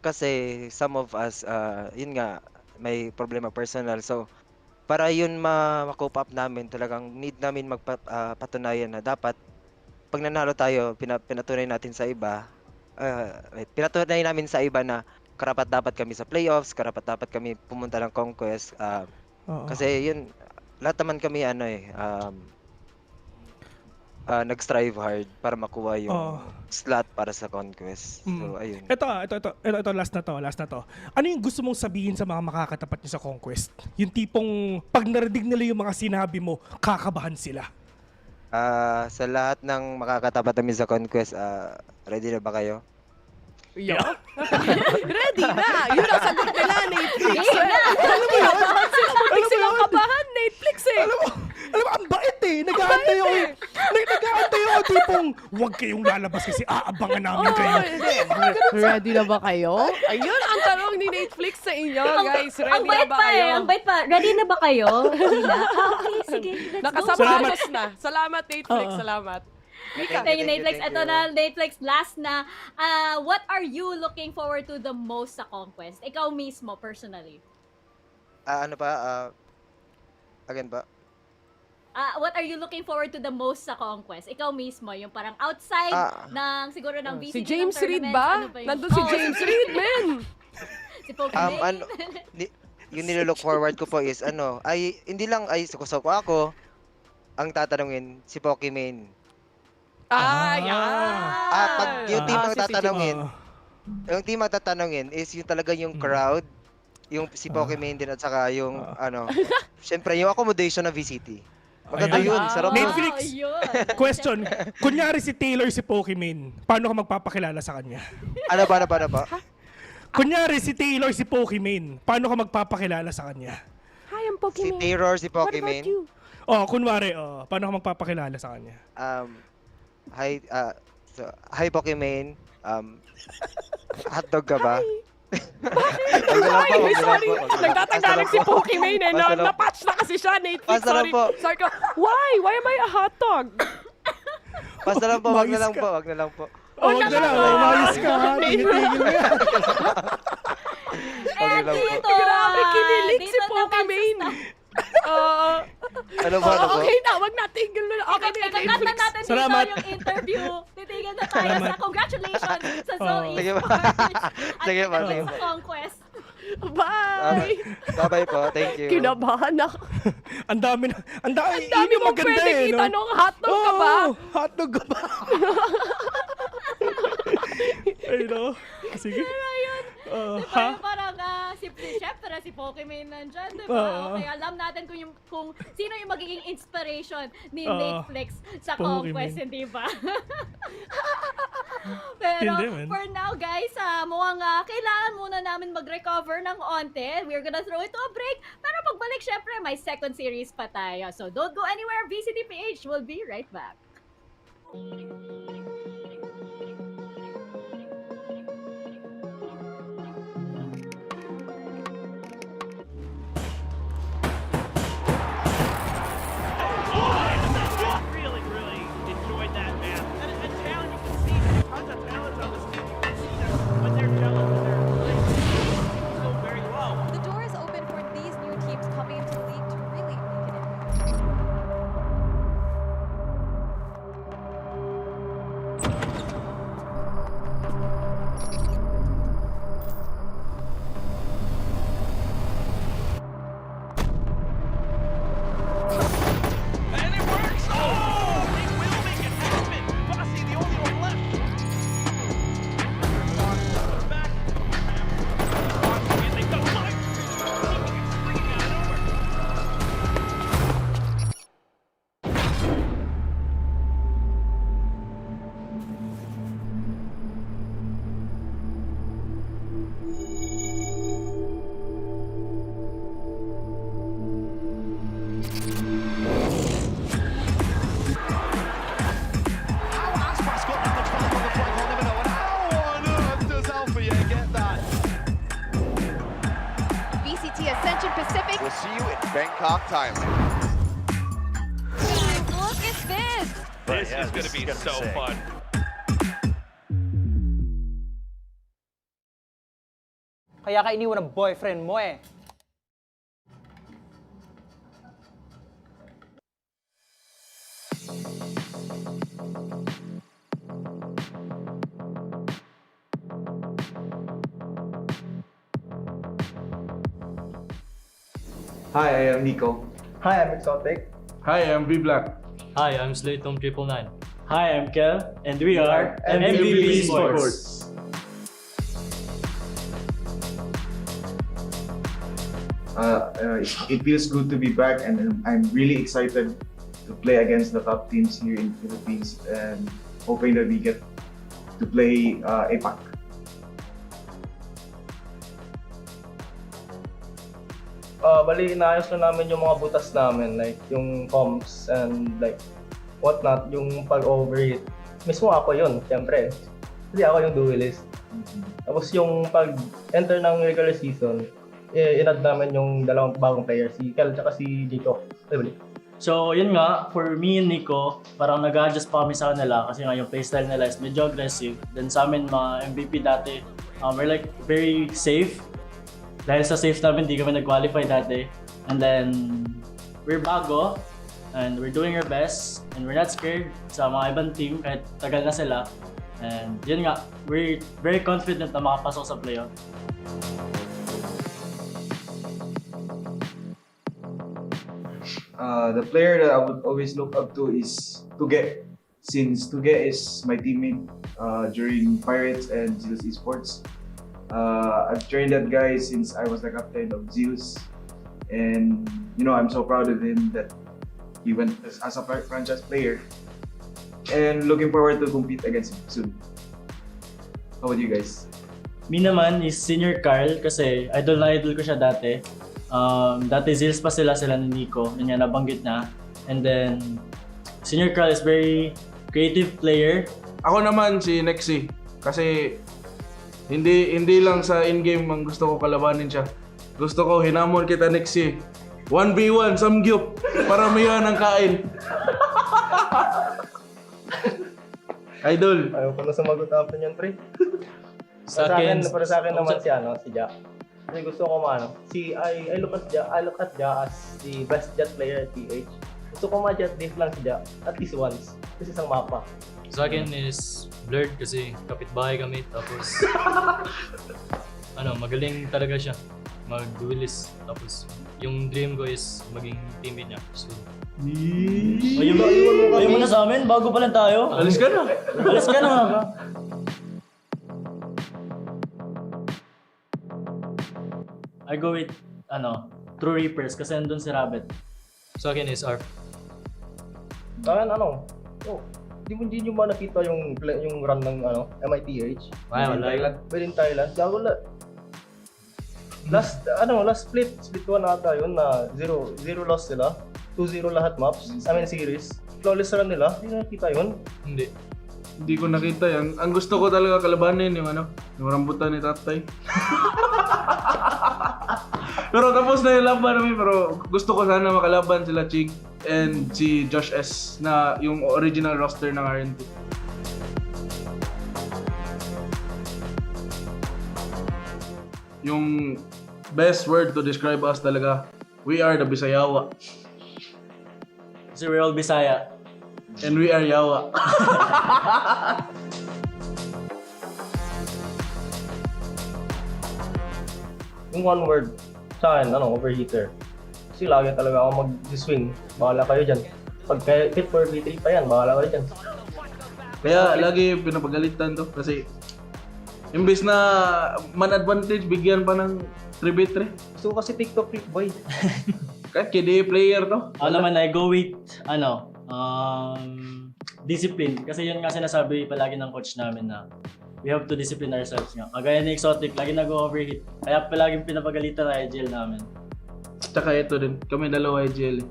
Kasi some of us, yun nga, may problema personal. So, para yun ma-cope up namin, talagang need namin magpatunayan na dapat pag nanalo tayo, pinatunay natin sa iba, pinatunay namin sa iba na karapat dapat kami sa playoffs, karapat dapat kami pumunta ng CONQuest. Kasi yun, lahat naman kami nag-strive hard para makuha yung slot para sa CONQuest. So, ayun. Ito, last na to. Ano yung gusto mong sabihin sa mga makakatapat niyo sa CONQuest? Yung tipong, pag narinig nila yung mga sinabi mo, kakabahan sila. Sa lahat ng makakatapat namin sa CONQuest, ready na ba kayo? Yeah. Ready na! Yun ang sagot nila, Netflix. Game na! Kinabahan sila, muntik silang kabahan, Netflix eh. Alam mo, ang bait eh. Nag-aantay ako. Nag-aantay ako tipong, huwag kayong lalabas kasi aabangan namin kayo. Ready na ba kayo? Ayun ang tanong ni Netflix sa inyo, guys. Ready Ang na bait ba pa kayo? eh. Ang bait pa. Ready na ba kayo? Hindi na? Okay, sige. Let's go. Nakasapatos na. Salamat, Netflix. Salamat. Mika. Thank you, Netflix. Ito na, Netflix, last na. What are you looking forward to the most sa CONQuest? Ikaw mismo, personally. Again ba? What are you looking forward to the most sa CONQuest? Ikaw mismo, yung parang outside ng, siguro ng VCT Si James ng Reid tournaments. ba? Ano ba yun? Nandun si James Reid, man! Si Pokemon. Yung nilook forward ko po is hindi lang sukusok ako ang tatanungin si Pokemon. Pag yung team ang tatanungin, yung team ang tatanungin is yung talaga yung crowd, yung si Pokemon din at saka yung syempre yung accommodation ng VCT. Maganda yun, sarap yun. Netflix, question. Kunyari si Taylor si Pokemon, paano ka magpapakilala sa kanya? Ano ba? Kunyari si Taylor si Pokemon, paano ka magpapakilala sa kanya? Hi, I'm Pokemon. Si Taylor si Pokemon. Kunwari, paano ka magpapakilala sa kanya? Hi Pokemon. Hotdog ka ba? Ay, sorry. Nagtatanggalan si Pokemon eh. Na-patch na kasi siya, Netflix. Sorry. Sorry ko. Why? Why am I a hot dog? Basta lang po, wag na lang po. Wag na lang, umayos ka ha. Tingin mo yan. Dito, grabe, kinilig si Pokemon. Ano ba? Okay na, wag na, tigil na. Okay na, Ikakat na natin Salamat. dito yung interview. Titigil na tayo sa congratulations sa ZOL Sige ba? Esports. Sige ba? At sa CONQuest. Bye! Bye-bye po, thank you. Kinabahan ako. Ang dami Ang mong pwede itanong, hotdog ka ba? Hotdog ka ba? Ay, no? Sige. Diba yung parang si Chef, pero si Pokemon nandyan, diba? Okay, alam natin kung sino yung magiging inspiration ni Netflix sa CONQuest, hindi ba? Pero for now, guys, mukhang kailangan muna namin mag-recover ng onte. We're gonna throw it to a break. Pero pagbalik, syempre, may second series pa tayo. So don't go anywhere. VCTPH will be right back. Really enjoyed that map. And talent, you can see tons of talent on this team. You can see that when they're jealous, when they're so very low. The door is open for these new teams coming into the league to really make an impact. And it works! Oh! They will make it happen! Bossy, the only one left! Back. They've got five. Springing out of nowhere. VCT Ascension Pacific. We'll see you in Bangkok, Thailand. Guys, look at this. This is going to be so fun. Kaya ka iniwan ng boyfriend mo eh. Hi, I am Nico. Hi, I'm Exotic. Hi, I'm V Black. Hi, I'm Slaytom999. Hi, I'm Kel, and we are MVP Esports. It feels good to be back, and I'm really excited to play against the top teams here in the Philippines and hoping that we get to play APAC. Bali, inaayos na namin yung mga butas namin, like yung comms and like whatnot, yung pag-overheat. Mismo ako yun, syempre. Kasi ako yung duelist. Tapos yung pag-enter ng regular season, inad namin yung dalawang bagong players, si Kel at si Jito. So, yun nga, for me and Nico, parang nag-adjust pa kami sa kanila kasi nga yung playstyle nila is medyo aggressive. Then sa amin, mga MVP dati, we're like very safe. Dahil sa safe namin, di kami nag-qualify dati. And then, we're bago, and we're doing our best, and we're not scared sa mga ibang team kahit tagal na sila. And yun nga, we're very confident na makapasok sa playoff. The player that I would always look up to is Tuge, since Tuge is my teammate during Pirates and ZOL Esports. I've trained that guy since I was the captain of Zeus, and I'm so proud of him that he went as a franchise player, and looking forward to compete against him soon. How about you guys? Me naman is Senior Carl kasi idol ko siya dati. Dati Zils pa sila ni Nico, yun nga nabanggit na. And then, Senior Carl is very creative player. Ako naman si Nexy, kasi hindi lang sa in-game ang gusto ko kalabanin siya. Gusto ko hinamon kita Nexy. 1v1, samgyup, para mayan ang kain. Idol. Ayaw ko na sumagot after yan, pre. Para sa akin naman si Jack. Kasi gusto ko I look at Jack as the best jet player at PH. Gusto ko ma-jet diff lang si Jack, at least once. Kasi isang mapa. Sa akin is Blurred kasi kapitbahay kami, tapos magaling talaga siya mag-duelist. Tapos yung dream ko is maging teammate niya. So, ayaw mo na sa amin? Bago pa lang tayo. Alis ka na. Alis ka na. I go with True Reapers kasi nandun si Rabbit. Sa akin is Arf. Saan hindi nyo ba nakita yung run ng MITH? Wala. Pwede in Thailand. Gago last split 1 ata yun na 0 loss sila. 2-0 lahat maps. Series. Flawless run nila. Hindi nakita yun? Hindi ko nakita yan. Ang gusto ko talaga kalabanin yung rambutan ni Tatay. Pero tapos na yung laban namin, pero gusto ko sana makalaban sila Chig and si Josh S na yung original roster ng RNT. Yung best word to describe us talaga, we are the Bisayawa. Kasi we're all Bisaya. And we are Yawa. Yung one word sa akin, overheater. Kasi lagi talaga ako mag-swing. Bahala kayo dyan. Pag hit for V3 pa yan, bahala kayo dyan. Kaya lagi pinapagalitan to kasi imbes na man advantage, bigyan pa ng 3v3. Gusto ko kasi TikTok clip boy. Kahit KDA player to. Ako naman, I go with discipline. Kasi yun nga sinasabi palagi ng coach namin na we have to discipline ourselves nga. Kagaya ni Exotic, lagi nag-overheat. Kaya palaging pinapagalitan na IGL namin. Tsaka ito din, kami dalawa IGL.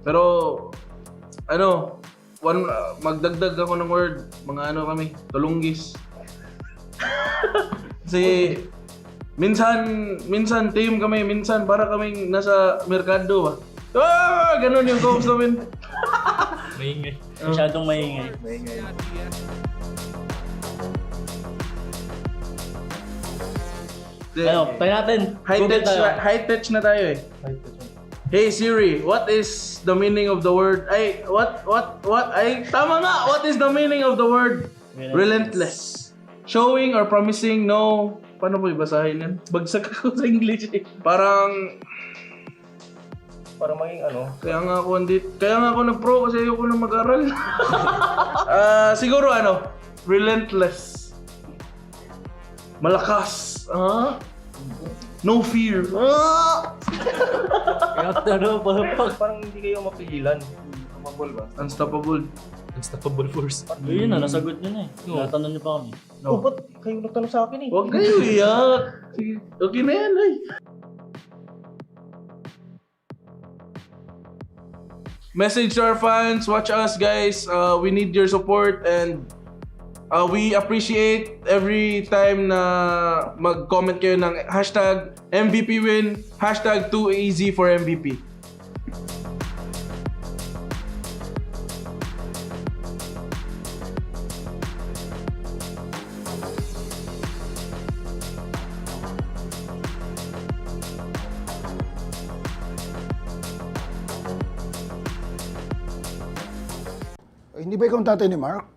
Pero, magdagdag ako ng word, mga kami, tulunggis. Kasi, minsan team kami, minsan para kaming nasa merkado ba. Ganun yung goals namin. Maingay. Masyadong maingay. Tayo natin. High touch na tayo eh. Hey Siri, what is the meaning of the word? Tama nga! What is the meaning of the word relentless? Showing or promising no... Paano po ibasahin yan? Bagsak ako sa English eh. Parang maging Kaya nga ako nag-pro kasi ayoko na mag-aral. Siguro relentless. Malakas. No fear. Parang hindi kayo mapigilan. Tumabol ba? Unstoppable. Unstoppable force. Yun na, nasagot nyo na eh. Natanong nyo pa kami. Oh, ba't kayo nagtanong sa akin eh? Huwag kayo iyak. Sige, okay na yan ay. Message to our fans, watch us guys. We need your support and we appreciate every time na mag-comment kayo ng hashtag MVP win, hashtag 2easy for MVP. Hindi ba ikaw ang tatay ni Mark?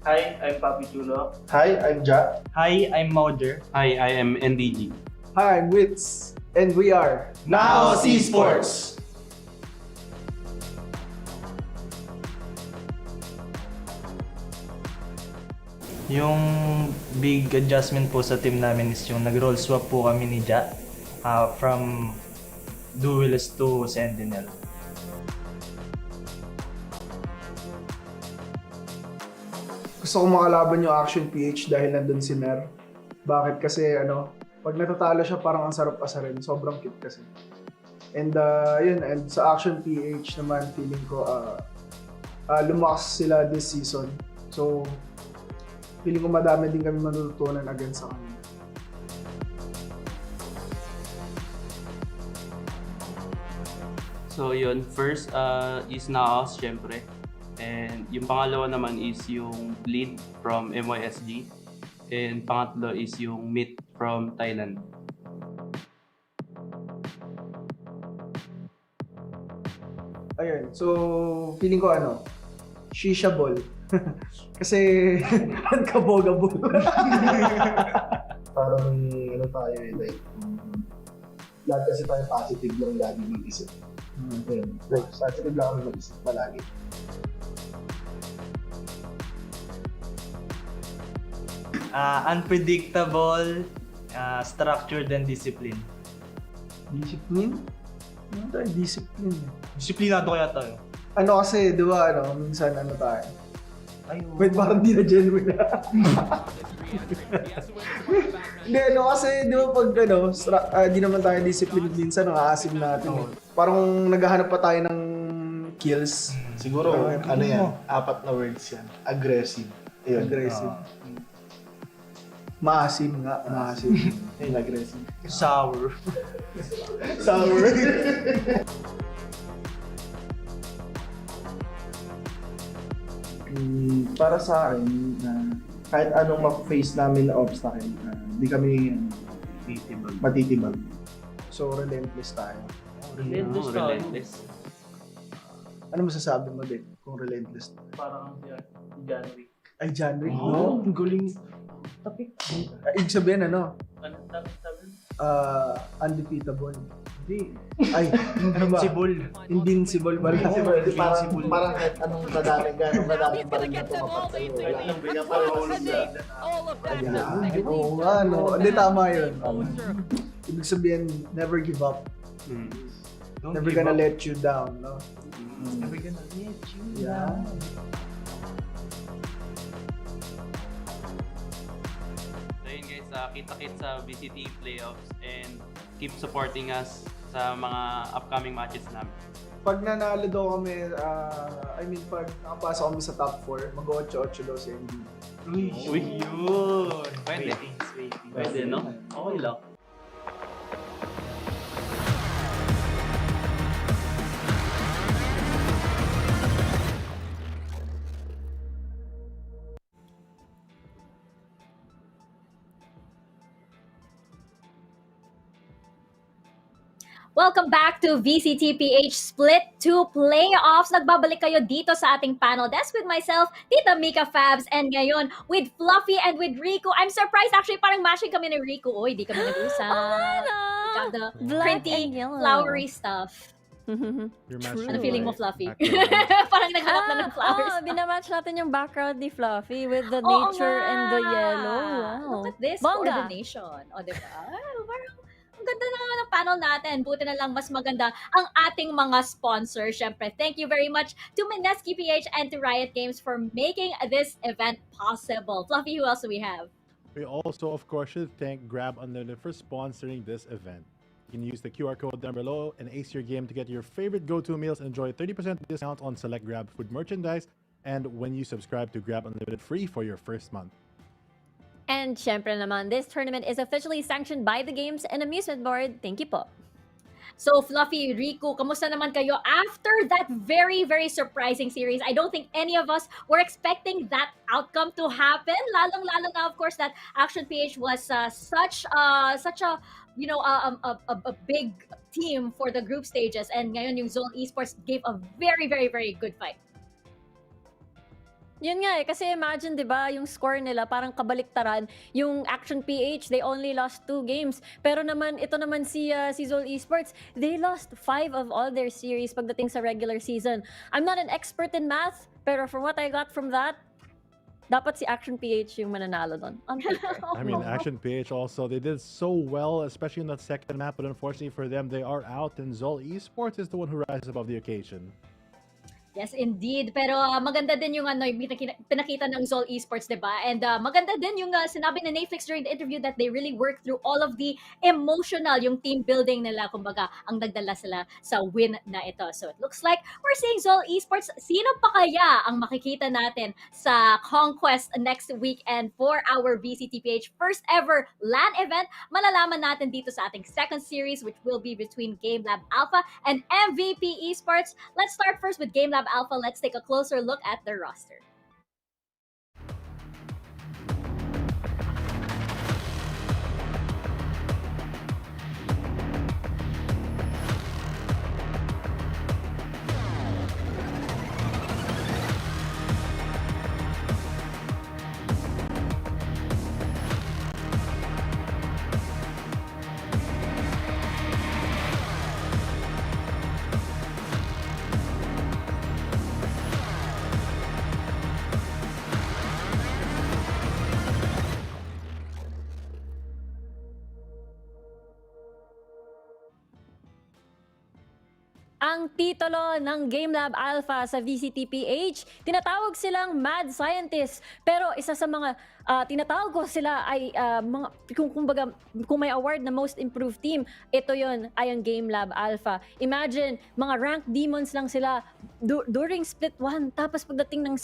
Hi, I'm Papi Chulo. Hi, I'm Ja. Hi, I'm Mojer. Hi, I am NDG. Hi, I'm Wits. And we are Now Esports. Yung big adjustment po sa team namin is yung nag-roll swap po kami ni Ja from Duelist to Sentinel. Gusto ko makalaban yung Action PH dahil nandun si Mer. Bakit? Kasi pag natatalo siya parang ang sarap asarin. Sobrang cute kasi. And yun, and sa Action PH naman feeling ko lumakas sila this season. So feeling ko madami din kami matututunan against sa kanila. So yun, first is Naos syempre. And yung pangalawa naman is yung lead from MYSG. And pangatlo is yung meet from Thailand. Ayun, so feeling ko shisha ball. Kasi unkabogable. Parang tayo like lahat kasi tayo positive lang lagi mag-isip. Ayun, like positive lang kami mag-isip palagi. Unpredictable, structured, and discipline. Discipline? Ano tayo? Discipline. Disiplinado kaya tayo. Kasi, di ba, minsan tayo? Wait, parang di na genuine na. Hindi, kasi, di ba, pag, di naman tayo discipline minsan, aasim natin. Parang naghahanap pa tayo ng kills. Siguro, yan? 4 na words yan. Aggressive. Ayun. Aggressive. Maasim nga, maasim. Ayun, aggressive. Sour. Sour. Para sa akin, kahit anong ma-face namin na obstacle, di kami matitibag. So, relentless tayo. Relentless. Ano masasabi mo, Dick, kung relentless tayo? Parang John Wick. Ay, John Wick. Oh, ang galing. Ibig sabihin, Ano sabi? Undefeatable. Hindi. Ay, ano ba? Invincible ba? Parang kahit anong kadaming pa rin na tumapat sa'yo. Wala nang pinapalawal sa... Oo nga, Hindi, tama yun. Ibig sabihin, never give up. Never gonna let you down, no? Never gonna let you down. So yun guys, kita-kits sa VCT playoffs and keep supporting us sa mga upcoming matches namin. Pag nanalo daw kami, pag nakapasok kami sa top 4, mag-8-8 daw si MD. Uy, yun! Pwede, no? Okay lang. Welcome back to VCTPH Split 2 Playoffs. Nagbabalik kayo dito sa ating panel desk with myself, Tita Mika Fabs, and ngayon with Fluffy and with Riku. I'm surprised actually parang matching kami ni Riku. Oy, di kami nag-usap. We got the Black pretty, and yellow. flowery stuff. You're True. Ano feeling mo, Fluffy? background. parang naghanap na ng flowers. Binamatch natin yung background ni Fluffy with the Oo nature nga. and the yellow. Wow. Look at this Bongga. coordination. O, diba? Parang ang ganda na ng panel natin. Buti na lang mas maganda ang ating mga sponsors. Syempre, thank you very much to Mineski PH and to Riot Games for making this event possible. Fluffy, who else do we have? We also, of course, should thank Grab Unlimited for sponsoring this event. You can use the QR code down below and ace your game to get your favorite go-to meals and enjoy 30% discount on select Grab food merchandise, and when you subscribe to Grab Unlimited free for your first month. And syempre naman, this tournament is officially sanctioned by the Games and Amusement Board. Thank you po. So, Fluffy, Riku, kamusta naman kayo after that very, very surprising series? I don't think any of us were expecting that outcome to happen. Lalong-lalo na, of course, that Action PH was such a big team for the group stages, and ngayon yung ZOL Esports gave a very, very, very good fight. Yun nga kasi imagine, di ba, yung score nila parang kabaliktaran. Yung Action PH, they only lost 2 games. Pero naman, ito naman si ZOL Esports, they lost 5 of all their series pagdating sa regular season. I'm not an expert in math, pero from what I got from that, dapat si Action PH yung mananalo doon. On paper. I mean, Action PH also, they did so well, especially in that second map, but unfortunately for them, they are out, and ZOL Esports is the one who rises above the occasion. Yes, indeed. Pero maganda din yung yung pinakita ng ZOL Esports, diba? And maganda din yung sinabi ni Netflix during the interview that they really worked through all of the emotional, yung team building nila, kumbaga, ang nagdala sila sa win na ito. So it looks like we're seeing ZOL Esports. Sino pa kaya ang makikita natin sa CONQuest next weekend for our VCTPH first ever LAN event? Malalaman natin dito sa ating second series, which will be between GameLab Alpha and MVP Esports. Let's start first with GameLab Alpha. Let's take a closer look at their roster. Ang titulo ng GameLab Alpha sa VCTPH, tinatawag silang Mad Scientists. Pero isa sa mga tinatawag ko sila ay mga, kung may award na Most Improved Team, ito yon ay ang GameLab Alpha. Imagine, mga ranked demons lang sila during Split 1. Tapos pagdating ng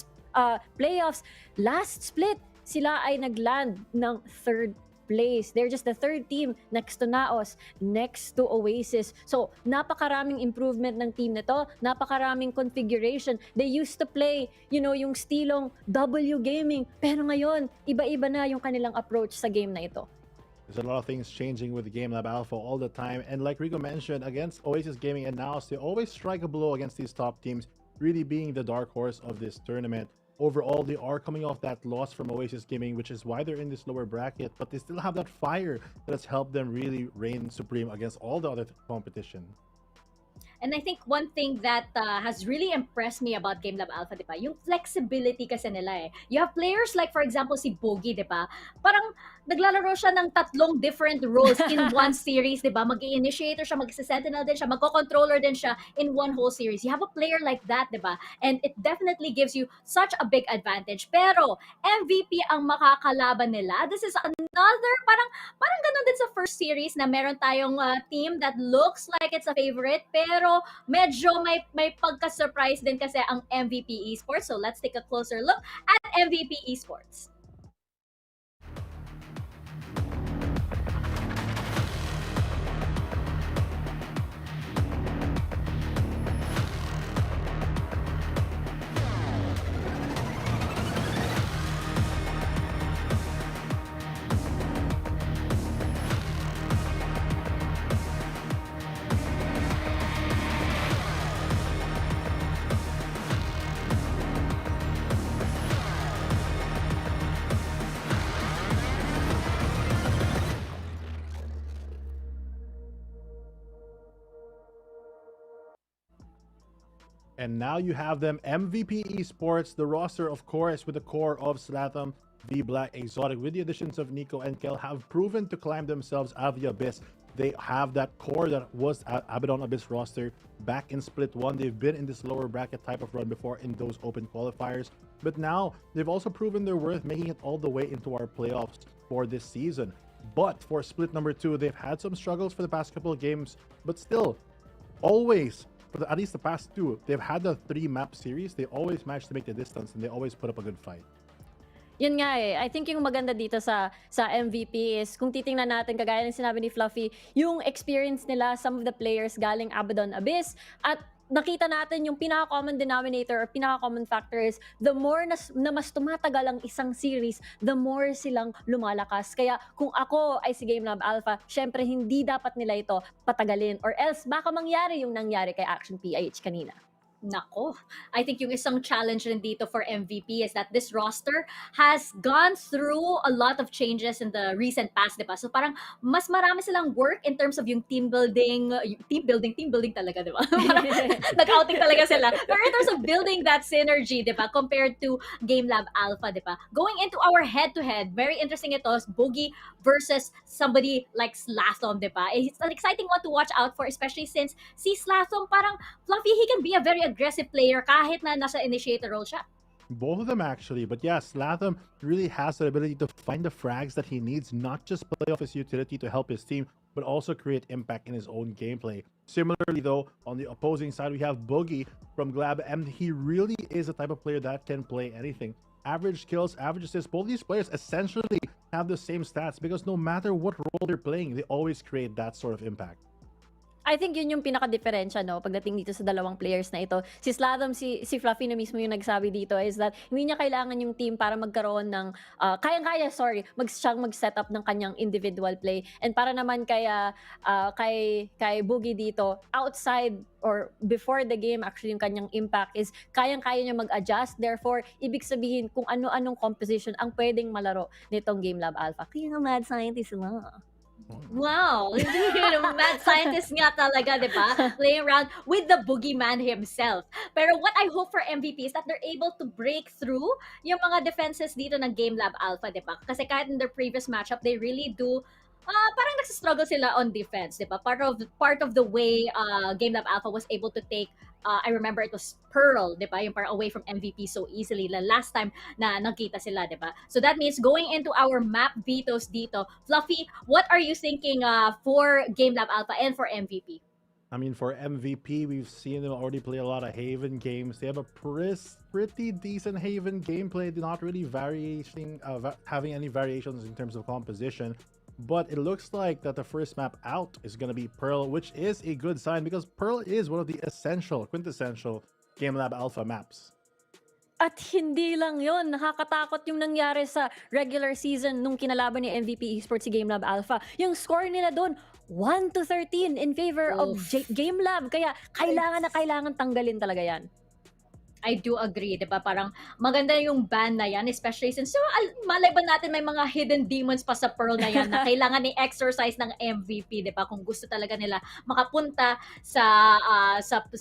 playoffs, last split, sila ay nagland ng 3rd place. They're just the 3rd team next to Naos, next to Oasis. So, napakaraming improvement ng team nito, napakaraming configuration. They used to play, yung stilong W gaming, pero ngayon, iba-iba na yung kanilang approach sa game na ito. There's a lot of things changing with GameLab Alpha all the time, and like Rico mentioned, against Oasis Gaming and Naos, they always strike a blow against these top teams, really being the dark horse of this tournament. Overall, they are coming off that loss from Oasis Gaming, which is why they're in this lower bracket, but they still have that fire that has helped them really reign supreme against all the other competition. And I think one thing that has really impressed me about GameLab Alpha, di ba? Yung flexibility kasi nila eh. You have players like, for example, si Bogey, di ba? Parang naglalaro siya ng 3 different roles in one series, di ba? Mag-i-initiator siya, mag-sentinel din siya, magko-controller din siya in one whole series. You have a player like that, di ba? And it definitely gives you such a big advantage. Pero MVP ang makakalaban nila. This is another, parang ganun din sa first series na meron tayong team that looks like it's a favorite, pero medyo may pagka-surprise din kasi ang MVP Esports. So let's take a closer look at MVP Esports. And now you have them, MVP Esports, the roster, of course, with the core of Slatham, V Black, Exotic, with the additions of Nico and Kel, have proven to climb themselves out of the abyss. They have that core that was Abaddon Abyss roster back in Split 1. They've been in this lower bracket type of run before in those open qualifiers. But now, they've also proven their worth, making it all the way into our playoffs for this season. But for Split number 2, they've had some struggles for the past couple of games. But still, always, for at least the past 2, they've had the 3-map series. They always managed to make the distance and they always put up a good fight. Yun nga eh. I think yung maganda dito sa MVP is kung titingnan natin, kagaya ng sinabi ni Fluffy, yung experience nila, some of the players galing Abaddon Abyss, at nakita natin yung pinaka-common denominator or pinaka-common factor is the more na mas tumatagal ang isang series, the more silang lumalakas. Kaya kung ako ay si GameLab Alpha, syempre hindi dapat nila ito patagalin or else baka mangyari yung nangyari kay Action PH kanina. Nako, I think yung isang challenge rin dito for MVP is that this roster has gone through a lot of changes in the recent past, diba? So parang mas marami silang work in terms of yung team building talaga, diba? Nag-outing talaga sila. But in terms of building that synergy, diba? Compared to GameLab Alpha, diba? Going into our head-to-head, very interesting ito, Boogie versus somebody like Slatham, diba? It's an exciting one to watch out for, especially since si Slatham parang Fluffy, he can be a very aggressive player kahit na nasa initiator role siya. Both of them actually, but yeah, Slatham really has the ability to find the frags that he needs, not just play off his utility to help his team, but also create impact in his own gameplay. Similarly though, on the opposing side, we have Boogie from GameLab, and he really is a type of player that can play anything. Average kills, average assists, both these players essentially have the same stats because no matter what role they're playing, they always create that sort of impact. I think yun yung pinaka-diferensya, no, pagdating dito sa dalawang players na ito. Si Slatham, si Fluffy na mismo yung nagsabi dito is that hindi niya kailangan yung team para magkaroon ng, siyang mag-set up ng kanyang individual play. And para naman kay Boogie dito, outside or before the game, actually yung kanyang impact is kayang-kaya niya mag-adjust. Therefore, ibig sabihin kung ano-anong composition ang pwedeng malaro nitong GameLab Alpha. Kaya nga mad scientist nga. Wow! Mad scientist nga talaga, di ba? Playing around with the boogeyman himself. Pero what I hope for MVP is that they're able to break through yung mga defenses dito ng GameLab Alpha, di ba? Kasi kahit in their previous matchup, they really do parang nagsistruggle sila on defense, di ba? Part of the way GameLab Alpha was able to take I remember it was Pearl, di ba? Yung parang away from MVP so easily. The last time na nagkita sila, di ba? So that means going into our map vetoes dito. Fluffy, what are you thinking for GameLab Alpha and for MVP? I mean, for MVP, we've seen them already play a lot of Haven games. They have a pretty decent Haven gameplay, not really having any variations in terms of composition. But it looks like that the first map out is going to be Pearl, which is a good sign because Pearl is one of the quintessential GameLab Alpha maps. At hindi lang yon, nakakatakot yung nangyari sa regular season nung kinalaban ni MVP Esports si GameLab Alpha. Yung score nila doon, 1-13 in favor of GameLab. Kaya kailangan tanggalin talaga yan. I do agree, di ba? Parang maganda yung ban na yan, especially since malay ba natin may mga hidden demons pa sa Pearl na yan na kailangan i-exercise ng MVP, di ba? Kung gusto talaga nila makapunta sa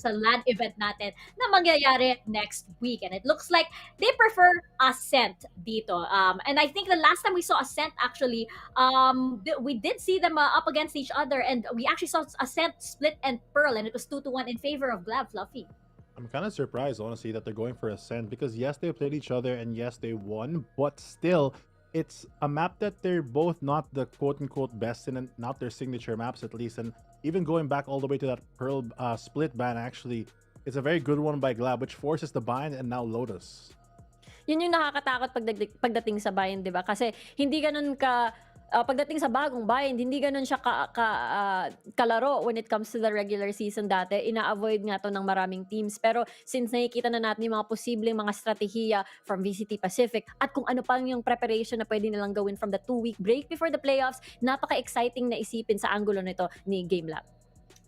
LAN event natin na mangyayari next week. And it looks like they prefer Ascent dito. And I think the last time we saw Ascent actually, we did see them up against each other and we actually saw Ascent split and Pearl and it was 2-1 in favor of Glab, Fluffy. I'm kind of surprised, honestly, that they're going for Ascent because yes, they played each other and yes, they won, but still, it's a map that they're both not the quote-unquote best in and not their signature maps at least. And even going back all the way to that Pearl split ban, actually, it's a very good one by Glab, which forces the bind and now Lotus. Yun yung nakakatakot pagdating sa bind, di ba? Kasi hindi ganun pagdating sa bagong bind, hindi ganun siya kalaro when it comes to the regular season dati. Ina-avoid nga to ng maraming teams. Pero since nakikita na natin yung mga posibleng mga strategiya from VCT Pacific at kung ano pa yung preparation na pwede nilang gawin from the 2-week break before the playoffs, napaka-exciting na isipin sa angulo nito ni GameLab.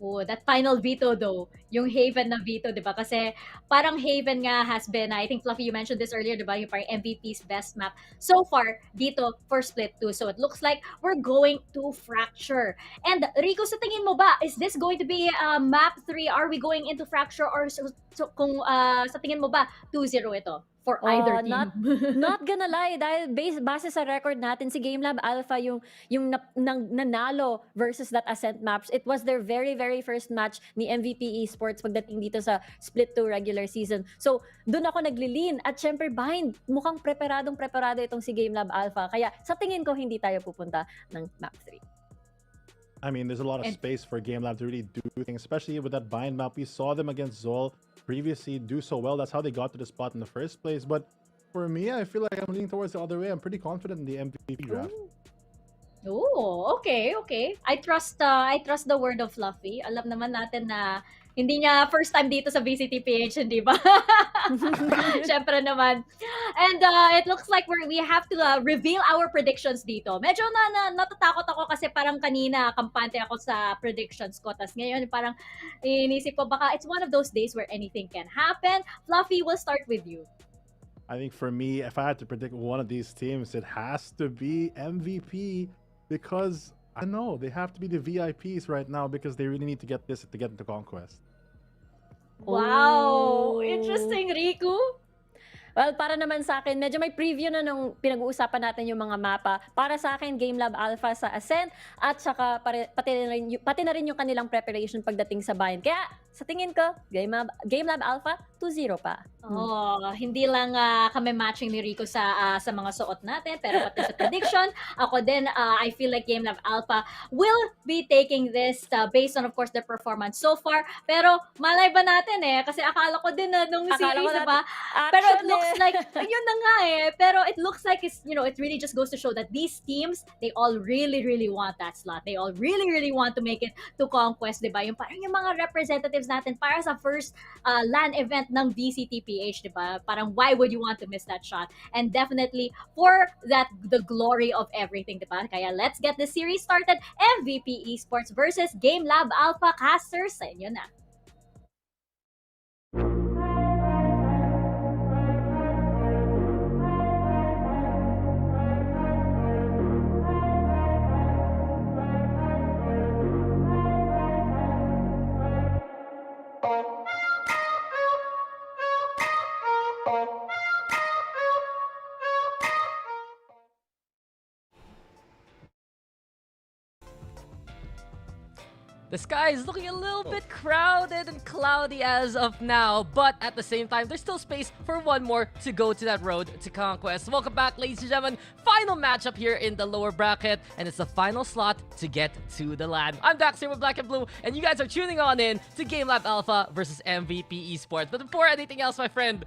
Oh, that final veto though, yung Haven na veto, 'di ba? Kasi parang Haven nga has been, I think Fluffy you mentioned this earlier, 'di ba? Yung parang MVP's best map so far dito for Split 2. So it looks like we're going to Fracture. And Rico, sa tingin mo ba, is this going to be map 3? Are we going into Fracture or kung sa tingin mo ba 2-0 ito for either team? Not gonna lie, dahil base sa record natin, si GameLab Alpha yung nanalo versus that Ascent maps. It was their very, very first match ni MVP Esports pagdating dito sa Split 2 regular season. So, doon ako naglilin. At syempre, behind, mukhang preparado itong si GameLab Alpha. Kaya, sa tingin ko, hindi tayo pupunta ng map 3. I mean, there's a lot of space for GameLab to really do things, especially with that bind map. We saw them against ZOL previously do so well. That's how they got to the spot in the first place. But for me, I feel like I'm leaning towards the other way. I'm pretty confident in the MVP draft. Oh, okay. I trust the word of Fluffy. Alam naman natin na hindi niya first time dito sa VCTPH, hindi ba? Syempre naman. And it looks like we have to reveal our predictions dito. Medyo natatakot ako kasi parang kanina kampante ako sa predictions ko. Tas ngayon parang inisip ko baka it's one of those days where anything can happen. Fluffy, we'll start with you. I think for me, if I had to predict one of these teams, it has to be MVP because I know they have to be the VIPs right now because they really need to get this to get into CONQuest. Wow! Interesting, Riku. Well, para naman sa akin, medyo may preview na nung pinag-uusapan natin yung mga mapa. Para sa akin, GameLab Alpha sa Ascent at saka pati na rin yung kanilang preparation pagdating sa bind. Kaya sa tingin ko, GameLab Alpha 2-0 pa. Oh, hindi lang kami matching ni Rico sa mga suot natin, pero pati sa prediction, ako din, I feel like GameLab Alpha will be taking this based on, of course, their performance so far. Pero malay ba natin kasi akala ko din nung series, diba? Pero it looks like, yun na nga pero it looks like it really just goes to show that these teams, they all really, really want that slot. They all really, really want to make it to CONQuest, diba? Yung parang yung mga representatives natin para sa first LAN event ng VCTPH, diba? Parang why would you want to miss that shot? And definitely for the glory of everything, diba? Kaya let's get the series started. MVP Esports versus GameLab Alpha Casters. Sa inyo na. The sky is looking a little bit crowded and cloudy as of now, but at the same time, there's still space for one more to go to that road to CONQuest. Welcome back, ladies and gentlemen. Final matchup here in the lower bracket, and it's the final slot to get to the LAN. I'm Dax here with Black and Blue, and you guys are tuning on in to GameLab Alpha versus MVP Esports. But before anything else, my friend,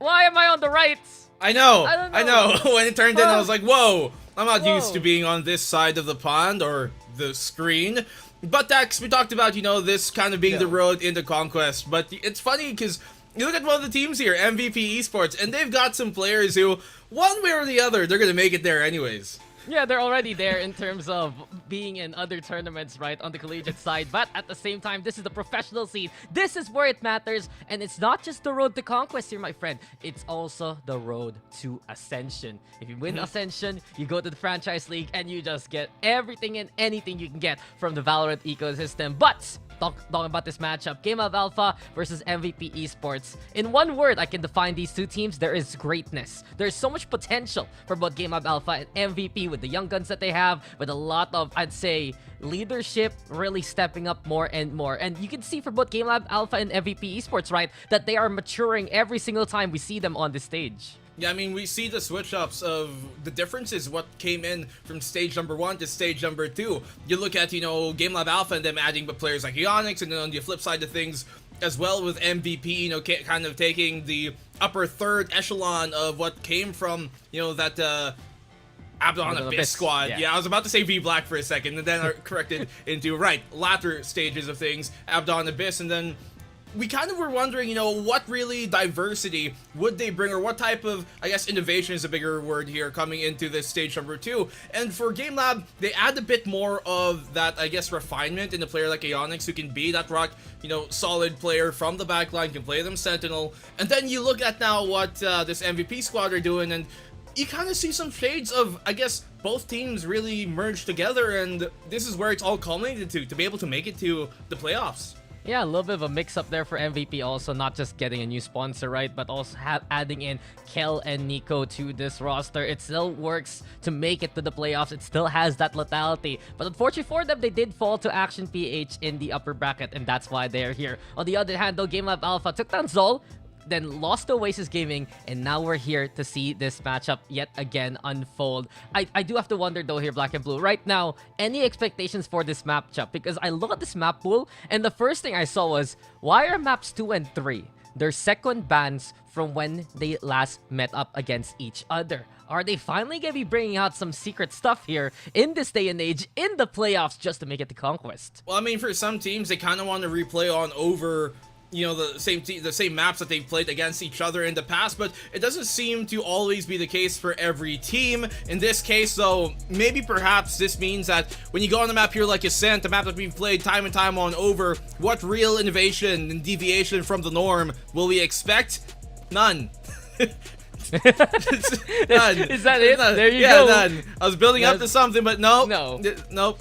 why am I on the right? I know. I know. When it turned in, I was like, whoa, I'm not used to being on this side of the pond or the screen. But Dax, we talked about, this kind of being the road into CONQuest. But it's funny because you look at one of the teams here, MVP Esports, and they've got some players who, one way or the other, they're going to make it there anyways. Yeah, they're already there in terms of being in other tournaments, right, on the collegiate side. But at the same time, this is the professional scene. This is where it matters. And it's not just the road to CONQuest here, my friend. It's also the road to Ascension. If you win Ascension, you go to the Franchise League and you just get everything and anything you can get from the VALORANT ecosystem. But talking about this matchup, GameLab Alpha versus MVP Esports. In one word, I can define these two teams. There is greatness. There's so much potential for both GameLab Alpha and MVP with the young guns that they have, with a lot of, I'd say, leadership really stepping up more and more. And you can see for both GameLab Alpha and MVP Esports, right, that they are maturing every single time we see them on the stage. Yeah, I mean, we see the switch-ups of the differences, what came in from stage number 1 to stage number 2. You look at, GameLab Alpha and them adding players like Ionix, and then on the flip side of things, as well with MVP, kind of taking the upper third echelon of what came from, that Abaddon Abyss squad. Yeah, I was about to say V-Black for a second, and then I corrected into, latter stages of things, Abaddon Abyss, and then we kind of were wondering, you know, what really diversity would they bring, or what type of, I guess, innovation is a bigger word here, coming into this stage number 2. And for GameLab, they add a bit more of that, I guess, refinement in a player like Ionix, who can be that rock, you know, solid player from the backline, can play them Sentinel. And then you look at now what this MVP squad are doing, and you kind of see some shades of, I guess, both teams really merged together, and this is where it's all culminated to be able to make it to the playoffs. Yeah, a little bit of a mix-up there for MVP also, not just getting a new sponsor, right, but also adding in Kel and Nico to this roster. It still works to make it to the playoffs. It still has that lethality. But unfortunately for them, they did fall to Action PH in the upper bracket, and that's why they're here. On the other hand, though, GameLab Alpha took down ZOL, then lost to Oasis Gaming, and now we're here to see this matchup yet again unfold. I do have to wonder though here, Black and Blue, right now, any expectations for this matchup? Because I look at this map pool, and the first thing I saw was, why are maps 2 and 3 their second bans from when they last met up against each other? Are they finally gonna be bringing out some secret stuff here in this day and age in the playoffs just to make it to CONQuest? Well, I mean, for some teams, they kind of want to replay on over, you know, the same maps that they've played against each other in the past, but it doesn't seem to always be the case for every team. In this case, though, maybe perhaps this means that when you go on the map here like Ascent, the map that we've played time and time on over, what real innovation and deviation from the norm will we expect? None. None. Is that it? None. There you yeah, go. None. I was building up to something, but nope. Nope.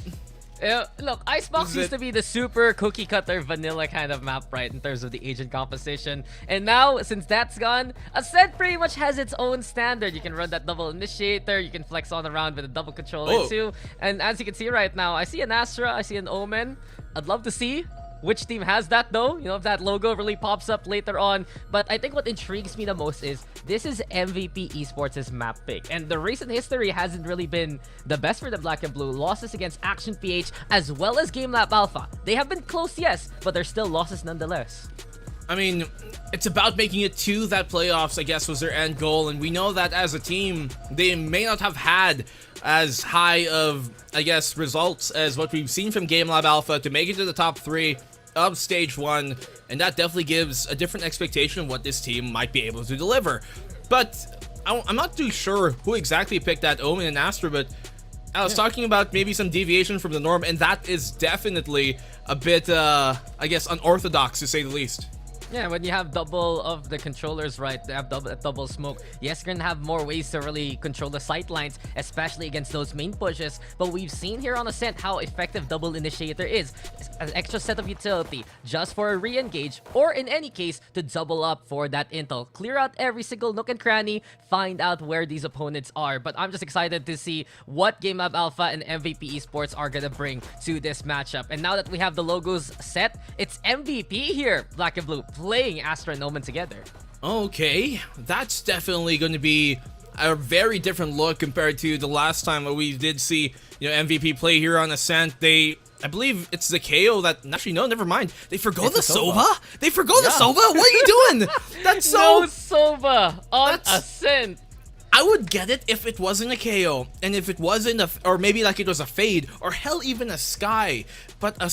Look, Icebox used to be the super cookie cutter vanilla kind of map, right, in terms of the agent composition. And now, since that's gone, Ascent pretty much has its own standard. You can run that double initiator, you can flex on around with a double controller too. And as you can see right now, I see an Astra, I see an Omen. I'd love to see which team has that though, you know, if that logo really pops up later on. But I think what intrigues me the most is this is MVP Esports' map pick, and the recent history hasn't really been the best for the Black and Blue. Losses against Action PH as well as GameLab Alpha. They have been close, yes, but they're still losses nonetheless. I mean, it's about making it to that playoffs, I guess, was their end goal, and we know that as a team, they may not have had as high of, I guess, results as what we've seen from GameLab Alpha to make it to the top 3 of Stage 1, and that definitely gives a different expectation of what this team might be able to deliver. But I'm not too sure who exactly picked that Omen and Astra, but I was talking about maybe some deviation from the norm, and that is definitely a bit, I guess, unorthodox to say the least. Yeah, when you have double of the controllers, right, they have double smoke. Yes, you're gonna have more ways to really control the sight lines, especially against those main pushes. But we've seen here on Ascent how effective double initiator is. An extra set of utility just for a re-engage, or in any case, to double up for that intel. Clear out every single nook and cranny, find out where these opponents are. But I'm just excited to see what GameLab Alpha and MVP Esports are gonna bring to this matchup. And now that we have the logos set, it's MVP here, Black and Blue, playing Astra and Omen together. Okay, that's definitely going to be a very different look compared to the last time that we did see, you know, MVP play here on Ascent. I believe it's the KO that, actually no, never mind. They forgo the Sova? They forgo the Sova? What are you doing? That's so... No Sova on Ascent. I would get it if it wasn't a KO, and if it wasn't a, or maybe like it was a fade, or hell, even a Sky. But a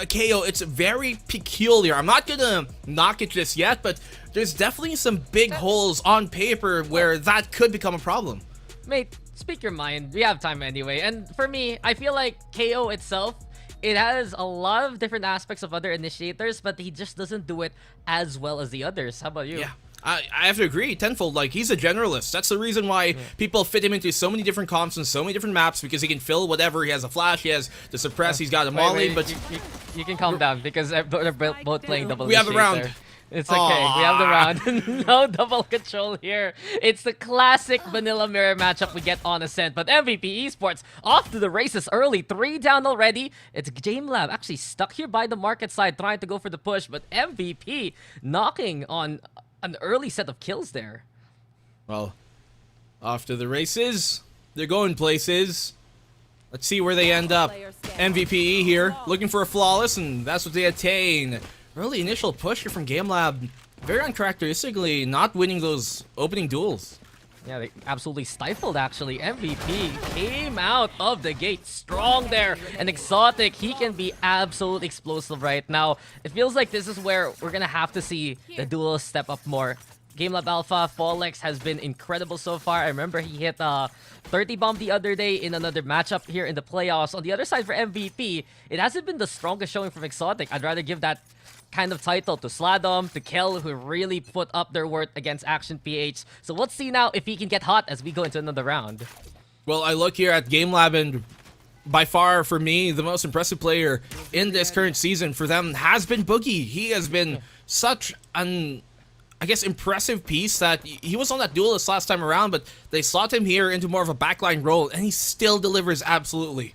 KO, it's very peculiar. I'm not gonna knock it just yet, but there's definitely some big holes on paper where that could become a problem. Mate, speak your mind. We have time anyway. And for me, I feel like KO itself, it has a lot of different aspects of other initiators, but he just doesn't do it as well as the others. How about you? Yeah. I have to agree, tenfold. Like, he's a generalist. That's the reason why people fit him into so many different comps and so many different maps, because he can fill whatever. He has a flash, he has the suppress, he's got a molly. But you can calm down, because they're both playing double. We have a round. It's okay. We have the round. No double control here. It's the classic vanilla mirror matchup we get on Ascent. But MVP Esports off to the races early. 3 down already. It's GameLab actually stuck here by the market side, trying to go for the push. But MVP knocking on an early set of kills there. Well, off to the races. They're going places. Let's see where they end up. MVP here, looking for a flawless, and that's what they attain. Early initial push here from GameLab. Very uncharacteristically not winning those opening duels. Yeah, they absolutely stifled, actually. MVP came out of the gate strong there. And Exotic, he can be absolutely explosive right now. It feels like this is where we're going to have to see the duo step up more. GameLab Alpha, Folex has been incredible so far. I remember he hit 30 bomb the other day in another matchup here in the playoffs. On the other side for MVP, it hasn't been the strongest showing from Exotic. I'd rather give that kind of title to Sladom, to Kel, who really put up their worth against Action PH. So let's see now if he can get hot as we go into another round. Well, I look here at GameLab, and by far, for me, the most impressive player in this current season for them has been Boogie. He has been such an, I guess, impressive piece that he was on that duelist last time around, but they slot him here into more of a backline role, and he still delivers absolutely.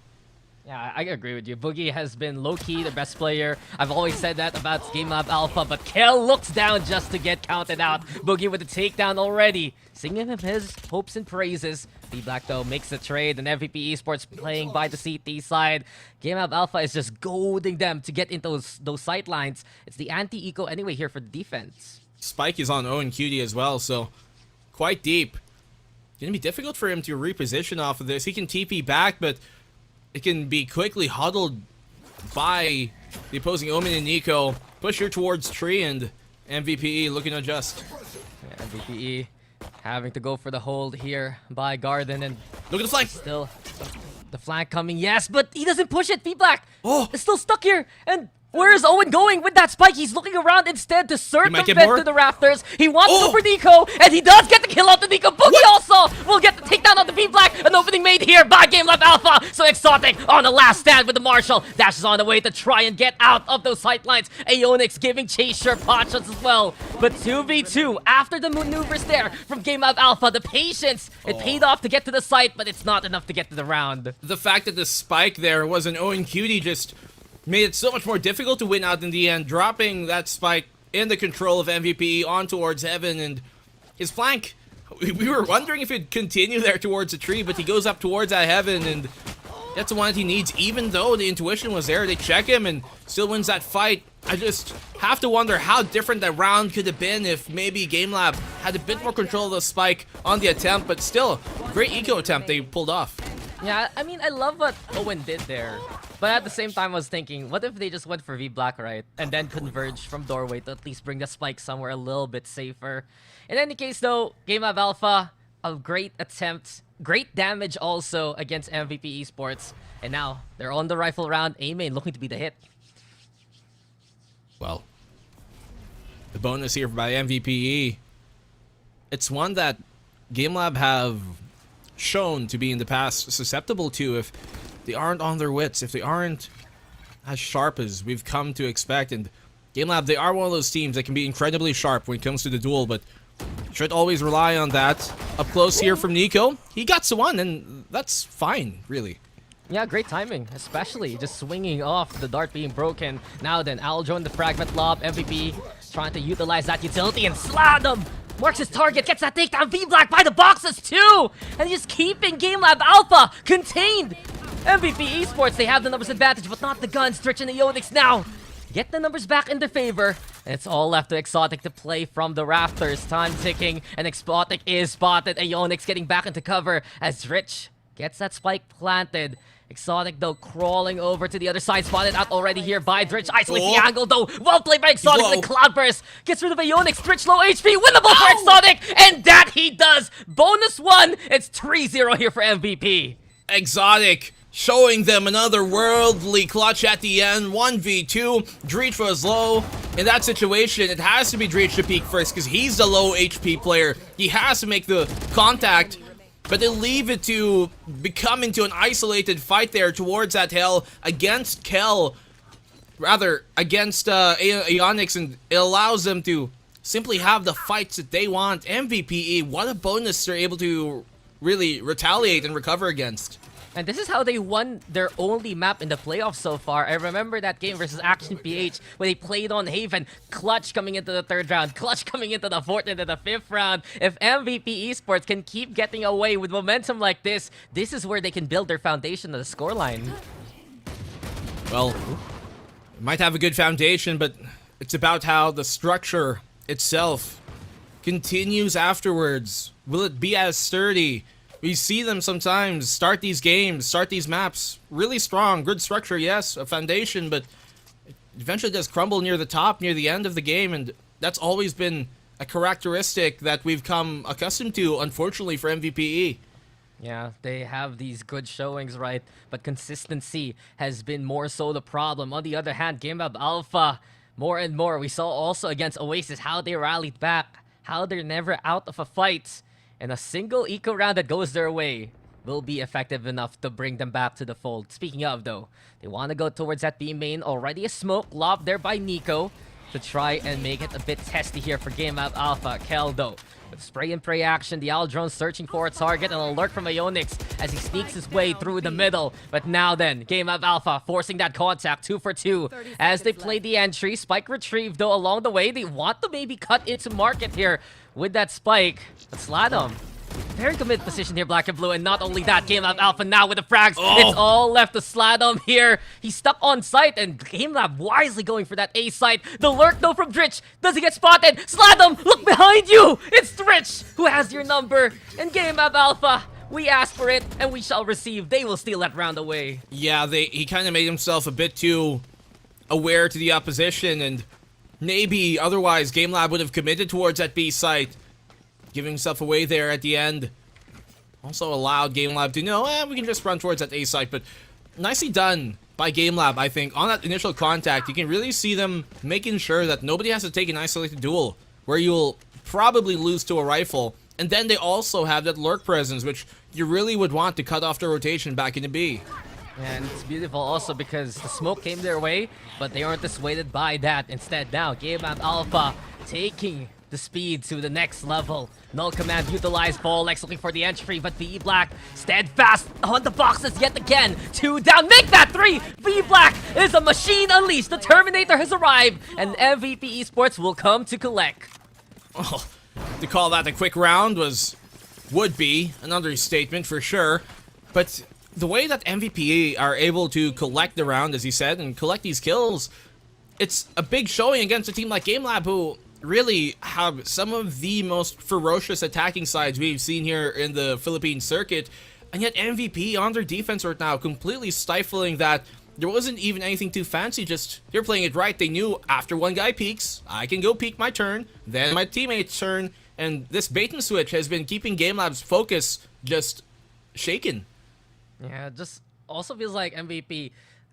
Yeah, I agree with you. Boogie has been low-key the best player. I've always said that about GameLab Alpha, but Kel looks down just to get counted out. Boogie with the takedown already. Singing him his hopes and praises. B-Black, though, makes the trade, and MVP Esports playing by the CT side. GameLab Alpha is just goading them to get into those sight lines. It's the anti-eco anyway here for the defense. Spike is on Owen Cutie as well, so quite deep. Gonna be difficult for him to reposition off of this. He can TP back, but it can be quickly huddled by the opposing Omen and Nico. Push her towards tree, and MVPE looking to adjust. Yeah, MVPE having to go for the hold here by Garden, and look at the flank. Still the flank coming, yes, but he doesn't push it. V-Black is still stuck here, and where is Owen going with that spike? He's looking around instead to circumvent to the rafters. He wants to go for Nico, and he does get the kill out to Nico. Boogie also will get the takedown on the V-Black. An opening made here by GameLab Alpha. So Exotic on the last stand with the Marshall. Dashes on the way to try and get out of those sightlines. Aeonix giving Chase sure pot shots as well. But 2v2 after the maneuvers there from GameLab Alpha. The patience, it paid off to get to the site, but it's not enough to get to the round. The fact that the spike there was an Owen Cutie just made it so much more difficult to win out in the end, dropping that spike in the control of MVP on towards Heaven, and his flank. We were wondering if he'd continue there towards the tree, but he goes up towards that Heaven, and that's the one that he needs. Even though the intuition was there, they check him and still wins that fight. I just have to wonder how different that round could have been if maybe GameLab had a bit more control of the spike on the attempt, but still, great eco attempt they pulled off. Yeah, I mean, I love what Owen did there. But at the same time, I was thinking, what if they just went for V-Black, right? And then converged from doorway to at least bring the spike somewhere a little bit safer. In any case, though, GameLab Alpha, a great attempt. Great damage also against MVP Esports. And now, they're on the rifle round. A-main looking to be the hit. Well, the bonus here by MVPE. It's one that GameLab have shown to be in the past susceptible to if they aren't on their wits, if they aren't as sharp as we've come to expect. And GameLab, they are one of those teams that can be incredibly sharp when it comes to the duel, but should always rely on that. Up close here from Nico. He got to one, and that's fine, really. Yeah, great timing, especially just swinging off the dart being broken. Now then, Aljo in the fragment lob. MVP trying to utilize that utility and Sladom marks his target, gets that takedown. V-Black by the boxes too, and just keeping GameLab Alpha contained. MVP Esports, they have the numbers advantage, but not the guns. Twitch and the Aeonix now get the numbers back in their favor. And it's all left to Exotic to play from the rafters. Time ticking, and Exotic is spotted. Aeonix getting back into cover as Rich gets that spike planted. Exotic, though, crawling over to the other side. Spotted out already here by Dritch. Isolates the angle, though. Well played by Exotic. The Cloud Burst gets rid of Aeonix. Dritch low HP. Winnable for Exotic. And that he does. Bonus one. It's 3-0 here for MVP. Exotic showing them another worldly clutch at the end. 1v2. Dritch was low. In that situation, it has to be Dritch to peak first because he's the low HP player. He has to make the contact. But they leave it to become into an isolated fight there towards that hell against Kel. Rather, against Aeonix, and it allows them to simply have the fights that they want. MVPE, what a bonus they're able to really retaliate and recover against. And this is how they won their only map in the playoffs so far. I remember that game versus Action PH where they played on Haven. Clutch coming into the 3rd round. Clutch coming into the 4th and the 5th round. If MVP Esports can keep getting away with momentum like this, this is where they can build their foundation on the scoreline. Well, it might have a good foundation, but it's about how the structure itself continues afterwards? Will it be as sturdy? We see them sometimes start these games, start these maps really strong, good structure, yes, a foundation, but it eventually does crumble near the top, near the end of the game, and that's always been a characteristic that we've come accustomed to, unfortunately, for MVPE. Yeah, they have these good showings, right? But consistency has been more so the problem. On the other hand, GameLab Alpha, more and more. We saw also against Oasis how they rallied back, how they're never out of a fight. And a single eco round that goes their way will be effective enough to bring them back to the fold. Speaking of, though, they want to go towards that B main. Already a smoke lobbed there by Nico to try and make it a bit testy here for GameLab Alpha. Kel, though, with spray and pray action, the Owl drone searching for a target, and an alert from Ionix as he sneaks his way through the middle. But now then, GameLab Alpha forcing that contact, 2 for 2 as they play the entry. Spike retrieved, though, along the way. They want to maybe cut into market here with that spike. But Sladom, very committed position here, Black and Blue, and not only that, GameLab Alpha now with the frags. It's all left to Sladom here. He's stuck on site, and GameLab wisely going for that A site. The lurk, though, from Dritch. Does he get spotted? Sladom, look behind you! It's Dritch who has your number, and GameLab Alpha, we asked for it, and we shall receive. They will steal that round away. Yeah, he kind of made himself a bit too aware to the opposition, and maybe otherwise GameLab would have committed towards that B site. Giving himself away there at the end. Also allowed GameLab to know, we can just run towards that A site, but nicely done by GameLab, I think. On that initial contact, you can really see them making sure that nobody has to take an isolated duel, where you'll probably lose to a rifle. And then they also have that lurk presence, which you really would want to cut off the rotation back into B. And it's beautiful also because the smoke came their way, but they aren't dissuaded by that. Instead, now, GameLab Alpha taking the speed to the next level. Null command utilized. Volex looking for the entry, but V Black steadfast on the boxes yet again. 2 down, make that 3! V Black is a machine unleashed. The Terminator has arrived, and MVP Esports will come to collect. Oh, to call that a quick round would be an understatement for sure. But the way that MVP are able to collect the round, as he said, and collect these kills, it's a big showing against a team like GameLab, who really have some of the most ferocious attacking sides we've seen here in the Philippine circuit, and yet MVP on their defense right now, completely stifling that. There wasn't even anything too fancy, just they're playing it right. They knew after one guy peeks, I can go peek my turn, then my teammate's turn, and this bait and switch has been keeping GameLab's focus just shaken. Yeah, just also feels like MVP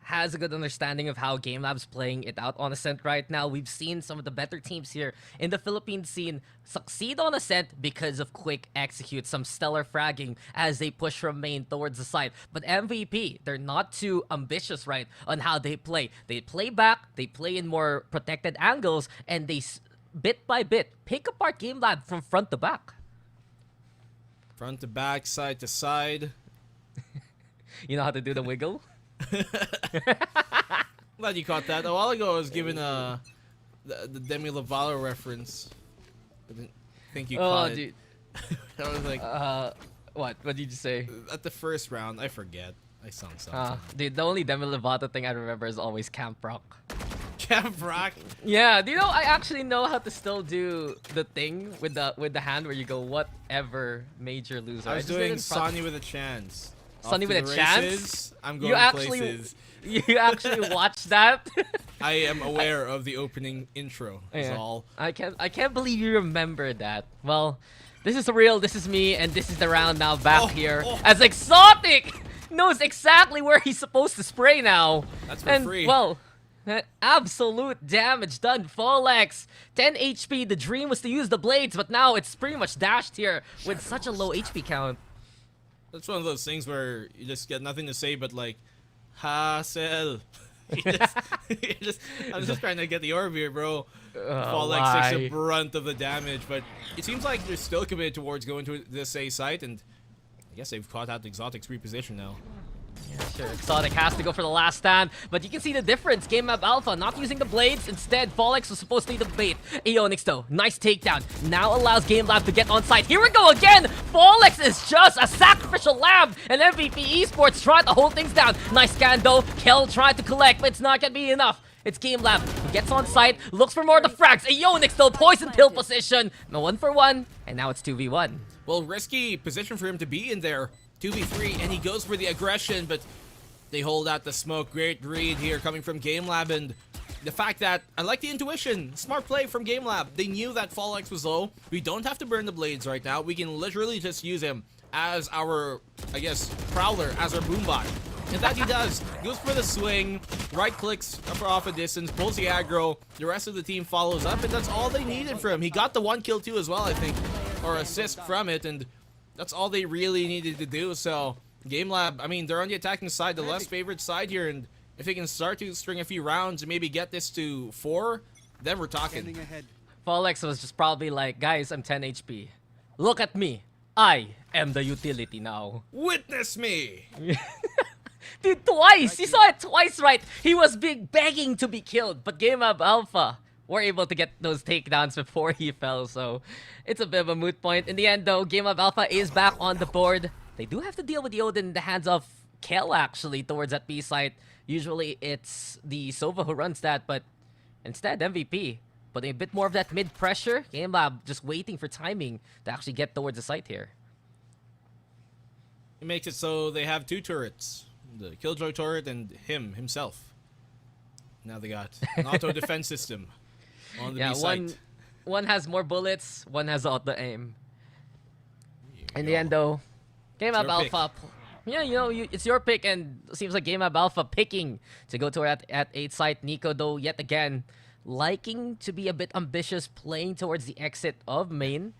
has a good understanding of how GameLab's playing it out on Ascent right now. We've seen some of the better teams here in the Philippine scene succeed on Ascent because of quick execute, some stellar fragging as they push from main towards the side. But MVP, they're not too ambitious, right, on how they play. They play back, they play in more protected angles, and they bit by bit pick apart GameLab from front to back. Front to back, side to side. You know how to do the wiggle? Glad you caught that. A while ago I was given the Demi Lovato reference. I didn't think you caught it. Dude. I was like, what did you say? At the first round, I forget. I sung something. Dude, the only Demi Lovato thing I remember is always Camp Rock. Camp Rock? Yeah, do you know, I actually know how to still do the thing with the hand where you go whatever major loser. I was doing Sonny with a chance. Sonny with a chance? I'm going places. You actually watched that? I am aware of the opening intro. Is all. I can't believe you remember that. Well, this is real. This is me, and this is the round now back here. As Exotic knows exactly where he's supposed to spray now. That's for free. Well, absolute damage done. Folex, 10 HP. The dream was to use the blades, but now it's pretty much dashed here with such a low HP count. That's one of those things where you just get nothing to say but like, Hassel. I'm just trying to get the orb here, bro. Folex takes the brunt of the damage, but it seems like they're still committed towards going to this A site, and I guess they've caught out Exotic's reposition now. Yeah, sure. Exotic has to go for the last stand, but you can see the difference. GameLab Alpha not using the blades. Instead, Folex was supposed to be the bait. Aeonix, though, nice takedown. Now allows GameLab to get on site. Here we go again! Folex is just a sacrificial lamb, and MVP Esports tried to hold things down. Nice scan, though. Kel tried to collect, but it's not gonna be enough. It's GameLab who gets on site, looks for more of the frags. Ionix still poison pill position. No 1-for-1, and now it's 2v1. Well, risky position for him to be in there. 2v3, and he goes for the aggression, but they hold out the smoke. Great read here coming from GameLab, and the fact that, I like the intuition, smart play from GameLab. They knew that Fall X was low. We don't have to burn the blades right now. We can literally just use him as our, I guess, prowler, as our boombot. And that he does. Goes for the swing, right clicks off a distance, pulls the aggro. The rest of the team follows up, and that's all they needed from him. He got the 1 kill too as well, I think, or assist from it, and that's all they really needed to do. So GameLab, I mean, they're on the attacking side, the less favored side here, and if they can start to string a few rounds and maybe get this to 4, then we're talking. Fallex was just probably like, guys, I'm 10 HP. Look at me. I am the utility now. Witness me! Dude, twice! You saw it twice, right? He was begging to be killed, but GameLab Alpha were able to get those takedowns before he fell, so it's a bit of a moot point. In the end, though, GameLab Alpha is back on the board. They do have to deal with the Odin in the hands of Kel, actually, towards that B site. Usually, it's the Sova who runs that, but instead, MVP putting a bit more of that mid-pressure. GameLab just waiting for timing to actually get towards the site here. It makes it so they have 2 turrets. The Killjoy turret and himself. Now they got an auto defense system on the B site. One has more bullets, one has auto aim. In the end, though, GameLab Alpha. Yeah, you know, it's your pick, and it seems like GameLab Alpha picking to go to at 8 site. Nico, though, yet again, liking to be a bit ambitious, playing towards the exit of main.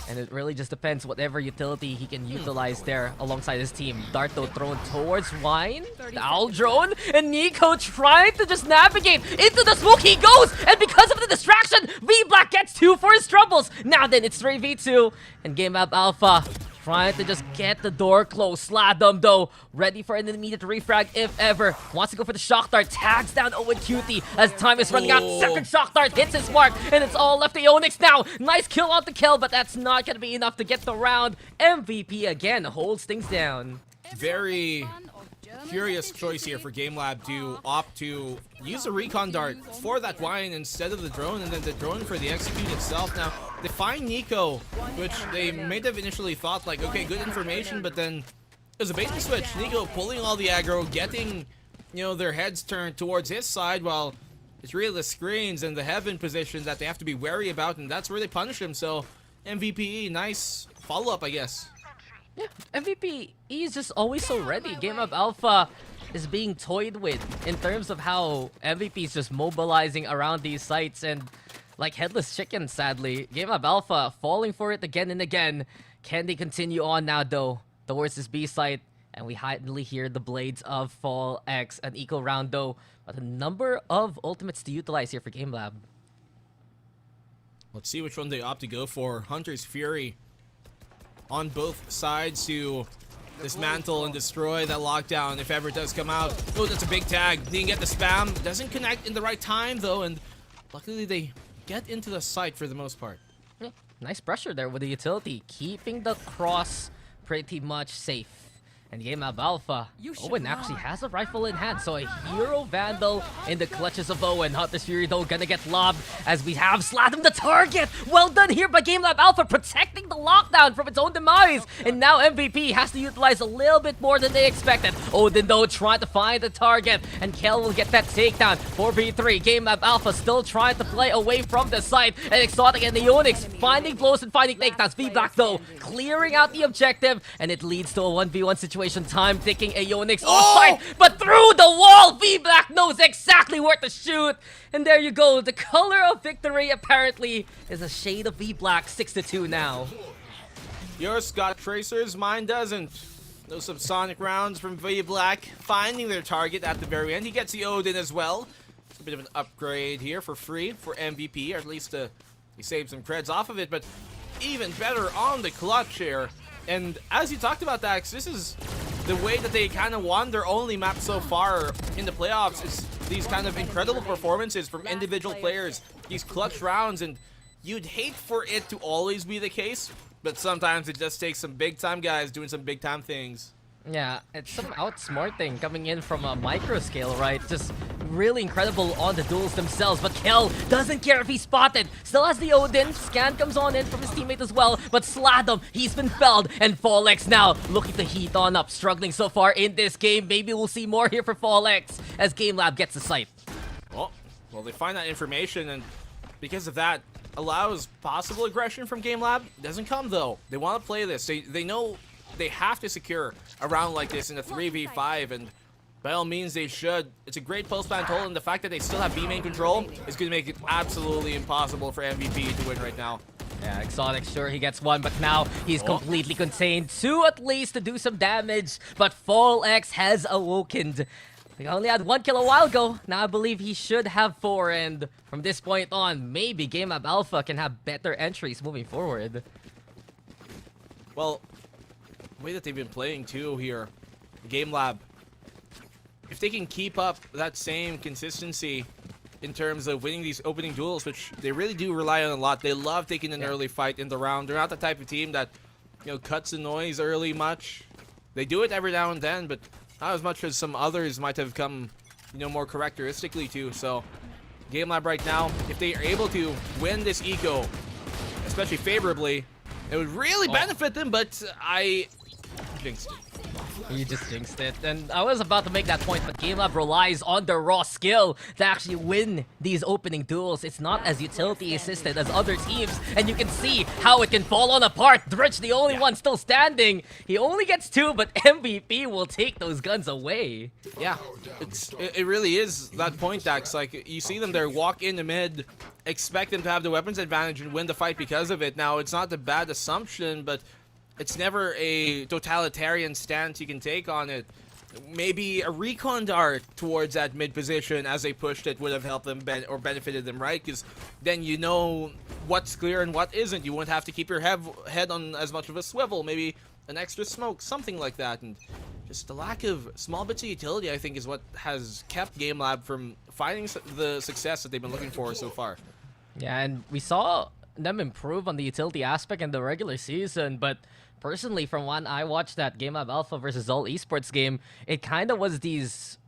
And it really just depends whatever utility he can utilize there alongside his team. Darto thrown towards Wine. The Owl drone. And Nico trying to just navigate into the smoke. He goes! And because of the distraction, V-Black gets 2 for his troubles. Now then, it's 3v2. And GameLab Alpha trying to just get the door closed. Sladum, though, ready for an immediate refrag if ever. Wants to go for the shock dart. Tags down Owen Cutie as time is running out. Second shock dart hits his mark, and it's all left to Ionix now. Nice kill on the kill, but that's not going to be enough to get the round. MVP again holds things down. Very curious choice here for GameLab to opt to use a recon dart for that Wine instead of the drone, and then the drone for the execute itself. Now, they find Nico, which they may have initially thought like, okay, good information, but then it was a bait and switch. Nico pulling all the aggro, getting, you know, their heads turned towards his side, while it's really the screens and the heaven position that they have to be wary about, and that's where they punish him. So MVP, nice follow-up, I guess. Yeah, MVP, he's just always so ready. GameLab Alpha is being toyed with in terms of how MVP is just mobilizing around these sites, and like headless chicken, sadly. GameLab Alpha falling for it again and again. Can they continue on now, though, towards this B site? And we hardly hear the blades of Fall X and Eco Round, though. But a number of ultimates to utilize here for GameLab. Let's see which one they opt to go for. Hunter's Fury on both sides to dismantle and destroy that lockdown if ever it does come out. Oh, that's a big tag. Didn't get the spam. Doesn't connect in the right time, though, and luckily they get into the site for the most part. Yeah, nice pressure there with the utility, keeping the cross pretty much safe. And GameLab Alpha, Owen actually has a rifle in hand, so a hero vandal in the clutches of Owen. Hunter's Fury, though, gonna get lobbed as we have Sladum the target. Well done here by GameLab Alpha, protecting the lockdown from its own demise. And now MVP has to utilize a little bit more than they expected. Odin, though, trying to find the target, and Kel will get that takedown. 4v3, GameLab Alpha still trying to play away from the site. And Exotic and the Ionix finding blows and finding takedowns. V-Black, though, clearing out the objective, and it leads to a 1v1 situation. Time ticking. Ionix on site, but through the wall, V-Black knows exactly where to shoot. And there you go. The color of victory apparently is a shade of V-Black. 6-2 now. Yours got tracers, mine doesn't. Those subsonic rounds from V-Black finding their target at the very end. He gets the Odin as well. It's a bit of an upgrade here for free for MVP, or at least he saved some creds off of it, but even better on the clutch here. And as you talked about, Dax, this is the way that they kind of won their only map so far in the playoffs. It's these kind of incredible performances from individual players, these clutch rounds, and you'd hate for it to always be the case, but sometimes it just takes some big-time guys doing some big-time things. Yeah, it's some outsmarting coming in from a micro scale, right? Just really incredible on the duels themselves. But Kel doesn't care if he's spotted. Still has the Odin. Scan comes on in from his teammate as well. But Sladom, he's been felled. And Fallex now looking to heat on up. Struggling so far in this game. Maybe we'll see more here for Fallex as GameLab gets the site. Well, they find that information, and because of that, allows possible aggression from GameLab. Doesn't come, though. They want to play this. They know they have to secure a round like this in a 3v5, and by all means they should. It's a great post-plant hold, and the fact that they still have B-main control is going to make it absolutely impossible for MVP to win right now. Yeah, Exotic, sure, he gets one, but now he's completely contained. Two at least to do some damage, but Fallex has awoken. He only had 1 kill a while ago. Now I believe he should have 4, and from this point on, maybe GameLab Alpha can have better entries moving forward. Well, the way that they've been playing too here, GameLab, if they can keep up that same consistency in terms of winning these opening duels, which they really do rely on a lot. They love taking an early fight in the round. They're not the type of team that, cuts the noise early much. They do it every now and then, but not as much as some others might have come, more characteristically to. So, GameLab right now, if they are able to win this eco, especially favorably, it would really benefit them, but I jinxed it. You just jinxed it. And I was about to make that point, but GameLab relies on their raw skill to actually win these opening duels. It's not as utility assisted as other teams, and you can see how it can fall on apart. Dritch, the only one still standing. He only gets 2, but MVP will take those guns away. Yeah, it really is that point, Dax. Like, you see them there, walk in the mid, expect them to have the weapons advantage and win the fight because of it. Now, it's not a bad assumption, but it's never a totalitarian stance you can take on it. Maybe a recon dart towards that mid position as they pushed it would have helped them or benefited them, right? Because then you know what's clear and what isn't. You won't have to keep your head on as much of a swivel. Maybe an extra smoke, something like that. And just the lack of small bits of utility, I think, is what has kept GameLab from finding the success that they've been looking for so far. Yeah, and we saw them improve on the utility aspect in the regular season, but personally, from when I watched that GameLab Alpha versus ZOL Esports game, it kind of was these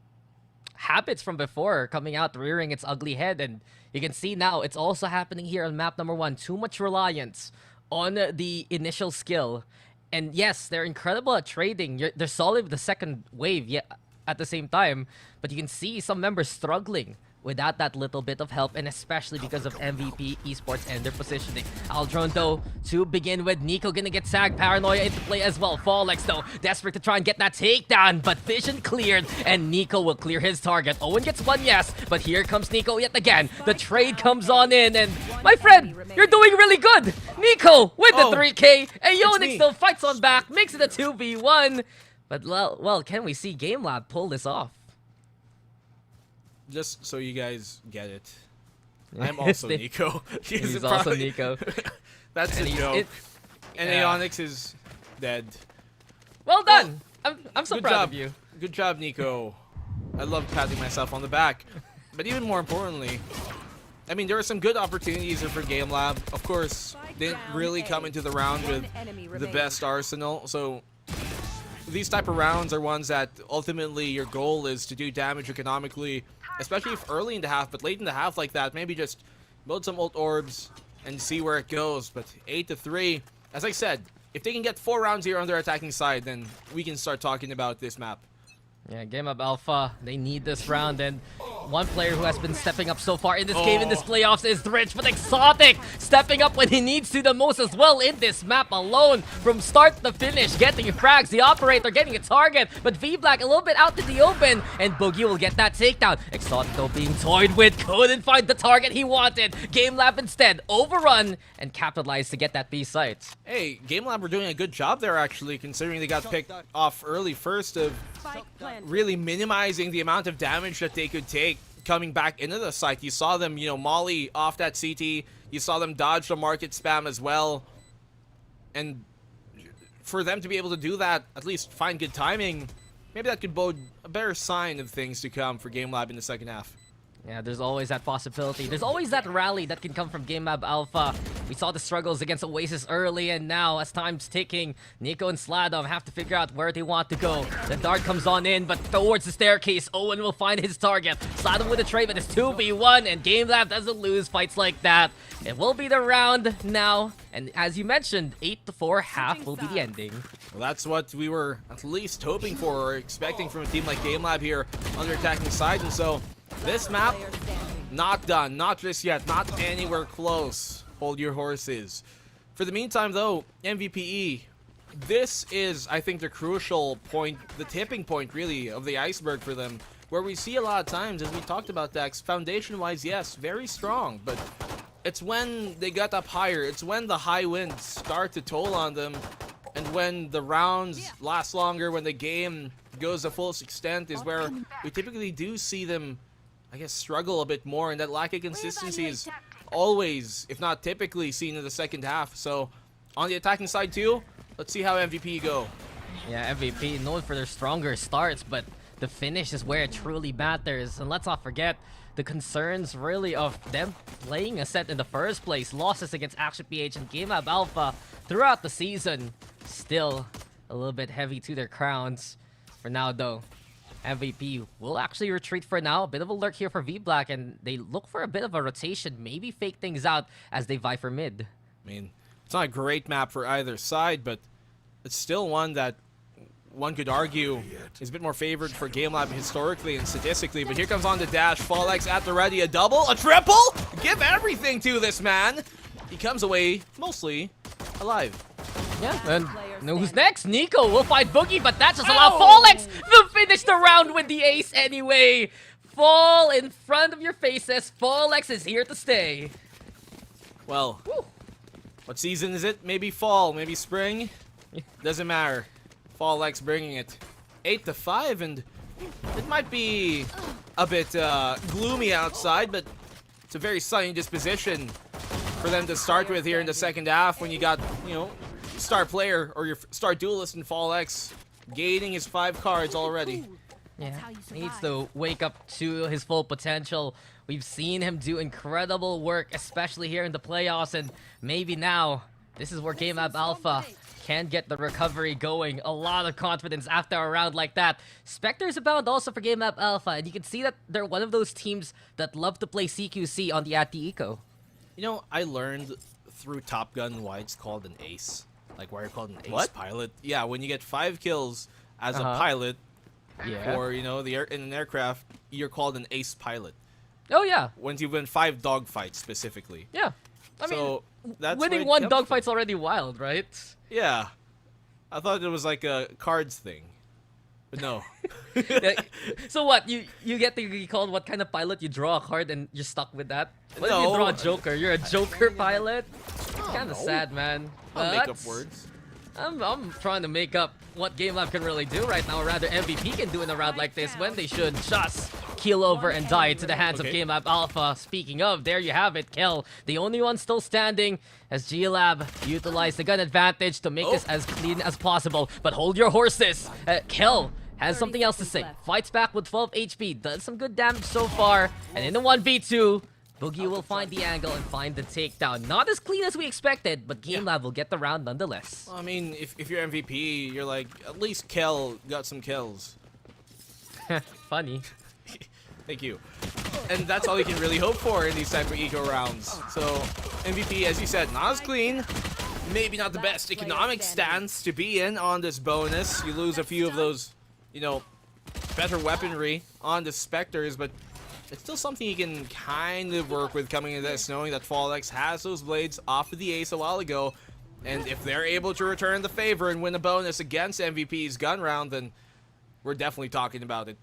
habits from before coming out, rearing its ugly head, and you can see now it's also happening here on map number 1. Too much reliance on the initial skill. And yes, they're incredible at trading. They're solid with the second wave at the same time, but you can see some members struggling without that little bit of help, and especially because of MVP Esports and their positioning. Aldron, though, to begin with, Nico gonna get Sag Paranoia into play as well. Fallex, though, desperate to try and get that takedown, but vision cleared, and Nico will clear his target. Owen gets 1, yes, but here comes Nico yet again. The trade comes on in, and my friend, you're doing really good! Nico with the 3K, and Yonix still fights on back, makes it a 2v1. But, well, can we see GameLab pull this off? Just so you guys get it, I'm also Nico. He's also Nico. That's a joke. And Aeonix is dead. Well done! I'm so proud of you. Good job, Nico. I love patting myself on the back. But even more importantly, I mean, there were some good opportunities for GameLab. Of course, they didn't really come into the round with the best arsenal. So these type of rounds are ones that ultimately your goal is to do damage economically, especially if early in the half, but late in the half like that, maybe just build some ult orbs and see where it goes. But 8-3, as I said, if they can get 4 rounds here on their attacking side, then we can start talking about this map. Yeah, GameLab Alpha, they need this round, and one player who has been stepping up so far in this game, in this playoffs, is Dritch, but Exotic stepping up when he needs to the most as well in this map alone. From start to finish, getting frags, the operator getting a target, but V-Black a little bit out in the open, and Boogie will get that takedown. Exotic, though, being toyed with, couldn't find the target he wanted. GameLab instead overrun and capitalized to get that B site. Hey, GameLab were doing a good job there, actually, considering they got picked off early first of really minimizing the amount of damage that they could take coming back into the site. You saw them, molly off that CT. You saw them dodge the market spam as well. And for them to be able to do that, at least find good timing, maybe that could bode a better sign of things to come for GameLab in the second half. Yeah, there's always that possibility. There's always that rally that can come from GameLab Alpha. We saw the struggles against Oasis early, and now, as time's ticking, Nico and Sladov have to figure out where they want to go. The dart comes on in, but towards the staircase, Owen will find his target. Sladov with a trade, but it's 2v1, and GameLab doesn't lose fights like that. It will be the round now, and as you mentioned, 8-4, half will be the ending. Well, that's what we were at least hoping for or expecting from a team like GameLab here on their attacking side, and so this map, not done, not just yet, not anywhere close. Hold your horses. For the meantime, though, MVPE, this is, I think, the crucial point, the tipping point, really, of the iceberg for them, where we see a lot of times, as we talked about, Dex, foundation-wise, yes, very strong, but it's when they got up higher, it's when the high winds start to toll on them, and when the rounds last longer, when the game goes to full extent, is where we typically do see them, I guess, struggle a bit more, and that lack of consistency is always, if not typically, seen in the second half. So, on the attacking side too, let's see how MVP go. Yeah, MVP known for their stronger starts, but the finish is where it truly matters. And let's not forget the concerns really of them playing a set in the first place. Losses against Action PH and GameLab Alpha throughout the season. Still a little bit heavy to their crowns. For now though, MVP will actually retreat for now. A bit of a lurk here for V-Black, and they look for a bit of a rotation, maybe fake things out as they vie for mid. I mean, it's not a great map for either side, but it's still one that one could argue is a bit more favored for GameLab historically and statistically. But here comes on the dash. Fallex at the ready. A double, a triple. Give everything to this man. He comes away mostly alive. Yeah, and know who's next? Nico will fight Boogie, but that just allows Fallex to finish the round with the ace anyway. Fall in front of your faces. Fallex is here to stay. Well, what season is it? Maybe fall, maybe spring. Doesn't matter. Fallex bringing it 8-5, and it might be a bit gloomy outside, but it's a very sunny disposition for them to start with here in the second half when you got, you know, star player or your star duelist in Fallex gaining his 5 cards already. Yeah, he needs to wake up to his full potential. We've seen him do incredible work, especially here in the playoffs, and maybe now this is where GameLab Alpha can get the recovery going. A lot of confidence after a round like that. Spectres abound also for GameLab Alpha, and you can see that they're one of those teams that love to play CQC on the anti-eco. You know, I learned through Top Gun why it's called an ace. Like why you're called an ace pilot. Yeah, when you get 5 kills as a pilot, or you know, in an aircraft, you're called an ace pilot. Oh yeah. Once you win 5 dogfights specifically. Yeah. I mean, that's winning 1 dogfight's already wild, right? Yeah. I thought it was like a cards thing. But no. So what? You get to be called what kind of pilot? You draw a card and you're stuck with that? What if you draw a Joker? You're a Joker pilot? Kind of sad, man. I'll make up words. I'm trying to make up what GameLab can really do right now, or rather MVP can do in a round like this when they should just keel over and die to the hands of GameLab Alpha. Speaking of, there you have it, Kel. The only one still standing as GLab utilized the gun advantage to make this as clean as possible. But hold your horses. Kel has something else to say. Fights back with 12 HP, does some good damage so far, and in the 1v2, Boogie will find the angle and find the takedown. Not as clean as we expected, but GameLab will get the round nonetheless. Well, I mean, if you're MVP, you're like, at least Kel got some kills. Funny. Thank you. And that's all you can really hope for in these type of eco rounds. So, MVP, as you said, not as clean. Maybe not the best economic stance to be in on this bonus. You lose a few of those, you know, better weaponry on the Spectres, but it's still something you can kind of work with coming into this, knowing that Fallex has those blades off of the ace a while ago. And if they're able to return the favor and win a bonus against MVP's gun round, then we're definitely talking about it.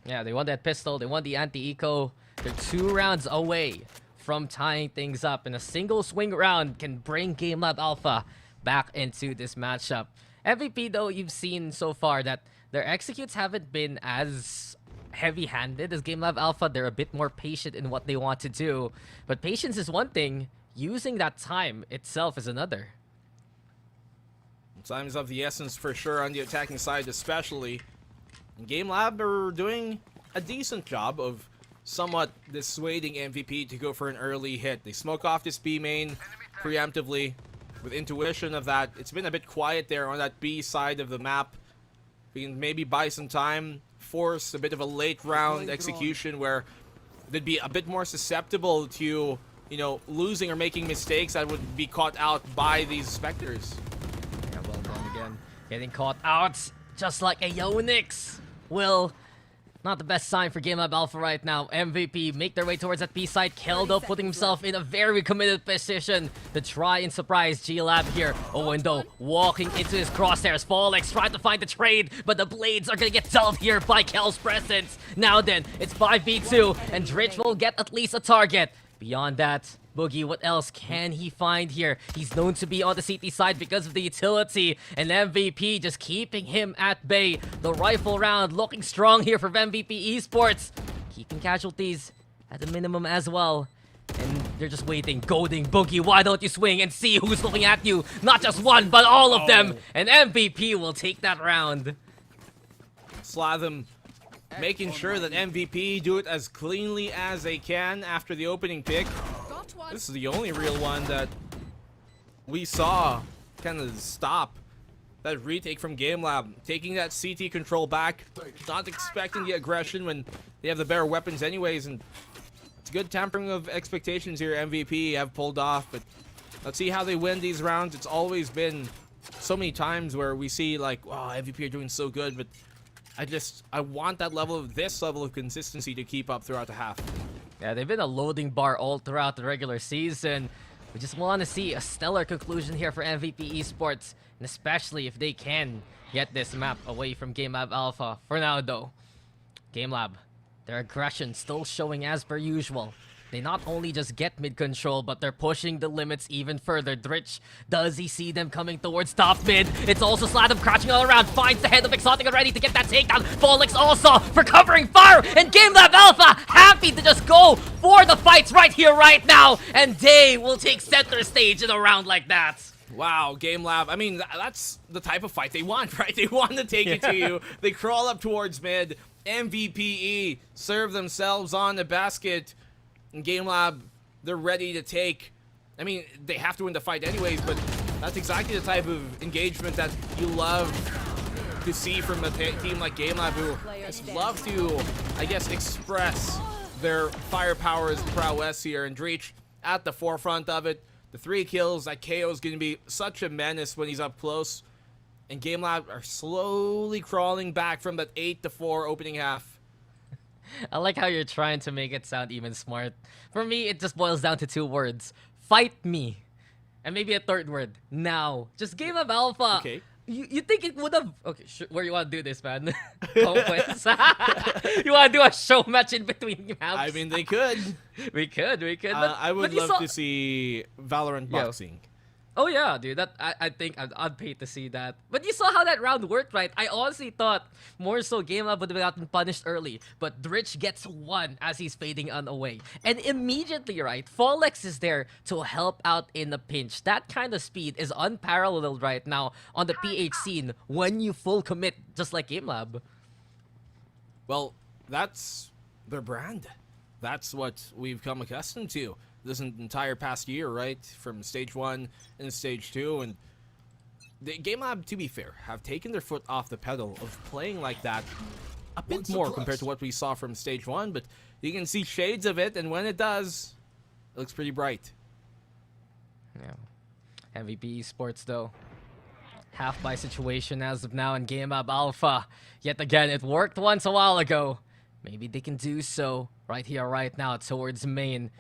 Yeah, they won that pistol, they won the anti-eco. They're 2 rounds away from tying things up, and a single swing round can bring GameLab Alpha back into this matchup. MVP, though, you've seen so far that their executes haven't been as heavy-handed as GameLab Alpha. They're a bit more patient in what they want to do. But patience is one thing, using that time itself is another. Time's of the essence for sure on the attacking side especially. And GameLab are doing a decent job of somewhat dissuading MVP to go for an early hit. They smoke off this B main preemptively with intuition of that. It's been a bit quiet there on that B side of the map. We can maybe buy some time, force a bit of a late round execution where they'd be a bit more susceptible to, you know, losing or making mistakes that would be caught out by these Spectres. Yeah, well done again. Getting caught out just like a Yonix. Will, not the best sign for GameLab Alpha right now. MVP make their way towards that B side. Keldo putting himself in a very committed position to try and surprise GLab here. Owendo walking into his crosshairs. Fallex trying to find the trade, but the blades are gonna get dealt here by Kel's presence. Now then, it's 5v2, and Dritch will get at least a target. Beyond that, Boogie, what else can he find here? He's known to be on the CT side because of the utility, and MVP just keeping him at bay. The rifle round looking strong here for MVP Esports. Keeping casualties at the minimum as well. And they're just waiting, goading Boogie. Why don't you swing and see who's looking at you? Not just one, but all of them. And MVP will take that round. Slatham making sure that MVP do it as cleanly as they can after the opening pick. This is the only real one that we saw kind of stop that retake from GameLab. Taking that CT control back, not expecting the aggression when they have the better weapons anyways, and it's good tampering of expectations here MVP have pulled off, but let's see how they win these rounds. It's always been so many times where we see like, wow, MVP are doing so good, but I want this level of consistency to keep up throughout the half. Yeah, they've been a loading bar all throughout the regular season. We just want to see a stellar conclusion here for MVP Esports, and especially if they can get this map away from GameLab Alpha. For now, though, GameLab, their aggression still showing as per usual. They not only just get mid control, but they're pushing the limits even further. Dritch, does he see them coming towards top mid? It's also Slatham crouching all around, finds the head of Exotic already to get that takedown. Fallex also for covering fire, and GameLab Alpha happy to just go for the fights right here, right now, and they will take center stage in a round like that. Wow, GameLab. I mean, that's the type of fight they want, right? They want to take it to you. They crawl up towards mid. MVPE serve themselves on the basket. And GameLab, they're ready to take. I mean, they have to win the fight anyways, but that's exactly the type of engagement that you love to see from a team like GameLab, who just love to, I guess, express their firepower's prowess here. And Dritch at the forefront of it. The 3 kills, that KO is going to be such a menace when he's up close. And GameLab are slowly crawling back from that 8-4 opening half. I like how you're trying to make it sound even smart. For me, it just boils down to 2 words. Fight me. And maybe a 3rd word. Now. Just GameLab Alpha. Okay. You think it would have... Okay, where you want to do this, man? CONQuest. You want to do a show match in between maps? I mean, they could. We could. But, I would love to see Valorant boxing. Oh yeah, dude. That I think I'd pay to see that. But you saw how that round worked, right? I honestly thought more so GameLab would have gotten punished early, but Dritch gets 1 as he's fading on away, and immediately, right, Fallex is there to help out in the pinch. That kind of speed is unparalleled right now on the PH scene when you full commit, just like GameLab. Well, that's their brand. That's what we've come accustomed to this entire past year, right? From stage 1 and stage 2, and the GameLab, to be fair, have taken their foot off the pedal of playing like that a bit more compared to what we saw from stage 1, but you can see shades of it, and when it does, it looks pretty bright. Yeah. MVP Esports, though. Half by situation as of now in GameLab Alpha. Yet again, it worked once a while ago. Maybe they can do so right here, right now, towards main.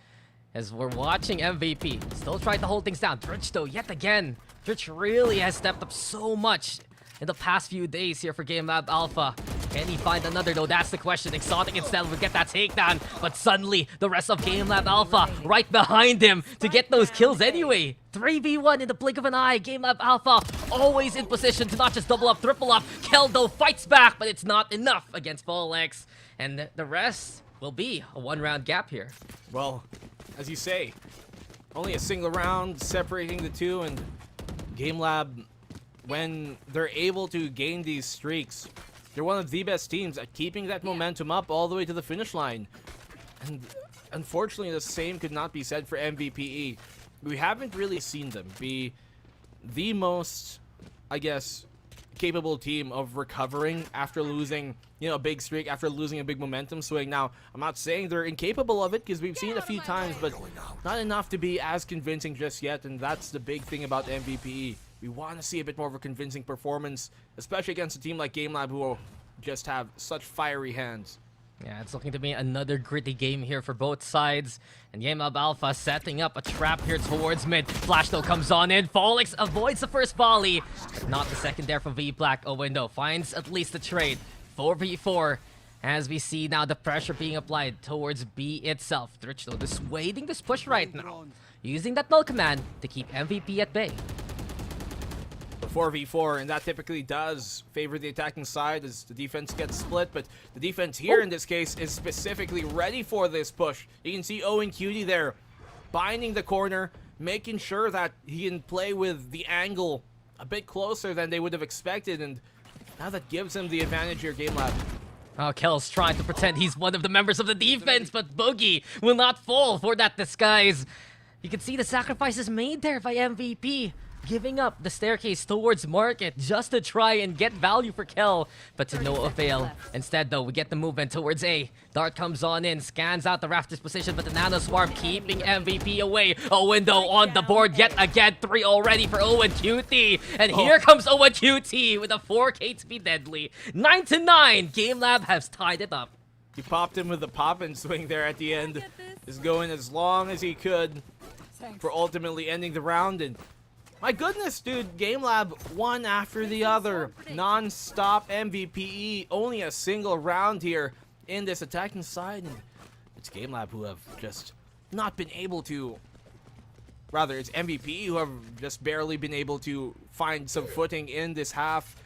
As we're watching MVP still trying to hold things down. Dritch, though, yet again. Dritch really has stepped up so much in the past few days here for GameLab Alpha. Can he find another, though? That's the question. Exotic instead would get that takedown, but suddenly the rest of GameLab Alpha right behind him to get those kills anyway. 3v1 in the blink of an eye. GameLab Alpha always in position to not just double up, triple up. Keldo fights back, but it's not enough against Fallex. And the rest will be a 1-round gap here. Well, as you say, only a single round separating the two, and GameLab, when they're able to gain these streaks, they're one of the best teams at keeping that momentum up all the way to the finish line. And unfortunately, the same could not be said for MVPE. We haven't really seen them be the most, I guess, capable team of recovering after losing, a big streak, after losing a big momentum swing. Now, I'm not saying they're incapable of it, because we've seen it a few times, but not enough to be as convincing just yet, and that's the big thing about MVPE. We want to see a bit more of a convincing performance, especially against a team like GameLab, who will just have such fiery hands. Yeah, it's looking to be another gritty game here for both sides. And GameLab Alpha setting up a trap here towards mid. Flash though comes on in. Folix avoids the first volley. Not the second there from V-Black. Window finds at least a trade. 4v4. As we see now the pressure being applied towards B itself. Twitch though dissuading this push right now. Using that null command to keep MVP at bay. 4v4, and that typically does favor the attacking side as the defense gets split, but the defense here in this case is specifically ready for this push. You can see Owen Cutie there binding the corner, making sure that he can play with the angle a bit closer than they would have expected, and now that gives him the advantage here, GameLab. Oh, Kel's trying to pretend he's one of the members of the defense, but Boogie will not fall for that disguise. You can see the sacrifices made there by MVP. Giving up the staircase towards Market just to try and get value for Kel, but to no avail. Instead, though, we get the movement towards A. Dart comes on in, scans out the Rafters position, but the Nano Swarm keeping MVP away. Window on the board yet again. 3 already for Owen QT. And here comes Owen QT with a 4K to be deadly. 9-9. GameLab has tied it up. He popped him with the pop and swing there at the end. Is going as long as he could for ultimately ending the round. And my goodness, dude, GameLab one after the other. Non-stop MVPE. Only a single round here in this attacking side. And it's GameLab who have just not been able to... Rather, it's MVP who have just barely been able to find some footing in this half.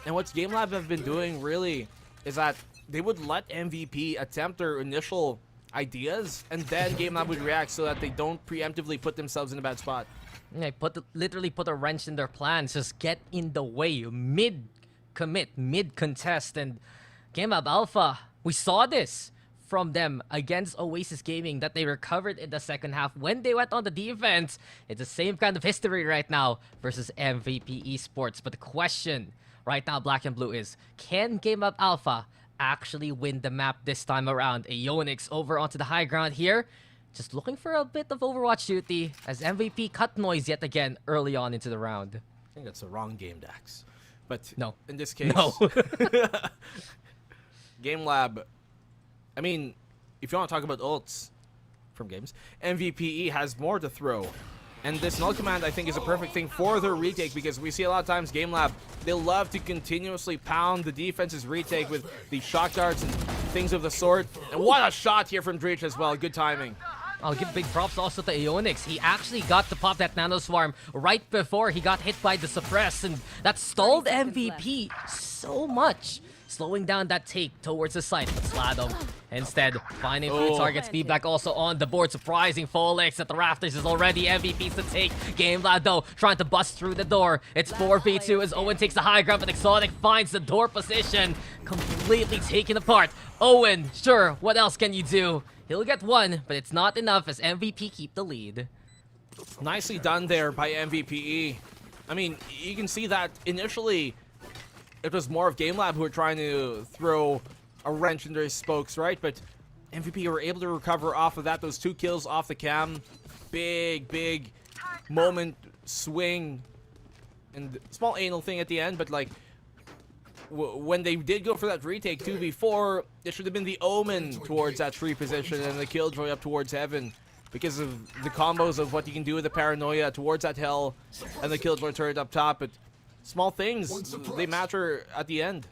And what GameLab have been doing, really, is that they would let MVP attempt their initial ideas, and then GameLab would react so that they don't preemptively put themselves in a bad spot. Yeah, literally put a wrench in their plans. Just get in the way, mid-commit, mid-contest. And GameLab Alpha, we saw this from them against Oasis Gaming, that they recovered in the second half when they went on the defense. It's the same kind of history right now versus MVP Esports. But the question right now, Black and Blue, is can GameLab Alpha actually win the map this time around? Ionix over onto the high ground here. Just looking for a bit of Overwatch duty as MVP cut noise yet again early on into the round. I think that's the wrong game, Dax. But no, in this case, no. GameLab, I mean, if you want to talk about ults from games, MVPE has more to throw. And this null command, I think, is a perfect thing for their retake, because we see a lot of times GameLab, they love to continuously pound the defense's retake with the shot darts and things of the sort. And what a shot here from Dreech as well. Good timing. I'll give big props also to Ionix. He actually got to pop that Nano Swarm right before he got hit by the Suppress, and that stalled MVP so much, slowing down that take towards the site. But Sladom instead finding 3 targets. Feedback also on the board. Surprising Folex at the Rafters is already MVPs to take. GameLab though trying to bust through the door. It's 4v2 as Owen takes the high ground, but Exotic finds the door position completely taken apart. Owen, sure, what else can you do? He'll get 1, but it's not enough as MVP keep the lead. Nicely done there by MVPE. I mean, you can see that initially it was more of GameLab who were trying to throw a wrench in their spokes, right? But MVP were able to recover off of that. Those 2 kills off the cam. Big moment swing. And small anal thing at the end, but like, when they did go for that retake 2v4, it should have been the Omen towards that tree position and the Killjoy up towards Heaven, because of the combos of what you can do with the Paranoia towards that Hell and the Killjoy turret up top. But small things, they matter at the end.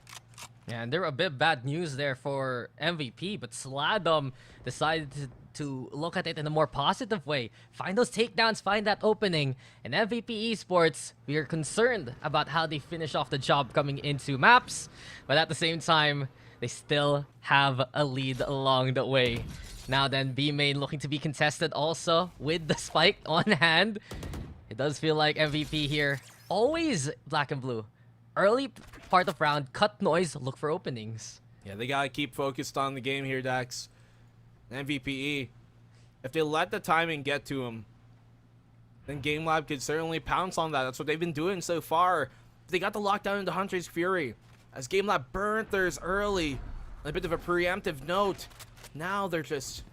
Yeah, and there were a bit bad news there for MVP, but Sladom decided to look at it in a more positive way. Find those takedowns, find that opening. And MVP Esports, we are concerned about how they finish off the job coming into maps, but at the same time, they still have a lead along the way. Now then, B main looking to be contested also with the spike on hand. It does feel like MVP here. Always Black and Blue. Early part of round, cut noise, look for openings. Yeah, they gotta keep focused on the game here, Dax. MVPE. If they let the timing get to him, then GameLab could certainly pounce on that. That's what they've been doing so far. They got the lockdown into Hunter's Fury as GameLab burnt theirs early. A bit of a preemptive note. Now they're just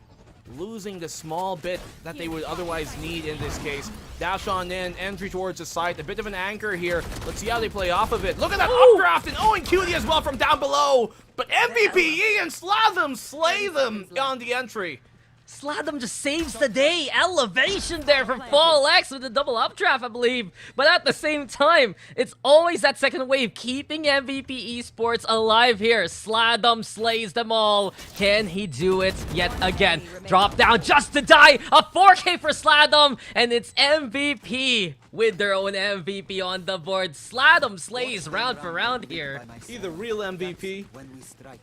losing the small bit that they would otherwise need in this case. Dash on in, entry towards the site. A bit of an anchor here. Let's see how they play off of it. Look at that updraft and Owen Cutie as well from down below. But MVPE and Slatham slay them on the entry. Slatham just saves the day. Elevation there from Fall X with the double updraft, I believe. But at the same time, it's always that second wave keeping MVP Esports alive here. Slatham slays them all. Can he do it yet again? Drop down just to die. A 4K for Slatham, and it's MVP with their own MVP on the board. Slatham slays round for round here. He's the real MVP.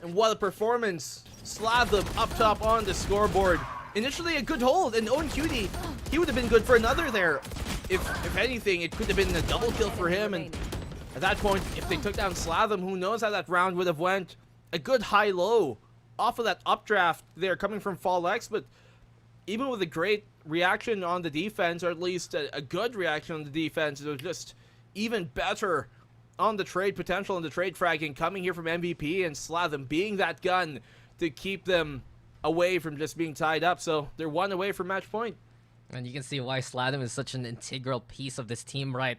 And what a performance. Slatham up top on the scoreboard. Initially a good hold, and Owen Cutie, he would have been good for another there. If anything, it could have been a double kill for him, and at that point, if they took down Slatham, who knows how that round would have went. A good high-low off of that updraft there coming from Fall X, but even with a great reaction on the defense, or at least a good reaction on the defense, it was just even better on the trade potential and the trade fragging coming here from MVP and Slatham being that gun to keep them away from just being tied up. So they're one away from match point. And you can see why Slatham is such an integral piece of this team, right?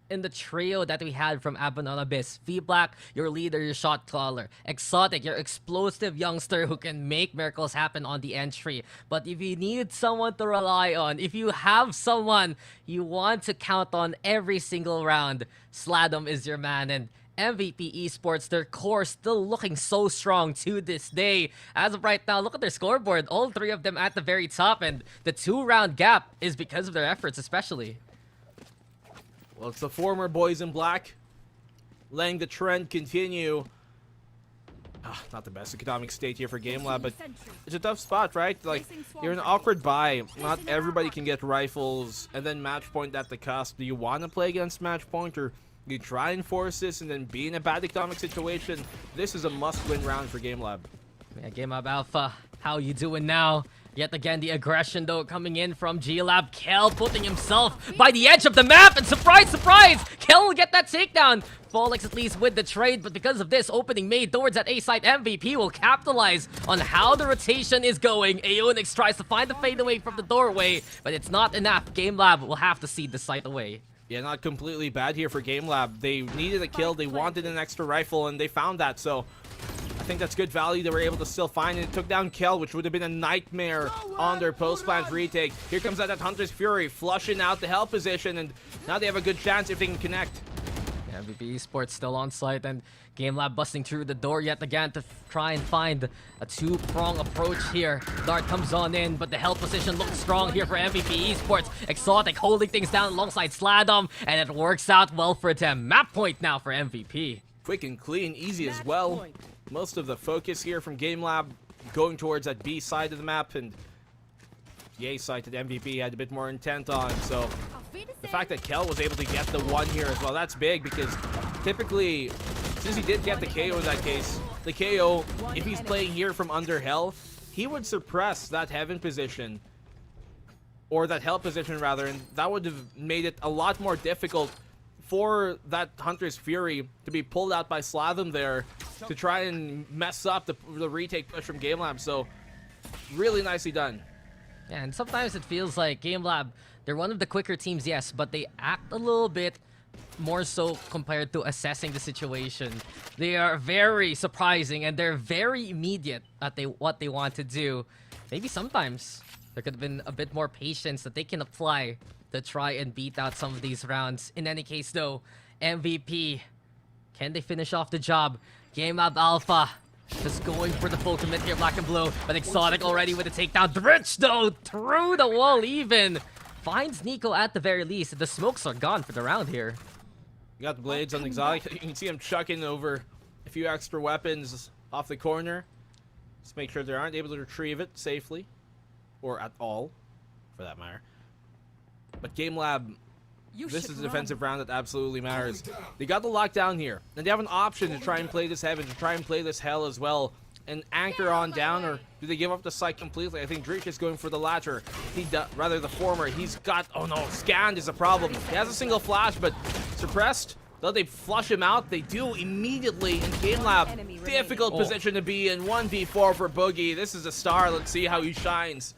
In the trio that we had from Abanon Abyss, V-Black, your leader, your shot caller, Exotic, your explosive youngster who can make miracles happen on the entry. But if you need someone to rely on, if you have someone you want to count on every single round, Slatham is your man. And MVP Esports, their core still looking so strong to this day. As of right now, look at their scoreboard. All three of them at the very top, and the 2-round gap is because of their efforts especially. Well, it's the former boys in black letting the trend continue. Not the best economic state here for GameLab, but it's a tough spot, right? Like, you're in an awkward buy. Not everybody can get rifles and then match point at the cusp. Do you want to play against match point, or you try and force this and then be in a bad economic situation? This is a must-win round for GameLab. Yeah, GameLab Alpha, how you doing now? Yet again, the aggression, though, coming in from GLab. Kel putting himself by the edge of the map, and surprise, surprise! Kel will get that takedown. Fallex at least with the trade, but because of this opening made towards that A-site, MVP will capitalize on how the rotation is going. Aeonix tries to find the fadeaway from the doorway, but it's not enough. GameLab will have to cede the site away. Yeah, not completely bad here for GameLab. They needed a kill, they wanted an extra rifle, and they found that, so I think that's good value they were able to still find, and it took down Kel, which would have been a nightmare on their post-plant retake. Here comes that Hunter's Fury, flushing out the hell position, and now they have a good chance if they can connect. Yeah, MVP Esports still on site, and GameLab busting through the door yet again to try and find a two-prong approach here. Dart comes on in, but the health position looks strong here for MVP Esports. Exotic holding things down alongside Slatham, and it works out well for them. Map point now for MVP. Quick and clean, easy as well. Most of the focus here from GameLab going towards that B side of the map, and the A side that MVP had a bit more intent on. So the fact that Kel was able to get the one here as well, that's big, because typically, since he did get the KO in that case, the KO, if he's playing here from under hell, he would suppress that heaven position, or that hell position rather, and that would have made it a lot more difficult for that Hunter's Fury to be pulled out by Slatham there to try and mess up the retake push from GameLab. So really nicely done. Yeah, and sometimes it feels like GameLab, they're one of the quicker teams, yes, but they act a little bit more so compared to assessing the situation. They are very surprising, and they're very immediate at what they want to do. Maybe sometimes there could have been a bit more patience that they can apply to try and beat out some of these rounds. In any case, though, MVP, can they finish off the job? GameLab Alpha just going for the full commit here, black and blue, but Exotic already with a takedown. Dritch, though, through the wall even. Finds Nico at the very least. The smokes are gone for the round here. You got the blades on Exotic. You can see him chucking over a few extra weapons off the corner. Just make sure they aren't able to retrieve it safely, or at all, for that matter. But GameLab, this is a defensive round that absolutely matters. They got the lockdown here, and they have an option to try and play this heaven, to try and play this hell as well. and anchor on down, or do they give up the site completely? I think Drake is going for the latter. Rather the former. He's got, oh no, scanned is a problem. He has a single flash, but suppressed. Though they flush him out, they do immediately in GameLab. Difficult position to be in. 1v4 for Boogie. This is a star. Let's see how he shines.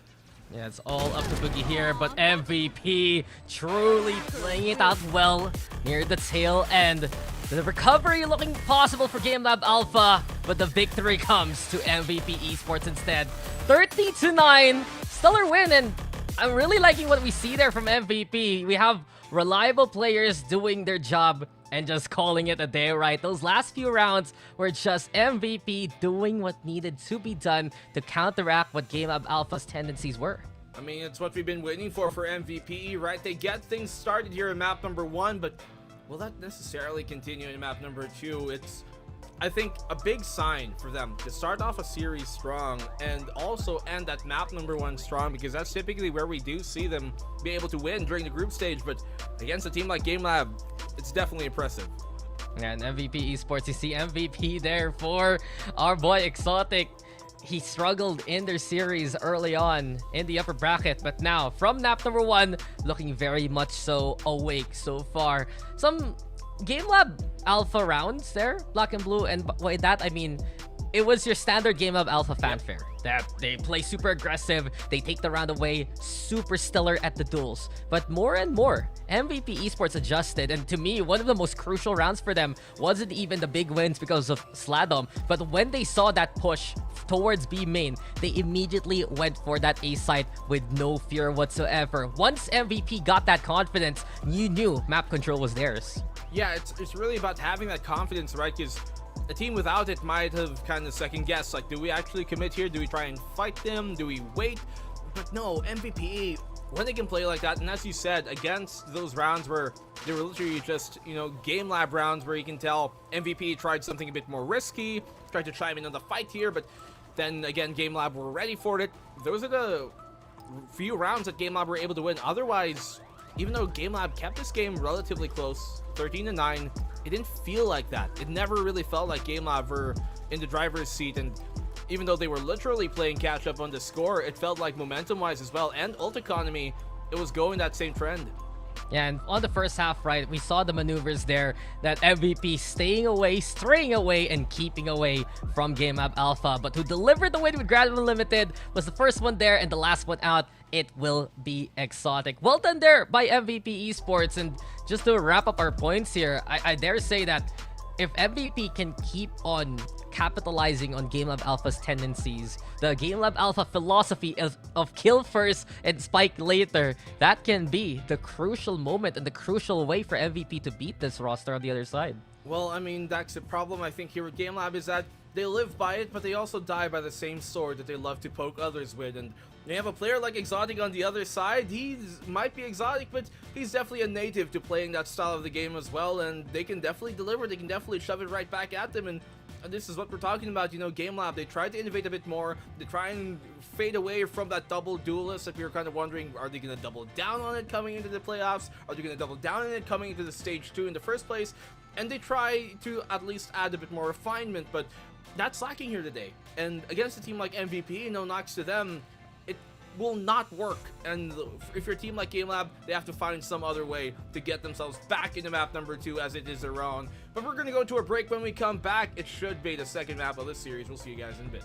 Yeah, it's all up to Boogie here, but MVP truly playing it out well near the tail end. The recovery looking possible for GameLab Alpha, but the victory comes to MVP Esports instead. 30-9, stellar win, and I'm really liking what we see there from MVP. We have reliable players doing their job and just calling it a day, right? Those last few rounds were just MVP doing what needed to be done to counteract what GameLab Alpha's tendencies were. I mean, it's what we've been waiting for MVP, right? They get things started here in map number 1, but will that necessarily continue in map number 2? It's, I think, a big sign for them to start off a series strong and also end at map number 1 strong, because that's typically where we do see them be able to win during the group stage. But against a team like GameLab, it's definitely impressive. And MVP Esports, you see MVP there for our boy Exotic. He struggled in their series early on in the upper bracket, but now from map number 1, looking very much so awake so far. Some GameLab Alpha rounds there, Black and Blue, and by that I mean it was your standard GameLab Alpha fanfare. That they play super aggressive, they take the round away, super stellar at the duels. But more and more, MVP Esports adjusted, and to me, one of the most crucial rounds for them wasn't even the big wins because of Sladom, but when they saw that push towards B main, they immediately went for that A site with no fear whatsoever. Once MVP got that confidence, you knew map control was theirs. Yeah, it's really about having that confidence, right? Because a team without it might have kind of second guessed, like, do we actually commit here? Do we try and fight them? Do we wait? But no, MVP, when they can play like that, and as you said, against those rounds where they were literally just, you know, GameLab rounds where you can tell MVP tried something a bit more risky, tried to chime in on the fight here, but then again, GameLab were ready for it. Those are the few rounds that GameLab were able to win. Otherwise, even though GameLab kept this game relatively close, 13-9, it didn't feel like that. It never really felt like GameLab were in the driver's seat, and even though they were literally playing catch up on the score, it felt like momentum-wise as well, and ult economy, it was going that same trend. Yeah, and on the first half, right, we saw the maneuvers there that MVP staying away, straying away, and keeping away from GameLab Alpha. But who delivered the win with Grand Unlimited was the first one there and the last one out. It will be Exotic. Well done there by MVP Esports. And just to wrap up our points here, I dare say that if MVP can keep on capitalizing on GameLab Alpha's tendencies, the GameLab Alpha philosophy of kill first and spike later, that can be the crucial moment and the crucial way for MVP to beat this roster on the other side. Well, I mean, that's the problem I think here with GameLab is that they live by it, but they also die by the same sword that they love to poke others with. And you have a player like Exotic on the other side. He might be exotic, but he's definitely a native to playing that style of the game as well, and they can definitely deliver. They can definitely shove it right back at them, and this is what we're talking about. You know, GameLab, they try to innovate a bit more. They try and fade away from that double duelist that we were kind of wondering, are they going to double down on it coming into the playoffs? Are they going to double down on it coming into the stage 2 in the first place? And they try to at least add a bit more refinement, but that's lacking here today. And against a team like MVP, no knocks to them, it will not work. And if you're a team like GameLab, they have to find some other way to get themselves back into map number 2 as it is their own. But we're going to go to a break. When we come back, it should be the second map of this series. We'll see you guys in a bit.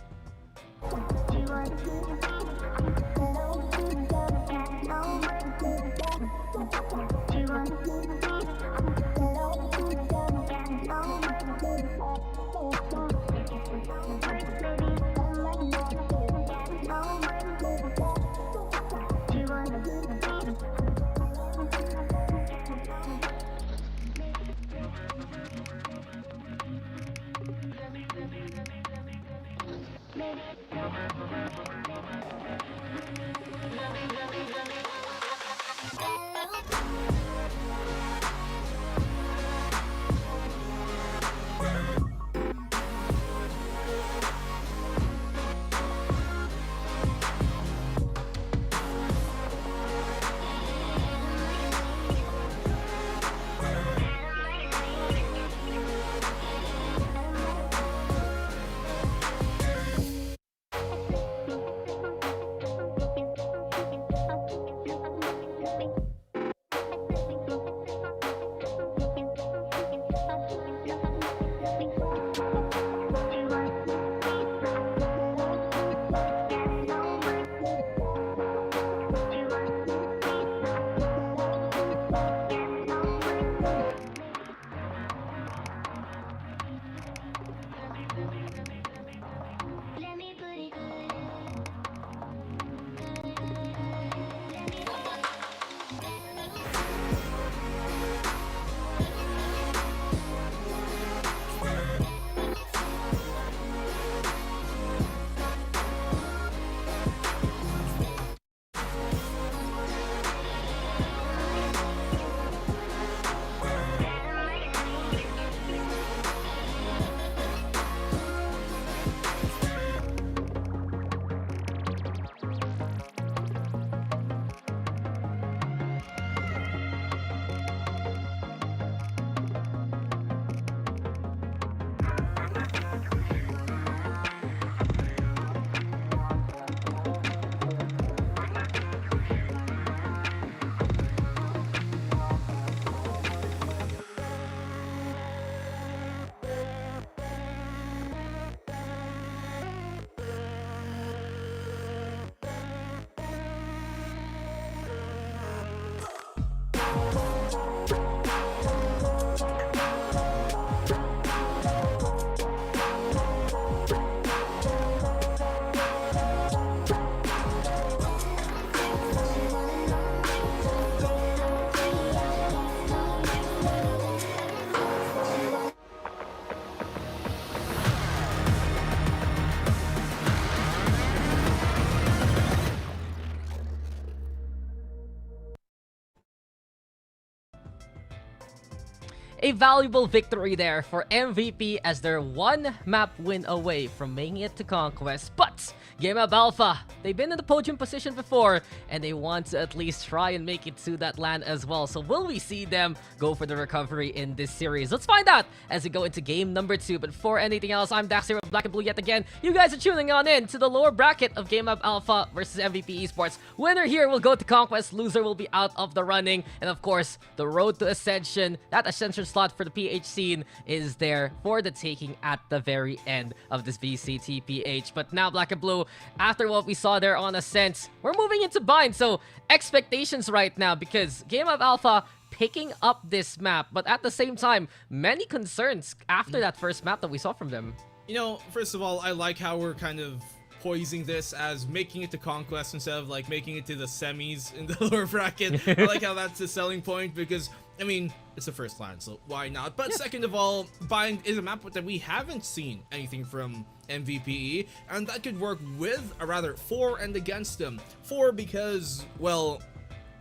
a valuable victory there for MVP as they're one map win away from making it to CONQuest. But GameLab Alpha, they've been in the podium position before, and they want to at least try and make it to that land as well. So will we see them go for the recovery in this series? Let's find out as we go into game number 2. But before anything else, I'm Dax here with Black and Blue yet again. You guys are tuning on in to the lower bracket of GameLab Alpha versus MVP Esports. Winner here will go to CONQuest, loser will be out of the running. And of course, the road to Ascension, that Ascension slot for the PH scene is there for the taking at the very end of this VCTPH. But now, Black and Blue, after what we saw there on Ascent, we're moving into Bind. So expectations right now, because GameLab Alpha picking up this map, but at the same time, many concerns after that first map that we saw from them. You know, first of all, I like how we're kind of poising this as making it to CONQuest instead of like making it to the semis in the lower bracket. I like how that's a selling point because, I mean, it's the first land, so why not? But second of all, Bind is a map that we haven't seen anything from MVPE, and that could work with, or rather, for and against them. For because, well,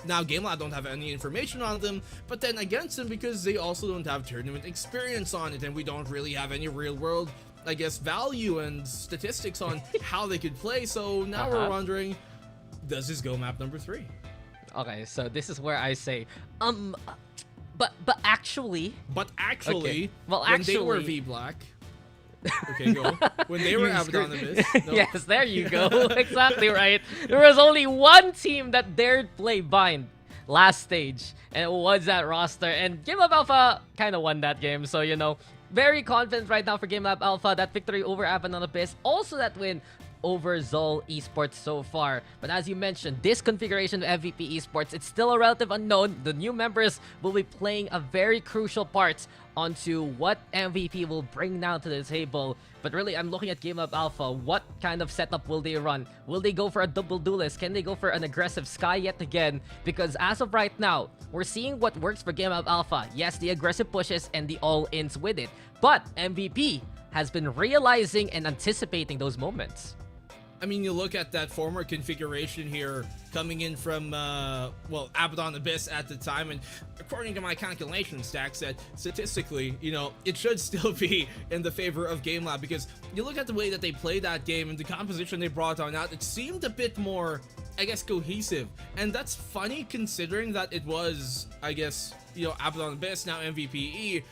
now GameLab don't have any information on them, but then against them because they also don't have tournament experience on it, and we don't really have any real world, I guess, value and statistics on how they could play. So now we're wondering, does this go map number 3? Okay, so this is where I say, but actually, okay. Well, when they were V-Black, okay, go. When they were Abaddon Abyss. No. Yes, there you go. Exactly right. There was only one team that dared play Bind last stage, and it was that roster. And GameLab Alpha kind of won that game, so you know, very confident right now for GameLab Alpha. That victory over Abaddon Abyss, also that win over ZOL Esports so far. But as you mentioned, this configuration of MVP Esports, it's still a relative unknown. The new members will be playing a very crucial part onto what MVP will bring down to the table. But really, I'm looking at GameLab Alpha. What kind of setup will they run? Will they go for a double duelist? Can they go for an aggressive Sky yet again? Because as of right now, we're seeing what works for GameLab Alpha. Yes, the aggressive pushes and the all-ins with it. But MVP has been realizing and anticipating those moments. I mean, you look at that former configuration here coming in from, well, Abaddon Abyss at the time, and according to my calculation stack set, statistically, you know, it should still be in the favor of GameLab, because you look at the way that they played that game and the composition they brought on out, it seemed a bit more, I guess, cohesive. And that's funny considering that it was, I guess, you know, Abaddon Abyss, now MVPE,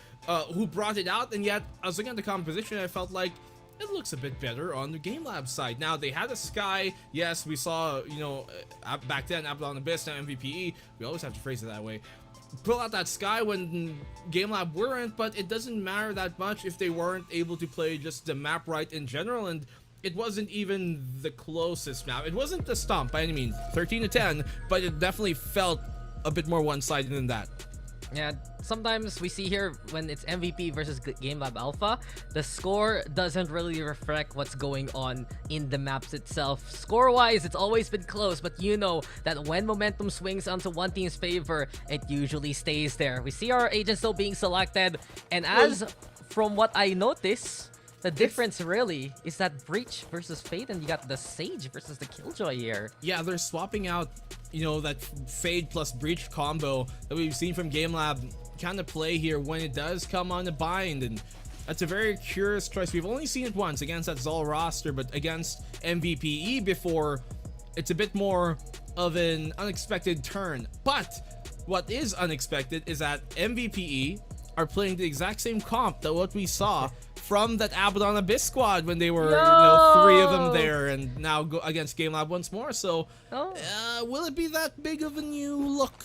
who brought it out, and yet I was looking at the composition and I felt like it looks a bit better on the GameLab side. Now, they had a Sky. Yes, we saw, you know, back then, Abaddon Abyss, now MVPE. We always have to phrase it that way. Pull out that Sky when GameLab weren't, but it doesn't matter that much if they weren't able to play just the map right in general, and it wasn't even the closest map. It wasn't the stomp by any means, 13-10, but it definitely felt a bit more one-sided than that. Yeah, sometimes we see here when it's MVP versus GameLab Alpha, the score doesn't really reflect what's going on in the maps itself. Score-wise, it's always been close, but you know that when momentum swings onto one team's favor, it usually stays there. We see our agents still being selected, and as from what I notice, the difference really is that Breach versus Fade, and you got the Sage versus the Killjoy here. Yeah, they're swapping out, you know, that Fade plus Breach combo that we've seen from GameLab kind of play here when it does come on the Bind, and that's a very curious choice. We've only seen it once against that ZOL roster, but against MVPE before, it's a bit more of an unexpected turn. But what is unexpected is that MVPE are playing the exact same comp that what we saw from that Abaddon Abyss squad when they were, you know, 3 of them there, and now go against GameLab once more. So, will it be that big of a new look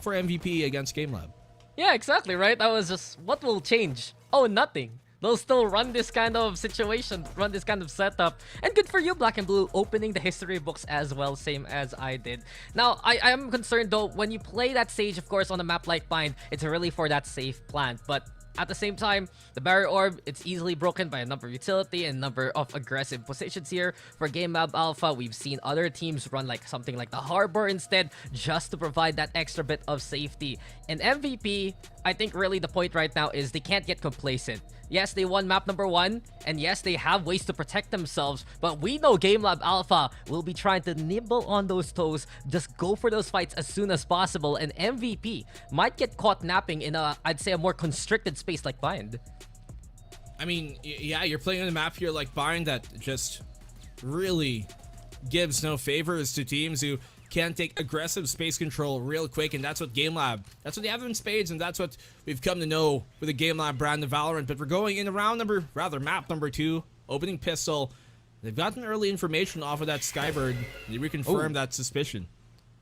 for MVP against GameLab? Yeah, exactly, right? That was just, what will change? Oh, nothing. They'll still run this kind of situation, run this kind of setup. And good for you, Black and Blue, opening the history books as well, same as I did. Now, I am concerned though, when you play that Sage, of course, on a map like Bind, it's really for that safe plant. But at the same time, the Barrier Orb, it's easily broken by a number of utility and number of aggressive positions here. For GameLab Alpha, we've seen other teams run like something like the Harbor instead, just to provide that extra bit of safety. And MVP, I think really the point right now is they can't get complacent. Yes, they won map number 1, and yes, they have ways to protect themselves, but we know GameLab Alpha will be trying to nibble on those toes, just go for those fights as soon as possible, and MVP might get caught napping in I'd say a more constricted space like Bind. I mean, yeah, you're playing on a map here like Bind that just really gives no favors to teams who can take aggressive space control real quick, and that's what GameLab, that's what they have in spades, and that's what we've come to know with the GameLab brand of Valorant. But we're going in map number 2, opening pistol. They've gotten early information off of that Skybird. They reconfirmed that suspicion.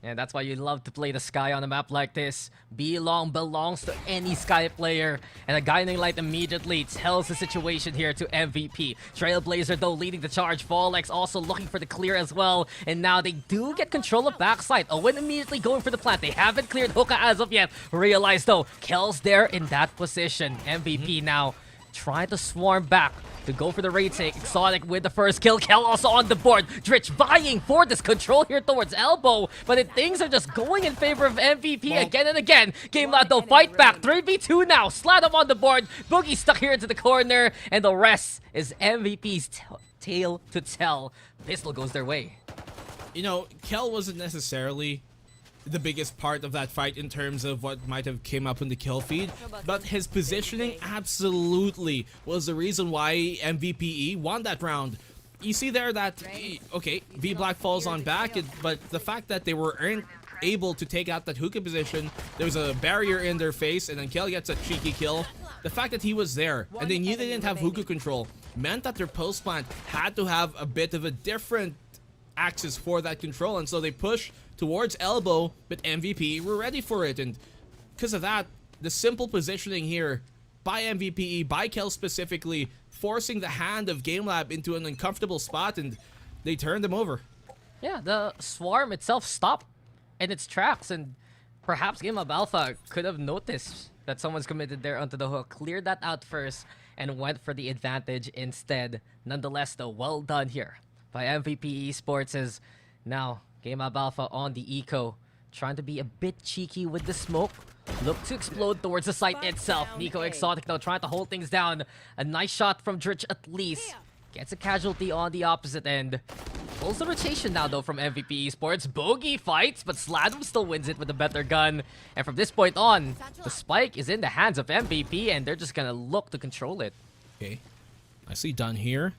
And that's why you love to play the Sky on a map like this. B-Long belongs to any Sky player. And a Guiding Light immediately tells the situation here to MVP. Trailblazer, though, leading the charge. Fallex also looking for the clear as well. And now they do get control of backside. Owen immediately going for the plant. They haven't cleared Hookah as of yet. Realize, though, Kel's there in that position. MVP now trying to swarm back to go for the retake. Exotic with the first kill. Kel also on the board. Dritch vying for this control here towards Elbow, but things are just going in favor of MVP again and again. GameLab though fight back. 3v2 now. Sladum on the board. Boogie stuck here into the corner, and the rest is MVP's tale to tell. Pistol goes their way. You know, Kel wasn't necessarily the biggest part of that fight in terms of what might have came up in the kill feed, but his positioning absolutely was the reason why MVPE won that round. You see there that, okay, V-Black falls on back, but the fact that they weren't able to take out that hookah position, there was a barrier in their face, and then Kel gets a cheeky kill. The fact that he was there, and they knew they didn't have hookah control, meant that their post plant had to have a bit of a different axis for that control, and so they push towards Elbow, but MVP were ready for it, and because of that, the simple positioning here by MVPE, by Kel specifically, forcing the hand of GameLab into an uncomfortable spot, and they turned them over. Yeah, the swarm itself stopped in its tracks, and perhaps GameLab Alpha could have noticed that someone's committed there onto the hook, cleared that out first, and went for the advantage instead. Nonetheless, though, well done here by MVP Esports, as now GameLab Alpha on the eco, trying to be a bit cheeky with the smoke. Look to explode towards the site itself. Nico Exotic, though, trying to hold things down. A nice shot from Dritch at least. Gets a casualty on the opposite end. Pulls the rotation now, though, from MVP Esports. Bogey fights, but Sladum still wins it with a better gun. And from this point on, the spike is in the hands of MVP, and they're just gonna look to control it. Okay, nicely done here.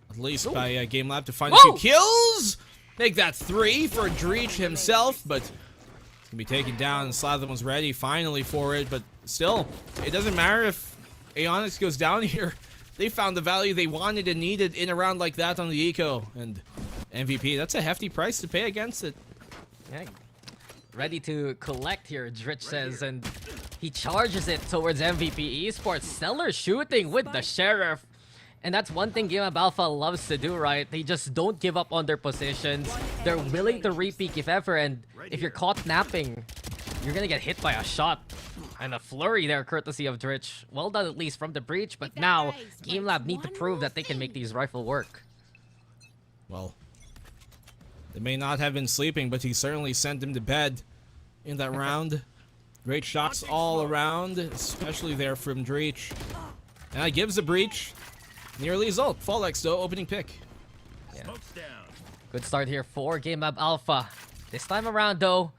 At least by GameLab to find 2 kills. Make that 3 for Dritch himself, but it's gonna be taken down. Sladum was ready finally for it, but still, it doesn't matter if Aeonix goes down here. They found the value they wanted and needed in a round like that on the eco, and MVP, that's a hefty price to pay against it. Yeah, ready to collect here, Dritch says, and he charges it towards MVP Esports. Stellar shooting with the Sheriff. And that's one thing GameLab Alpha loves to do, right? They just don't give up on their positions. They're willing to re-peek if ever, and if you're caught napping, you're gonna get hit by a shot. And a flurry there, courtesy of Dritch. Well done, at least, from the breach, but now GameLab need to prove that they can make these rifle work. Well, they may not have been sleeping, but he certainly sent them to bed in that round. Great shots all around, especially there from Dritch. And that gives the breach nearly a result. Fallex, though, opening pick. Yeah. Good start here for GameLab Alpha. This time around, though,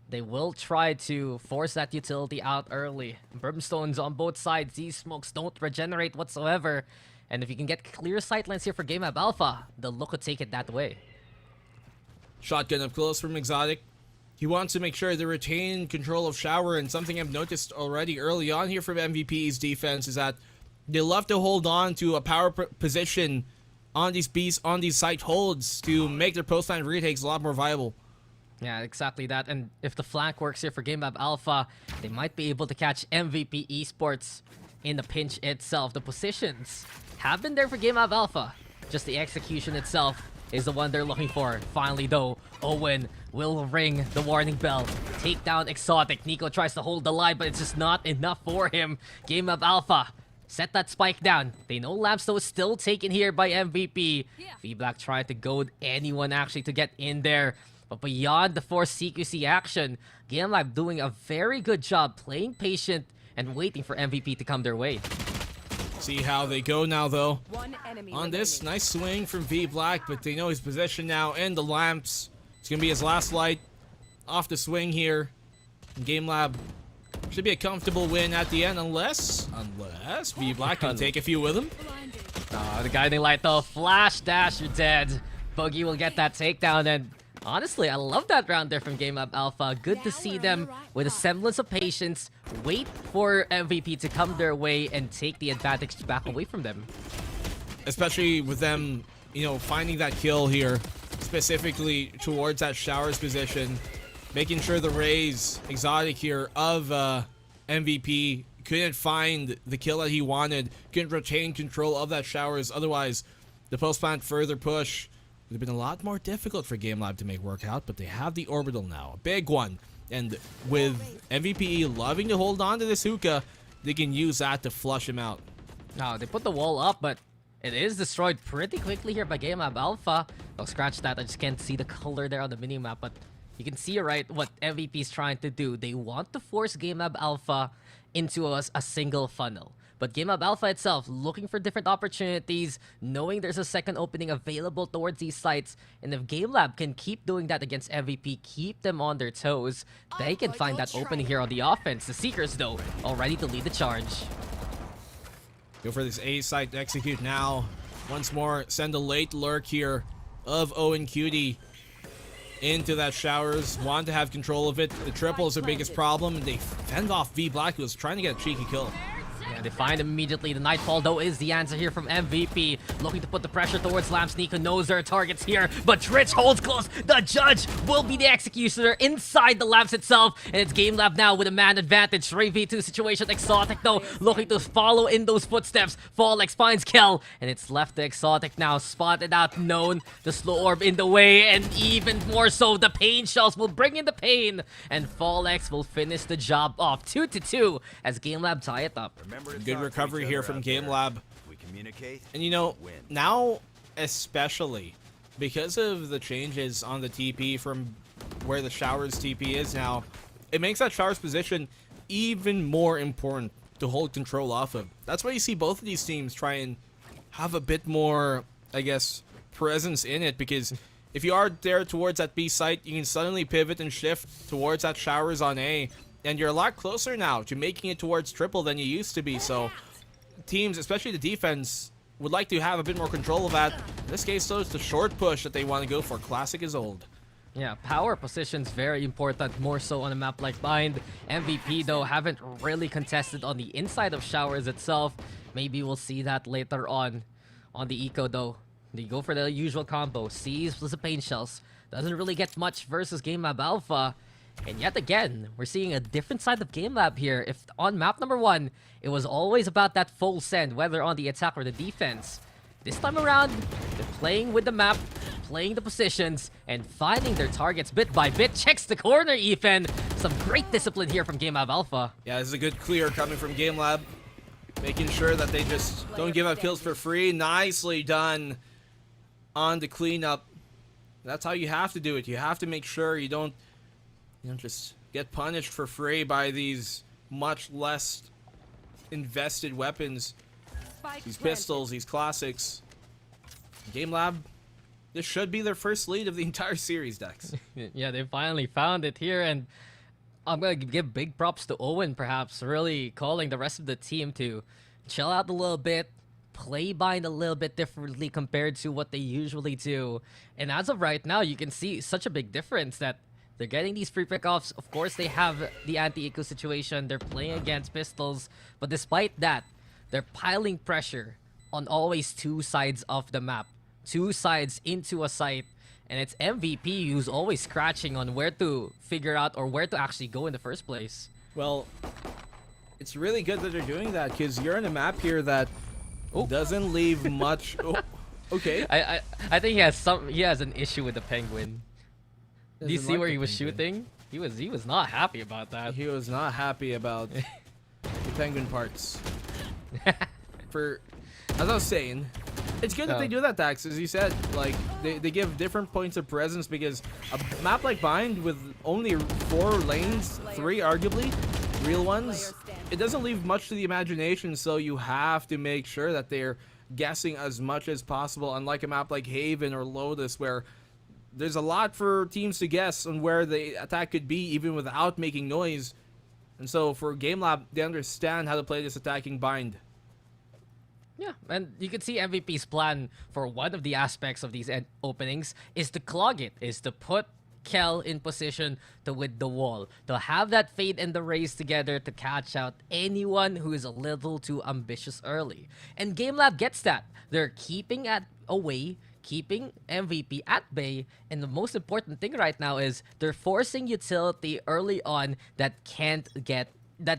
they will try to force that utility out early. Brimstones on both sides. These smokes don't regenerate whatsoever. And if you can get clear sightlines here for GameLab Alpha, they'll look to take it that way. Shotgun up close from Exotic. He wants to make sure they retain control of Shower, and something I've noticed already early on here from MVP's defense is that they love to hold on to a power position on these site holds to make their post line retakes a lot more viable. Yeah, exactly that. And if the flank works here for GameLab Alpha, they might be able to catch MVP Esports in the pinch itself. The positions have been there for GameLab Alpha. Just the execution itself is the one they're looking for. Finally, though, Owen will ring the warning bell. Take down Exotic. Nico tries to hold the line, but it's just not enough for him. GameLab Alpha set that spike down. They know Lamsto is still taken here by MVP. V-Black trying to goad anyone actually to get in there. But beyond the forced CQC action, GameLab doing a very good job playing patient and waiting for MVP to come their way. See how they go now, though. On this, nice swing from V Black, but they know his position now in the lamps. It's going to be his last light off the swing here. GameLab should be a comfortable win at the end, unless V Black can take a few with him. The guiding light though, flash dash, you're dead. Boogie will get that takedown, and honestly, I love that round there from GameLab Alpha. Good to see them with a semblance of patience, wait for MVP to come their way and take the advantage back away from them. Especially with them, you know, finding that kill here, specifically towards that Showers position, making sure the Rays exotic here of MVP couldn't find the kill that he wanted, couldn't retain control of that Showers. Otherwise, the post-plant further push would have been a lot more difficult for GameLab to make work out, but they have the orbital now, a big one. And with MVP loving to hold on to this hookah, they can use that to flush him out. Now, they put the wall up, but it is destroyed pretty quickly here by GameLab Alpha. I'll scratch that, I just can't see the color there on the minimap, but you can see right what MVP is trying to do. They want to force GameLab Alpha into a single funnel. But GameLab Alpha itself looking for different opportunities, knowing there's a second opening available towards these sites. And if GameLab can keep doing that against MVP, keep them on their toes, they can find that opening here on the offense. The Seekers, though, all ready to lead the charge. Go for this A site to execute now. Once more, send a late lurk here of Owen Cutie into that Showers. Want to have control of it. The triple is their biggest problem, and they fend off V Black, who was trying to get a cheeky kill. Yeah, they find him immediately. The Nightfall, though, is the answer here from MVP. Looking to put the pressure towards Lamps. Nico knows there are targets here, but Tritch holds close. The judge will be the executioner inside the Lamps itself, and it's GameLab now with a man advantage. 3v2 situation. Exotic, though, looking to follow in those footsteps. Fallex finds kill, and it's left to Exotic now. Spotted out, known. The slow orb in the way, and even more so, the pain shells will bring in the pain, and Fallex will finish the job off. 2-2 as GameLab tie it up. Good recovery here from GameLab. And you know, now especially because of the changes on the TP from where the Showers TP is now, it makes that Showers position even more important to hold control off of. That's why you see both of these teams try and have a bit more, I guess, presence in it, because if you are there towards that B site, you can suddenly pivot and shift towards that Showers on A. And you're a lot closer now to making it towards triple than you used to be. So teams, especially the defense, would like to have a bit more control of that. In this case, though, it's the short push that they want to go for. Classic is old. Yeah, power position's very important, more so on a map like Bind. MVP, though, haven't really contested on the inside of Showers itself. Maybe we'll see that later on the Eco, though. They go for the usual combo. Seas plus the pain shells. Doesn't really get much versus GameLab Alpha. And yet again, we're seeing a different side of GameLab here. If on map number 1, it was always about that full send, whether on the attack or the defense. This time around, they're playing with the map, playing the positions, and finding their targets bit by bit. Checks the corner, Ethan. Some great discipline here from GameLab Alpha. Yeah, this is a good clear coming from GameLab. Making sure that they just don't give up kills for free. Nicely done on the cleanup. That's how you have to do it. You have to make sure you don't just get punished for free by these much less invested weapons. These pistols, these classics. GameLab, this should be their first lead of the entire series, Dex. Yeah, they finally found it here, and I'm going to give big props to Owen, perhaps, really calling the rest of the team to chill out a little bit, play Bind a little bit differently compared to what they usually do. And as of right now, you can see such a big difference that they're getting these free pickoffs. Of course, they have the anti-eco situation. They're playing against pistols. But despite that, they're piling pressure on always two sides of the map. Two sides into a site. And it's MVP who's always scratching on where to figure out or where to actually go in the first place. Well, it's really good that they're doing that, because you're on a map here that doesn't leave much. Okay. I think he has an issue with the penguin. Do you see where he was shooting? He was not happy about that. He was not happy about the penguin parts. As I was saying, it's good that they do that, Dax, as you said. Like, they give different points of presence, because a map like Bind with only 4 lanes, 3 arguably real ones, it doesn't leave much to the imagination, so you have to make sure that they're guessing as much as possible, unlike a map like Haven or Lotus, where there's a lot for teams to guess on where the attack could be even without making noise. And so for GameLab, they understand how to play this attacking bind. Yeah, and you can see MVP's plan for one of the aspects of these openings is to clog it, is to put Kel in position to win the wall, to have that fade and the race together to catch out anyone who is a little too ambitious early. And GameLab gets that. They're keeping away, keeping MVP at bay, and the most important thing right now is they're forcing utility early on that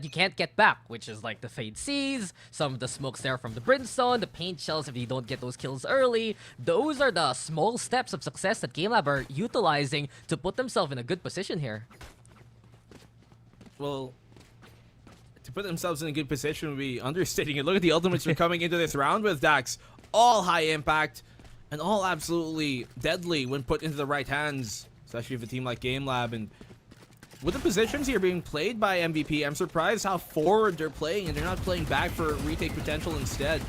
you can't get back, which is like the Fade Seas, some of the smokes there from the Brimstone, the paint shells if you don't get those kills early. Those are the small steps of success that GameLab are utilizing to put themselves in a good position here. Well, to put themselves in a good position would be understating it. Look at the ultimates they're coming into this round with, Dax. All high impact and all absolutely deadly when put into the right hands, especially for a team like GameLab. And with the positions here being played by MVP, I'm surprised how forward they're playing, and they're not playing back for retake potential instead.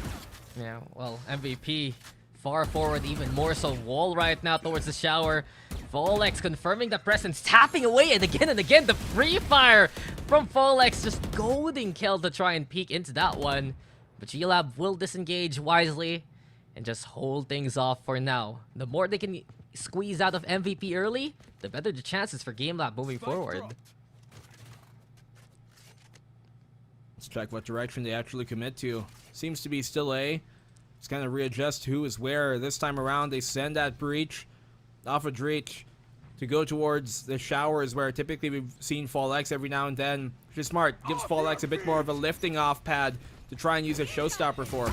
Yeah, well, MVP far forward, even more so. Wall right now towards the shower. Folex confirming the presence, tapping away, and again, the free fire from Folex, just goading Kel to try and peek into that one. But GameLab will disengage wisely and just hold things off for now. The more they can squeeze out of MVP early, the better the chances for GameLab moving forward. Let's check what direction they actually commit to. Seems to be still A. Let's kind of readjust who is where. This time around, they send that breach off of Dreach to go towards the showers, where typically we've seen Folex every now and then, which is smart. Gives Folex a bit more of a lifting off pad to try and use a showstopper for.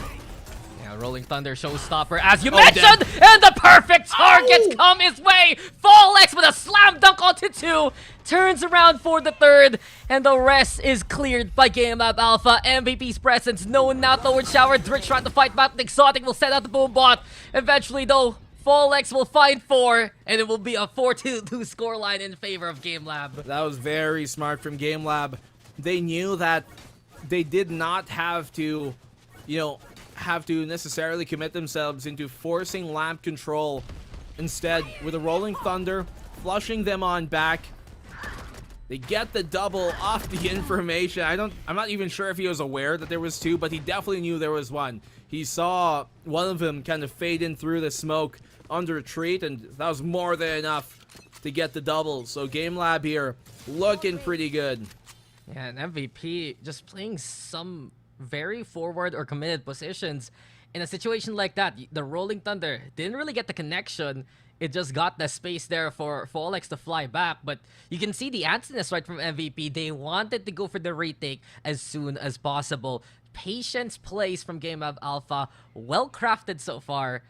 Yeah, Rolling Thunder showstopper, as you mentioned, and the perfect targets come his way. Folex with a slam dunk onto 2, turns around for the 3rd, and the rest is cleared by GameLab Alpha. MVP's presence known now towards shower. Dritch trying to fight back. Exotic will set out the boom bot. Eventually, though, Folex will find 4, and it will be a 4-2 scoreline in favor of GameLab. That was very smart from GameLab. They knew that they did not have to, necessarily commit themselves into forcing lamp control. Instead, with a Rolling Thunder, flushing them on back, they get the double off the information. I'm not even sure if he was aware that there was 2, but he definitely knew there was 1. He saw one of them kind of fade in through the smoke under retreat, and that was more than enough to get the double. So GameLab here looking pretty good. Yeah, and MVP just playing some very forward or committed positions. In a situation like that, the Rolling Thunder didn't really get the connection. It just got the space there for Folex to fly back. But you can see the antsiness right from MVP. They wanted to go for the retake as soon as possible. Patience plays from GameLab Alpha. Well crafted so far.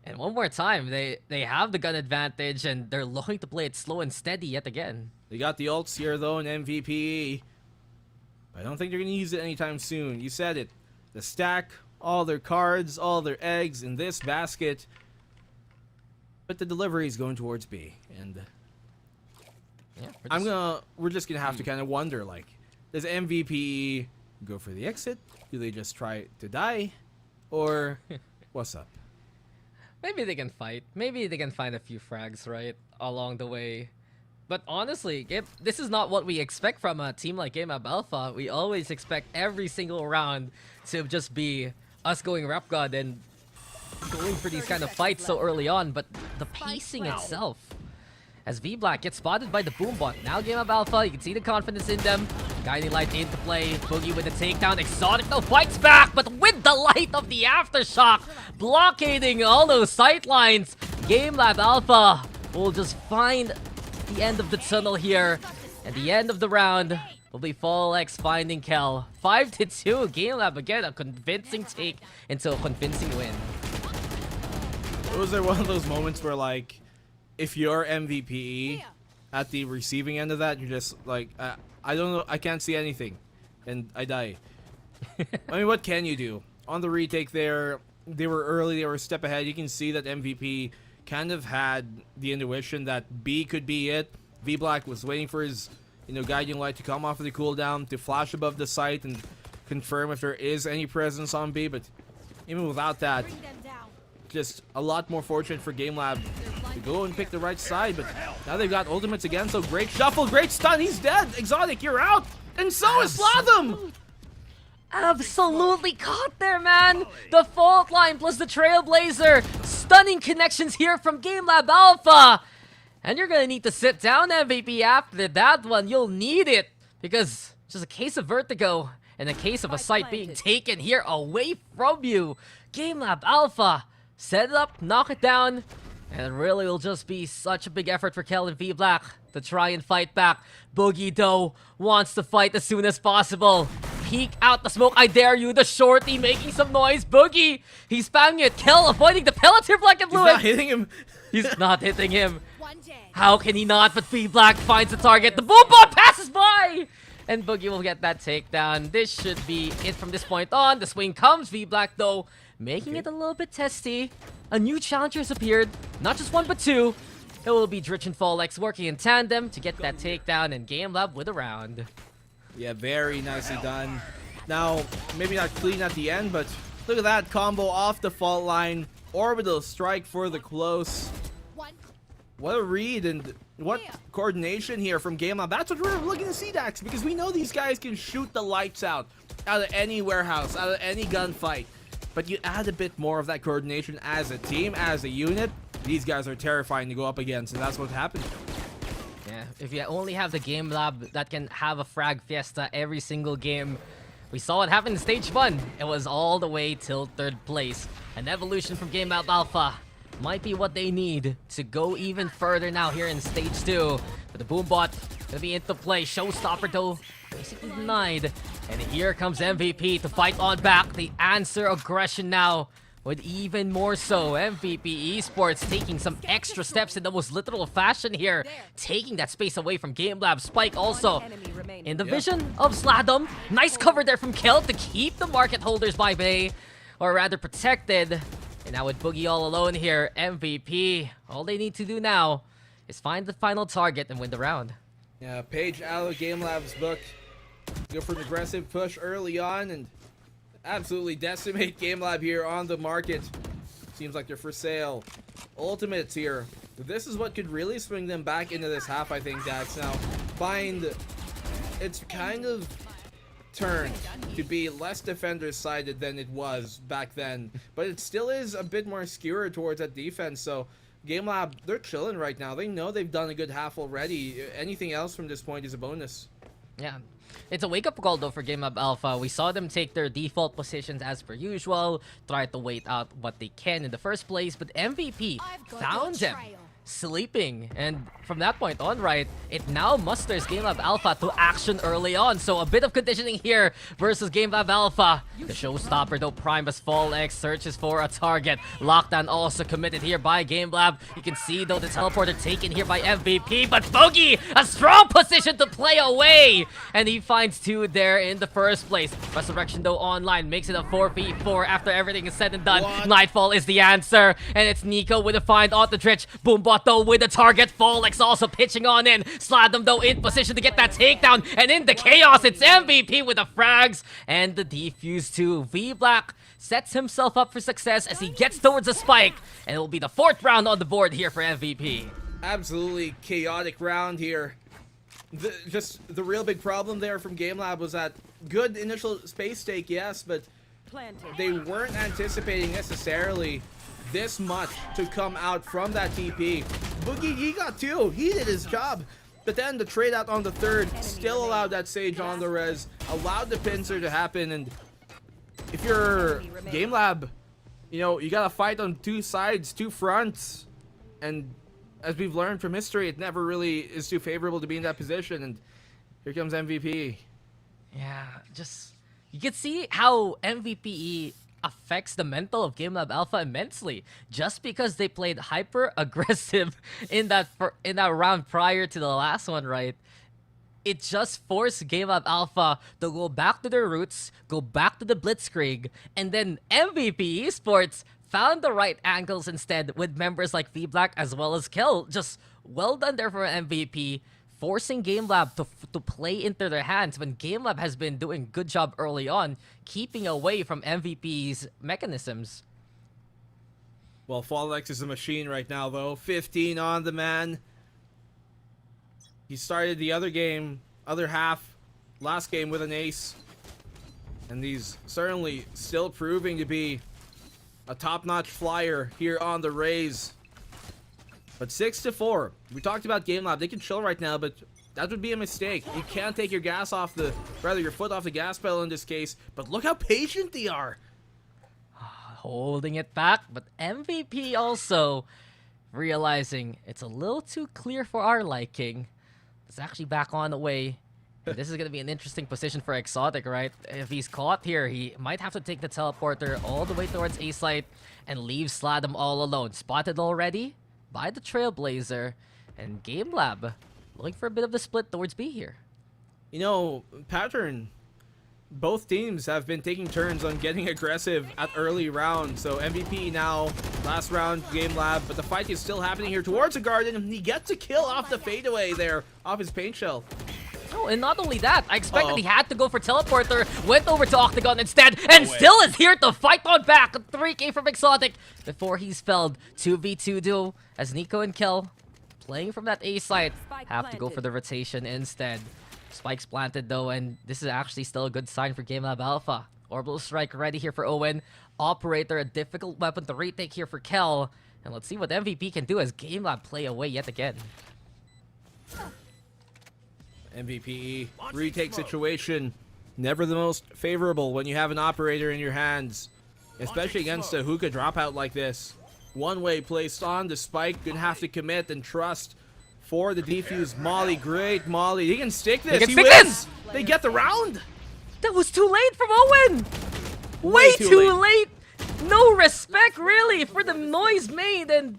And one more time, they have the gun advantage, and they're looking to play it slow and steady yet again. They got the ults here though in MVP. I don't think they're going to use it anytime soon. You said it. The stack, all their cards, all their eggs in this basket. But the delivery is going towards B. And yeah, we're just going to have to kind of wonder, like, does MVP go for the exit? Do they just try to die? Or what's up? Maybe they can fight. Maybe they can find a few frags, right, along the way. But honestly, this is not what we expect from a team like GameLab Alpha. We always expect every single round to just be us going Rap God and going for these kind of fights so early on. But the pacing itself, as V-Black gets spotted by the Boombot. Now GameLab Alpha, you can see the confidence in them. Guiding Light into play. Boogie with the takedown. Exotic though fights back, but with the light of the Aftershock, blockading all those sight lines. GameLab Alpha will just find the end of the tunnel here. At the end of the round will be Folex finding Kel. 5-2. GameLab again, a convincing take into a convincing win. Was there one of those moments where, like, if you're MVP at the receiving end of that, you're just like, I don't know, I can't see anything, and I die. I mean, what can you do? On the retake there, they were early, they were a step ahead. You can see that MVP kind of had the intuition that B could be it. V-Black was waiting for his guiding light to come off of the cooldown, to flash above the site and confirm if there is any presence on B. But even without that, just a lot more fortunate for GameLab to go and pick the right side. But now they've got ultimates again, so great shuffle, great stun. He's dead. Exotic, you're out. And so is Slatham. Absolutely caught there, man! The fault line plus the Trailblazer. Stunning connections here from GameLab Alpha. And you're gonna need to sit down, MVP, after that one. You'll need it. Because it's just a case of vertigo and a case of a site being taken here away from you. GameLab Alpha. Set it up, knock it down. And it really will just be such a big effort for Kel and V-Black to try and fight back. Boogie, though, wants to fight as soon as possible. Peek out the smoke, I dare you. The shorty making some noise. Boogie, he's spamming it. Kel avoiding the pelleter black and blue. He's not hitting him. He's not hitting him. How can he not? But V-Black finds the target. The boom bomb passes by. And Boogie will get that takedown. This should be it from this point on. The swing comes. V-Black, though, making it a little bit testy. A new challenger has appeared. Not just one, but two. It will be Dritch and Folex working in tandem to get that takedown, and GameLab with a round. Yeah, very nicely done. Now, maybe not clean at the end, but look at that combo off the fault line. Orbital strike for the close. What a read and what coordination here from GameLab. That's what we're looking to see, Dax, because we know these guys can shoot the lights out of any warehouse, out of any gunfight. But you add a bit more of that coordination as a team, as a unit. These guys are terrifying to go up against, and that's what happened. Yeah, if you only have the GameLab that can have a frag fiesta every single game. We saw what happened in Stage 1. It was all the way till 3rd place. An evolution from GameLab Alpha might be what they need to go even further now here in Stage 2. But the Boombot gonna be into play. Showstopper, though, basically denied. And here comes MVP to fight on back. The answer aggression now. With even more so, MVP Esports taking some extra steps in the most literal fashion here. Taking that space away from GameLab. Spike also in the vision of Sladom. Nice cover there from Kel to keep the market holders by bay. Or rather protected. And now with Boogie all alone here, MVP, all they need to do now is find the final target and win the round. Yeah, Page out of GameLab's book. Go for an aggressive push early on and absolutely decimate GameLab here on the market. Seems like they're for sale. Ultimates here. This is what could really swing them back into this half, I think, Dax. Now, it's kind of turned to be less defender-sided than it was back then. But it still is a bit more skewered towards that defense, so GameLab, they're chilling right now. They know they've done a good half already. Anything else from this point is a bonus. Yeah. It's a wake-up call, though, for GameLab Alpha. We saw them take their default positions as per usual, try to wait out what they can in the first place, but MVP found them sleeping. And from that point on, right, it now musters GameLab Alpha to action early on. So a bit of conditioning here versus GameLab Alpha. The showstopper, though, Primus Fall X searches for a target. Lockdown also committed here by GameLab. You can see, though, the teleporter taken here by MVP, but Bogey, a strong position to play away. And he finds two there in the first place. Resurrection, though, online makes it a 4v4 after everything is said and done. Nightfall is the answer, and it's Nico with a find on the Dritch. Boombot, though, with the target. Folex also pitching on in. Sladom, though, in position to get that takedown. And in the chaos, it's MVP with the frags and the defuse too. V-Black sets himself up for success as he gets towards the spike. And it will be the 4th round on the board here for MVP. Absolutely chaotic round here. The real big problem there from GameLab was that good initial space stake, yes, but they weren't anticipating necessarily this much to come out from that TP. Boogie, he got two. He did his job. But then the trade out on the 3rd still allowed that Sage on the res, allowed the pincer to happen. And if you're GameLab, you gotta fight on two sides, two fronts. And as we've learned from history, it never really is too favorable to be in that position. And here comes MVP. Yeah, you can see how MVP affects the mental of GameLab Alpha immensely, just because they played hyper aggressive in that round prior to the last one, right? It just forced GameLab Alpha to go back to their roots, go back to the Blitzkrieg, and then MVP Esports found the right angles instead with members like V-Black as well as Kel. Just well done there for MVP. forcing GameLab to play into their hands when GameLab has been doing a good job early on, keeping away from MVP's mechanisms. Well, Fallex is a machine right now, though. 15 on the man. He started the other half, last game with an ace. And he's certainly still proving to be a top-notch flyer here on the Rays. But 6-4. We talked about GameLab. They can chill right now, but that would be a mistake. You can't take your your foot off the gas pedal in this case. But look how patient they are. Holding it back, but MVP also realizing it's a little too clear for our liking. It's actually back on the way. And this is going to be an interesting position for Exotic, right? If he's caught here, he might have to take the teleporter all the way towards A site and leave Sladam all alone. Spotted already by the Trailblazer, and GameLab looking for a bit of a split towards B here. You know, pattern. Both teams have been taking turns on getting aggressive at early rounds. So MVP now, last round, GameLab, but the fight is still happening here towards the garden, and he gets a kill off the fadeaway there, off his paint shell. Oh, and not only that, I expected he had to go for teleporter, went over to Octagon instead, and still is here to fight on back. 3K from Exotic before he's felled. 2v2 duo as Nico and Kel, playing from that A site, have to go for the rotation instead. Spikes planted though, and this is actually still a good sign for GameLab Alpha. Orbital Strike ready here for Owen. Operator, a difficult weapon to retake here for Kel. And let's see what MVP can do as GameLab play away yet again. MVP retake situation, never the most favorable when you have an operator in your hands, especially against a hookah dropout like this. One way placed on the spike, gonna have to commit and trust for the defuse. Molly, great Molly. He can stick this. He wins. They get the round. That was too late from Owen. Way too late. No respect really for the noise made, and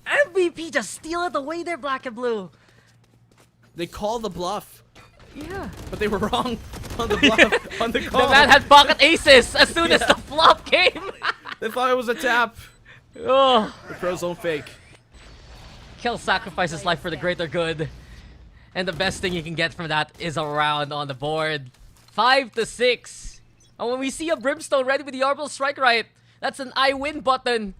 MVP just steal it away there, Black and Blue. They call the bluff. Yeah. But they were wrong on the bluff, on the call. The man had pocket aces as soon as the flop came. They thought it was a tap. Oh. The pros don't fake. Kel sacrifices life for the greater good. And the best thing you can get from that is a round on the board. 5-6. And when we see a Brimstone ready with the Orbital Strike right, that's an I win button.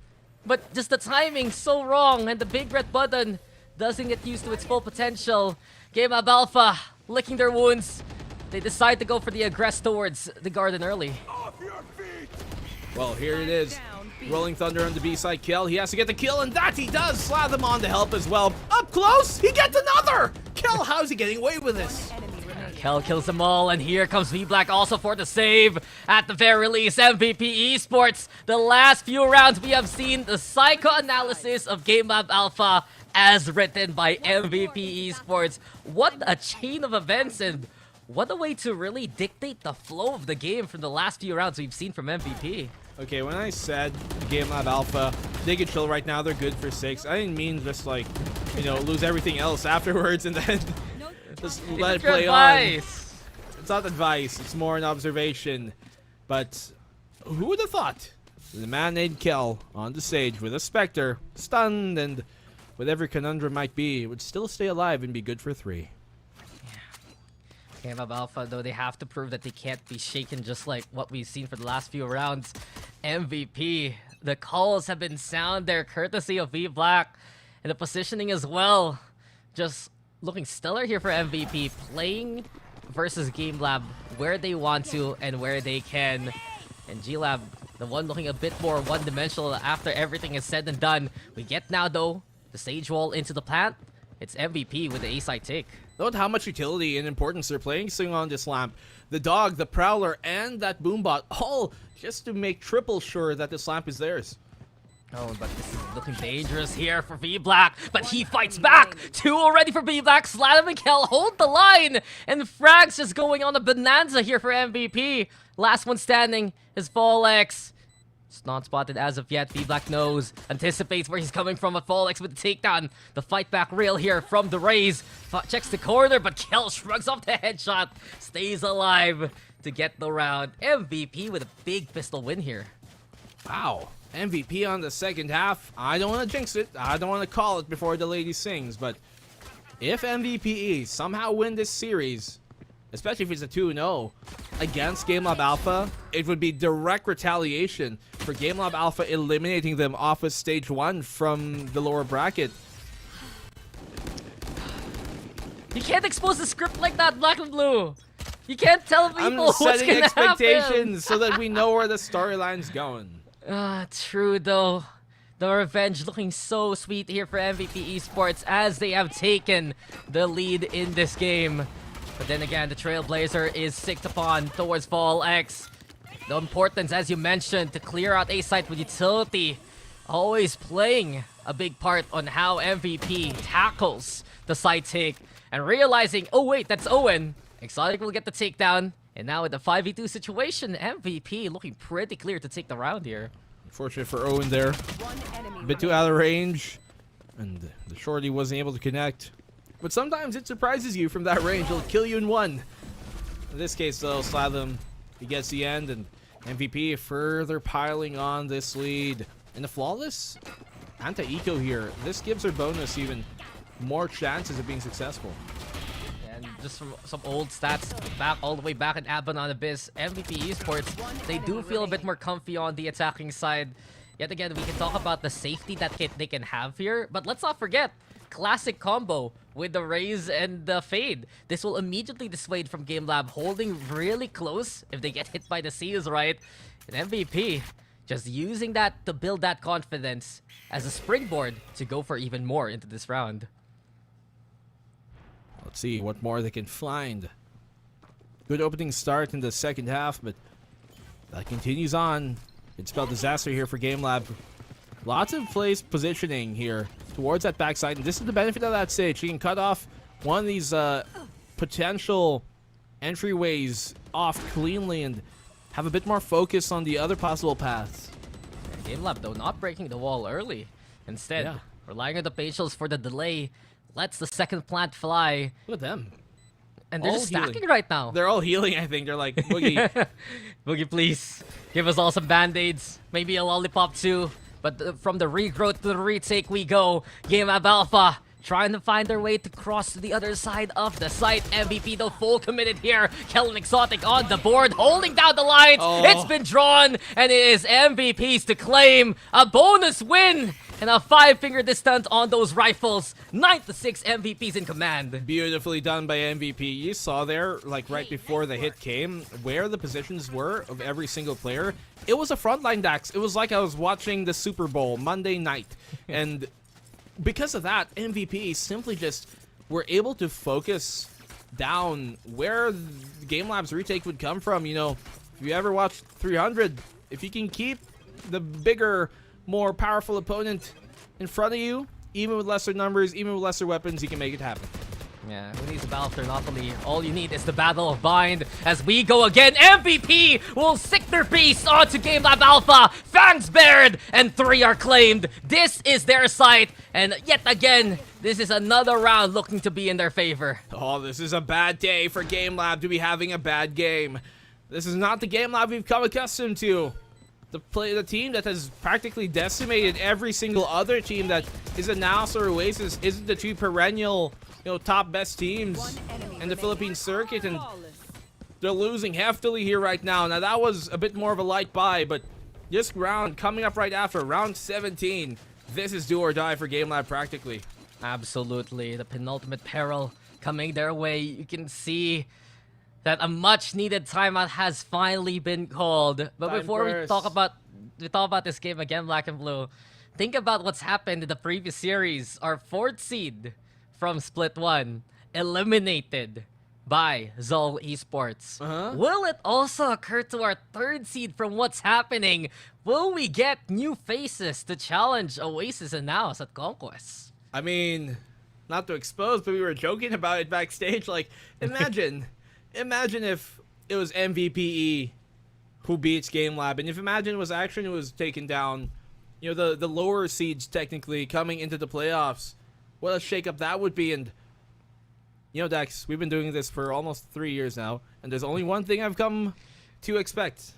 But just the timing so wrong, and the big red button doesn't get used to its full potential. GameLab Alpha licking their wounds. They decide to go for the aggress towards the garden early. Well, here it is. Rolling Thunder on the B side kill. He has to get the kill, and that he does. Slather on to help as well. Up close, he gets another. Kel, how's he getting away with this? Kel kills them all, and here comes V-Black also for the save. At the very least, MVP Esports. The last few rounds we have seen the psychoanalysis of GameLab Alpha as written by MVP Esports. What a chain of events, and what a way to really dictate the flow of the game from the last few rounds we've seen from MVP. Okay, when I said GameLab Alpha, they can chill right now, they're good for 6. I didn't mean just like, you know, lose everything else afterwards and then just let it play on. It's not advice, it's more an observation. But who would have thought? The man named Kel on the stage with a Spectre, stunned, and whatever conundrum might be, would still stay alive and be good for 3. GameLab Alpha, though, they have to prove that they can't be shaken just like what we've seen for the last few rounds. MVP, the calls have been sound there, courtesy of V-Black, and the positioning as well. Just looking stellar here for MVP, playing versus GameLab where they want to and where they can. And G-Lab, the one looking a bit more one-dimensional after everything is said and done. We get now, though, the stage wall into the plant. It's MVP with the A-side take. Note how much utility and importance they're placing on this lamp. The dog, the prowler, and that boombot, all just to make triple sure that this lamp is theirs. Oh, but this is looking dangerous here for V-Black, but he fights back! 2 already for V-Black, Sladam and Kel hold the line! And Frags just going on a bonanza here for MVP. Last one standing is Fallex. It's not spotted as of yet. V-Black knows, anticipates where he's coming from. A Fallex with the takedown. The fight back real here from the Rays. Checks the corner, but Kel shrugs off the headshot. Stays alive to get the round. MVP with a big pistol win here. Wow. MVP on the second half. I don't want to jinx it. I don't want to call it before the lady sings, but if MVP somehow win this series, especially if it's a 2-0 against GameLab Alpha, it would be direct retaliation for GameLab Alpha eliminating them off of stage 1 from the lower bracket. You can't expose the script like that, Black and Blue. You can't tell people I'm what's setting gonna expectations so that we know where the storyline's going. True though. The revenge looking so sweet here for MVP Esports as they have taken the lead in this game. But then again, the Trailblazer is sicked upon towards Vol X. The importance, as you mentioned, to clear out A site with utility, always playing a big part on how MVP tackles the side take. And realizing, oh wait, that's Owen. Exotic will get the takedown. And now with the 5v2 situation, MVP looking pretty clear to take the round here. Unfortunate for Owen there. A bit too out of range. And the shorty wasn't able to connect. But sometimes it surprises you from that range. It'll kill you in one. In this case, though, Slathem, he gets the end. And MVP further piling on this lead. And the flawless anti-eco here. This gives her bonus even more chances of being successful. And just from some old stats back all the way back in Abaddon Abyss, MVP Esports, they do feel a bit more comfy on the attacking side. Yet again, we can talk about the safety that they can have here, but let's not forget, classic combo with the Raze and the Fade. This will immediately dissuade from GameLab, holding really close if they get hit by the Seals, right? And MVP just using that to build that confidence as a springboard to go for even more into this round. Let's see what more they can find. Good opening start in the second half, but that continues on. It's spelled disaster here for GameLab. Lots of plays positioning here towards that backside, and this is the benefit of that stage. You can cut off one of these potential entryways off cleanly and have a bit more focus on the other possible paths. GameLab, though, not breaking the wall early. Instead, relying on the Patials for the delay, lets the second plant fly. Look at them. And they're All just stacking healing. right now. They're all healing, I think. They're like, Boogie. Boogie, please. Give us all some band-aids. Maybe a lollipop too. But from the regrowth to the retake we go. GameLab Alpha trying to find their way to cross to the other side of the site. MVP though full committed here. Kellen Exotic on the board, holding down the lines. It's been drawn, and it is MVPs to claim a bonus win and a 5-finger distant on those rifles. 9-6 MVPs in command. Beautifully done by MVP. You saw there, like right before the hit came, where the positions were of every single player. It was a frontline Dax. It was like I was watching the Super Bowl Monday night. And because of that, MVP simply just were able to focus down where GameLab's retake would come from. You know, if you ever watched 300, if you can keep the bigger, more powerful opponent in front of you, even with lesser numbers, even with lesser weapons, you can make it happen. Yeah, who needs a battle for Monopoly? All you need is the Battle of Bind. As we go again, MVP will sick their beast onto GameLab Alpha. Fangs bared, and 3 are claimed. This is their site, and yet again, this is another round looking to be in their favor. Oh, this is a bad day for GameLab to be having a bad game. This is not the GameLab we've come accustomed to. The team that has practically decimated every single other team that is announced or Oasis isn't the 2 perennial, top best teams in the Philippine circuit, and they're losing heftily here right now. Now that was a bit more of a light buy, but this round coming up right after round 17, this is do or die for GameLab practically. Absolutely, the penultimate peril coming their way. You can see that a much-needed timeout has finally been called. But Time before we burst. talk about this game again, Black and Blue, think about what's happened in the previous series. Our 4th seed from Split 1 eliminated by ZOL Esports. Will it also occur to our 3rd seed from what's happening? Will we get new faces to challenge Oasis and Naos at CONQuest? I mean, not to expose, but we were joking about it backstage. Like, imagine if it was MVPE who beats GameLab, and if Imagine was Action who was taken down, the lower seeds technically coming into the playoffs, what a shakeup that would be. And Dax, we've been doing this for almost 3 years now, and there's only one thing I've come to expect.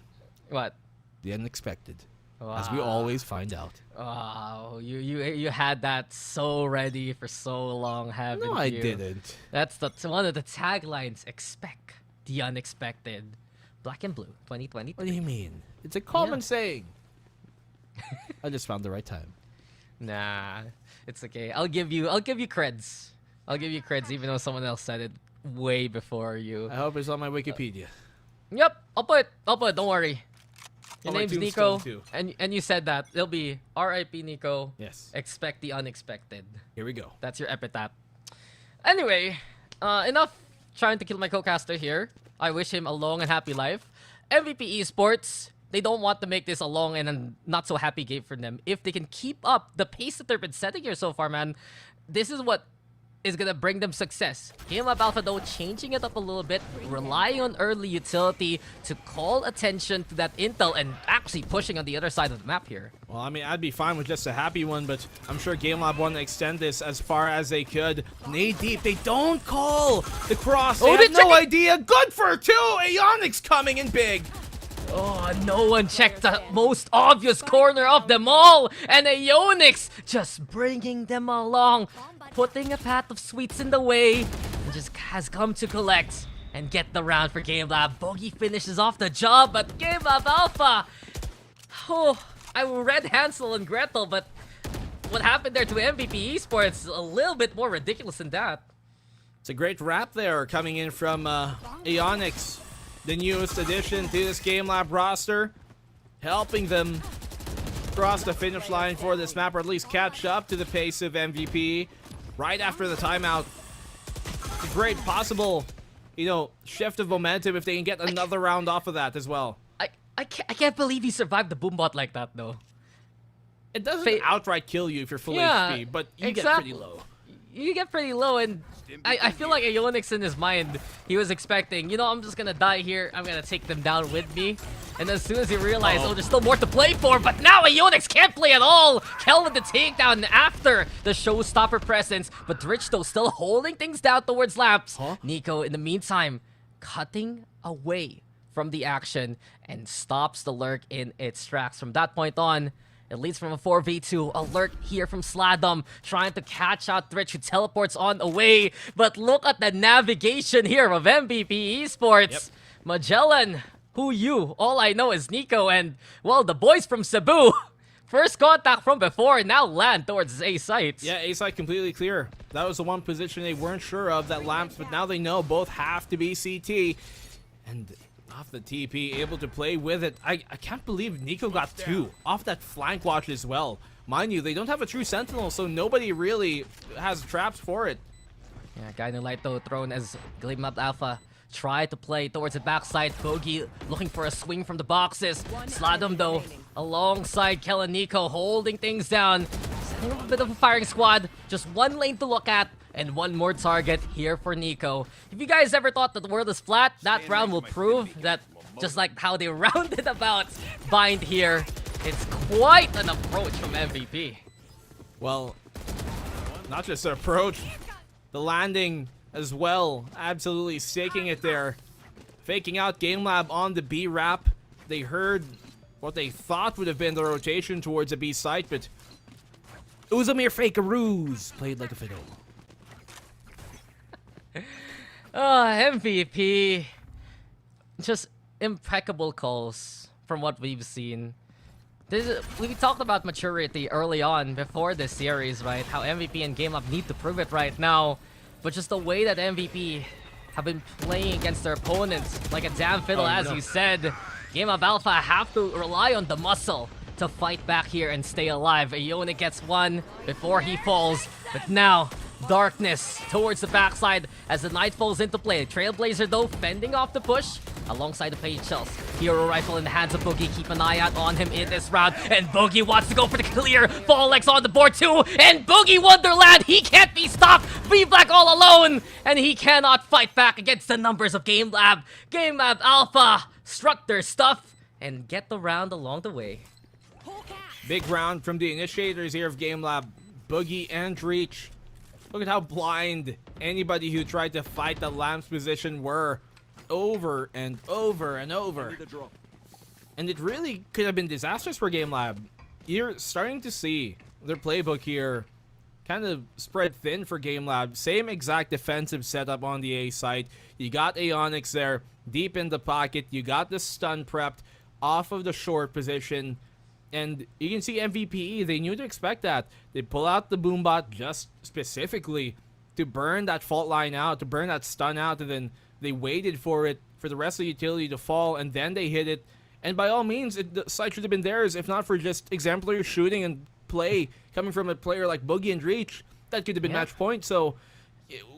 What? The unexpected. As we always find out. Wow, you had that so ready for so long, haven't you? No, I didn't. That's one of the taglines. Expect the unexpected. Black and Blue 2020. What do you mean? It's a common saying. I just found the right time. Nah, it's okay. I'll give you creds. I'll give you creds even though someone else said it way before you. I hope it's on my Wikipedia. Yep, I'll put it, don't worry. Your On my name's Nico, tombstone, too. and you said that. It'll be R.I.P. Nico. Yes. Expect the unexpected. Here we go. That's your epitaph. Anyway, enough trying to kill my co-caster here. I wish him a long and happy life. MVP Esports, they don't want to make this a long and not so happy game for them. If they can keep up the pace that they've been setting here so far, man, this is what is gonna bring them success. GameLab Alpha though changing it up a little bit, relying on early utility to call attention to that intel and actually pushing on the other side of the map here. Well, I mean, I'd be fine with just a happy one, but I'm sure GameLab want to extend this as far as they could. Knee deep, they don't call the cross. They have no idea. Good for two. Aeonix coming in big. Oh, no one checked the most obvious corner of them all, and Aeonix just bringing them along, putting a path of sweets in the way, and just has come to collect and get the round for GameLab. Bogey finishes off the job, but GameLab Alpha, oh, I read Hansel and Gretel, but what happened there to MVP Esports is a little bit more ridiculous than that. It's a great wrap there coming in from Aeonix, the newest addition to this GameLab roster, helping them cross the finish line for this map, or at least catch up to the pace of MVP right after the timeout. It's a great possible, shift of momentum if they can get another round off of that as well. I can't believe he survived the boombot like that, though. It doesn't outright kill you if you're full HP, but you get pretty low. You get pretty low, and I feel like Aeonix in his mind, he was expecting, I'm just gonna die here, I'm gonna take them down with me. And as soon as he realized, there's still more to play for, but now Aeonix can't play at all! Kel with the takedown after the showstopper presence, but Rich though still holding things down towards Laps. Nico, in the meantime, cutting away from the action and stops the lurk in its tracks. From that point on, it leads from a 4v2. A lurk here from Sladom, trying to catch out Threach, who teleports on away. But look at the navigation here of MVP Esports. Magellan, who you? All I know is Nico and, well, the boys from Cebu. First contact from before, now land towards A site. Yeah, A site completely clear. That was the one position they weren't sure of, that Lamps, but now they know both have to be CT. And off the TP, able to play with it. I can't believe Nico got two off that flank watch as well. Mind you, they don't have a true sentinel, so nobody really has traps for it. Yeah, Guiding Light though thrown as GameLab Alpha try to play towards the backside. Bogey looking for a swing from the boxes. Sladom though alongside Kel and Nico holding things down. Setting up a bit of a firing squad. Just one lane to look at. And one more target here for Nico. If you guys ever thought that the world is flat, that round will prove that, just like how they rounded about Bind here, it's quite an approach from MVP. Well, not just an approach, the landing as well. Absolutely staking it there. Faking out GameLab on the B wrap. They heard what they thought would have been the rotation towards a B site, but it was a mere fake-a-ruse. Played like a fiddle. MVP. Just impeccable calls from what we've seen. We talked about maturity early on before this series, right? How MVP and GameLab need to prove it right now. But just the way that MVP have been playing against their opponents, like a damn fiddle, as you said. GameLab Alpha have to rely on the muscle to fight back here and stay alive. Aeonix gets one before he falls, but now darkness towards the backside as the night falls into play. Trailblazer though fending off the push alongside the page shells. Hero rifle in the hands of Boogie. Keep an eye out on him in this round, and Boogie wants to go for the clear. Fallex on the board too, and Boogie Wonderland, he can't be stopped. V-Black all alone, and he cannot fight back against the numbers of GameLab. GameLab Alpha struck their stuff and get the round along the way. Big round from the initiators here of GameLab. Boogie and Reach. Look at how blind anybody who tried to fight the Lamps position were over and over and over. And it really could have been disastrous for GameLab. You're starting to see their playbook here kind of spread thin for GameLab. Same exact defensive setup on the A side. You got Aeonix there, deep in the pocket. You got the stun prepped off of the short position. And you can see MVPE, they knew to expect that. They pull out the Boombot just specifically to burn that fault line out, to burn that stun out, and then they waited for it, for the rest of the utility to fall, and then they hit it. And by all means, the site should have been theirs, if not for just exemplary shooting and play coming from a player like Boogie and Reach. That could have been match point. So,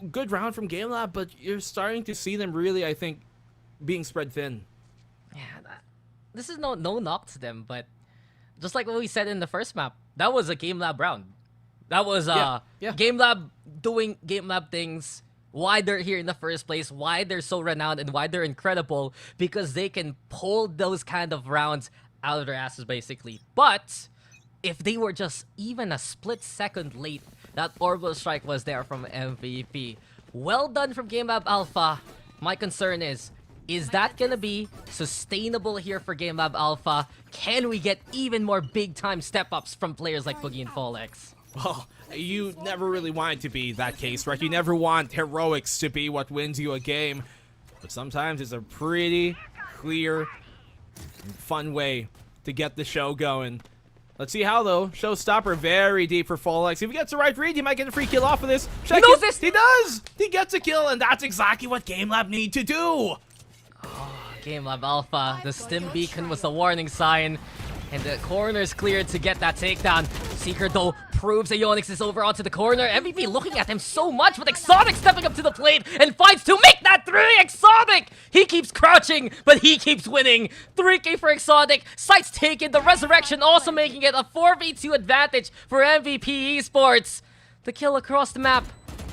good round from GameLab, but you're starting to see them really, I think, being spread thin. Yeah, this is no knock to them, but just like what we said in the first map, that was a GameLab round. That was GameLab doing GameLab things. Why they're here in the first place, why they're so renowned, and why they're incredible, because they can pull those kind of rounds out of their asses, basically. But if they were just even a split second late, that orbital strike was there from MVP. Well done from GameLab Alpha. My concern is that gonna be sustainable here for GameLab Alpha? Can we get even more big-time step-ups from players like Boogie and Folex? Well, you never really want it to be that case, right? You never want heroics to be what wins you a game. But sometimes it's a pretty clear and fun way to get the show going. Let's see how, though. Showstopper very deep for Folex. If he gets the right read, he might get a free kill off of this. Check knows it. this. He does! He gets a kill, and that's exactly what GameLab need to do. GameLab Alpha, the stim beacon was a warning sign, and the corner's cleared to get that takedown. Seeker, though, proves Aeonix is over onto the corner. MVP looking at him so much, with Exotic stepping up to the plate and fights to make that 3! Exotic! He keeps crouching, but he keeps winning. 3K for Exotic. Sights taken. The Resurrection also making it a 4v2 advantage for MVP Esports. The kill across the map.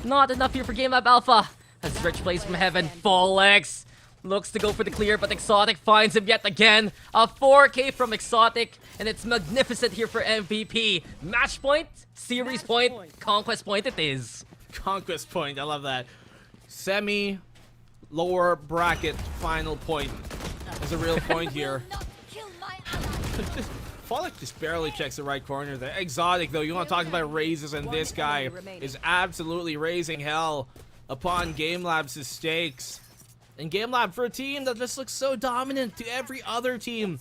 Not enough here for GameLab Alpha. As Rich plays from heaven, Folex looks to go for the clear, but Exotic finds him yet again. A 4K from Exotic, and it's magnificent here for MVP. Match point, series point, conquest point it is. Conquest point, I love that. Semi, lower bracket, final point is a real point here. Folex just barely checks the right corner there. Exotic, though, you want to talk about raises, and this guy is absolutely raising hell upon GameLab's stakes. And GameLab, for a team that just looks so dominant to every other team,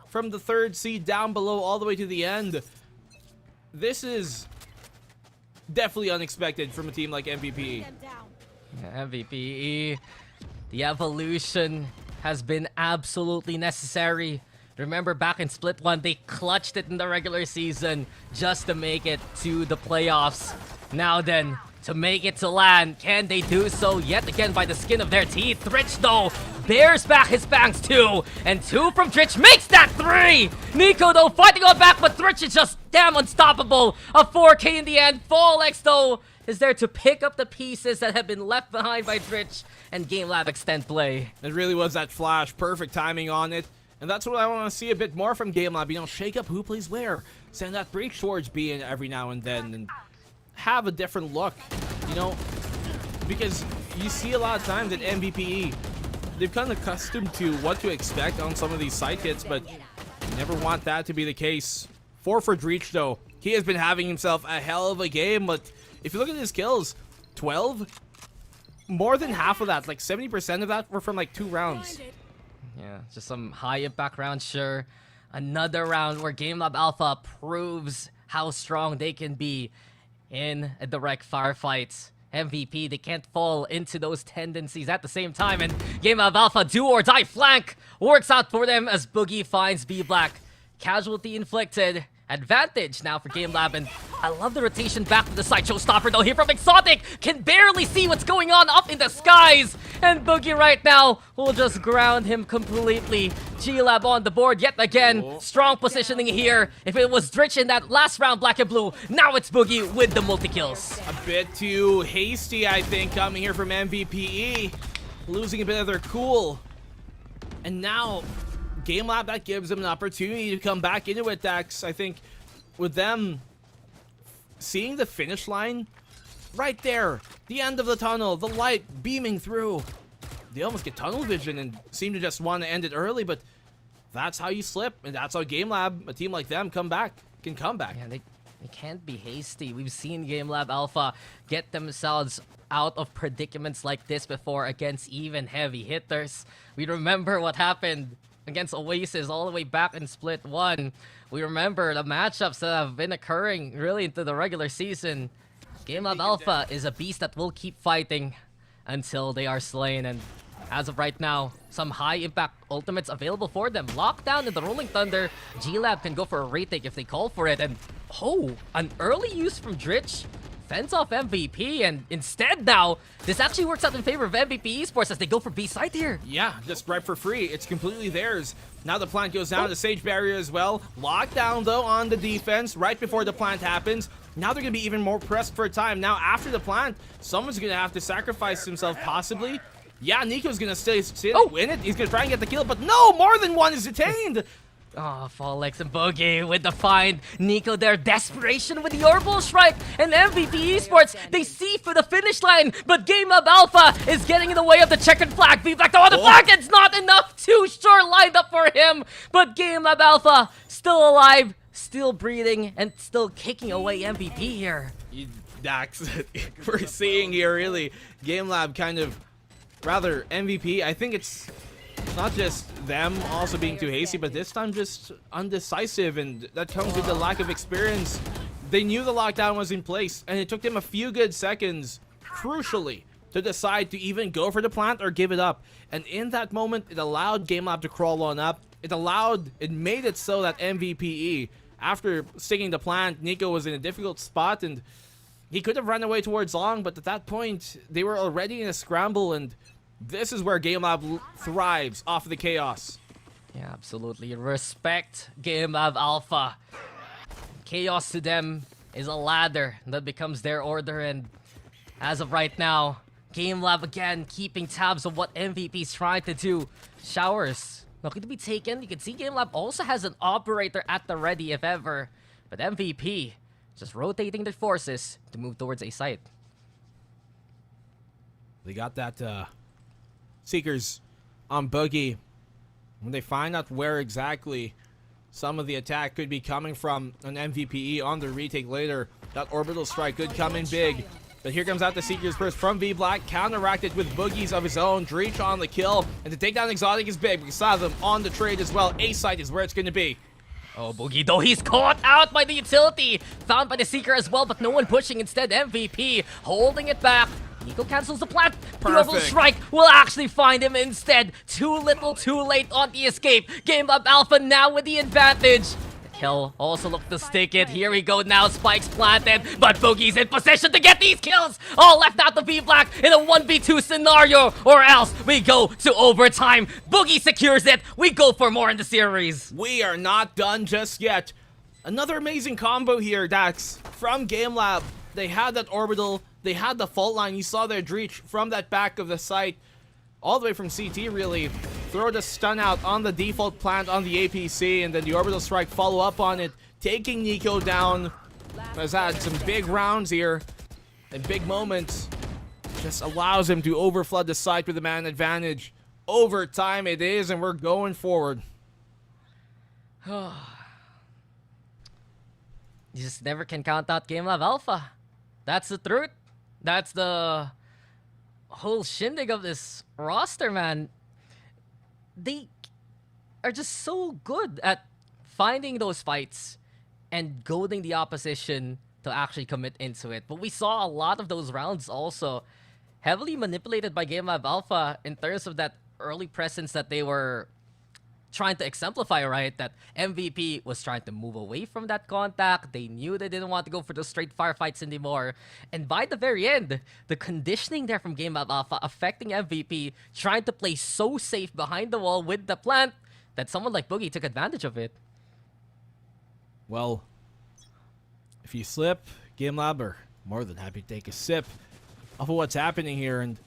from the 3rd seed down below all the way to the end, this is definitely unexpected from a team like MVP. Yeah, MVP, the evolution has been absolutely necessary. Remember back in Split 1, they clutched it in the regular season just to make it to the playoffs. Now then, to make it to land, can they do so yet again by the skin of their teeth? Thrich, though, bears back his bangs too, and 2 from Thrich makes that 3! Nico, though, fighting on back, but Thrich is just damn unstoppable. A 4K in the end. Folex, though, is there to pick up the pieces that have been left behind by Thrich, and GameLab extend play. It really was that flash. Perfect timing on it. And that's what I want to see a bit more from GameLab. You know, shake up who plays where. Send that breach towards B every now and then, and have a different look, you know, because you see a lot of times that MVPE, they've kind of accustomed to what to expect on some of these side hits, but you never want that to be the case. 4 for Dreach, though. He has been having himself a hell of a game, but if you look at his kills, 12, more than half of that, like 70% of that were from like 2 rounds. Yeah, just some high impact rounds, sure. Another round where GameLab Alpha proves how strong they can be in a direct firefight. MVP, they can't fall into those tendencies at the same time, and GameLab Alpha do or die flank works out for them as Boogie finds B Black. Casualty inflicted. Advantage now for GameLab, and I love the rotation back to the side. Showstopper, though, here from Exotic, can barely see what's going on up in the skies, and Boogie right now will just ground him completely. GLab on the board yet again. Strong positioning here. If it was Dritch in that last round, black and blue, now it's Boogie with the multi-kills. A bit too hasty, I think, coming here from MVPE. Losing a bit of their cool. And now GameLab, that gives them an opportunity to come back into it, Dax. I think with them seeing the finish line right there, the end of the tunnel, the light beaming through, they almost get tunnel vision and seem to just want to end it early, but that's how you slip, and that's how GameLab, a team like them, can come back. Yeah, they can't be hasty. We've seen GameLab Alpha get themselves out of predicaments like this before against even heavy hitters. We remember what happened against Oasis all the way back in Split 1. We remember the matchups that have been occurring really into the regular season. GameLab Alpha is a beast that will keep fighting until they are slain, and as of right now, some high-impact ultimates available for them. Lockdown in the Rolling Thunder. G-Lab can go for a retake if they call for it, and an early use from Dritch fends off MVP, and instead now, this actually works out in favor of MVP Esports as they go for B side here. Yeah, just right for free. It's completely theirs. Now the plant goes down, the Sage barrier as well. Lockdown though on the defense right before the plant happens. Now they're going to be even more pressed for time. Now after the plant, someone's going to have to sacrifice himself possibly. Yeah, Nico's going to stay win it. He's going to try and get the kill, but no, more than one is detained. Oh, Fallex and Boogie with the find. Nico, their desperation with the Orbital Strike. And MVP Esports, they see for the finish line. But GameLab Alpha is getting in the way of the checkered flag. V-Black on the flag. It's not enough. Too short lined up for him. But GameLab Alpha still alive, still breathing, and still kicking away MVP here. Dax, we're seeing here really GameLab kind of, rather MVP. I think it's not just them also being too hasty, but this time just undecisive, and that comes with the lack of experience. They knew the lockdown was in place, and it took them a few good seconds, crucially, to decide to even go for the plant or give it up. And in that moment, it allowed GameLab to crawl on up. It made it so that MVPE, after sticking the plant, Nico was in a difficult spot, and he could have run away towards Long, but at that point, they were already in a scramble, and this is where GameLab thrives off of the chaos. Yeah, absolutely. Respect GameLab Alpha. Chaos to them is a ladder that becomes their order, and as of right now, GameLab again keeping tabs of what MVP is trying to do. Showers looking to be taken. You can see GameLab also has an operator at the ready if ever, but MVP just rotating the forces to move towards a site. They got that Seekers on Boogie. When they find out where exactly some of the attack could be coming from an MVPE on the retake later, that orbital strike could come in big. But here comes out the Seekers burst from V-Black, counteracted with boogies of his own. Dreech on the kill, and to take down Exotic is big. We saw them on the trade as well. A site is where it's going to be. Oh, Boogie, though, he's caught out by the utility. Found by the Seeker as well, but no one pushing. Instead, MVP holding it back. Nico cancels the plant. The orbital strike will actually find him instead. Too little, too late on the escape. GameLab Alpha now with the advantage. The kill also looked to stick it. Here we go now. Spikes planted, but Boogie's in position to get these kills. All left out to V-Black in a 1v2 scenario, or else we go to overtime. Boogie secures it. We go for more in the series. We are not done just yet. Another amazing combo here, Dax, from GameLab. They had that orbital. They had the fault line. You saw their Dreech from that back of the site, all the way from CT really. Throw the stun out on the default plant on the APC, and then the orbital strike follow up on it, taking Nico down. Has had some big rounds here and big moments. Just allows him to overflood the site with a man advantage. Overtime it is, and we're going forward. You just never can count out GameLab Alpha. That's the truth. That's the whole shindig of this roster, man. They are just so good at finding those fights and goading the opposition to actually commit into it. But we saw a lot of those rounds also heavily manipulated by GameLab Alpha in terms of that early presence that they were trying to exemplify, right? That MVP was trying to move away from that contact. They knew they didn't want to go for the straight firefights anymore. And by the very end, the conditioning there from GameLab Alpha affecting MVP, trying to play so safe behind the wall with the plant that someone like Boogie took advantage of it. Well, if you slip, GameLab are more than happy to take a sip of what's happening here. And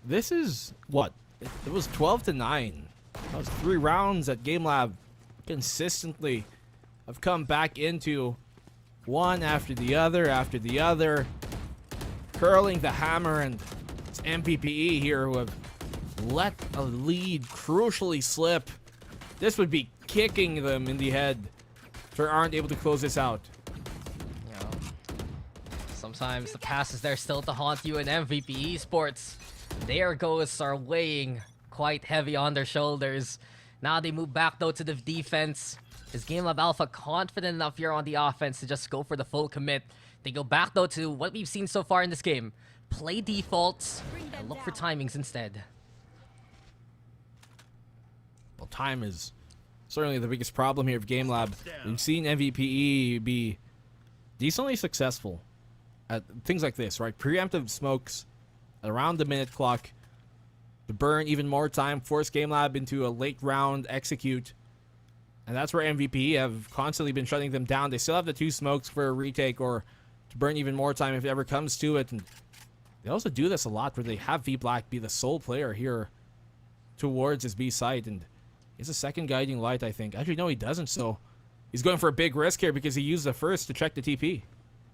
this is what? It was 12-9. That was 3 rounds that GameLab consistently have come back into, one after the other, curling the hammer, and it's MPPE here who have let a lead crucially slip This would be kicking them in the head if they aren't able to close this out. Yeah. Sometimes the pass is there still to haunt you in MVP Esports. Their ghosts are weighing quite heavy on their shoulders. Now they move back though to the defense. Is GameLab Alpha confident enough here on the offense to just go for the full commit? They go back though to what we've seen so far in this game. Play defaults and look for timings instead. Well, time is certainly the biggest problem here of GameLab. We've seen MVPE be decently successful at things like this, right? Preemptive smokes at around the minute clock to burn even more time, force GameLab into a late round execute. And that's where MVP have constantly been shutting them down. They still have the 2 smokes for a retake or to burn even more time if it ever comes to it. And they also do this a lot where they have V-Black be the sole player here towards his B site. And he has a second guiding light, I think. Actually, no, he doesn't. So he's going for a big risk here because he used the first to check the TP.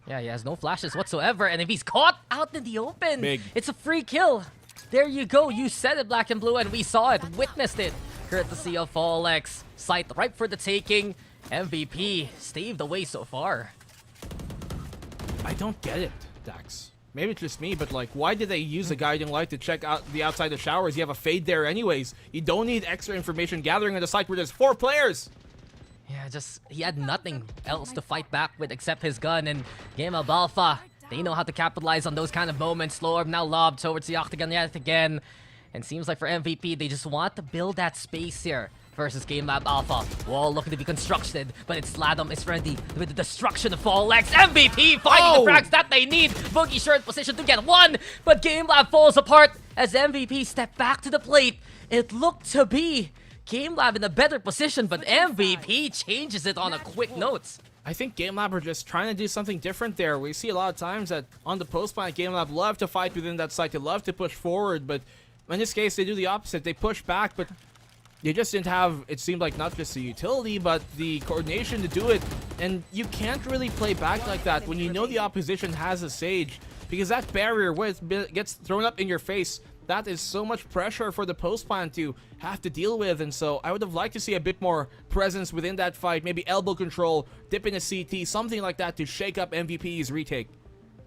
Yeah, he has no flashes whatsoever. And if he's caught out in the open, big. It's a free kill. There you go. You said it, Black and Blue, and we saw it, witnessed it. Courtesy of Fallex. Sight ripe for the taking. MVP staved the way so far. I don't get it, Dax. Maybe it's just me, but like, why did they use the guiding light to check out the outside of showers? You have a fade there anyways. You don't need extra information gathering on the site where there's 4 players. Yeah, just, he had nothing else to fight back with except his gun, and GameLab Alpha, they know how to capitalize on those kind of moments. Slow orb now lobbed towards the octagon yet again. And seems like for MVP, they just want to build that space here versus GameLab Alpha. Wall looking to be constructed, but it's Sladom is ready with the destruction of Fallex. MVP finding the frags that they need. Boogie sure in position to get 1, but GameLab falls apart as MVP step back to the plate. It looked to be GameLab in a better position, but MVP changes it on a quick note. I think GameLab are just trying to do something different there. We see a lot of times that on the post plant, GameLab love to fight within that site. They love to push forward, but in this case, they do the opposite. They push back, but they just didn't have, it seemed like, not just the utility, but the coordination to do it. And you can't really play back like that when you know the opposition has a Sage, because that barrier, when it gets thrown up in your face, that is so much pressure for the post plant to have to deal with. And so I would have liked to see a bit more presence within that fight, maybe elbow control, dip in a CT, something like that to shake up MVP's retake.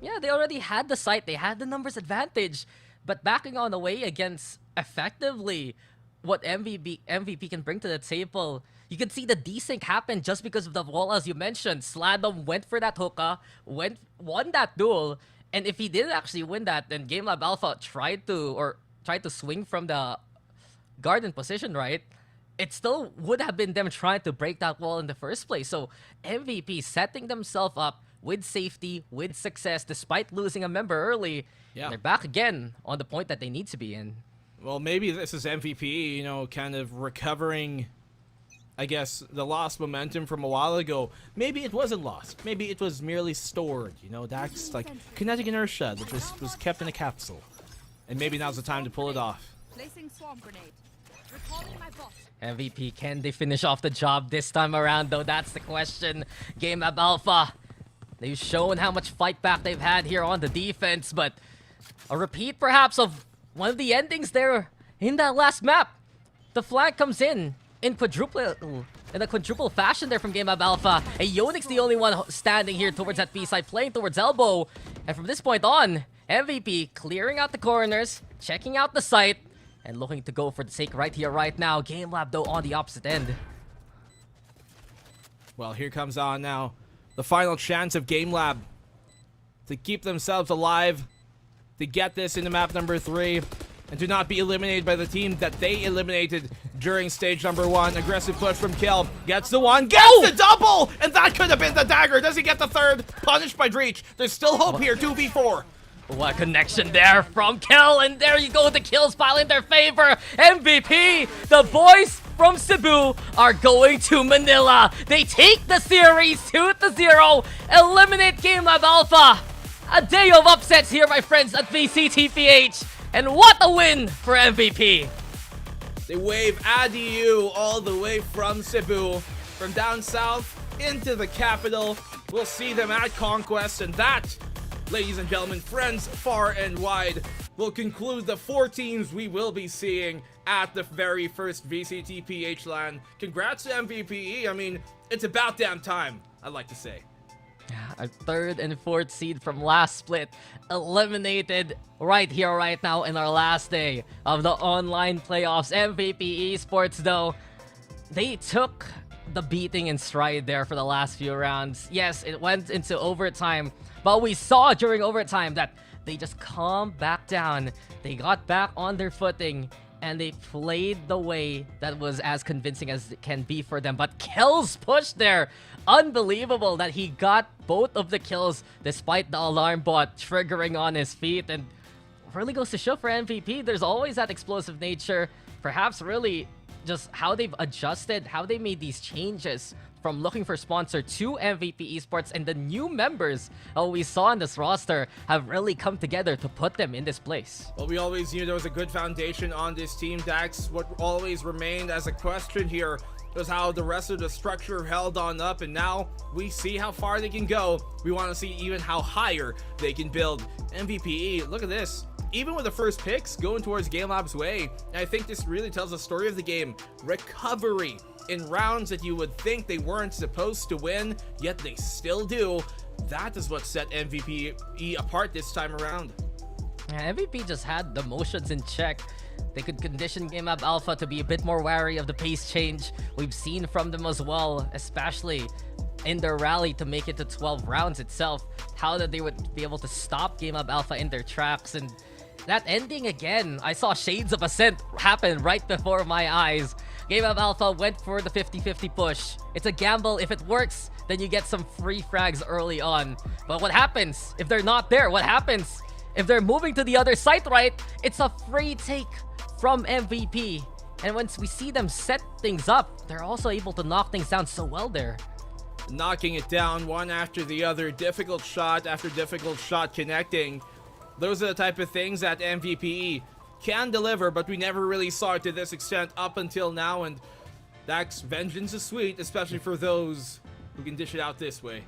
Yeah, they already had the site, they had the numbers advantage, but backing on the way against effectively what MVP can bring to the table. You can see the desync happen just because of the wall, as you mentioned. Sladom went for that hookah, won that duel, and if he didn't actually win that, then GameLab Alpha tried to swing from the garden position, right? It still would have been them trying to break that wall in the first place. So MVP setting themselves up with safety, with success, despite losing a member early. Yeah. They're back again on the point that they need to be in. Well, maybe this is MVP, you know, kind of recovering, I guess, the lost momentum from a while ago. Maybe it wasn't lost. Maybe it was merely stored, you know, that's like kinetic inertia that just was kept in a capsule. And maybe now's the time to pull it off. Placing swarm grenade. Recalling my bot. MVP, can they finish off the job this time around, though? That's the question. GameLab Alpha, they've shown how much fight back they've had here on the defense, but a repeat perhaps of one of the endings there in that last map. The flag comes in a quadruple fashion there from GameLab Alpha. And Yonik's the only one standing here towards that B side, playing towards elbow. And from this point on, MVP clearing out the corners, checking out the site, and looking to go for the sake right here, right now. GameLab, though, on the opposite end. Well, here comes on now the final chance of GameLab to keep themselves alive, to get this into map number 3, and to not be eliminated by the team that they eliminated during stage number 1. Aggressive push from Kill. Gets the one, gets the double! And that could have been the dagger. Does he get the third? Punished by Dreach. There's still hope here, 2v4. What a connection there from Kill, and there you go, the kills pile in their favor. MVP, the boys from Cebu are going to Manila. They take the series 2-0, eliminate GameLab Alpha. A day of upsets here, my friends, at VCTPH. And what a win for MVP. They wave adieu all the way from Cebu, from down south into the capital. We'll see them at CONQuest, and that ladies and gentlemen, friends far and wide, will conclude the 4 teams we will be seeing at the very first VCTPH LAN. Congrats to MVPE. I mean, it's about damn time, I'd like to say. A 3rd and 4th seed from last split eliminated right here, right now in our last day of the online playoffs. MVP Esports, though, they took the beating in stride there for the last few rounds. Yes, it went into overtime, but we saw during overtime that they just calmed back down. They got back on their footing, and they played the way that was as convincing as it can be for them. But kills pushed there. Unbelievable that he got both of the kills despite the alarm bot triggering on his feet. And really goes to show for MVP, there's always that explosive nature. Perhaps really just how they've adjusted, how they made these changes from looking for sponsor to MVP Esports, and the new members we saw in this roster have really come together to put them in this place. Well, we always knew there was a good foundation on this team, Dax. What always remained as a question here was how the rest of the structure held on up, and now we see how far they can go. We want to see even how higher they can build. MVPE, look at this. Even with the first picks going towards GameLab's way, I think this really tells the story of the game. Recovery in rounds that you would think they weren't supposed to win, yet they still do. That is what set MVP apart this time around. Yeah, MVP just had the motions in check. They could condition GameLab Alpha to be a bit more wary of the pace change we've seen from them as well, especially in their rally to make it to 12 rounds itself. How that they would be able to stop GameLab Alpha in their tracks, and that ending again, I saw shades of Ascent happen right before my eyes. GameLab Alpha went for the 50-50 push. It's a gamble. If it works, then you get some free frags early on. But what happens if they're not there? What happens if they're moving to the other site, right? It's a free take from MVP. And once we see them set things up, they're also able to knock things down so well there. Knocking it down one after the other, difficult shot after difficult shot connecting. Those are the type of things that MVP can deliver, but we never really saw it to this extent up until now, and Dax, vengeance is sweet, especially for those who can dish it out this way.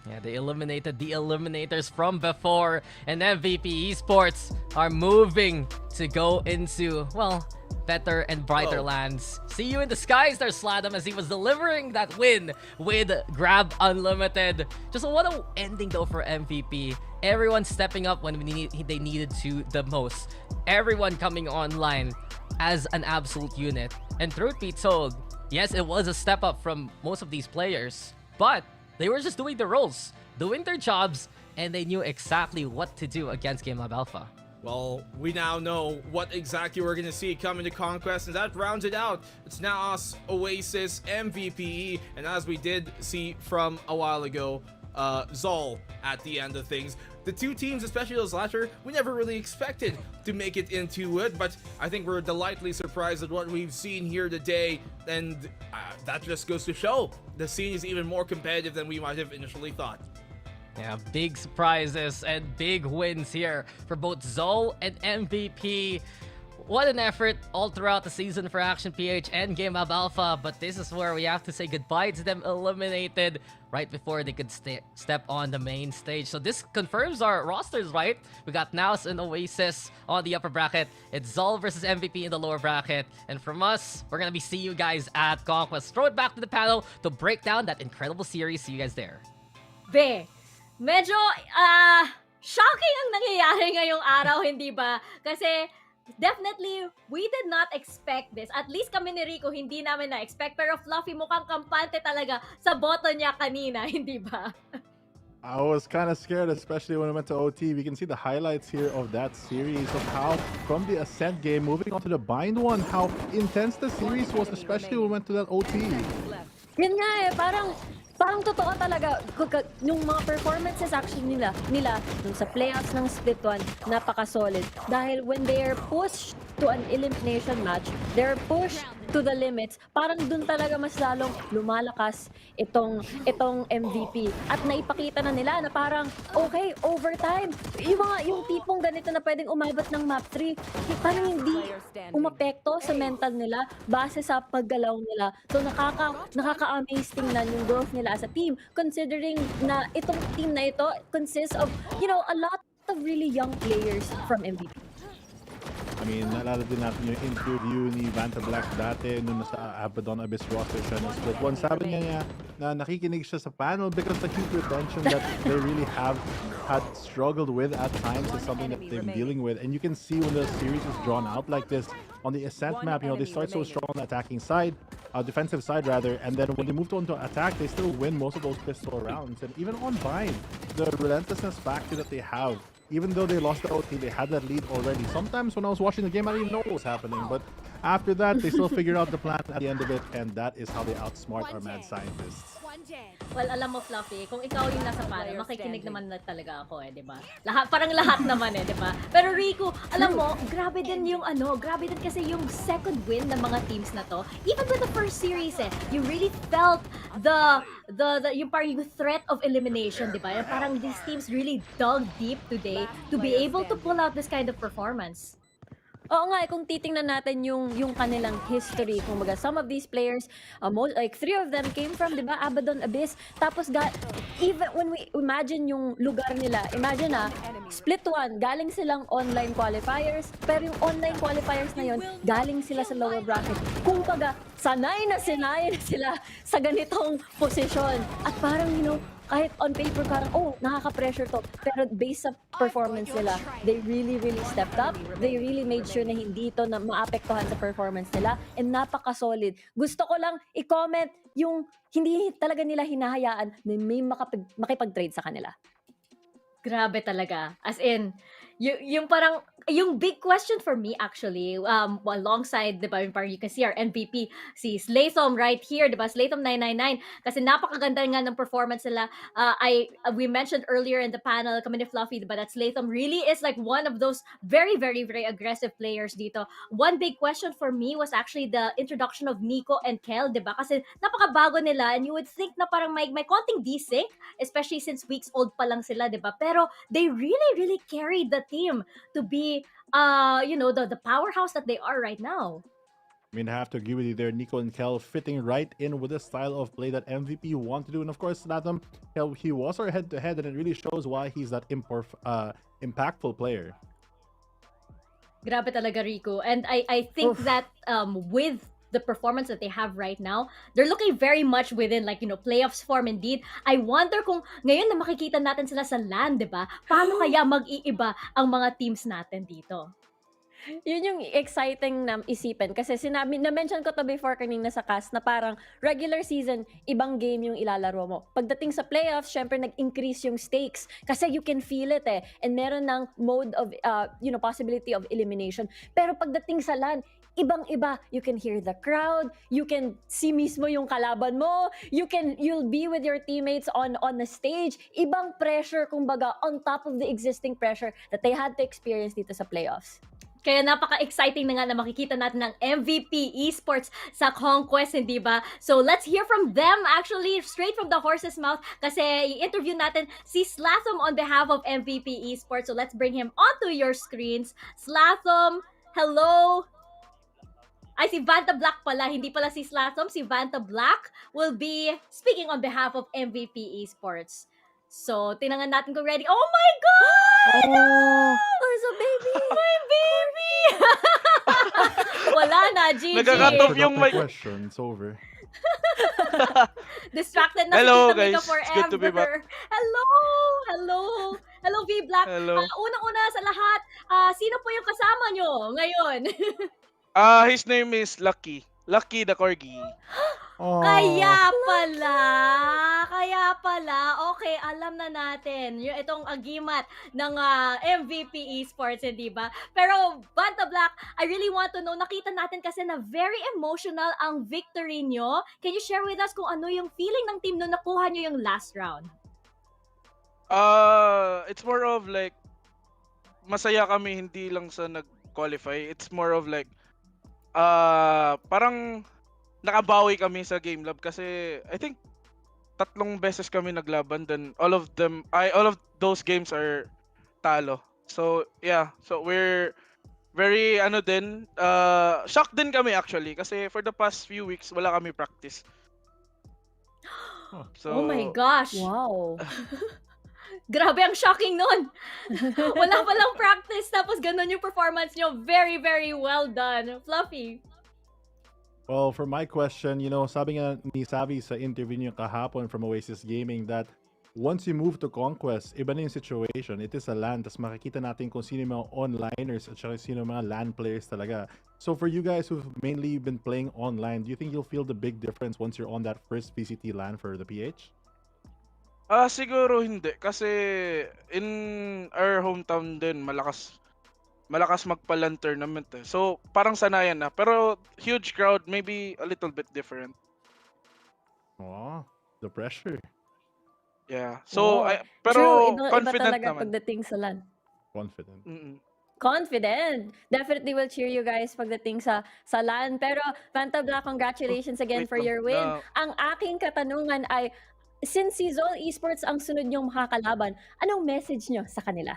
Yeah, they eliminated the eliminators from before, and MVP Esports are moving to go into, well, better and brighter lands. See you in the skies there, Sladam, as he was delivering that win with Grab Unlimited. Just what an ending though for MVP. Everyone stepping up when they needed to the most. Everyone coming online as an absolute unit. And truth be told, yes, it was a step up from most of these players, but they were just doing the roles, doing their jobs, and they knew exactly what to do against GameLab Alpha. Well, we now know what exactly we're going to see coming to CONQuest, and that rounds it out. It's now us, Oasis, MVPE, and as we did see from a while ago, ZOL at the end of things. The two teams, especially those latter, we never really expected to make it into it, but I think we're delightfully surprised at what we've seen here today, and that just goes to show the scene is even more competitive than we might have initially thought. Yeah, big surprises and big wins here for both ZOL and MVP. What an effort all throughout the season for Action PH and GameLab Alpha, but this is where we have to say goodbye to them eliminated right before they could step on the main stage. So this confirms our rosters, right? We got Naus and Oasis on the upper bracket. It's ZOL versus MVP in the lower bracket. And from us, we're gonna be seeing you guys at CONQuest. Throw it back to the panel to break down that incredible series. See you guys there. Be, medyo shocking ang nangyayari ngayong araw, hindi ba? Kasi definitely, we did not expect this. At least kami ni Rico, hindi namin na-expect. Pero Fluffy, mukhang kampante talaga sa boto niya kanina, hindi ba? I was kind of scared, especially when I went to OT. We can see the highlights here of that series of how, from the Ascent game, moving on to the Bind one, how intense the series was, especially when we went to that OT. Yun nga eh, parang totoo talaga. Yung mga performances actually nila dun sa playoffs ng Split 1, napaka-solid. Dahil when they are pushed to an elimination match, they're pushed to the limits, parang dun talaga mas lalong lumalakas itong MVP. At naipakita na nila na parang, okay, overtime. Yung tipong ganito na pwedeng umabot ng map 3, parang hindi umapekto sa mental nila base sa paggalaw nila. So nakaka-amaze tingnan yung growth nila as a team, considering na itong team na ito consists of, a lot of really young players from MVP. I mean, naalala din natin yung interview ni Vanta Black dati nung nasa Abaddon Abyss roster siya ng Split 1. Sabi niya na nakikinig siya sa panel because the heat retention that they really had struggled with at times is something that they're dealing with. And you can see when the series is drawn out like this on the Ascent map, they start so strong on the attacking side, defensive side rather, and then when they move on to attack, they still win most of those pistol rounds. And even on Vine, the relentlessness factor that they have, even though they lost the OT, they had that lead already. Sometimes when I was watching the game, I didn't even know what was happening. But after that, they still figured out the plan at the end of it, and that is how they outsmart our mad scientists. Well, alam mo, Fluffy, kung ikaw yung nasa panel, makikinig naman na talaga ako di ba? Parang lahat naman di ba? Pero Rico, alam mo, grabe din kasi yung second win ng mga teams na to. Even with the first series, you really felt yung parang yung threat of elimination, di ba? Parang these teams really dug deep today to be able to pull out this kind of performance. Oo nga, kung titingnan natin yung kanilang history, kumbaga some of these players, like 3 of them came from, di ba, Abaddon Abyss. Tapos even when we imagine yung lugar nila, imagine Split 1, galing silang online qualifiers, pero yung online qualifiers na yun, galing sila sa lower bracket. Kumbaga, sanay na sila sa ganitong posisyon. At parang, kahit on paper parang, nakaka-pressure to. Pero based sa performance nila, they really, really stepped up. They really made sure na hindi ito na maapektuhan sa performance nila. And napaka-solid. Gusto ko lang i-comment yung hindi talaga nila hinahayaan na may makipag-trade sa kanila. Grabe talaga. As in, yung parang, yung big question for me actually, alongside, di ba, you can see our MVP, si Slathom right here, di ba, Slathom 999, kasi napakaganda nga ng performance nila. We mentioned earlier in the panel, kami ni Fluffy, di ba, that Slathom really is like one of those very, very, very aggressive players dito. One big question for me was actually the introduction of Nico and Kel, di ba, kasi napakabago nila, and you would think na parang may konting desync, especially since weeks old pa lang sila, di ba, pero they really, really carried the team to be the powerhouse that they are right now. I mean, I have to agree with you there. Nico and Kel fitting right in with the style of play that MVP want to do. And of course, Latham, he was our head-to-head, and it really shows why he's that impactful player. Grabe talaga, Rico. And I think that with the performance that they have right now, they're looking very much within playoffs form indeed. I wonder kung ngayon na makikita natin sila sa LAN, di ba? Paano kaya mag-iiba ang mga teams natin dito? Yun yung exciting na isipin kasi na-mention ko to before kanina sa cast na parang regular season, ibang game yung ilalaro mo. Pagdating sa playoffs, syempre nag-increase yung stakes kasi you can feel it and meron ng mode of, possibility of elimination. Pero pagdating sa LAN, ibang-iba. You can hear the crowd, you can see mismo yung kalaban mo, you'll be with your teammates on the stage. Ibang pressure, kumbaga, on top of the existing pressure that they had to experience dito sa playoffs. Kaya napaka-exciting na nga na makikita natin ng MVP Esports sa CONQuest, hindi ba? So let's hear from them actually, straight from the horse's mouth, kasi i-interview natin si Slathom on behalf of MVP Esports. So let's bring him onto your screens. Slathom, hello! Ay, si Vanta Black pala, hindi pala si Slathom. Si Vanta Black will be speaking on behalf of MVP Esports. So, tinangan natin kung ready. Oh my God! Oh, it's a baby! My baby! Wala na, GG. Nagkakatop yung mic. Question, it's over. Distracted na Hello, si Tita Mika guys. forever. It's good to be back. Hello, V-Black. Hello. Unang-una sa lahat, sino po yung kasama nyo ngayon? His name is Lucky. Lucky the Corgi. Kaya pala. Okay, alam na natin. Itong agimat ng MVP Esports, hindi ba? Pero, Vanta Black, I really want to know, nakita natin kasi na very emotional ang victory nyo. Can you share with us kung ano yung feeling ng team nung nakuha nyo yung last round? It's more of like, masaya kami hindi lang sa qualify. It's more of like parang nakabawi kami sa GameLab kasi I think 3 beses kami naglaban, then all of those games are talo. So yeah, so we're very shocked din kami actually kasi for the past few weeks wala kami practice. So Oh my gosh. Wow. Grabe, ang shocking nun. Wala palang practice, tapos ganun yung performance nyo. Very, very well done. Fluffy. Well, for my question, sabi nga ni Savi sa interview niyo kahapon from Oasis Gaming that once you move to CONQuest, iba na yung situation. It is a LAN, tas makikita natin kung sino yung mga onliners at saka sino yung mga LAN players talaga. So for you guys who've mainly been playing online, do you think you'll feel the big difference once you're on that first VCT LAN for the PH? Siguro hindi kasi in our hometown din malakas magpa-LAN tournament eh. So parang sanayan na, pero huge crowd, maybe a little bit different. Oh, the pressure. Yeah. So Wow. pero True, iba confident talaga naman. pagdating sa LAN. Confident. Confident. Definitely will cheer you guys pagdating sa LAN. Pero Fanta Black, congratulations again Wait for lang. your win. Na- Ang aking katanungan ay, since si ZOL Esports ang sunod niyong makakalaban, anong message niyo sa kanila?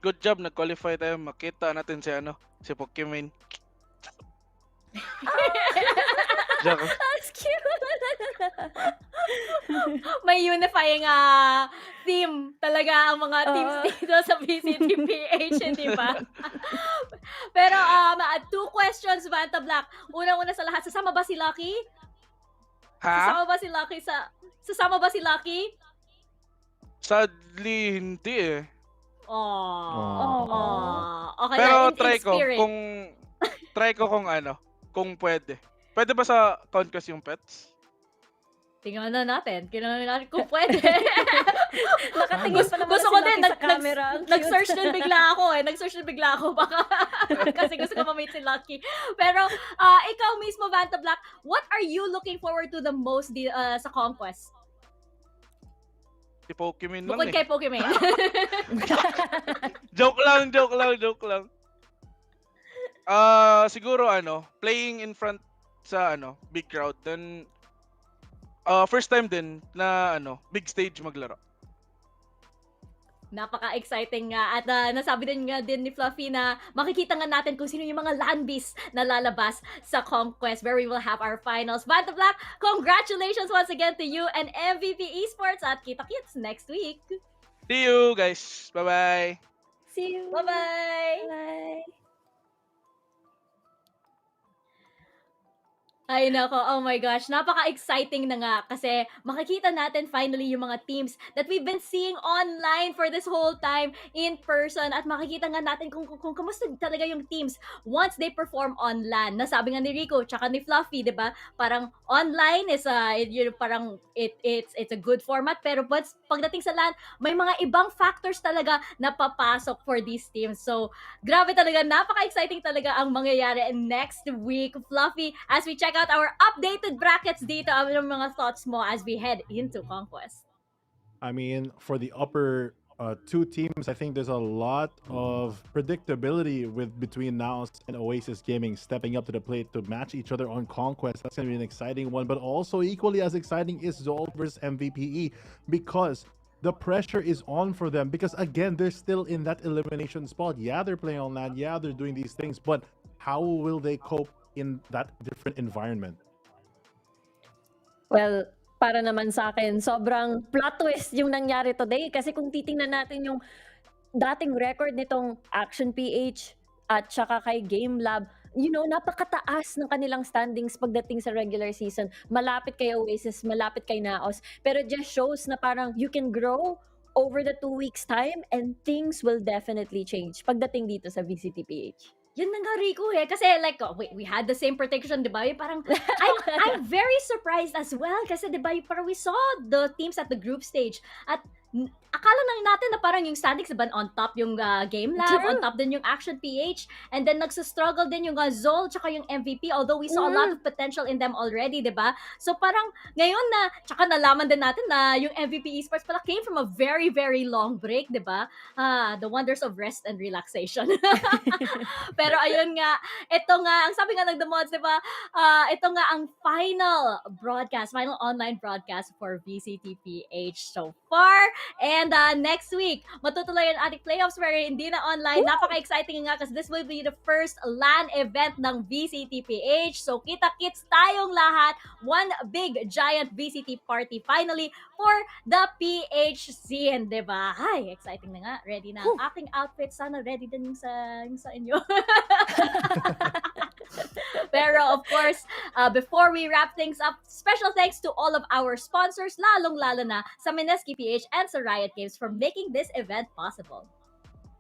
Good job, nag-qualify tayo. Makita natin si Pokemon. Joke. That's cute. May unifying theme talaga ang mga teams dito sa VCTPH, hindi ba? Pero 2 questions, Vanta Black. Una sa lahat, sasama ba si Lucky? Sasama ba si Lucky? Sadly, hindi eh. Okay Pero lang, in spirit. try ko kung pwede. Pwede ba sa CONQuest yung pets? Tingnan natin kung pwede. Nakatingin pa naman Gusto si ko Lucky din, sa camera. Ang cute. nag-search din bigla ako baka kasi gusto ko ma-meet si Lucky. Pero ikaw mismo, Vanta Black, what are you looking forward to the most sa CONQuest? Si Pokemon lang Bukod eh. kay Pokemon. Joke lang. Siguro playing in front sa big crowd, then first time din na big stage maglaro. Napaka-exciting nga at nasabi din ni Fluffy na makikita nga natin kung sino yung mga landbeasts na lalabas sa CONQuest where we will have our finals. Vanta Black, congratulations once again to you and MVP Esports at kita-kits next week. See you guys. Bye-bye. See you. Bye-bye. Bye. Ay nako, oh my gosh, napaka-exciting na nga kasi makikita natin finally yung mga teams that we've been seeing online for this whole time in person at makikita nga natin kung kamusta talaga yung teams once they perform on LAN. Nasabi nga ni Rico tsaka ni Fluffy, 'di ba? Parang online is it's a good format pero pagdating sa LAN, may mga ibang factors talaga na papasok for these teams. So, grabe talaga, napaka-exciting talaga ang mangyayari next week. Fluffy, as we check out our updated brackets dito, ano yung mga thoughts mo as we head into CONQuest? I mean, for the upper 2 teams, I think there's a lot of predictability between Naos and Oasis Gaming stepping up to the plate to match each other on CONQuest. That's going to be an exciting one, but also equally as exciting is ZOL versus MVPE because the pressure is on for them because again, they're still in that elimination spot. Yeah, they're playing on LAN. Yeah, they're doing these things, but how will they cope in that different environment? Well, para naman sa akin, sobrang plot twist yung nangyari today kasi kung titingnan natin yung dating record nitong Action PH at saka kay GameLab, napakataas ng kanilang standings pagdating sa regular season. Malapit kay Oasis, malapit kay Naos. Pero it just shows na parang you can grow over the 2 weeks time and things will definitely change pagdating dito sa VCTPH. Yun na nga, Rico kasi we had the same prediction, di ba? Parang, I'm very surprised as well kasi di ba, parang we saw the teams at the group stage at akala lang natin na parang yung standings, diba, on top yung GameLab, True. on top din yung Action PH, and then nagsustruggle din yung ZOL tsaka yung MVP, although we saw a lot of potential in them already, diba? So parang ngayon na, tsaka nalaman din natin na yung MVP Esports pala came from a very, very long break, diba? The wonders of rest and relaxation. Pero ayun nga, ito nga, ang sabi nga ng The Mods, diba? Ito nga ang final online broadcast for VCTPH so far. And next week, matutuloy ang ating playoffs where hindi na online. Napaka-exciting nga kasi this will be the first LAN event ng VCTPH. So kita-kits tayong lahat. One big giant VCT party finally for the PH scene, diba? Ay, exciting na nga. Ready na ang aking outfit. Sana ready din yung sa inyo. Pero of course, before we wrap things up, special thanks to all of our sponsors, lalong-lalo na sa Mineski PH and sa Riot Games for making this event possible.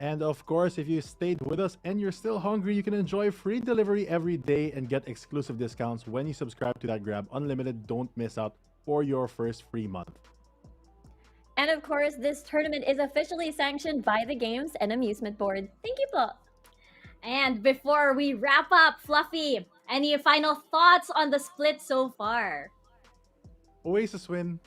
And of course, if you stayed with us and you're still hungry, you can enjoy free delivery every day and get exclusive discounts when you subscribe to that Grab Unlimited. Don't miss out for your first free month. And of course, this tournament is officially sanctioned by the Games and Amusement Board. Thank you po. And before we wrap up, Fluffy, any final thoughts on the split so far? Oasis win.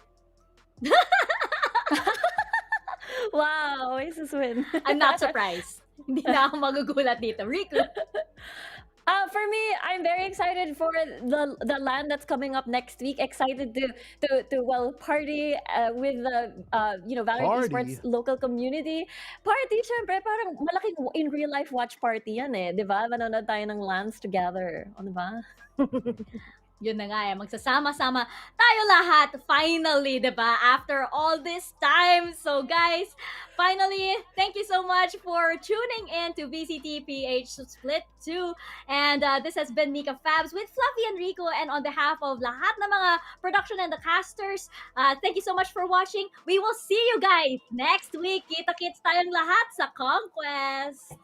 Wow, Oasis win. I'm not surprised. Hindi na ako magugulat dito. Riku? For me, I'm very excited for the LAN that's coming up next week. Excited to party with the VALORANT Esports local community. Party, syempre, parang malaking in real life watch party yan eh, 'di ba? Manonood tayo ng LANs together, ano ba? Yun na nga magsasama-sama tayo lahat finally, diba? After all this time. So guys, finally, thank you so much for tuning in to VCTPH Split 2. And this has been Mika Fabs with Fluffy and Rico. And on behalf of lahat ng mga production and the casters, thank you so much for watching. We will see you guys next week. Kita-kits tayong lahat sa CONQuest.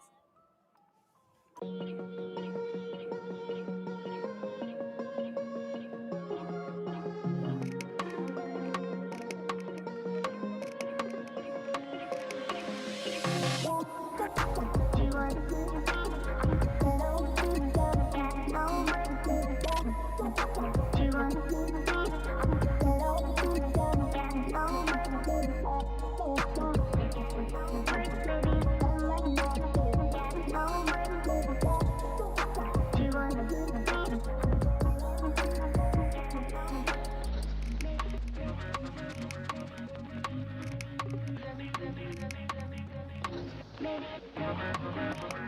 Maybe.